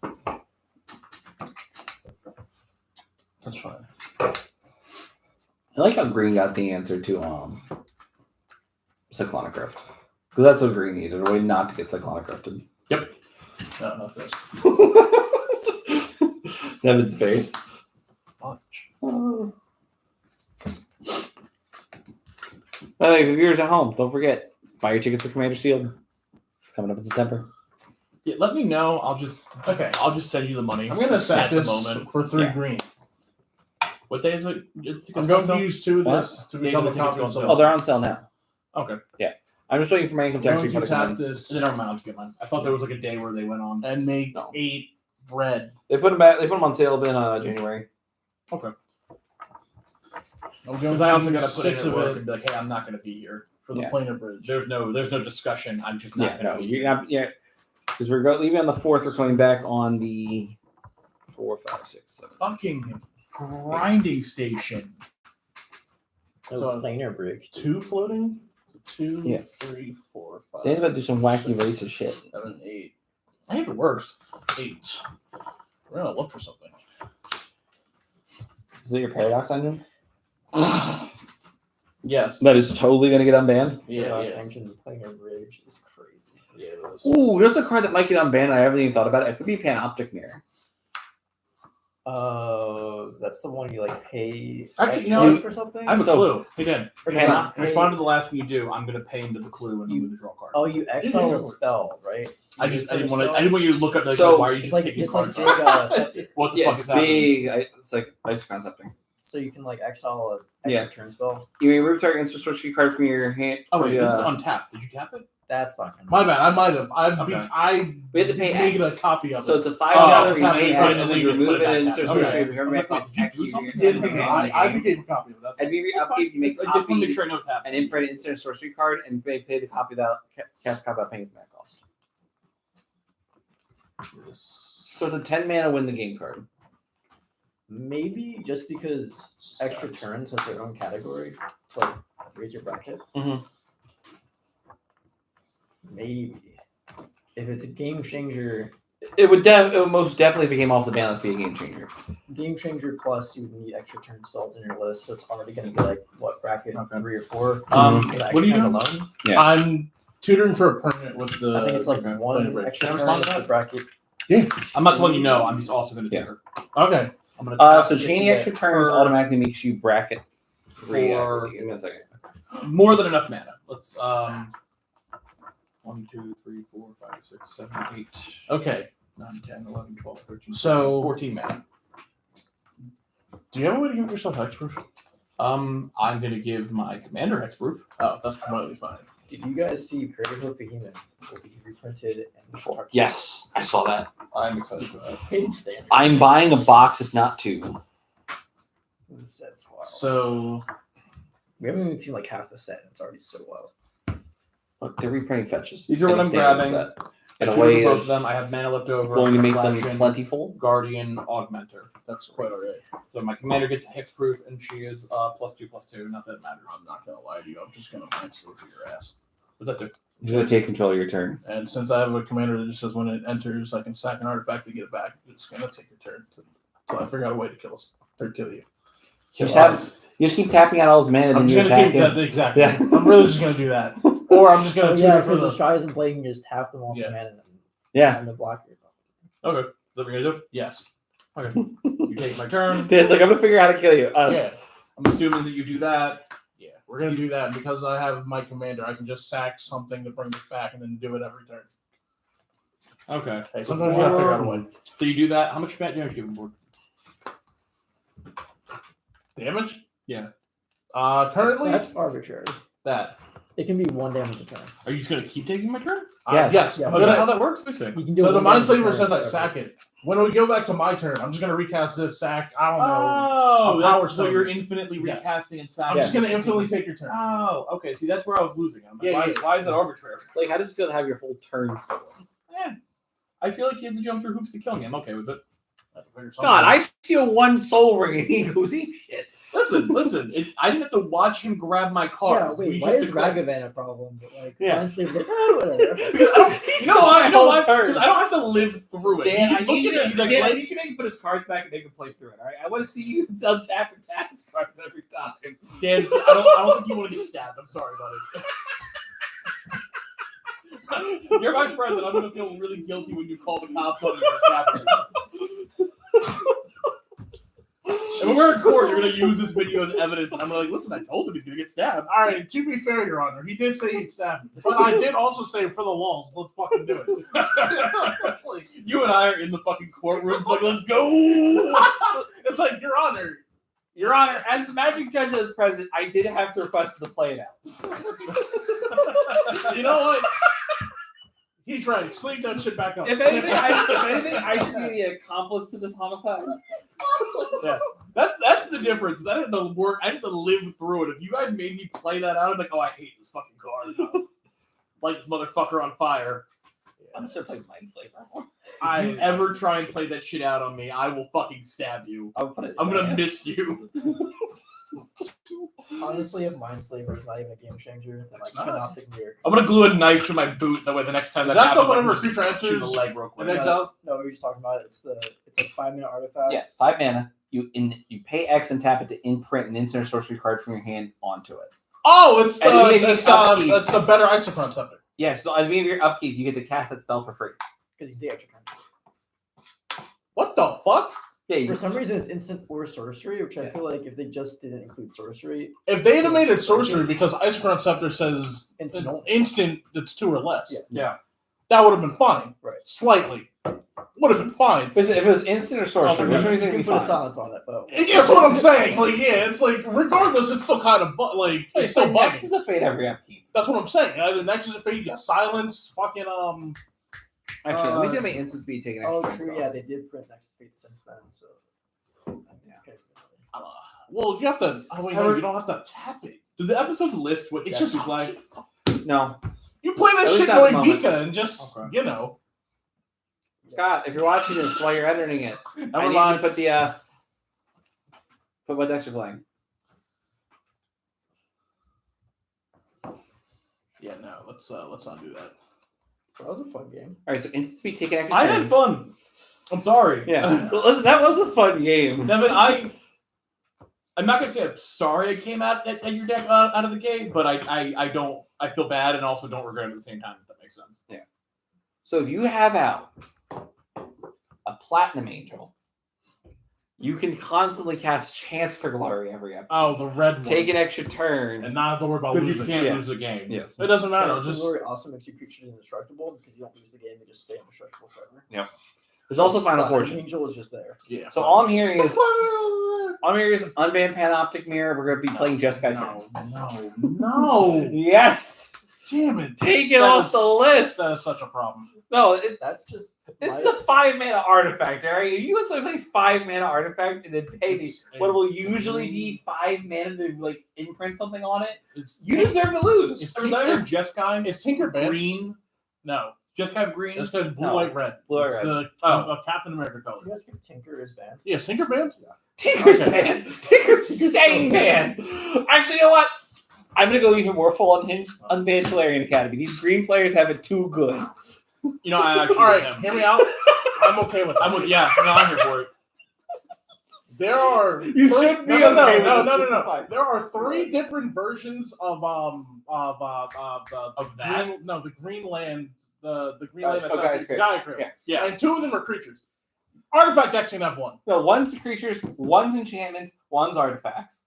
That's fine. I like how green got the answer to Cyclonic Rift. Because that's what green needed, a way not to get Cyclonic Rifted. No, not this. Devin's face. By the way, for viewers at home, don't forget, buy your tickets for Commander Shield. It's coming up in September. Yeah, let me know. I'll just send you the money. I'm gonna set at the this moment. for 3 Yeah. green. What day is it? I'm going to use 2 of What? this to They become do a the tickets copy on of sale. Oh, Zelda. they're on sale now. Okay. I'm just waiting for my income I'm tax going to refund to come tap in. this Then never mind. I'll just get mine. I thought there was like a day where they went on. and make No. 8 red. They put them back. They put them on sale in January. I'm going Because to I also use got to put 6 in of at work it and be like, hey, I'm not going to be here. for the Yeah. planar bridge. There's no discussion. I'm just not Yeah, going to no, be you're here. not. Yeah, because we're leaving on the 4th. We're coming back on the 4, 5, 6, 7. Fucking grinding station. So So- planar bridge. 2 floating? 2, Yeah. 3, 4, 5, Dan's about to do some wacky racist shit. 7, 8. I think it works. 8. We're going to look for something. Is it your paradox engine? Yes. That is totally gonna get unbanned. Yeah, yeah. Sanction planar bridge is crazy. Yeah, it is. Ooh, there's a card that might get unbanned. I haven't even thought about it. It could be Panoptic Mirror. That's the one you like pay Actually, extra no, for something. I have a So- clue. Hey, Dan. Or do Hang you on. pay- Respond to the last thing you do. I'm going to pay into the clue and I'm going to draw a card. Oh, you exile a spell, right? I didn't want you to look up. Like, So, why are you It's just like picking it's like cards? big. out? What the Yeah, fuck it's is happening? big. It's like ice concepting. So you can like exile a Yeah. extra turn spell. You may remove target instant switch your card from your hand. Oh wait, this is uh, untapped. Did you tap it? That's not gonna. My bad. I might have. Okay. I We have to pay made X. a copy of So it. it's a 5 Oh, dollar. that's You how pay you X, put it, and and then then you you just remove put it it and back instant down. switch Okay. your I was like, cost did you X. do You something? get Yeah, I became a copy of it. That's And we That's fine. upkeep, you make I just want to make copy sure I know what's happening. and imprint instant sorcery card and pay the copy without cast a copy without paying its mana cost. So it's a 10 mana win the game card. Maybe just because extra turns has their own category, to, like raise your bracket. Mhm. Maybe if it's a game changer, It would most definitely, if it came off the ban, let's be a game changer. game changer plus you would need extra turn spells in your list, so it's already going to be like what bracket Okay. 3 or 4. Um, for the what are you extra doing? turn alone? Yeah. I'm tutoring for a permanent with the. I think it's like okay, one planar bridge. extra Can I turn respond to with that? the bracket. I'm not telling you no. I'm just also going to Yeah. do it. Okay. I'm going to So chaining extra turns automatically makes you bracket 3. For- Give me a second. more than enough mana. Let's 1, 2, 3, 4, 5, 6, 7, 8, Okay. 9, 10, 11, 12, 13, So- 14 mana. Do you have a way to give yourself hexproof? I'm going to give my commander hexproof. Oh, that's completely fine. Did you guys see Critical Behemoth will be reprinted and Yes, I saw that. I'm excited for that. in standard? I'm buying a box, if not 2. That's wild. So We haven't even seen like half the set, and it's already so wild. Look, they're reprinting fetches. These are what in a I'm standard grabbing. set. I In a queued way both of of them. I have mana left over. going to make them Reflection, plentiful. Guardian, Augmenter. That's quite alright. So my commander gets hexproof, and she is +2/+2. Not that it matters. I'm not gonna lie to you. I'm just gonna mind sleep your ass. What's that do? He's going to take control of your turn. And since I have a commander that just says when it enters, I can sack an artifact to get it back. It's gonna take your turn. So I figured out a way to kill us or kill you. You just keep tapping out all his mana, I'm then you just gonna attack keep him. that exactly. Yeah. I'm really just gonna do that, or I'm just gonna Oh, do yeah, it for because the the. Shy isn't playing, you just tap them off Yeah. the mana and Yeah. the blocker. Okay. Is that what we're gonna do? Yes. Okay. You take my turn. It's like, I'm going to figure out how to kill you. Yeah. I'm assuming that you do that. Yeah. We're gonna do that because I have my commander. I can just sack something to bring this back and then do it every turn. Okay. Hey, sometimes you gotta figure out a way. So you do that. How much damage do you have on board? Damage? Yeah. Currently That's arbitrary. that. It can be 1 damage a turn. Are you just gonna keep taking my turn? Yes. Yes. Yeah, Oh, I'm is that gonna- how that works? Let me see. You can do so the 1 damage a Mindslaver turn says I forever. sack it. When we go back to my turn, I'm just gonna recast this sack. I don't know. Oh, A power so stone. you're infinitely Yes. recasting and I'm sacking. just gonna infinitely take your turn. Oh, okay. See, that's where I was losing. I'm like, Yeah, why, yeah. why is that arbitrary? Like, how does it feel to have your whole turn stolen? I feel like he had to jump through hoops to kill me. I'm okay with it. I have to figure something God, out. I steal 1 soul ring and he goes ape shit. Listen. I didn't have to watch him grab my Yeah, cards. wait, We why just is declared- Ragavan a problem? But like, Yeah. Mindslave's like, oh, whatever. Because I don't- He you know why? You know stole why? my turn. Because I don't have to live through it. Dan, He I just need looks you at it. He's like, to "Let- make him put his cards back and make him play through it. All right, I want to see you untap and tap his cards every time. Dan, I don't think you want to get stabbed. I'm sorry, buddy. You're my friend, and I'm gonna feel really guilty when you call the cops on me for stabbing me. And when we're in court, you're gonna use this video as evidence, and I'm gonna listen. I told him he's gonna get stabbed. All right, to be fair, Your Honor, he did say he'd stab me, but I did also say for the walls, let's fucking do it. Like, you and I are in the fucking courtroom. Like, let's go. It's like, Your Honor, Your Honor, as the magic judge that was present, I did have to request the play it out. you know what? He's right. Sleep that shit back up. If anything, I should be the accomplice to this homicide. That's the difference. Is I didn't have to work. I didn't have to live through it. If you guys made me play that out, I'm like, oh, I hate this fucking card. Light this motherfucker on fire. I'm gonna start playing Mindslaver. I ever try and play that shit out on me, I will fucking stab you. I'll put it. I'm gonna miss you. Honestly, if Mindslaver is not even a game changer, then It's like not. Panoptic Mirror. I'm gonna glue a knife to my boot. That way, the next time that Is that happens, the I can whenever just creature shoot the enters leg real quick. an exile? No, we were just talking about it. It's a 5-minute artifact. Yeah, 5 mana. You pay X and tap it to imprint an instant or sorcery card from your hand onto it. Oh, it's And the maybe upkeep. it's the better Isochron Scepter. Yeah, so at the beginning of your upkeep, you get to cast that spell for free. Because you do extra turn. What the fuck? Yeah, you For just, some reason, it's instant or sorcery, which I feel like if they just didn't include sorcery, If they had made it sorcery because Isochron Scepter says Instant an only. instant that's 2 or less, Yeah. that would have been fine. Right. Slightly. Would have been fine. if it was instant or sorcery, which one do you you think can would be put a fine? silence on it, but That's what I'm saying. Like, yeah, it's like regardless, it's still kind of like it's still bugging. Next is a fate every upkeep. That's what I'm saying. Either Nexus of Fate, you got silence, fucking Actually, let me see how many instants be taking extra. oh, turn true, spells. yeah, they did print Next Fate since then, so Yeah. okay. well, you have to. Oh wait, no, you don't have to tap it. Does the episodes list what It's decks just you play? No, you play that At shit least at the going moment. Vika and just Okay. you know. Scott, if you're watching this while you're editing it, I Never need you mind. to put the put what decks you're playing. Yeah, no, let's not do that. That was a fun game. All right, so instants be taking extra. I had turns. fun. I'm sorry. Yeah, well, listen, that was a fun game. Devin, I'm not gonna say I'm sorry I came out at your deck out of the gate, but I feel bad and also don't regret it at the same time. If that makes sense. So if you have out a Platinum Angel, you can constantly cast Chance for Glory every episode. Oh, the red one. Take an extra turn. and not have to worry about But you losing. can't Yeah. lose the game. Yes. It doesn't matter. That's Just really awesome. Makes your creatures indestructible because you don't lose the game; they just stay indestructible forever. There's also Final Platinum Fortune. Angel is just there. yeah. So all I'm hearing is unban Panoptic Mirror. We're gonna be playing Jeskai turns. no. Yes. Damn it. Take it That off is- the list. That is such a problem. No, That's just. this is a 5-mana artifact, alright? If you let play 5-mana artifact and then pay the what will usually be 5 mana to like imprint something on it, you deserve to lose. Is I mean, that Tinker, is Jeskai is Tinker banned? green. No. Jeskai green. This guy's blue, No. white, red. Blue, white, It's red. the Oh. Captain America color. You guys think Tinker is banned? Yeah, Tinker banned? Tinker's Okay. banned. Tinker's staying banned. Actually, you know what? I'm gonna go even more full unhinged. Unban Solarian Academy. These green players have it too good. You know, I actually. All right, am. hear me out. I'm okay with that. I'm with. Yeah, no, I'm here for it. There are You three- should be no, okay no, with no, this. no, This is no. fine. There are 3 different versions of Of that? green, no, the Greenland, the Greenland Oh, Gaia's Cradle. Gaia Cradle. Yeah. Yeah. And 2 of them are creatures. Artifact decks can have 1. No, one's creatures, one's enchantments, one's artifacts.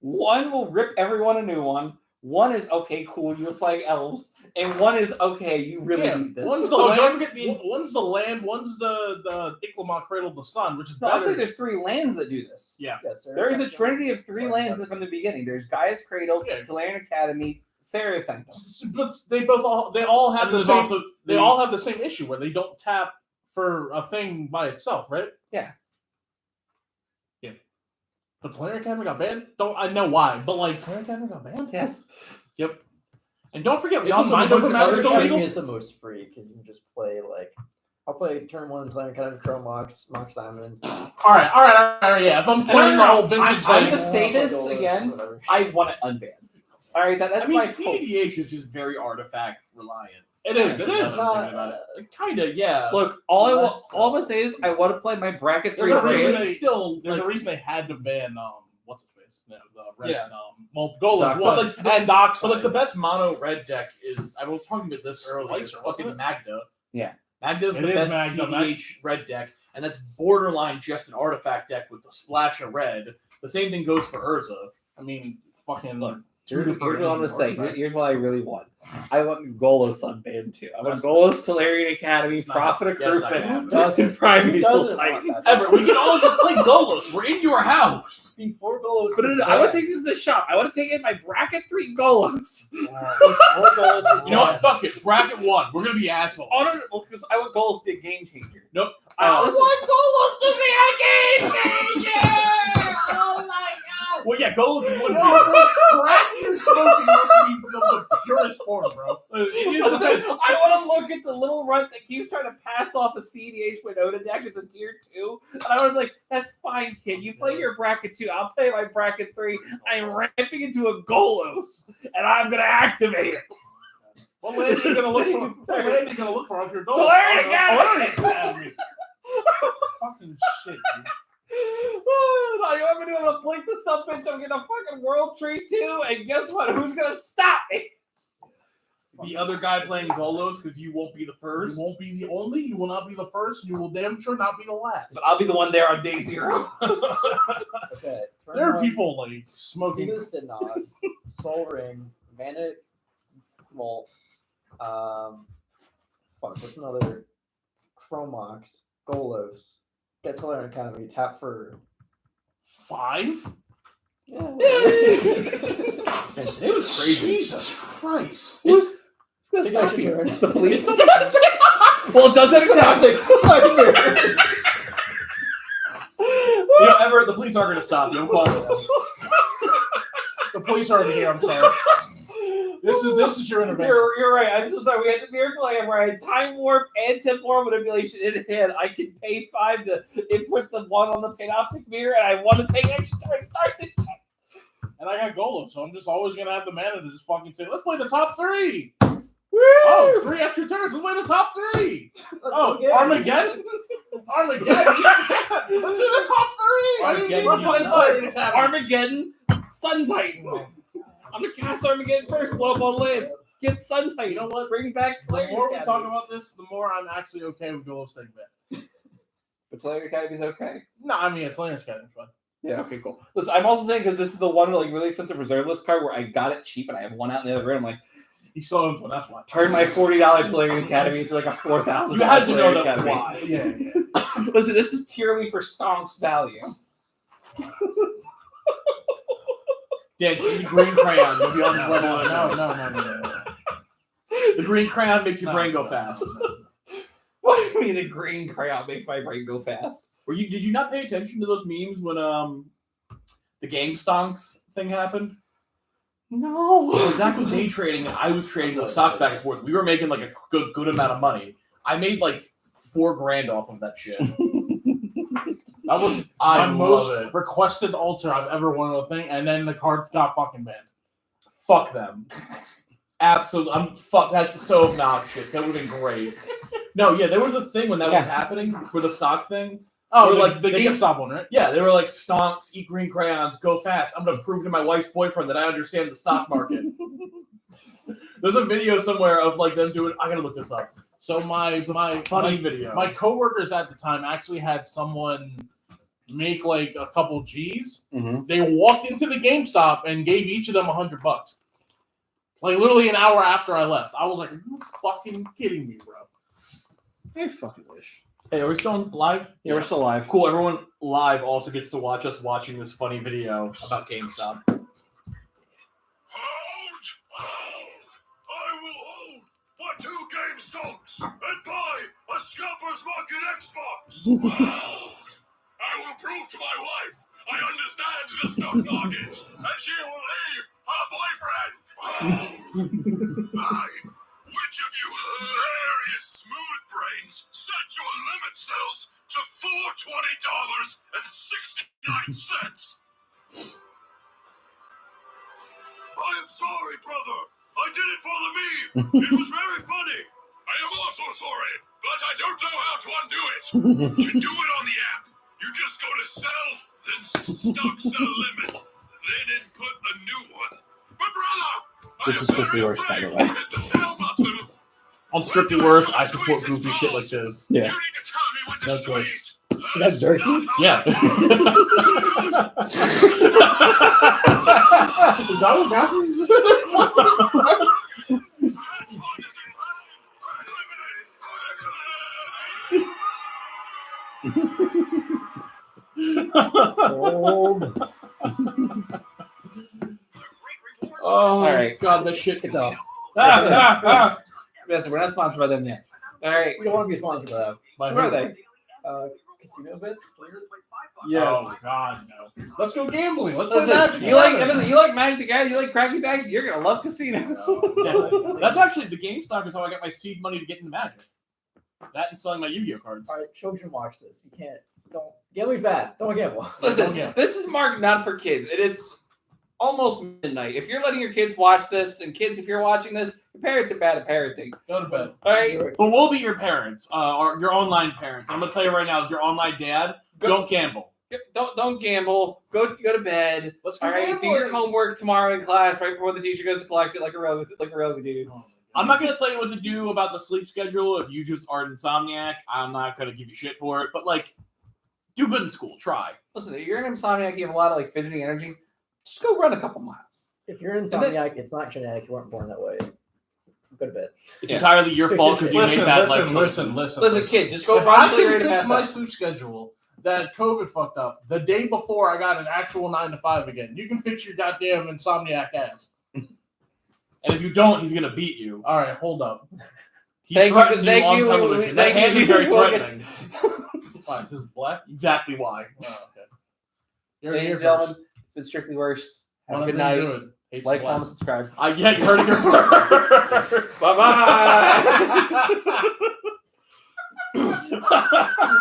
One will rip everyone a new one. One is okay, cool, you're playing elves, and one is okay, you really Yeah, need this. one's the Oh, land, don't forget the- one's the land, one's the Iklamot Cradle of the Sun, which is No, I'd better. say there's 3 lands that do this. Yeah. Yes, There is a actually- trinity of 3 lands from the beginning. There's Gaia's Cradle, Yeah. Tolarian Academy, Sarah Sanctum. But they all have And the there's same. also They the- all have the same issue where they don't tap for a thing by itself, right? Yeah. Yeah. But Tolarian Academy got banned. I know why, but like Tolarian Academy got banned. Yes. Yep. And don't forget, we Isn't also have Mind a Over bunch of Matter other still shit. legal? Academy is the most free because you can just play like. I'll play turn 1 Tolarian Academy Chrome Mox Diamond. All right. Yeah, if I'm playing the whole vintage, I'm like, gonna say this Golos, again. whatever. I want it unbanned. All right, that's I mean, my hope. CEDH is just very artifact reliant. it is. It is. Now that I'm thinking about it. Kinda, yeah. Look, all I'm Less gonna say is I want to play my bracket 3 There's a reason game. they- still There's like, a reason they had to ban what's his face? No, the red. Yeah. Golos Dockside. was But, like, and Dockside. But like the best mono red deck is I was talking about this earlier. Is Slicer, wasn't fucking Magda. Yeah. Magda's It the is best Magda. CDH red deck, and that's borderline just an artifact deck with a splash of red. The same thing goes for Urza. I mean, fucking Look, two Here's different what I'm gonna say. artifacts. Here's what I really want. I want Golos unbanned too. I want Golos, Tolarian Academy, It's not- Prophet of yeah, it's not gonna Krupin, happen. and Primeval Doesn't Titan. want that. Ever, we can all just play Golos. We're in your house. Before Golos. But no, I want to take this to the shop. I want to take in my bracket 3 Golos. Before Golos was You know what? banned. Fuck it. Bracket 1. We're gonna be assholes. Because I want Golos to be a game changer. Nope. I Listen- want Golos to be a game changer. Oh my god. Well, yeah, Golos would be. Crack you're smoking must be the purest form, bro. Listen, I want to look at the little runt that keeps trying to pass off a CDH Winota deck as a tier 2. And I was like, that's fine, kid. You play your bracket 2. I'll play my bracket 3. I'm ramping into a Golos, and I'm going to activate it. What land are you gonna look for? What land are you gonna look for if you're going? Tolarian Academy! Fucking shit, dude. I'm going to blink the sub bench. I'm going to fucking World Tree 2. And guess what? Who's going to stop me? The other guy playing Golos because you won't be the You first. won't be the only. You will not be the first. You will damn sure not be the last. But I'll be the one there on day 0. Okay. Turn There are 1, people like smoking. Seed of the Sidnod, Soul Ring, Bandit Vault, what's another? Chromox, Golos, get Tolarian Academy, tap for 5? yeah. It was crazy. Jesus Christ! Who's going to Take stop action you? turn. The police? Well, it does that attempt. You know, Everett, the police are going to stop you. I'm calling them. The police are already here. I'm sorry. This is your intervention. You're right. I'm so sorry. We had the miracle I where I had time warp and temporal manipulation in hand. I can pay 5 to input the 1 on the panoptic mirror, and I want to take action to start the check. And I got Golem, so I'm just always gonna have the mana to just fucking say, "Let's play the top 3." Woo! Oh, 3 extra turns. Let's play the top 3. Oh, go get it. Armageddon. Armageddon. Let's do the top 3. I didn't even Armageddon. let's play the Academy. Armageddon, Sun Titan. I'm gonna cast Armageddon first, blow up on lands. Get Sun Titan. You know what? Bring back The Tolarian more we Academy. talk about this, the more I'm actually okay with Golos taking back. But Tolarian Academy's okay. No, I mean it's Lance Academy, fun. Yeah, okay, cool. Listen, I'm also saying because this is the one like really expensive reserve list card where I got it cheap and I have one out in the other room. I'm like, He's so into it, that's why. turn my $40 Tolarian Academy into like a $4,000. You had to know Tolarian that Academy. why. Yeah. Listen, this is purely for Stonk's value. Dan, see the green crayon. You'll be on this No, level. no. The green crayon makes your brain go fast. me the green crayon makes my brain go fast. Did you not pay attention to those memes when the Game Stonks thing happened? No. Zach was day trading and I was trading the stocks back and forth. We were making like a good amount of money. I made like $4,000 off of that shit. That was I my love most it. requested altar I've ever won on a thing, and then the cards got fucking banned. Fuck them. Absolutely. That's so obnoxious. That would have been great. No, yeah, there was a thing when that was happening for the stock thing. Oh, Where, like the GameStop one, right? Yeah, they were like, stonks, eat green crayons, go fast. I'm going to prove to my wife's boyfriend that I understand the stock market. There's a video somewhere of like them doing, I got to look this up. So my Funny video. My coworkers at the time actually had someone make like a couple G's. Mhm. They walked into the GameStop and gave each of them $100. Like literally an hour after I left. I was like, "Are you fucking kidding me, bro?" I fucking wish. Hey, are we still live? Yeah, we're still alive. Cool. Everyone live also gets to watch us watching this funny video about GameStop. Hold! I will hold my 2 GameStonks and buy a Scalper's Market Xbox! Hold! I will prove to my wife I understand the stock market, and she will leave her boyfriend! Which of you hilarious smooth brains set your limit sales to $420.69? I am sorry, brother. I did it for the meme. It was very funny. I am also sorry, but I don't know how to undo it. To do it on the app, you just go to sell, then stock sell limit, then input a new one. But brother, This is Strictly Worse, by the way. hit the sell button. On Strictly Worse, I support goofy shit like this. Yeah. You need to tell me when to That's right. squeeze. That's dirty? Yeah. Is that what happened? Old. Oh, All right. God, that shit. Get off. Listen, we're not sponsored by them yet. All right. We don't want to be sponsored by that. By Where are who? they? Casino bits? Yeah. Oh God, no. Let's go gambling. Let's play Listen, Magic. you like Magic the Gathering, you like Cracky Bags, you're gonna love Casino. Yeah. That's actually the GameStop is how I got my seed money to get into Magic. That and selling my Yu-Gi-Oh cards. All right, children watch this. You can't. Don't. Gambling's bad. Don't gamble. Listen, Yeah. this is marked not for kids. It is almost midnight. If you're letting your kids watch this, and kids, if you're watching this, your parents are bad at parenting. Go to bed. All right, But we'll be your parents, or your online parents. I'm gonna tell you right now, as your online dad, don't gamble. don't gamble. Go to bed. Let's go All right, do gambling. your homework tomorrow in class right before the teacher goes to collect it, like a real dude. I'm not gonna tell you what to do about the sleep schedule. If you just are an insomniac, I'm not gonna give you shit for it. But like, do good in school. Try. Listen, if you're an insomniac, you have a lot of like fidgeting energy. Just go run a couple miles. If you're insomniac, it's not genetic. You weren't born that way. Go to bed. It's Yeah. entirely your fault because you made bad life choices. Listen, kid, just go If run I until you're can ready to fix pass my out. sleep schedule that COVID fucked up the day before I got an actual 9 to 5 again, you can fix your goddamn insomniac ass. And if you don't, he's gonna beat you. All right, hold up. He Thank you- threatened thank on you, television. thank That hand you, is very we'll get- threatening. Why? Because black. Exactly why. Oh, okay. You're Ladies here and gentlemen, first. it's been Strictly Worse. Have a One good thing night. good. Hates Like, black. comment, subscribe. Yeah, you heard it here first. Bye bye.